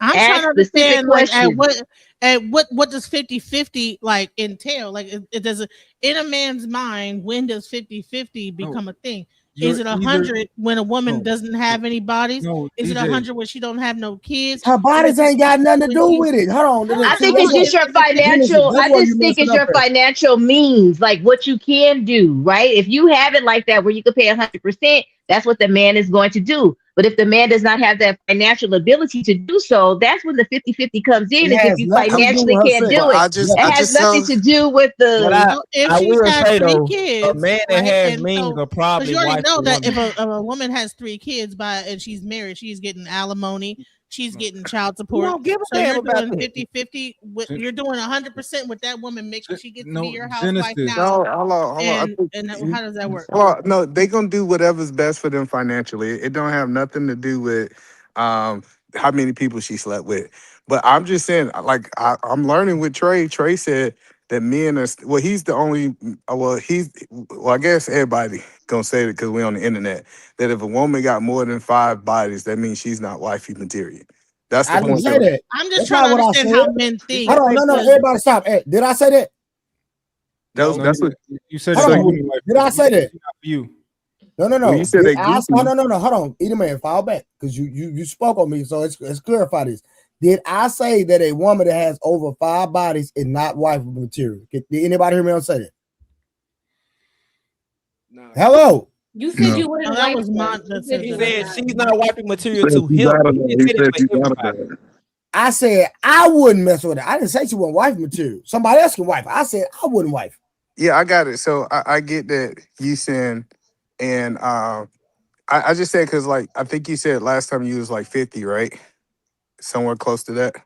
I'm
ask
trying to
specific
understand like
questions.
at what does 50-50 like entail? Like it does in a man's mind, when does 50-50 become a thing? Is it 100 when a woman doesn't have any bodies? Is it
DJ.
100 when she don't have no kids?
Her bodies ain't got nothing to do with it. Hold on.
I
See,
think
that's
it's
what,
just your
Genesis,
financial.
that's
I
where
just
you
think
messing
it's
up
your
at.
financial means, like what you can do, right? If you have it like that, where you can pay 100%, that's what the man is going to do. But if the man does not have that financial ability to do so, that's when the 50-50 comes in.
It
Is if
has
you
nothing to do
financially
with her
can't
sex.
do
but
it. It
I
has
just
nothing
tell
to do with
But
the.
So if
I
she's
will
had
say
3
though,
kids,
a man that
right?
has
And
means
so
are
because
probably
you already
wife
know
the
that
woman.
if a woman has 3 kids and she's married, she's getting alimony, she's getting child
You
support.
don't give a
So
damn
you're
about
doing
that.
50-50 with you're doing 100% with that woman making she gets to be
No,
your housewife
Genesis.
now.
no, hold on. I
And
think
how does that work?
well, no, they gonna do whatever's best for them financially. It don't have nothing to do with how many people she slept with. But I'm just saying, like I'm learning with Trey. Trey said that men are well. He's the only. I guess everybody gonna say it because we on the internet. That if a woman got more than 5 bodies, that means she's not wifey material. That's the
I didn't
point.
say that.
I'm just
That's
trying to
not what I
understand
said.
how men think.
Hold on. No.
Because
Everybody stop. Hey, did I say that?
That's
No,
that's what.
you said
Hold
it's
on.
not you.
Did I say that?
You.
No.
Well, you said
Did
they
I?
goofy.
No. Hold on. Either man, fall back because you spoke on me. So let's clarify this. Did I say that a woman that has over 5 bodies is not wife material? Did anybody hear me on say that?
No.
Hello.
You said you wouldn't
that
like
was
her.
my
You
that
said
said
He
you
that.
would
said
not.
she's not wiping material
Said
to
she's
him.
out of
He
there.
didn't
He
say
said
that
she's
for
out of
everybody.
there.
I said I wouldn't mess with her. I didn't say she wasn't wife material. Somebody else can wife. I said I wouldn't wife.
Yeah, I got it. So I get that you saying, and I just said because like I think you said last time you was like 50, right? Somewhere close to that,
You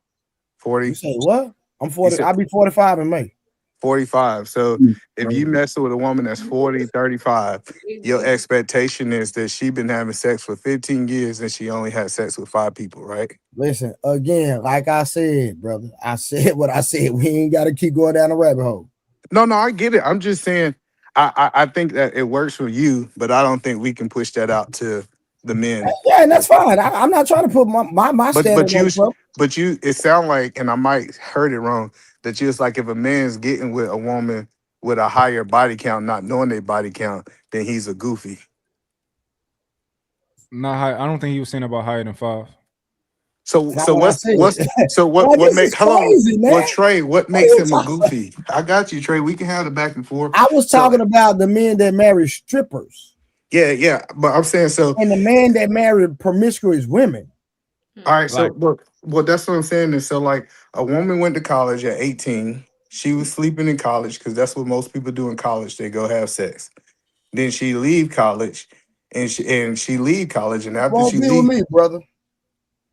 40.
say what? I'm
You
40.
said
I'll be 45 in May.
45. So if you mess with a woman that's 40, 35, your expectation is that she been having sex for 15 years and she only had sex with 5 people, right?
Listen, again, like I said, brother, I said what I said. We ain't got to keep going down the rabbit hole.
No, I get it. I'm just saying I think that it works for you, but I don't think we can push that out to the men.
Yeah, and that's fine. I'm not trying to put my
But
standard on Trump.
it sound like, and I might heard it wrong, that you it's like if a man's getting with a woman with a higher body count, not knowing their body count, then he's a goofy.
Not high. I don't think he was saying about higher than 5.
So
That's not what I said.
what
This is
make hello
crazy, man.
well Trey, what
What are
makes
you
him a
talking?
goofy? I got you, Trey. We can have the back and forth.
I was
So
talking about the men that marry strippers
yeah. But I'm saying so
and the men that marry promiscuous women.
all right, so
Like,
look, well, that's what I'm saying is so like a woman went to college at 18. She was sleeping in college because that's what most people do in college. They go have sex. Then she leave college.
and she leave college, and after
Won't
she
be with
leave,
me, brother.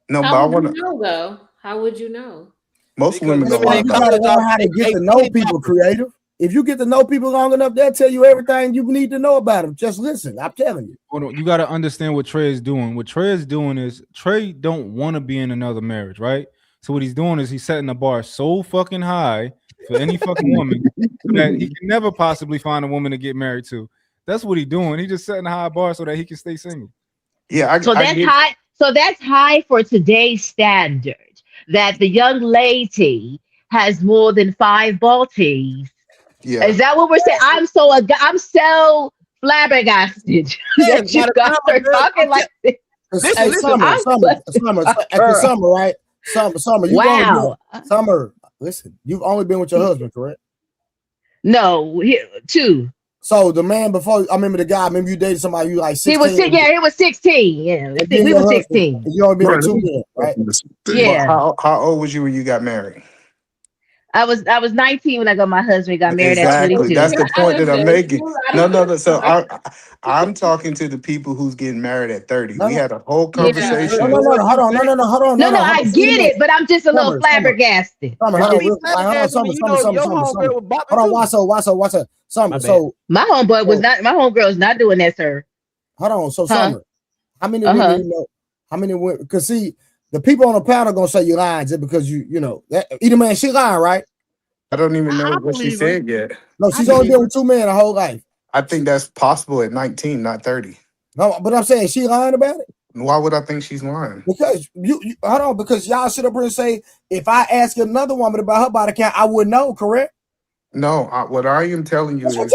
no, but I
How would
want
you
to.
know though? How would you know?
Most women don't
Because
lie
you
about
gotta
it.
learn how to get to know people, creative. If you get to know people long enough, they'll tell you everything you need to know about them. Just listen. I'm telling you.
Hold on, you got to understand what Trey is doing. What Trey is doing is Trey don't want to be in another marriage, right? So what he's doing is he's setting the bar so fucking high for any fucking woman that he can never possibly find a woman to get married to. That's what he's doing. He just setting a high bar so that he can stay single.
Yeah,
So that's high. So that's high for today's standard. That the young lady has more than 5 balties.
Yeah.
Is that what we're saying? I'm so flabbergasted that you guys are talking like this.
Hey, Summer, right? Summer, you
wow.
Summer, listen, you've only been with your husband, correct?
No, 2.
So the man before, I remember the guy. Maybe you dated somebody you like 16.
He was 16. Yeah, I think we were 16.
You only been with 2 men, right?
Yeah.
How old was you when you got married?
I was 19 when I got my husband. Got married
Exactly.
at 22.
That's the point that I'm making. No. So I'm talking to the people who's getting married at 30. We had a whole conversation.
No, hold on.
No, I get it, but I'm just a little flabbergasted.
Summer, hold on, Summer. So
my homeboy was not. My homegirl is not doing that, sir.
Hold on. So Summer, how many women you know? How many women? Because see, the people on the panel gonna say you lying just because you know that either man she lying, right?
I don't even know what she said yet.
No, she's only been with 2 men her whole life.
I think that's possible at 19, not 30.
No, but I'm saying she lying about it.
Why would I think she's lying?
Because you hold on, because y'all sit up here and say if I ask another woman about her body count, I would know, correct?
No, what I am telling you is
I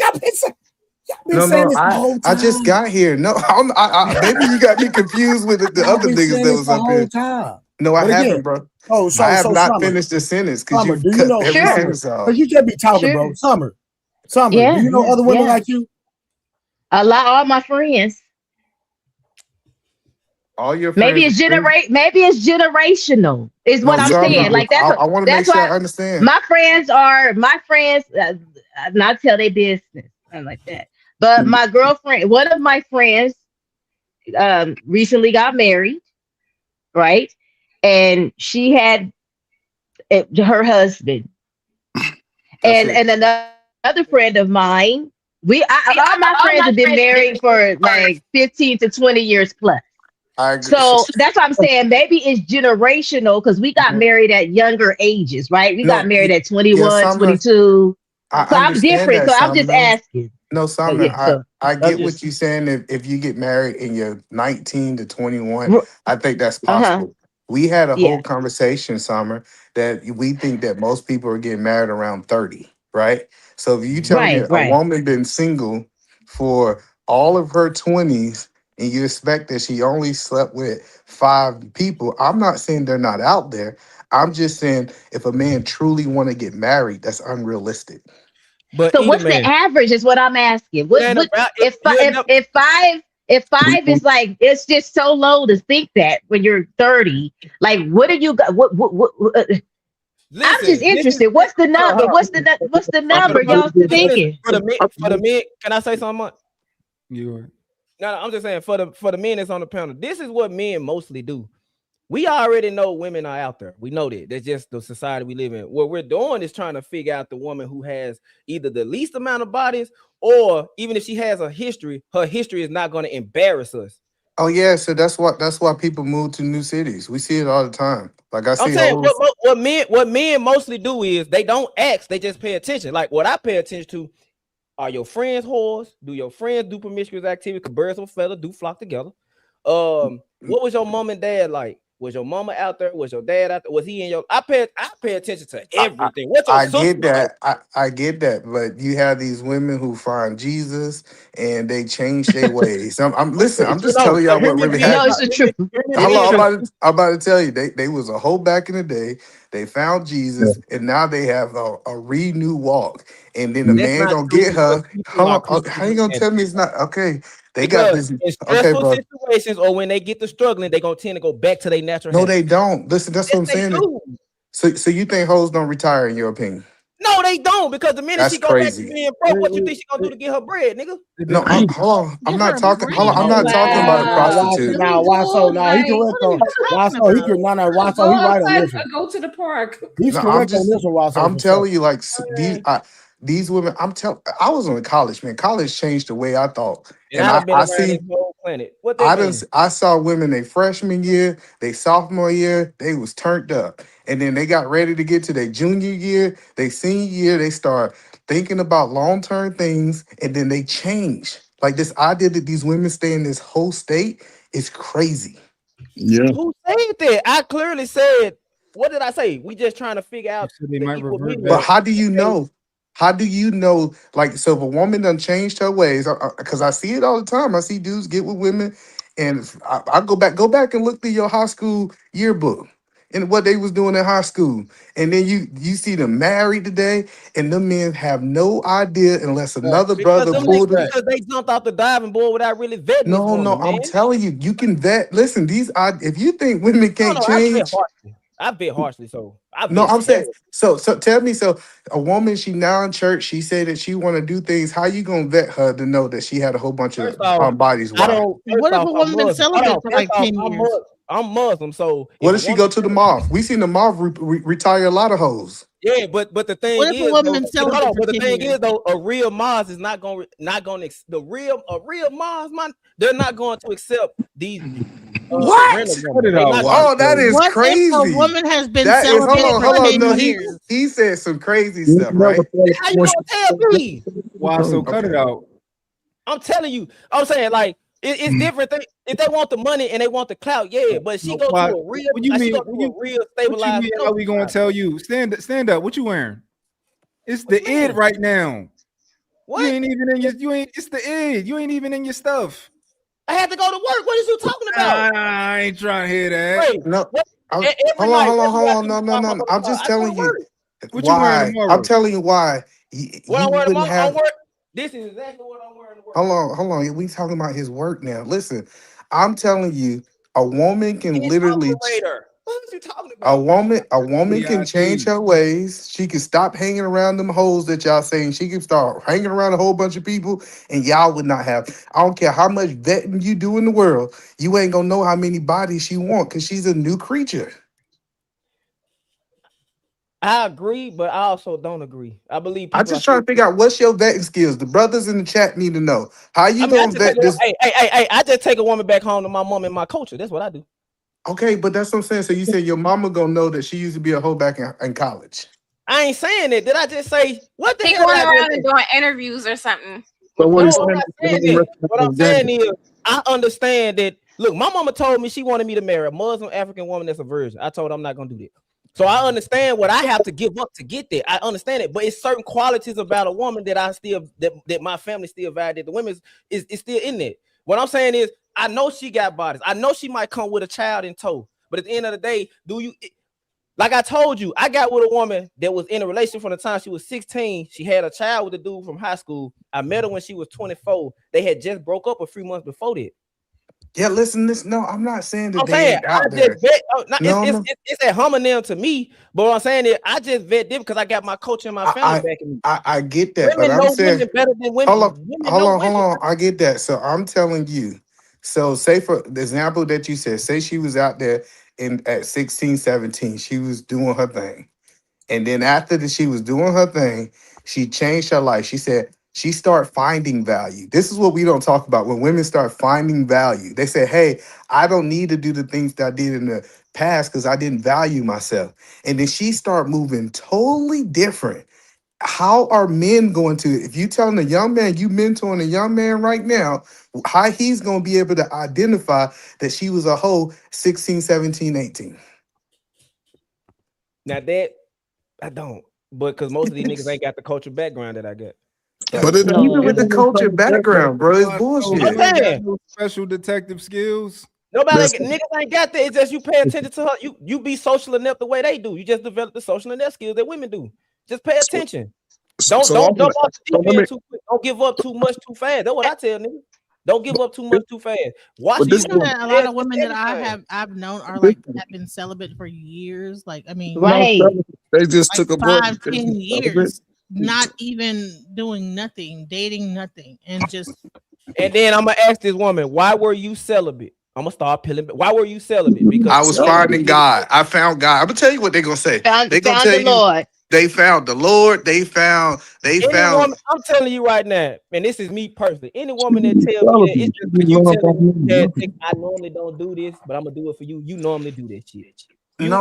just got here. No, maybe you got me confused with the other niggas that was up here. No, I haven't, bro. I have not finished the sentence because you cut every sentence off.
But you just be talking, bro. Summer.
Yeah,
do you know other women like you?
All my friends.
All your friends.
Maybe it's generational. Is what I'm saying. Like that's.
I want to make sure I understand.
My friends. Not tell their business. Something like that. But my girlfriend, one of my friends, recently got married, right? And she had her husband, and another friend of mine. All my friends have been married for like 15 to 20 years plus. So that's what I'm saying. Maybe it's generational because we got married at younger ages, right? We got married at 21, 22. So I'm different. So I'm just asking.
No, Summer, I get what you're saying. If you get married and you're 19 to 21, I think that's possible. We had a whole conversation, Summer, that we think that most people are getting married around 30, right? So if you tell me a woman been single for all of her 20s and you expect that she only slept with 5 people, I'm not saying they're not out there. I'm just saying if a man truly want to get married, that's unrealistic.
But so what's the average is what I'm asking. If 5 is like, it's just so low to think that when you're 30, like what do you got? I'm just interested. What's the number? What's the number y'all thinking?
For the men, can I say something? No, I'm just saying for the men that's on the panel, this is what men mostly do. We already know women are out there. We know that. That's just the society we live in. What we're doing is trying to figure out the woman who has either the least amount of bodies, or even if she has a history, her history is not going to embarrass us.
Oh yeah, so that's why people move to new cities. We see it all the time. Like I see.
I'm saying what men mostly do is they don't ask, they just pay attention. Like what I pay attention to, are your friends whores? Do your friends do promiscuous activity? Because birds of a feather do flock together. What was your mom and dad like? Was your mama out there? Was your dad out there? Was he in your? I pay attention to everything.
I get that. I get that. But you have these women who find Jesus and they change their ways. I'm just telling y'all what really happened.
No, it's the truth.
I'm about to tell you. They was a hoe back in the day. They found Jesus, and now they have a renewed walk. And then the man gonna get her. How you gonna tell me it's not okay? They got this.
In stressful situations, or when they get to struggling, they gonna tend to go back to their natural.
No, they don't. Listen, that's what I'm saying. So you think hoes don't retire in your opinion?
No, they don't, because the minute
That's
she go back to
crazy.
being broke, what you think she gonna do to get her bread, nigga?
No, hold on. I'm not talking. Hold on. I'm
Oh,
not talking about a
wow.
prostitute.
Why so? No, he correct on. Why so? He can. No, why so? He right on this one.
Go to the park.
He's
No,
correct on this one. Why so?
I'm telling you, like these women. I was on college, man. College changed the way I thought,
And
and
I'd have been
I
around this
see.
whole planet. What they mean?
I saw women they freshman year, they sophomore year, they was turned up. And then they got ready to get to their junior year, they senior year, they start thinking about long-term things, and then they change. Like this idea that these women stay in this whole state is crazy.
Yeah.
Who said that? I clearly said, what did I say? We just trying to figure out
they
the
might
equal
revert
measure.
But
back.
how do you know? How do you know? Like, so if a woman done changed her ways, because I see it all the time. I see dudes get with women, and I go back and look through your high school yearbook and what they was doing in high school, and then you see them married today, and them men have no idea unless another
Because
brother
them
pulled
niggas,
them.
because they jumped off the diving board without really vetting this
No,
woman, man.
I'm telling you, you can vet. Listen, if you think women can't
I bet
change.
harshly. I bet harshly, so I
No,
bet
I'm saying
terrible.
so tell me, so a woman, she now in church, she said that she want to do things. How you gonna vet her to know that she had a whole bunch of
First off,
bodies
I
wide?
don't.
What if a woman been celibate for like 10 years?
I'm Muslim, so
What
if a
does she
woman,
go to the moth? We seen the moth retire a lot of hoes.
yeah, but the thing
What if a
is,
woman
though,
been celibate for
but the
10
thing
years?
is though, a real Mars is not gonna a real Mars, man. They're not going to accept these
What?
women. They're not
Oh, that is
What if a
crazy.
woman has been
That is
celibate for
hold on.
10
No,
years?
he said some crazy stuff, right?
How you gonna tell me?
Why so? Cut it out.
I'm telling you. I'm saying like it's different. If they want the money and they want the clout, yeah. But she go to a real.
What you
She
mean?
go to a real
What you
stabilized.
mean? How we gonna tell you? Stand up. What you wearing? It's the id right now.
What?
You ain't even in your. You ain't. It's the id. You ain't even in your stuff.
I had to go to work. What is you talking about?
I ain't trying to hear that.
Wait,
No, hold
every
on,
night.
hold on. No. I'm just telling you
What you wearing
why.
tomorrow?
I'm telling you why.
What
You
I'm wearing
wouldn't
tomorrow,
have.
this is exactly what I'm wearing to work.
Hold on. We talking about his work now. Listen, I'm telling you, a woman can
His
literally.
operator. What are you talking
A
about?
woman can change her ways. She can stop hanging around them hoes that y'all saying. She can start hanging around a whole bunch of people, and y'all would not have. I don't care how much vetting you do in the world, you ain't gonna know how many bodies she want because she's a new creature.
I agree, but I also don't agree. I believe
I
people are
just trying
still.
to figure out what's your vetting skills. The brothers in the chat need to know how you
I mean,
gonna vet this.
I just take a woman back home to my mom and my culture. That's what I do.
Okay, but that's what I'm saying. So you say your mama gonna know that she used to be a hoe back in college.
I ain't saying it. Did I just say what the
He
hell?
going
Did I just
around
say?
and doing interviews or something.
But what
No,
he's
I'm
saying
not
is
saying that. What I'm saying is, I understand that. Look, my mama told me she wanted me to marry a Muslim African woman that's a virgin. I told her I'm not gonna do that. So I understand what I have to give up to get there. I understand it, but it's certain qualities about a woman that I still that my family still value. That the women is still in there. What I'm saying is, I know she got bodies. I know she might come with a child in tow. But at the end of the day, like I told you, I got with a woman that was in a relationship from the time she was 16. She had a child with a dude from high school. I met her when she was 24. They had just broke up a few months before that.
Yeah, listen, no, I'm not saying that
I'm
they
saying
ain't
I
out
just
there.
vet.
No.
It's a homonym to me, but what I'm saying is I just vet them because I got my culture and my family back in me.
I get that, but
Women
I'm
know
saying,
women better than women.
hold
Women know women.
on. I get that. So I'm telling you. So say for the example that you said, say she was out there at 16, 17, she was doing her thing. And then after that she was doing her thing, she changed her life. She said she started finding value. This is what we don't talk about. When women start finding value, they say, hey, I don't need to do the things that I did in the past because I didn't value myself. And then she start moving totally different. How are men going to, if you telling a young man, you mentoring a young man right now, how he's going to be able to identify that she was a hoe 16, 17, 18?
Now that I don't, but because most of these niggas ain't got the culture background that I got.
But even with the culture background, bro, it's bullshit.
I'm saying
No special detective skills.
niggas ain't got that. It's just you pay attention to her. You be social enough the way they do. You just develop the social enough skills that women do. Just pay attention. Don't jump off the deep end too quick. Don't give up too much too fast. That's what I tell niggas. Don't give up too much too fast. Watch
You know that a lot of women that I've known are like have been celibate for years. Like, I mean,
right?
They just
like
took a break.
5-10 years, not even doing nothing, dating nothing, and just.
And then I'm gonna ask this woman, why were you celibate? I'm gonna start peeling. Why were you celibate? Because
I was finding God. I found God. I'm gonna tell you what they're gonna say. They're gonna
Found
tell
the
you
Lord.
they found the Lord. They found.
Any woman, I'm telling you right now, and this is me personally. Any woman that tell me that it's just because you telling me that I normally don't do this, but I'm gonna do it for you. You normally do that shit. If a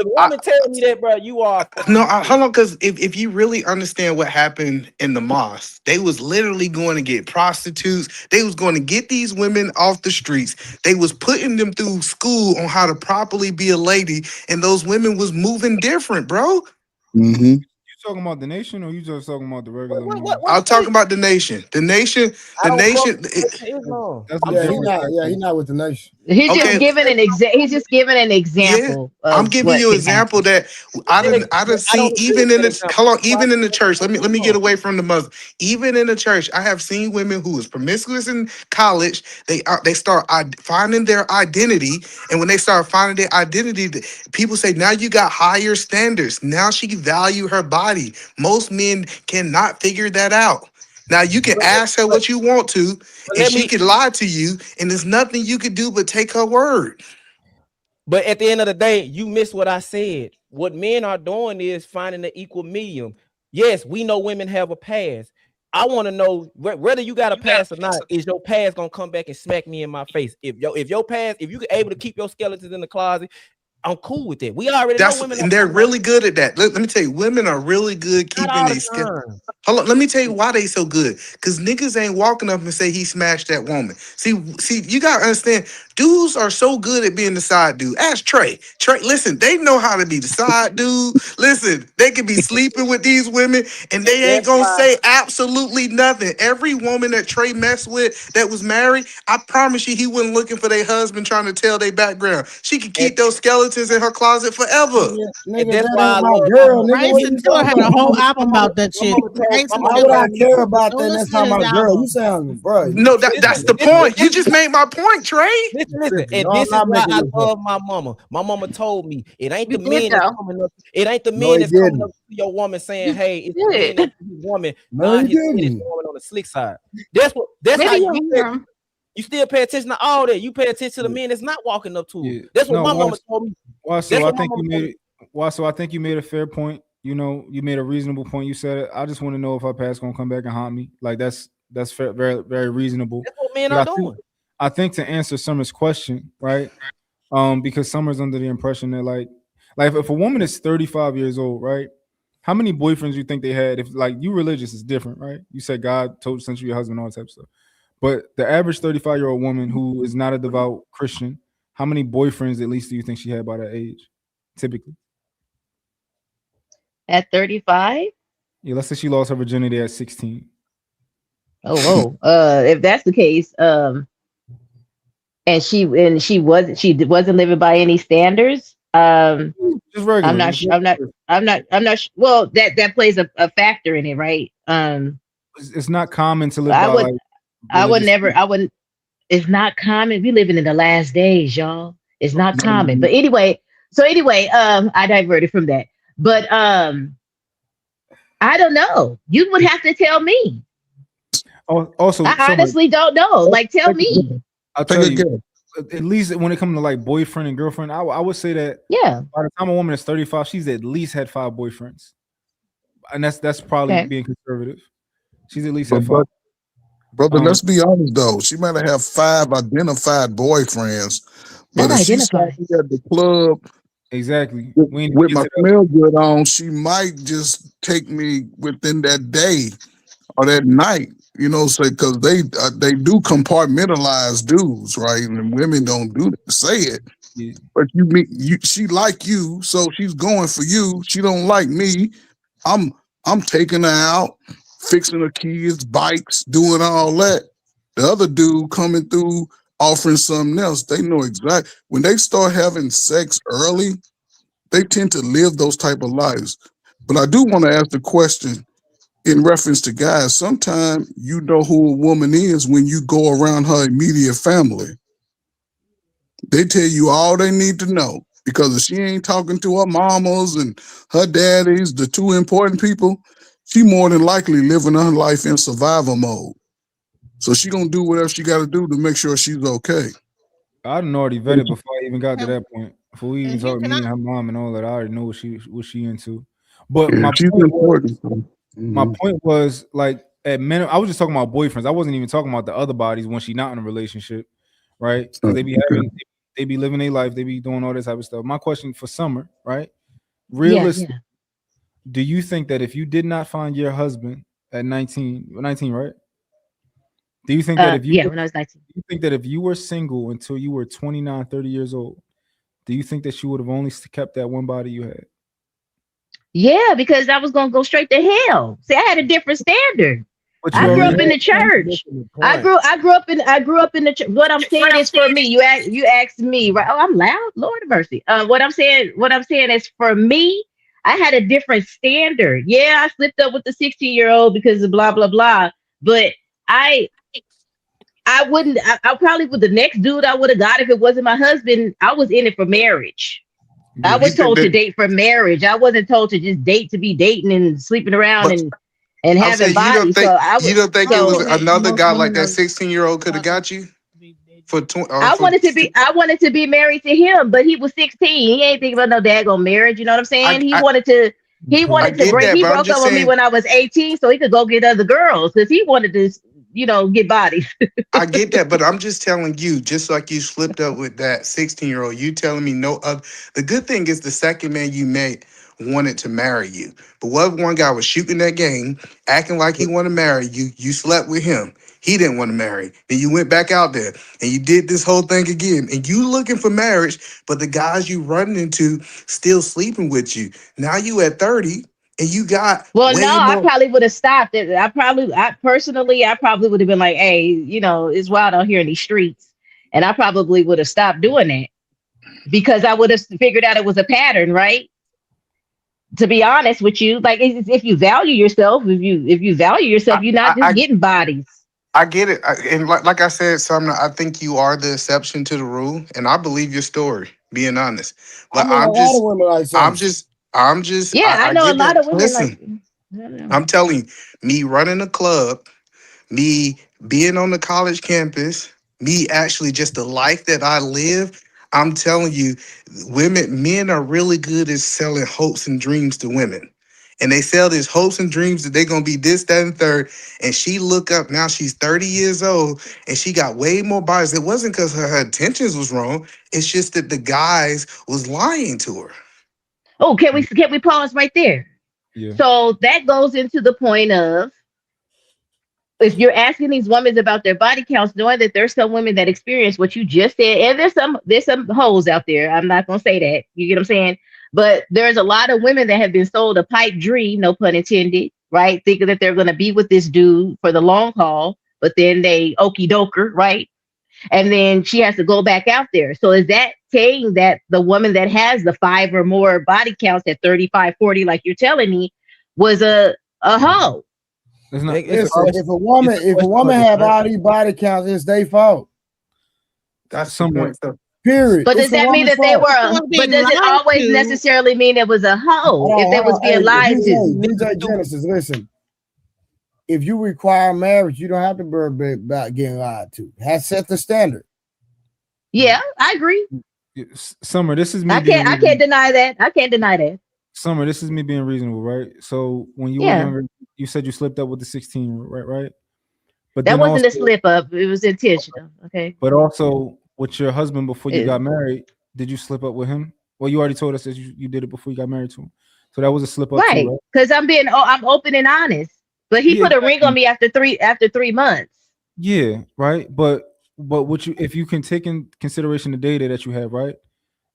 woman tell me that, bro, you are
hold on, because if you really understand what happened in the mosque, they was literally going to get prostitutes. They was going to get these women off the streets. They was putting them through school on how to properly be a lady, and those women was moving different, bro.
Mm-hmm.
You talking about the nation, or you just talking about the regular?
I'll talk about the nation. The nation. The nation.
He's not with the nation.
He's just giving an He's just giving an example.
I'm giving you an example that I done seen even in the even in the church. Let me get away from the Muslim. Even in the church, I have seen women who was promiscuous in college. They start finding their identity, and when they start finding their identity, people say now you got higher standards. Now she value her body. Most men cannot figure that out. Now you can ask her what you want to, and she can lie to you, and there's nothing you could do but take her word.
But at the end of the day, you missed what I said. What men are doing is finding the equal medium. Yes, we know women have a past. I want to know whether you got a past or not. Is your past gonna come back and smack me in my face? If your past, if you're able to keep your skeletons in the closet, I'm cool with it. We already know women,
and they're really good at that. Let me tell you, women are really good keeping these skeletons. Hold on, let me tell you why they so good. Because niggas ain't walking up and say he smashed that woman. See, you gotta understand, dudes are so good at being the side dude. Ask Trey. Trey, listen, they know how to be the side dude. Listen, they could be sleeping with these women and they ain't gonna say absolutely nothing. Every woman that Trey messed with that was married, I promise you he wasn't looking for their husband trying to tell their background. She could keep those skeletons in her closet forever.
Nigga, that ain't my girl, nigga. What you talking
had a
about?
whole album about that shit.
Why would I care about that? That's not my girl. You sound, bro.
No, that's the point. You just made my point, Trey.
Listen, and this is why I love my mama. My mama told me it ain't the men that's coming up. It ain't the men that's coming up to your woman saying, "Hey, it's the men that's his woman."
No,
his woman on the slick side. That's how you still pay attention to all that. You pay attention to the men that's not walking up to it. That's what my mama told me.
So I think you made it. So I think you made a fair point. You know, you made a reasonable point. You said it. I just want to know if her past gonna come back and haunt me. Like that's fair, very, very reasonable.
That's what men are doing.
I think to answer Summer's question, right? Because Summer's under the impression that like if a woman is 35 years old, right? How many boyfriends you think they had? If like you religious is different, right? You said God sent you your husband, all that type of stuff. But the average 35-year-old woman who is not a devout Christian, how many boyfriends at least do you think she had by that age, typically?
At 35?
Yeah, let's say she lost her virginity at 16.
Oh, whoa. If that's the case, and she wasn't living by any standards.
Just regular.
I'm not sure. I'm not sure. Well, that plays a factor in it, right?
It's not common to live
I wouldn't. It's not common. We living in the last days, y'all. It's not common. But anyway, I diverted from that. But I don't know. You would have to tell me.
Also,
I honestly don't know. Like, tell me.
I'll tell you. At least when it comes to like boyfriend and girlfriend, I would say that by the time a woman is 35, she's at least had 5 boyfriends, and that's probably being conservative. She's at least had 5.
Brother, let's be honest though. She might have 5 identified boyfriends, but if she saw me at the club,
exactly,
with my smell good on, she might just take me within that day or that night. You know, because they do compartmentalize dudes, right? And women don't say it. Yeah. But she like you, so she's going for you. She don't like me. I'm taking her out, fixing her kids, bikes, doing all that. The other dude coming through offering something else. They know exactly when they start having sex early, they tend to live those type of lives. But I do want to ask the question: in reference to guys, sometimes you know who a woman is when you go around her immediate family. They tell you all they need to know, because if she ain't talking to her mamas and her daddies, the two important people, she more than likely living her life in survival mode. So she gonna do whatever she got to do to make sure she's okay.
I'd already vetted before I even got to that point. Before we even talked me and her mom and all that, I already know what she into. But
Yeah, she's important.
my point was like at minimum, I was just talking about boyfriends. I wasn't even talking about the other bodies when she's not in a relationship, right? Because they be having, they be living their life, they be doing all this type of stuff. My question for Summer, right? Realistic, do you think that if you did not find your husband at 19, right? Do you think that if you
when I was 19,
do you think that if you were single until you were 29, 30 years old, do you think that you would have only kept that one body you had?
Yeah, because I was gonna go straight to hell. See, I had a different standard.
But
I grew up in the church. I grew up in the church. What I'm saying is for me. You asked me, right? Oh, I'm loud. Lord of mercy. What I'm saying is for me. I had a different standard. Yeah, I slipped up with the 16-year-old because of blah blah blah. But I wouldn't. I probably with the next dude I would have got if it wasn't my husband. I was in it for marriage. I was told to date for marriage. I wasn't told to just date to be dating and sleeping around and having bodies.
You don't think it was another guy like that 16-year-old could have got you for 20?
I wanted to be married to him, but he was 16. He ain't thinking about no daggone marriage. You know what I'm saying? He wanted to break. He broke up with me when I was 18, so he could go get other girls because he wanted to, get bodies.
I get that, but I'm just telling you, just like you slipped up with that 16-year-old, you telling me no other. The good thing is the second man you met wanted to marry you. But what if one guy was shooting that game, acting like he wanted to marry you, you slept with him. He didn't want to marry. Then you went back out there and you did this whole thing again. And you looking for marriage, but the guys you running into still sleeping with you. Now you at 30 and you got
Well, no, I
more.
probably would have stopped it. I probably would have been like, hey, it's wild out here in these streets. And I probably would have stopped doing that because I would have figured out it was a pattern, right? To be honest with you, like if you value yourself, if you value yourself, you're not just getting bodies.
I get it. And like I said, Sumner, I think you are the exception to the rule. And I believe your story, being honest. But
I
know
a lot of women like.
I'm telling you, me running a club, me being on the college campus, me actually just the life that I live. I'm telling you, men are really good at selling hopes and dreams to women. And they sell these hopes and dreams that they're going to be this, that, and third. And she look up, now she's 30 years old, and she got way more bodies. It wasn't because her intentions was wrong. It's just that the guys was lying to her.
Oh, can we pause right there?
Yeah.
So that goes into the point of, if you're asking these women about their body counts, knowing that there's some women that experience what you just said, and there's some hoes out there. I'm not gonna say that. You get what I'm saying? But there's a lot of women that have been sold a pipe dream, no pun intended, right? Thinking that they're gonna be with this dude for the long haul, but then they okey doker, right? And then she has to go back out there. So is that saying that the woman that has the 5 or more body counts at 35, 40, like you're telling me, was a hoe?
If a woman have all these body counts, it's their fault.
That's somewhat.
Period.
But does that mean that they were? But does it always necessarily mean it was a hoe if they was being lied to?
DJ Genesis, listen. If you require marriage, you don't have to worry about getting lied to. Has set the standard.
Yeah, I agree.
Summer, this is me.
I can't deny that. I can't deny that.
Summer, this is me being reasonable, right? So when you were younger, you said you slipped up with the 16, right? But
that wasn't a slip up. It was intentional. Okay.
But also with your husband before you got married, did you slip up with him? Well, you already told us that you did it before you got married to him. So that was a slip up,
right? Because I'm open and honest. But he put a ring on me after 3 months.
Yeah, right. But what if you can take in consideration the data that you have, right?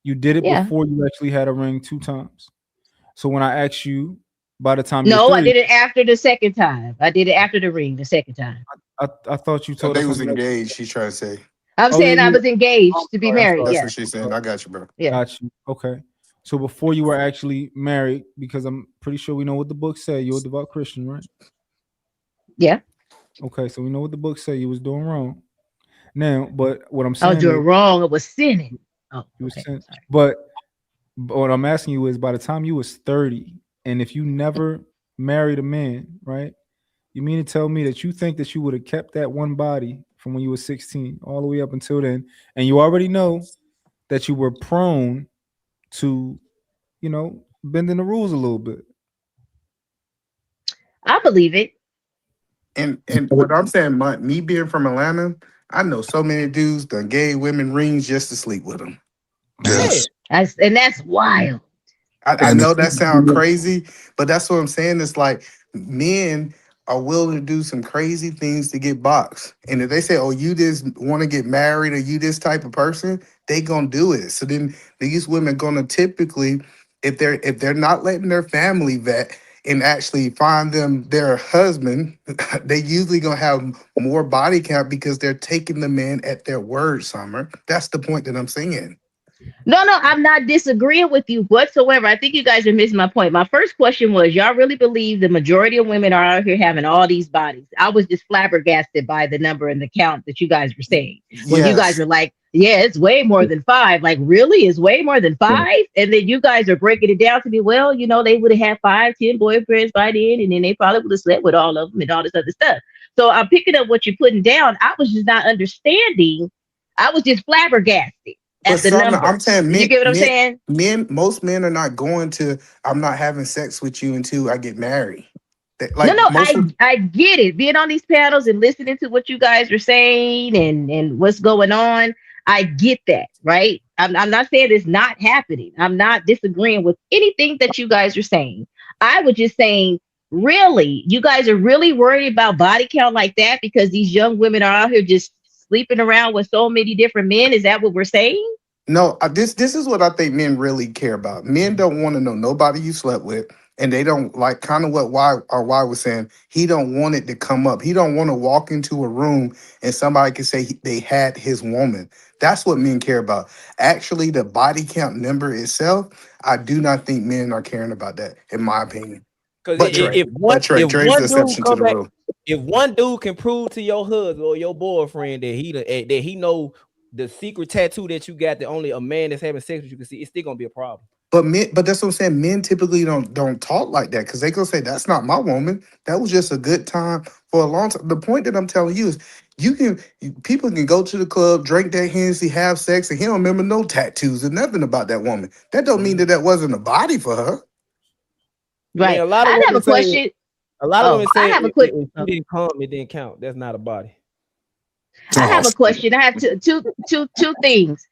You did it before you actually had a ring 2 times. So when I asked you, by the time
I did it after the second time. I did it after the ring the second time.
I thought you told
us they was engaged. She's trying to say.
I'm saying I was engaged to be married.
That's what she's saying. I got you, bro.
Yeah.
Got you. Okay. So before you were actually married, because I'm pretty sure we know what the book said, you're a devout Christian, right?
Yeah.
Okay, so we know what the book said. You was doing wrong. Now, but what I'm
I was
saying
doing
is,
wrong. It was sinning. Oh,
you was
okay.
saying, but what I'm asking you is, by the time you was 30, and if you never married a man, right? You mean to tell me that you think that you would have kept that one body from when you were 16 all the way up until then, and you already know that you were prone to, bending the rules a little bit?
I believe it.
And what I'm saying, me being from Atlanta, I know so many dudes that gave women rings just to sleep with them.
Yes.
And that's wild.
I know that sounds crazy, but that's what I'm saying. It's like men are willing to do some crazy things to get boxed. And if they say, oh, you just want to get married or you this type of person, they gonna do it. So then these women gonna typically, if they're not letting their family vet and actually find them their husband, they usually gonna have more body count because they're taking the man at their word, Summer. That's the point that I'm saying.
No, I'm not disagreeing with you whatsoever. I think you guys are missing my point. My first question was, y'all really believe the majority of women are out here having all these bodies? I was just flabbergasted by the number and the count that you guys were saying. When you guys
Yes.
were like, yeah, it's way more than 5. Like, really? It's way more than 5? And then you guys are breaking it down to me, well, they would have had 5, 10 boyfriends by then, and then they probably would have slept with all of them and all this other stuff. So I'm picking up what you're putting down. I was just not understanding. I was just flabbergasted
But
at the
Summer,
number.
I'm saying
You get what I'm saying?
most men are not going to, I'm not having sex with you until I get married.
No,
Like most
I get it. Being on these panels and listening to what you guys are saying and what's going on, I get that, right? I'm not saying it's not happening. I'm not disagreeing with anything that you guys are saying. I was just saying, really, you guys are really worried about body count like that because these young women are out here just sleeping around with so many different men. Is that what we're saying?
No, this is what I think men really care about. Men don't want to know nobody you slept with, and they don't like kind of what why was saying. He don't want it to come up. He don't want to walk into a room and somebody can say they had his woman. That's what men care about. Actually, the body count number itself, I do not think men are caring about that, in my opinion.
Because
But Trey's the exception to the rule.
If one dude can prove to your husband or your boyfriend that he know the secret tattoo that you got that only a man that's having sex with you can see, it's still gonna be a problem.
But that's what I'm saying. Men typically don't talk like that because they gonna say that's not my woman. That was just a good time for a long time. The point that I'm telling you is people can go to the club, drink their Hennessy, have sex, and he don't remember no tattoos or nothing about that woman. That don't mean that wasn't a body for her.
Right.
A lot of
I have
women
a question.
A lot of women say
I have a
if you didn't come, it didn't count. That's not a body.
I have a question. I have two things.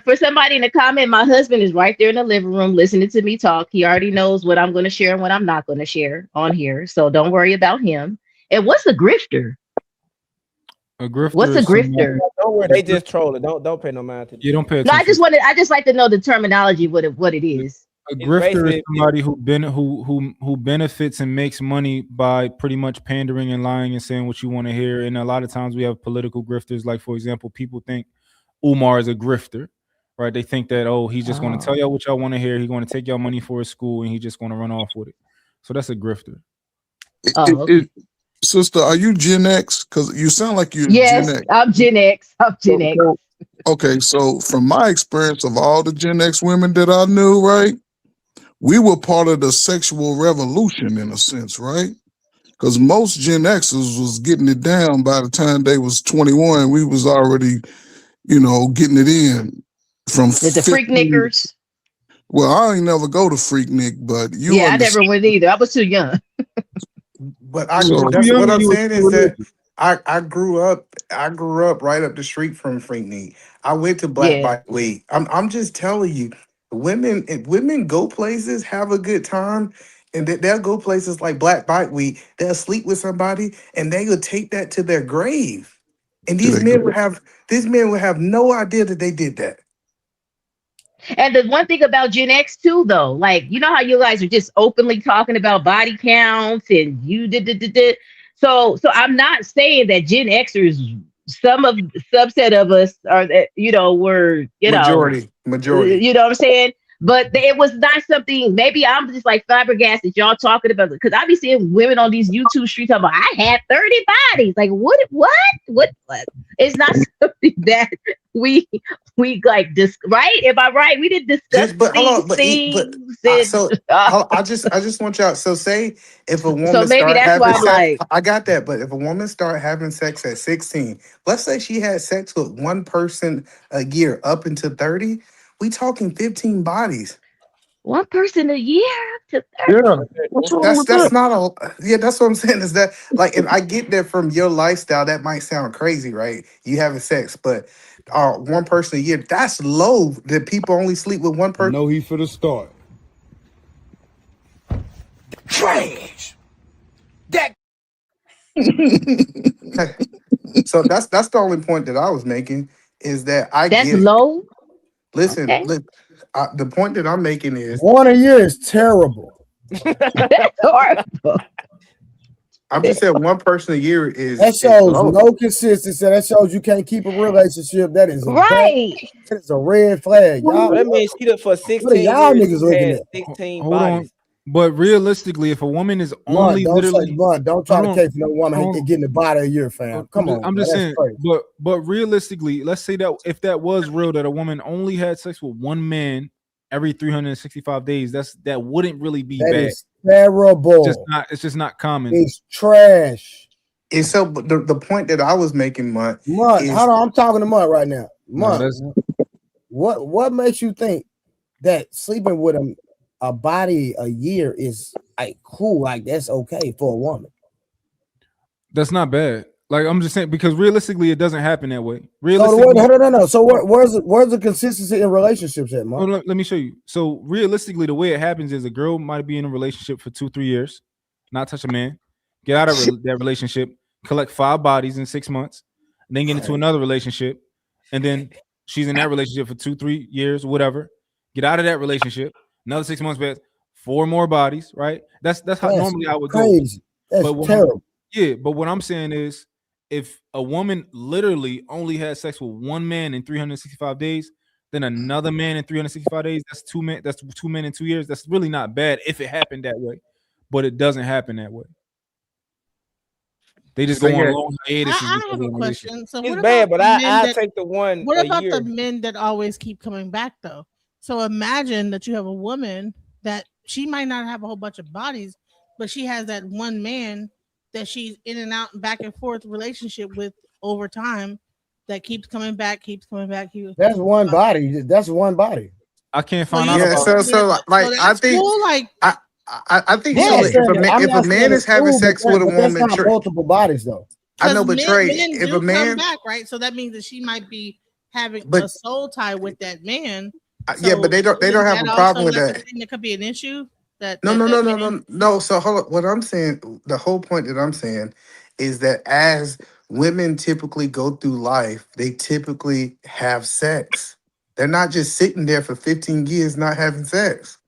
For somebody in the comment, my husband is right there in the living room listening to me talk. He already knows what I'm going to share and what I'm not going to share on here. So don't worry about him. And what's a grifter?
A grifter.
What's a grifter?
Don't worry, they just trolling. Don't pay no mind to.
You don't pay
No,
attention.
I just like to know the terminology, what it is.
A grifter is somebody who benefits and makes money by pretty much pandering and lying and saying what you want to hear. And a lot of times we have political grifters. Like, for example, people think Umar is a grifter, right? They think that, he's just going to tell y'all what y'all want to hear. He's going to take y'all money for his school and he's just going to run off with it. So that's a grifter.
Sister, are you Gen X? Because you sound like you're
Yes,
Gen X.
I'm Gen X. I'm Gen X.
Okay, so from my experience of all the Gen X women that I knew, right? We were part of the sexual revolution in a sense, right? Because most Gen Xers was getting it down by the time they was 21. We was already, getting it in from
the freak knickers.
Well, I ain't never go to Freaknik, but you
I never went either. I was too young.
But that's what I'm saying is that I grew up right up the street from Freaknik. I went to Black Bike Week. I'm just telling you, if women go places, have a good time, and they'll go places like Black Bike Week. They'll sleep with somebody, and they will take that to their grave. And these men would have no idea that they did that.
And the one thing about Gen X too, though, like, you know how you guys are just openly talking about body counts and you did. So I'm not saying that Gen Xers, some subset of us are that, were,
majority.
You know what I'm saying? But it was not something. Maybe I'm just like flabbergasted. Y'all talking about it because I be seeing women on these YouTube streets talking about I had 30 bodies. Like what? It's not something that we like this, right? Am I right? We didn't discuss
But hold on,
things.
so I just want y'all. So say if a
So
woman
maybe
start
that's why
having
I'm
sex,
like,
I got that. But if a woman start having sex at 16, let's say she had sex with one person a year up until 30, we talking 15 bodies.
one person a year to 30.
Yeah, what's wrong with
That's
that?
not a that's what I'm saying. Is that like, and I get that from your lifestyle, that might sound crazy, right? You having sex, but one person a year, that's low. That people only sleep with one person.
No, he for the start.
Trash. That.
So that's the only point that I was making, is that I
That's
get it.
low.
Listen,
Okay.
the point that I'm making is
one a year is terrible.
That's horrible.
I'm just saying one person a year
That
is
shows
low.
no consistency. That shows you can't keep a relationship. That is
right.
That is a red flag. Y'all,
That means she done for 16
what are y'all
years
niggas
she
looking
had
at?
16
Hold on.
bodies.
But realistically, if a woman is
Mud,
only
don't say
literally
mud. Don't try
hold
to
on,
case no woman
hold on.
getting a body a year, fam. Come on,
I'm
man.
just
That's
saying,
crazy.
but realistically, let's say that if that was real, that a woman only had sex with one man every 365 days, that wouldn't really be
That
bad.
is terrible.
It's just not common.
It's trash.
And so, but the point that I was making, Mud,
Mud,
is
hold on. I'm talking to Mud right now.
No,
Mud, what makes you think that sleeping with a body a year is like cool? Like that's okay for a woman?
That's not bad. Like I'm just saying, because realistically, it doesn't happen that way.
So
Realistically,
no. So where's the consistency in relationships at, Mud?
let me show you. So realistically, the way it happens is a girl might be in a relationship for 2-3 years, not touch a man, get out of that relationship, collect 5 bodies in 6 months, and then get into another relationship, and then she's in that relationship for 2-3 years, whatever. Get out of that relationship, another 6 months pass, 4 more bodies, right? That's how normally I would
crazy.
go.
That's terrible.
But what I'm saying is, if a woman literally only had sex with one man in 365 days, then another man in 365 days, that's 2 men. That's 2 men in 2 years. That's really not bad if it happened that way, but it doesn't happen that way. They just go on long hiatuses.
I have a question. So
it's
what
bad,
about
but I take the one.
What about
year.
the men that always keep coming back though? So imagine that you have a woman that she might not have a whole bunch of bodies, but she has that one man that she's in and out and back and forth relationship with over time that keeps coming back.
That's one body. That's one body.
I can't find out.
Yeah, so like I think
cool, like
I think
Yeah,
so. If a man is having sex with a
but that's
woman,
not multiple bodies though.
I know, but Trey,
men
if
do
a man,
come back, right? So that means that she might be having
But-
a soul tie with that man.
yeah, but they don't have a problem with that.
That could be an issue.
No. So hold on. What I'm saying, the whole point that I'm saying is that as women typically go through life, they typically have sex. They're not just sitting there for 15 years not having sex.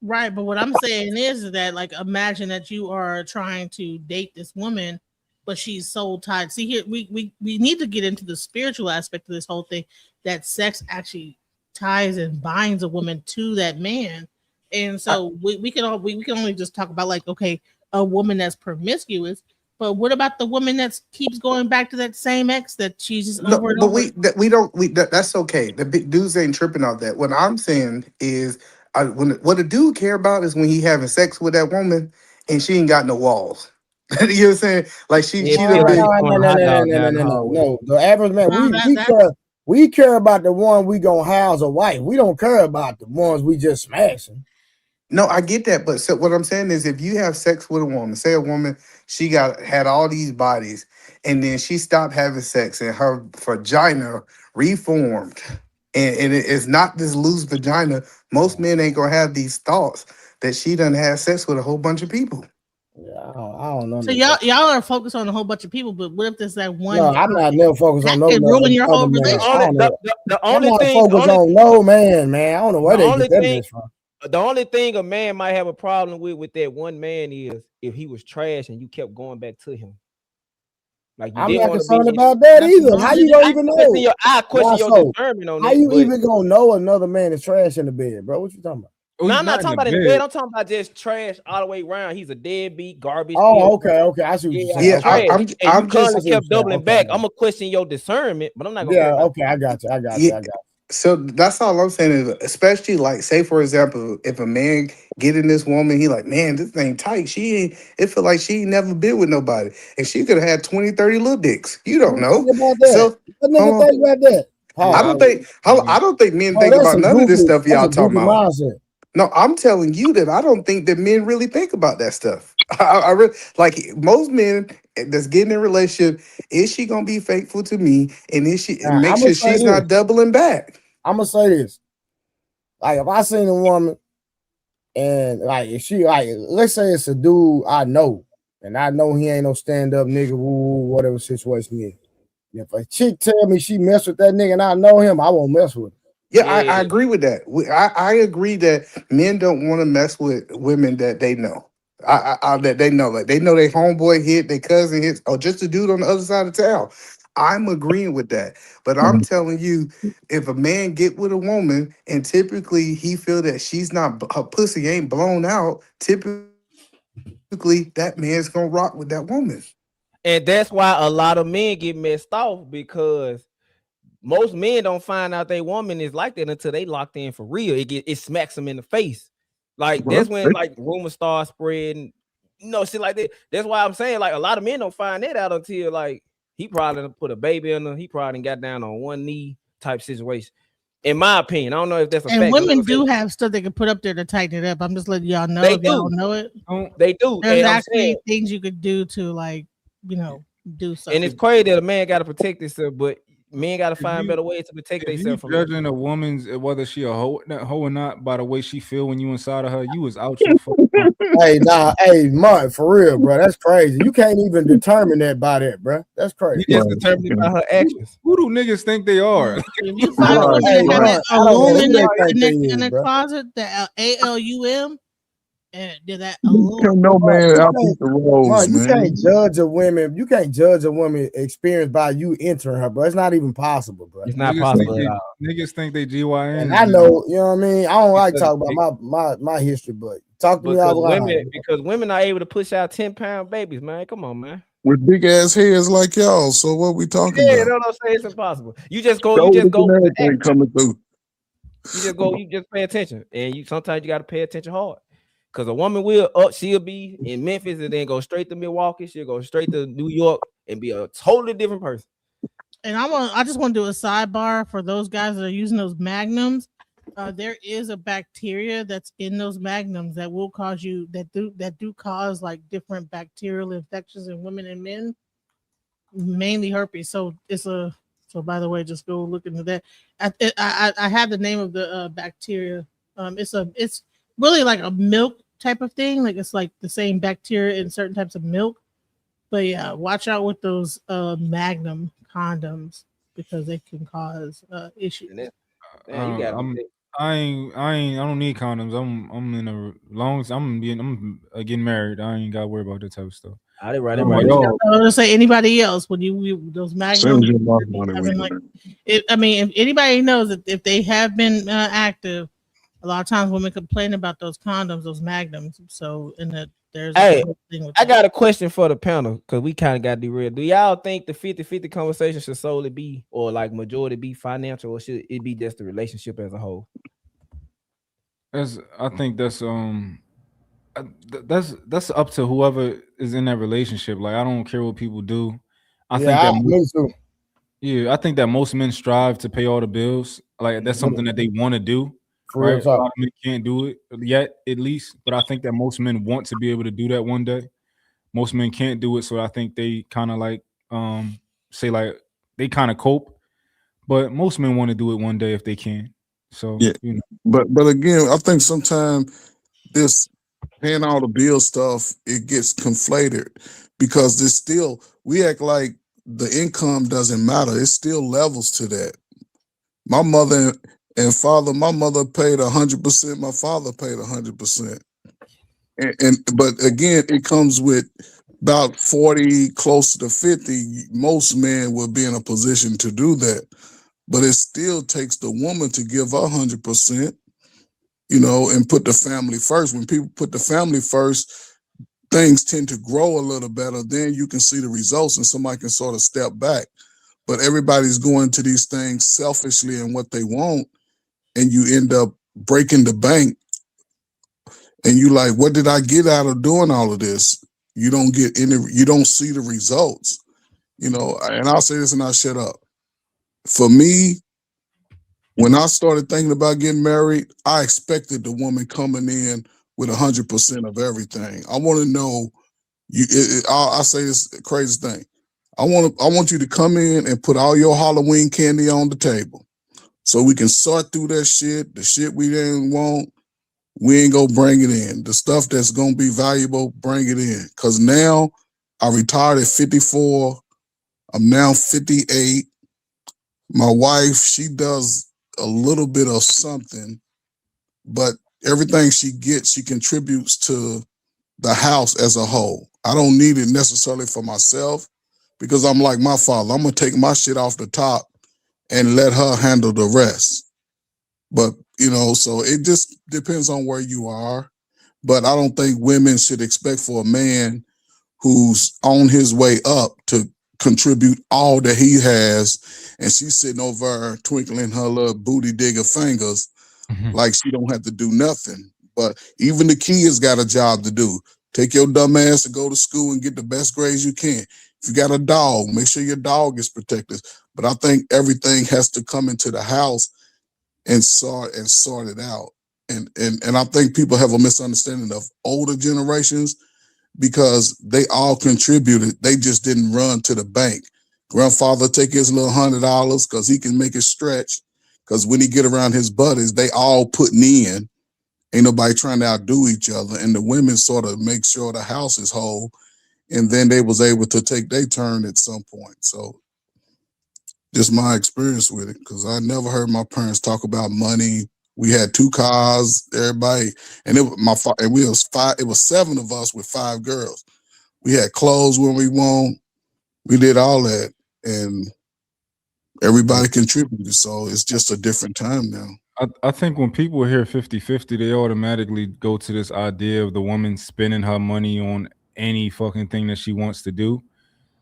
Right, but what I'm saying is that, like, imagine that you are trying to date this woman, but she's soul tied. See here, we need to get into the spiritual aspect of this whole thing. That sex actually ties and binds a woman to that man, and so we can only just talk about, like, okay, a woman that's promiscuous. But what about the woman that keeps going back to that same ex that she's just over and over?
That's okay. The big dudes ain't tripping off that. What I'm saying is, what a dude care about is when he having sex with that woman and she ain't got no walls. You know what I'm saying? Like she done been.
No. The average man, we care about the one we gonna house a wife. We don't care about the ones we just smashing.
No, I get that, but so what I'm saying is, if you have sex with a woman, say a woman, she had all these bodies, and then she stopped having sex, and her vagina reformed, and it is not this loose vagina. Most men ain't gonna have these thoughts that she done had sex with a whole bunch of people.
Yeah, I don't know.
So y'all are focused on a whole bunch of people, but what if there's that one?
No, I'm not never focused on no man.
Ruin your whole relationship.
The only thing
focused on no man. I don't know where they get that bitch from.
The only thing a man might have a problem with that one man is if he was trash and you kept going back to him. Like
I'm not concerned about that either. How you gonna even know?
I question your discernment on
How
it.
you even gonna know another man is trash in the bed, bro? What you talking about?
No, I'm not talking about in the bed. I'm talking about just trash all the way around. He's a deadbeat, garbage.
Oh, okay. I see what you're saying.
Yeah, trash. And you
just
constantly kept doubling back. I'm gonna question your discernment, but I'm not gonna.
Yeah, okay, I got you.
So that's all I'm saying is, especially like, say for example, if a man getting this woman, he like, man, this thing tight. She ain't. It feel like she ain't never been with nobody, and she could have had 20, 30 little dicks. You don't know. So
what nigga think about that?
I don't think men think about none of this stuff y'all talking about.
Mindset.
No, I'm telling you that I don't think that men really think about that stuff. I really, like most men that's getting in a relationship. Is she gonna be faithful to me? And is she make sure she's not doubling back?
I'm gonna say this. Like if I seen a woman and like if she like, let's say it's a dude I know, and I know he ain't no stand-up nigga, woo, whatever situation is. If a chick tell me she mess with that nigga and I know him, I won't mess with him.
Yeah, I agree with that. I agree that men don't want to mess with women that they know. That they know, like they know their homeboy hit, their cousin hit, or just a dude on the other side of town. I'm agreeing with that, but I'm telling you, if a man get with a woman and typically he feel that she's not, her pussy ain't blown out, typically that man's gonna rock with that woman.
And that's why a lot of men get messed off, because most men don't find out their woman is like that until they locked in for real. It smacks them in the face. Like that's when like rumors start spreading, shit like that. That's why I'm saying like a lot of men don't find that out until like he probably put a baby in her. He probably got down on one knee type situation. In my opinion, I don't know if that's a fact.
And women do have stuff they can put up there to tighten it up. I'm just letting y'all know if y'all don't know it.
They do.
There's actually things you could do to like, do something.
And it's crazy that a man got to protect himself, but men got to find better ways to protect themselves from
judging a woman's whether she a hoe or not by the way she feel when you inside of her. You was out your fucking
hey, Mark, for real, bro. That's crazy. You can't even determine that by that, bro. That's crazy.
You just determine it by her actions.
Who do niggas think they are?
If you find a woman in the closet, the ALUM, and did that alone.
No man out the roles, man.
You can't judge a woman. You can't judge a woman experience by you entering her, bro. It's not even possible, bro.
It's not possible at all.
Niggas think they GYN.
And I know, you know what I mean. I don't like talking about my history, but talk to me out loud.
Because women are able to push out 10-pound babies, man. Come on, man.
With big ass heads like y'all. So what we talking about?
Yeah, no, say it's impossible. You just go with the
coming through.
You just pay attention, and sometimes you got to pay attention hard. Because a woman she'll be in Memphis and then go straight to Milwaukee. She'll go straight to New York and be a totally different person.
And I just want to do a sidebar for those guys that are using those magnums. There is a bacteria that's in those magnums that will cause you that do cause like different bacterial infections in women and men, mainly herpes. So by the way, just go look into that. I have the name of the bacteria. It's really like a milk type of thing. Like it's like the same bacteria in certain types of milk. But yeah, watch out with those Magnum condoms because they can cause issues.
I don't need condoms. I'm in a long. I'm getting married. I ain't got to worry about that type of stuff.
I didn't write
it right. I was gonna say anybody else when you those Magnums. I mean, if anybody knows that if they have been active, a lot of times women complain about those condoms, those Magnums. So there's
I got a question for the panel because we kind of got derailed. Do y'all think the 50-50 conversation should solely be or like majority be financial, or should it be just the relationship as a whole?
I think that's up to whoever is in that relationship. Like I don't care what people do. I think that most men strive to pay all the bills. Like that's something that they want to do. Right? A lot of men can't do it yet, at least. But I think that most men want to be able to do that one day. Most men can't do it, so I think they kind of like say like they kind of cope. But most men want to do it one day if they can. So
yeah, but again, I think sometimes this paying all the bill stuff it gets conflated because there's still we act like the income doesn't matter. It's still levels to that. My mother and father, my mother paid 100%. My father paid 100%. But again, it comes with about 40, close to 50, most men will be in a position to do that. But it still takes the woman to give 100%, and put the family first. When people put the family first, things tend to grow a little better. Then you can see the results and somebody can sort of step back. But everybody's going to these things selfishly and what they want, and you end up breaking the bank. And you like, what did I get out of doing all of this? You don't see the results, and I'll say this and I'll shut up. For me, when I started thinking about getting married, I expected the woman coming in with 100% of everything. I want to know, I'll say this crazy thing. I want you to come in and put all your Halloween candy on the table so we can sort through that shit, the shit we didn't want. We ain't gonna bring it in. The stuff that's gonna be valuable, bring it in. Cause now I retired at 54. I'm now 58. My wife, she does a little bit of something, but everything she gets, she contributes to the house as a whole. I don't need it necessarily for myself because I'm like my father. I'm gonna take my shit off the top and let her handle the rest. But, so it just depends on where you are. But I don't think women should expect for a man who's on his way up to contribute all that he has, and she's sitting over her twinkling her little booty digger fingers like she don't have to do nothing. But even the kids got a job to do. Take your dumb ass to go to school and get the best grades you can. If you got a dog, make sure your dog is protected. But I think everything has to come into the house and sort it out. And I think people have a misunderstanding of older generations because they all contributed. They just didn't run to the bank. Grandfather take his little $100 because he can make it stretch. Because when he get around his buddies, they all putting in. Ain't nobody trying to outdo each other. And the women sort of make sure the house is whole. And then they was able to take their turn at some point. So just my experience with it, because I never heard my parents talk about money. We had 2 cars, everybody, and it was 7 of us with 5 girls. We had clothes when we want. We did all that, and everybody contributed. So it's just a different time now.
I think when people hear 50-50, they automatically go to this idea of the woman spending her money on any fucking thing that she wants to do.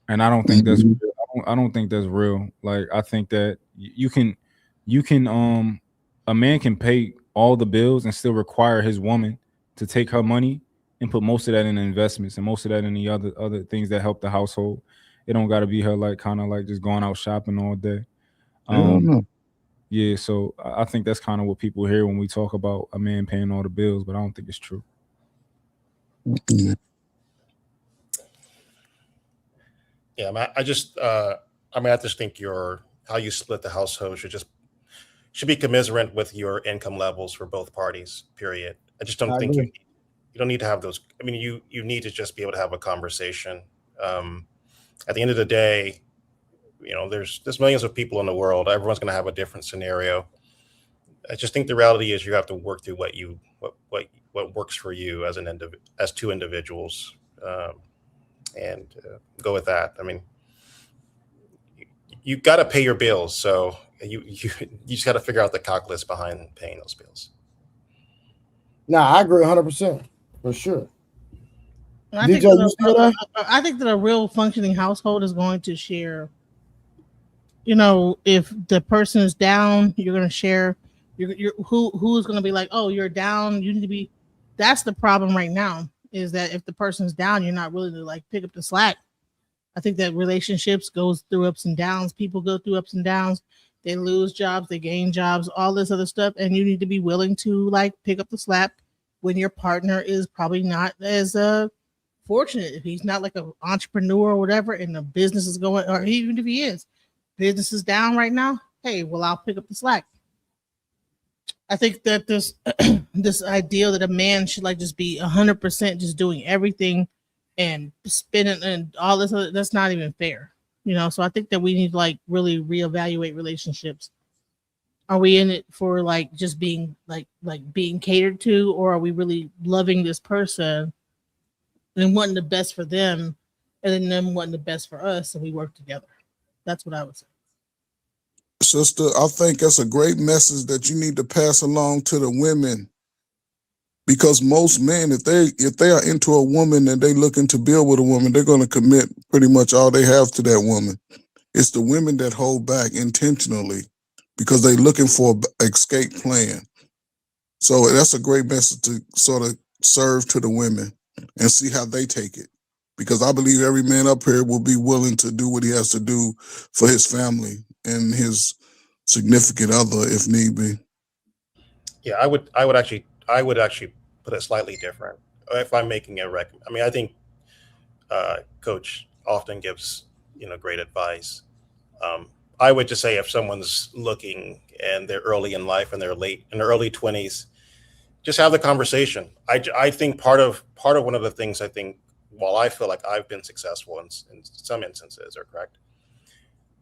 And I don't think that's real. I don't think that's real. Like, I think that you can a man can pay all the bills and still require his woman to take her money and put most of that in investments and most of that in the other things that help the household. It don't got to be her like kind of like just going out shopping all day. Yeah, so I think that's kind of what people hear when we talk about a man paying all the bills, but I don't think it's true.
Yeah, I just think how you split the household should be commiserate with your income levels for both parties. Period. I just don't think you don't need to have those. I mean, you need to just be able to have a conversation. At the end of the day, there's millions of people in the world. Everyone's going to have a different scenario. I just think the reality is you have to work through what works for you as 2 individuals, and go with that. I mean, you got to pay your bills, so you just got to figure out the calculus behind paying those bills.
No, I agree 100% for sure.
I think that a real functioning household is going to share. If the person is down, you're going to share. Who's going to be like, oh, you're down. You need to be. That's the problem right now. Is that if the person's down, you're not willing to like pick up the slack. I think that relationships goes through ups and downs. People go through ups and downs. They lose jobs, they gain jobs, all this other stuff, and you need to be willing to like pick up the slack when your partner is probably not as fortunate. If he's not like an entrepreneur or whatever, and the business is going, or even if he is, business is down right now. Hey, well, I'll pick up the slack. I think that this this idea that a man should like just be 100% just doing everything and spending and all this other, that's not even fair. So I think that we need to like really reevaluate relationships. Are we in it for like just being like being catered to, or are we really loving this person and wanting the best for them and then them wanting the best for us, and we work together. That's what I would say.
Sister, I think that's a great message that you need to pass along to the women. Because most men, if they are into a woman and they looking to build with a woman, they're going to commit pretty much all they have to that woman. It's the women that hold back intentionally because they're looking for an escape plan. So that's a great message to sort of serve to the women and see how they take it. Because I believe every man up here will be willing to do what he has to do for his family and his significant other if need be.
Yeah, I would actually put it slightly different. If I'm making a I mean, I think Coach often gives great advice. I would just say if someone's looking and they're early in life and they're late in their early 20s, just have the conversation. I think part of one of the things I think, while I feel like I've been successful in some instances, are correct,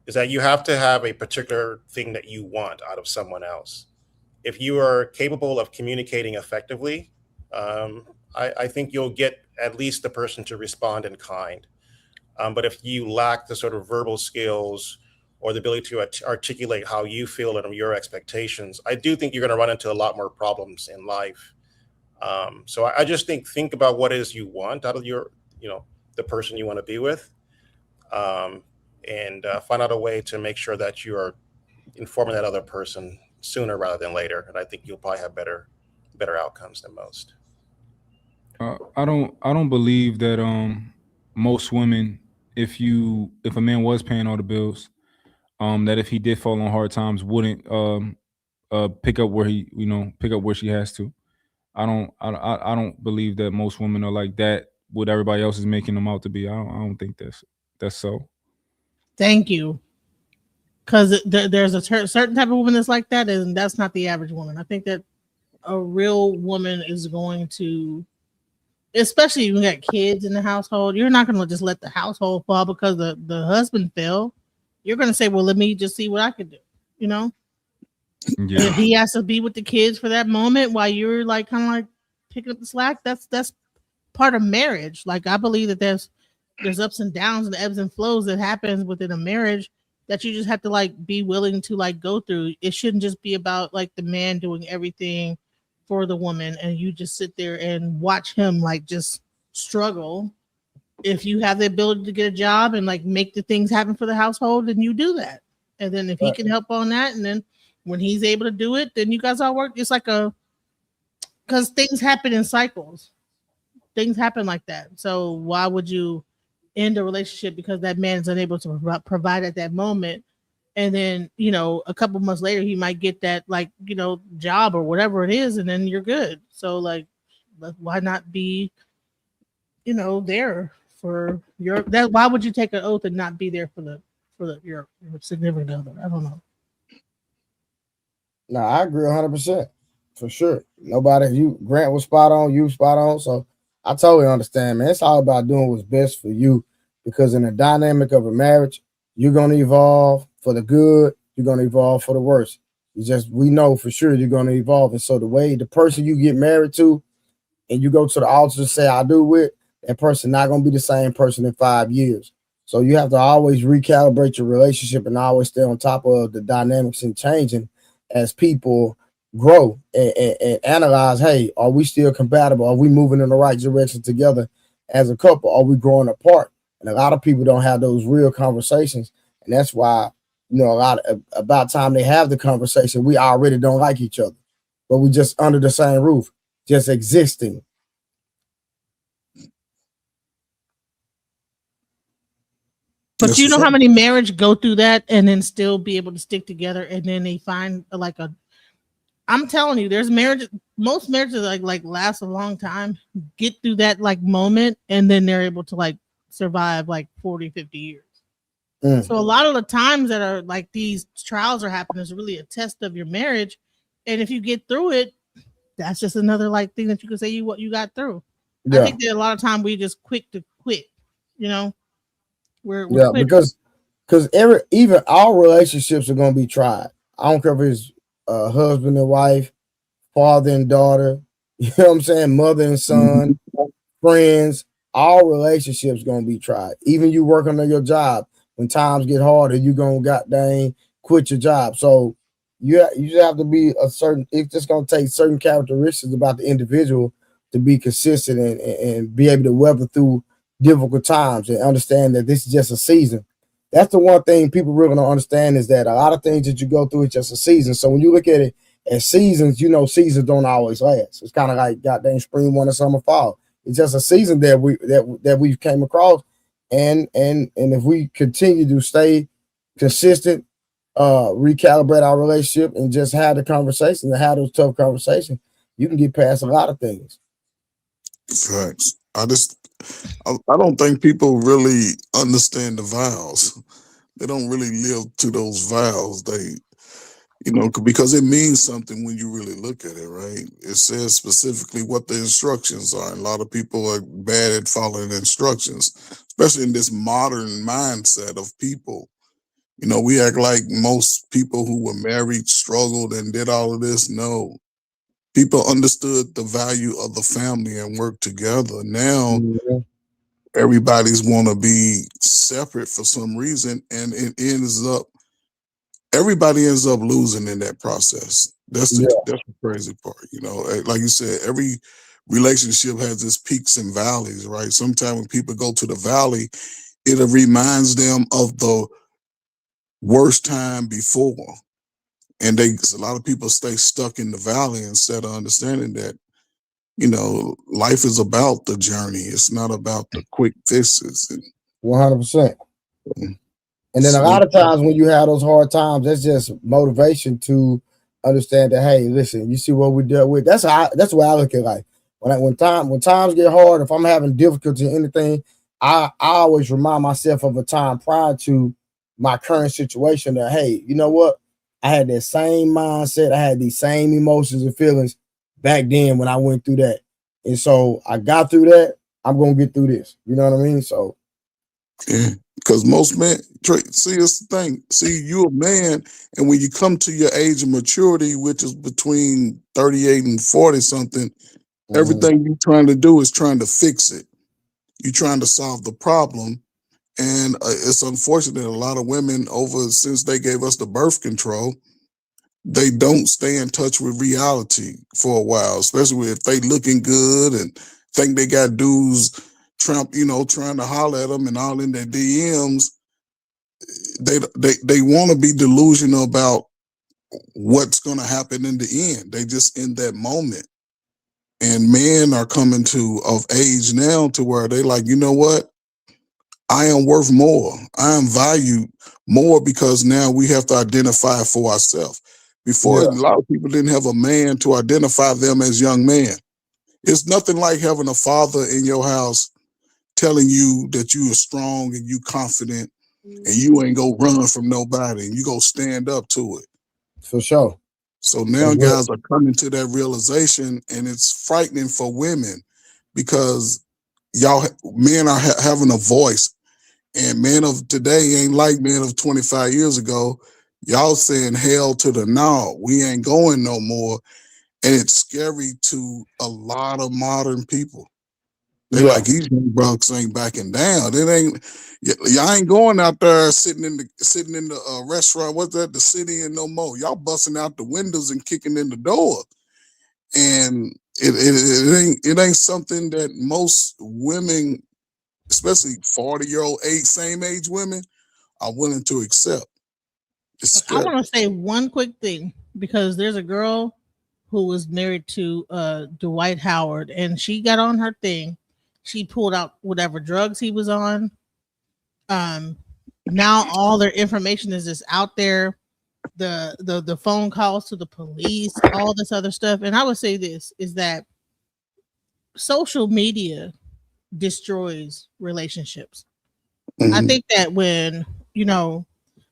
is that you have to have a particular thing that you want out of someone else. If you are capable of communicating effectively, I think you'll get at least the person to respond in kind. But if you lack the sort of verbal skills or the ability to articulate how you feel and your expectations, I do think you're going to run into a lot more problems in life. So I just think about what it is you want out of the person you want to be with, and find out a way to make sure that you are informing that other person sooner rather than later. And I think you'll probably have better outcomes than most.
I don't believe that most women, if a man was paying all the bills, that if he did fall on hard times, wouldn't pick up where she has to. I don't believe that most women are like that. What everybody else is making them out to be. I don't think that's so.
Thank you. Because there's a certain type of woman that's like that, and that's not the average woman. I think that a real woman is going to, especially when you got kids in the household, you're not going to just let the household fall because the husband fell. You're going to say, well, let me just see what I can do, Yeah. And if he has to be with the kids for that moment while you're like kind of like picking up the slack, that's part of marriage. Like, I believe that there's ups and downs and ebbs and flows that happens within a marriage that you just have to like be willing to like go through. It shouldn't just be about like the man doing everything for the woman and you just sit there and watch him like just struggle. If you have the ability to get a job and like make the things happen for the household, then you do that. And then if he can help on that, and then when he's able to do it, then you guys all work. It's like because things happen in cycles. Things happen like that. So why would you end a relationship because that man is unable to provide at that moment? And then, a couple months later, he might get that job or whatever it is. And then you're good. So like, why not be, there for why would you take an oath and not be there for your significant other? I don't know.
No, I agree 100% for sure. Grant was spot on, you spot on. So I totally understand, man. It's all about doing what's best for you, because in the dynamic of a marriage, you're going to evolve for the good. You're going to evolve for the worse. We know for sure you're going to evolve. And so the person you get married to and you go to the altar to say, I do with, that person not going to be the same person in 5 years. So you have to always recalibrate your relationship and always stay on top of the dynamics and changing as people grow and analyze, hey, are we still compatible? Are we moving in the right direction together as a couple? Are we growing apart? And a lot of people don't have those real conversations. And that's why, about time they have the conversation, we already don't like each other, but we just under the same roof, just existing.
But you know how many marriages go through that and then still be able to stick together, and then they find I'm telling you, there's most marriages like last a long time, get through that like moment, and then they're able to like survive like 40, 50 years. So a lot of the times that are like these trials are happening is really a test of your marriage. And if you get through it, that's just another like thing that you can say what you got through. Yeah. I think that a lot of time we just quick to quit, We're
because even our relationships are going to be tried. I don't care if it's husband and wife, father and daughter, you know what I'm saying, mother and son, friends. all relationships gonna be tried. Even you working on your job, when times get harder, you gonna goddamn quit your job. So you just have to be a certain. It's just gonna take certain characteristics about the individual to be consistent and be able to weather through difficult times and understand that this is just a season. That's the one thing people really don't understand, is that a lot of things that you go through is just a season. So when you look at it as seasons, you know seasons don't always last. It's kind of like goddamn spring, winter, summer, fall. It's just a season that we came across, and if we continue to stay consistent, recalibrate our relationship, and just have the conversation and have those tough conversations, you can get past a lot of things.
Facts. I don't think people really understand the vows. They don't really live to those vows. They, because it means something when you really look at it, right? It says specifically what the instructions are. And a lot of people are bad at following instructions, especially in this modern mindset of people. We act like most people who were married struggled and did all of this. No. People understood the value of the family and worked together. Now, everybody's want to be separate for some reason, and everybody ends up losing in that process. That's the crazy part. Like you said, every relationship has its peaks and valleys, right? Sometimes when people go to the valley, it reminds them of the worst time before. And a lot of people stay stuck in the valley instead of understanding that, life is about the journey. It's not about the quick fixes.
100%. And then a lot of times when you have those hard times, that's just motivation to understand that, hey, listen, you see what we dealt with. That's the way I look at life. When times get hard, if I'm having difficulty in anything, I always remind myself of a time prior to my current situation that, hey, you know what? I had that same mindset. I had these same emotions and feelings back then when I went through that. And so I got through that. I'm going to get through this. You know what I mean? So.
Yeah, because most men, see, it's the thing. See, you a man, and when you come to your age of maturity, which is between 38 and 40 something, everything you're trying to do is trying to fix it. You're trying to solve the problem. And it's unfortunate a lot of women since they gave us the birth control, they don't stay in touch with reality for a while, especially if they looking good and think they got dudes trying to holler at them and all in their DMs. They want to be delusional about what's going to happen in the end. They just in that moment. And men are coming of age now to where they like, you know what? I am worth more. I am valued more because now we have to identify for ourselves. Before, a lot of people didn't have a man to identify them as young men. It's nothing like having a father in your house telling you that you are strong and you confident and you ain't go run from nobody and you go stand up to it.
For sure.
So now guys are coming to that realization, and it's frightening for women because men are having a voice, and men of today ain't like men of 25 years ago. Y'all saying hell to the no, we ain't going no more. And it's scary to a lot of modern people. They like, these young bucks ain't backing down. Y'all ain't going out there sitting in the restaurant. What's that? The city and no more. Y'all busting out the windows and kicking in the door. And it ain't something that most women, especially 40-year-old same age women, are willing to accept.
I want to say one quick thing, because there's a girl who was married to Dwight Howard, and she got on her thing. She pulled out whatever drugs he was on. Now all their information is just out there. The phone calls to the police, all this other stuff. And I would say this is that social media destroys relationships. I think that when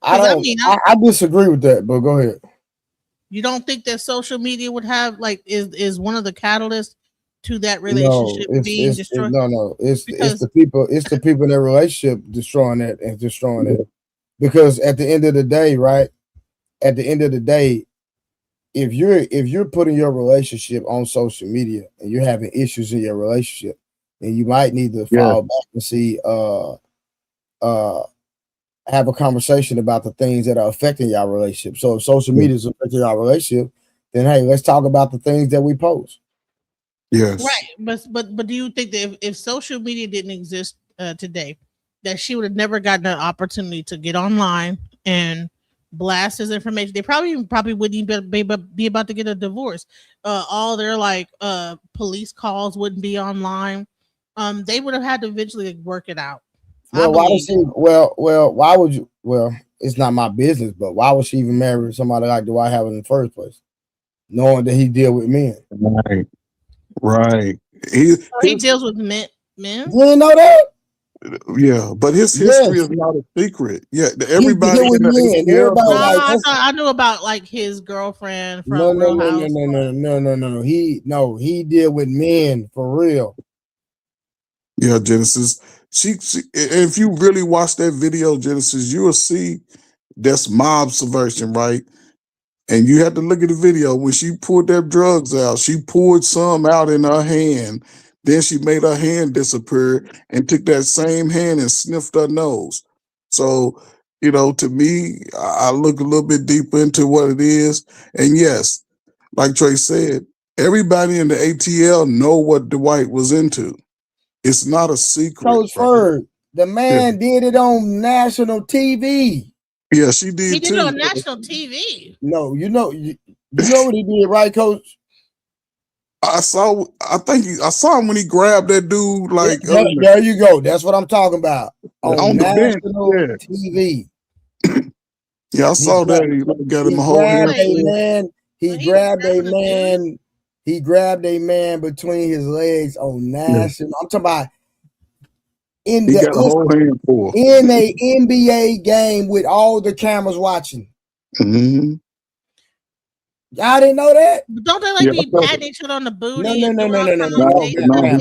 I disagree with that, but go ahead.
You don't think that social media would have is one of the catalysts to that relationship being destroyed?
It's the people. It's the people in their relationship destroying it and destroying it. Because at the end of the day, right? At the end of the day, if you're putting your relationship on social media and you're having issues in your relationship, and you might need to fall back and see have a conversation about the things that are affecting y'all relationship. So if social media is affecting y'all relationship, then hey, let's talk about the things that we post.
Yes.
Right. But do you think that if social media didn't exist today, that she would have never gotten an opportunity to get online and blast his information? They probably wouldn't even be about to get a divorce. All their police calls wouldn't be online. They would have had to eventually work it out.
Well, why does she? Well, why would you? Well, it's not my business, but why would she even marry somebody like Dwight Howard in the first place, knowing that he deal with men?
Right.
He deals with men.
You didn't know that?
Yeah, but his history is not a secret. Yeah, everybody in the ATL.
I knew about like his girlfriend from
No. He deal with men for real.
Yeah, Genesis. She if you really watch that video, Genesis, you will see that's mob subversion, right? And you have to look at the video. When she pulled them drugs out, she poured some out in her hand. Then she made her hand disappear and took that same hand and sniffed her nose. So, to me, I look a little bit deeper into what it is. And yes, like Trey said, everybody in the ATL know what Dwight was into. It's not a secret.
Coach Ferg, the man did it on national TV.
Yeah, she did
He did
too.
it on national TV.
No, you know what he did, right, Coach?
I saw him when he grabbed that dude. Like,
there you go. That's what I'm talking about on
the bench.
national TV.
Yeah, I saw that. He got him a whole hand.
He grabbed a man between his legs on national. I'm talking about in
got a whole handful
in a NBA game with all the cameras watching.
Mm-hmm.
Y'all didn't know that?
Don't they be patting each other on the booty?
No. Ma'am,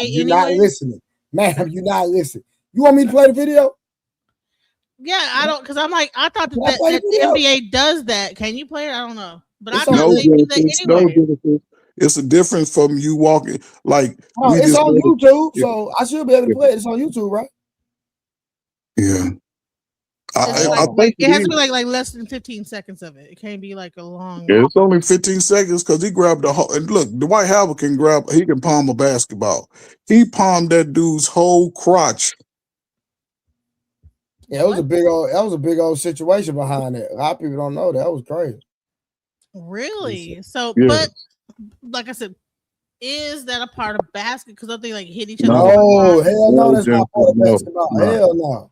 you're not listening. Ma'am, you're not listening. You want me to play the video?
Yeah, I don't, because I'm like, I thought that the NBA does that. Can you play it? I don't know. But I thought they do that anyway.
It's a difference from you walking. Like,
it's on YouTube, so I should be able to play it. It's on YouTube, right?
Yeah.
I think it has to be like less than 15 seconds of it. It can't be like a long.
Yeah, it's only 15 seconds because he grabbed the whole. And look, Dwight Howard he can palm a basketball. He palmed that dude's whole crotch.
Yeah, that was a big old situation behind it. A lot of people don't know that. That was crazy.
Really? So,
Yeah.
But like I said, is that a part of basketball? Because don't they like hit each other?
No, hell no, that's not part of basketball. Hell no.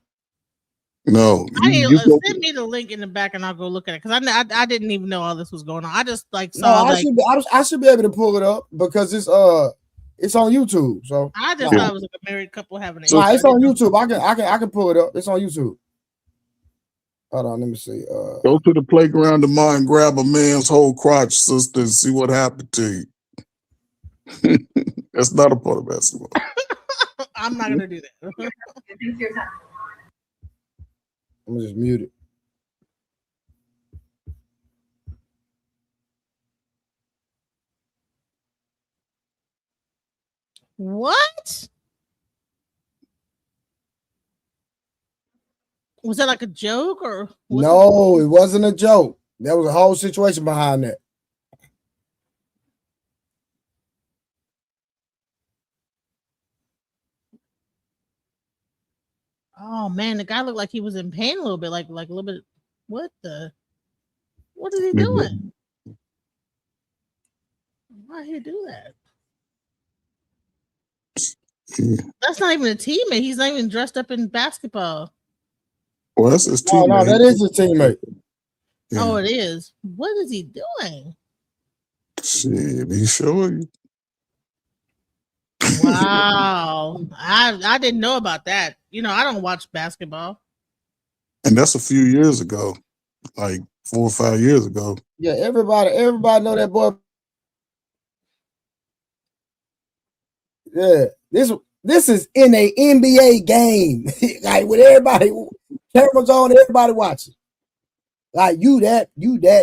No,
send me the link in the back and I'll go look at it because I didn't even know all this was going on. I just saw.
I should be able to pull it up because it's on YouTube. So
I just thought it was like a married couple having
it's on YouTube. I can pull it up. It's on YouTube. Hold on, let me see.
Go to the playground of mine, grab a man's whole crotch, sister, and see what happened to you. That's not a part of basketball.
I'm not gonna do that.
I'm gonna just mute it.
What? Was that like a joke or?
No, it wasn't a joke. There was a whole situation behind that.
Oh man, the guy looked like he was in pain a little bit, like a little bit. What is he doing? Why did he do that? That's not even a teammate. He's not even dressed up in basketball.
Well, that's his teammate.
No, that is his teammate.
Yeah.
Oh, it is. What is he doing?
Shit, he's showing you.
Wow. I didn't know about that. I don't watch basketball.
And that's a few years ago, like 4 or 5 years ago.
Yeah, everybody know that boy. Yeah, this is in a NBA game, like with everybody cameras on, everybody watching. Like you that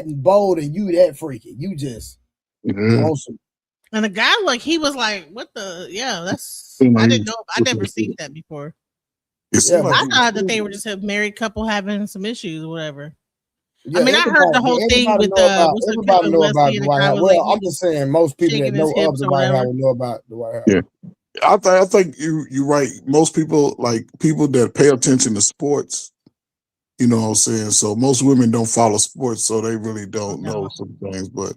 bold and you that freaky. You just awesome.
And the guy, like, he was like, "What the? Yeah, that's." I didn't know. I never seen that before. I thought that they were just a married couple having some issues or whatever.
Yeah,
I mean, I heard the whole thing with
everybody know about Dwight Howard. Well, I'm just saying most people that know of Dwight Howard know about Dwight Howard.
Yeah. I think you're right. Most people, like people that pay attention to sports, you know what I'm saying? So most women don't follow sports, so they really don't know some things. But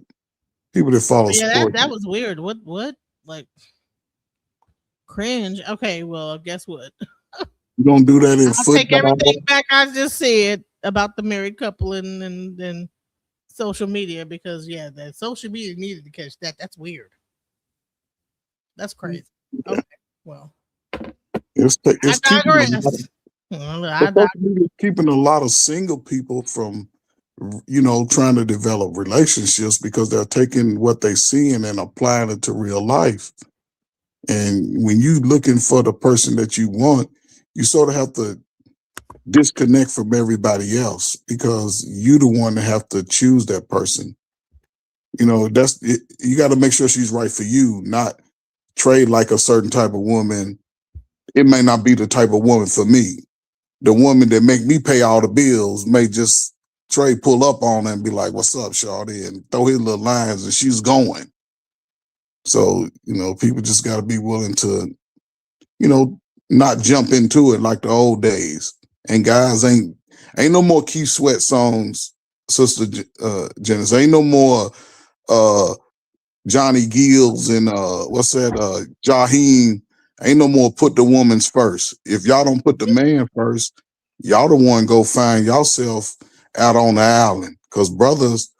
people that follow sports.
That was weird. What? Like cringe. Okay, well, guess what?
You don't do that in
I'll
football.
take everything back I just said about the married couple and social media, because that social media needed to catch that. That's weird. That's crazy. Okay, well,
It's
I
keeping a lot of single people from, trying to develop relationships because they're taking what they're seeing and applying it to real life. And when you looking for the person that you want, you sort of have to disconnect from everybody else because you're the one that have to choose that person. You know, that's it. You got to make sure she's right for you, not trade like a certain type of woman. It may not be the type of woman for me. The woman that make me pay all the bills may just Trey pull up on her and be like, "What's up, shawty?" and throw his little lines and she's going. So, people just got to be willing to, not jump into it like the old days. And guys ain't no more Keith Sweat songs, Sister Janice. Ain't no more Johnny Gills and what's that? Jaheim. Ain't no more put the woman's first. If y'all don't put the man first, y'all the one go find yourself out on the island. Because brothers,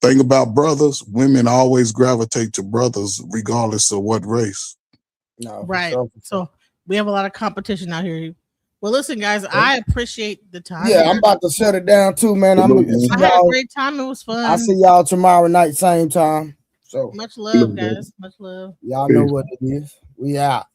thing about brothers, women always gravitate to brothers regardless of what race.
No,
right. So we have a lot of competition out here. Well, listen, guys, I appreciate the time.
Yeah, I'm about to shut it down too, man.
I had a great time. It was fun.
I'll see y'all tomorrow night, same time. So
much love, guys. Much love.
Y'all know what it is. We out.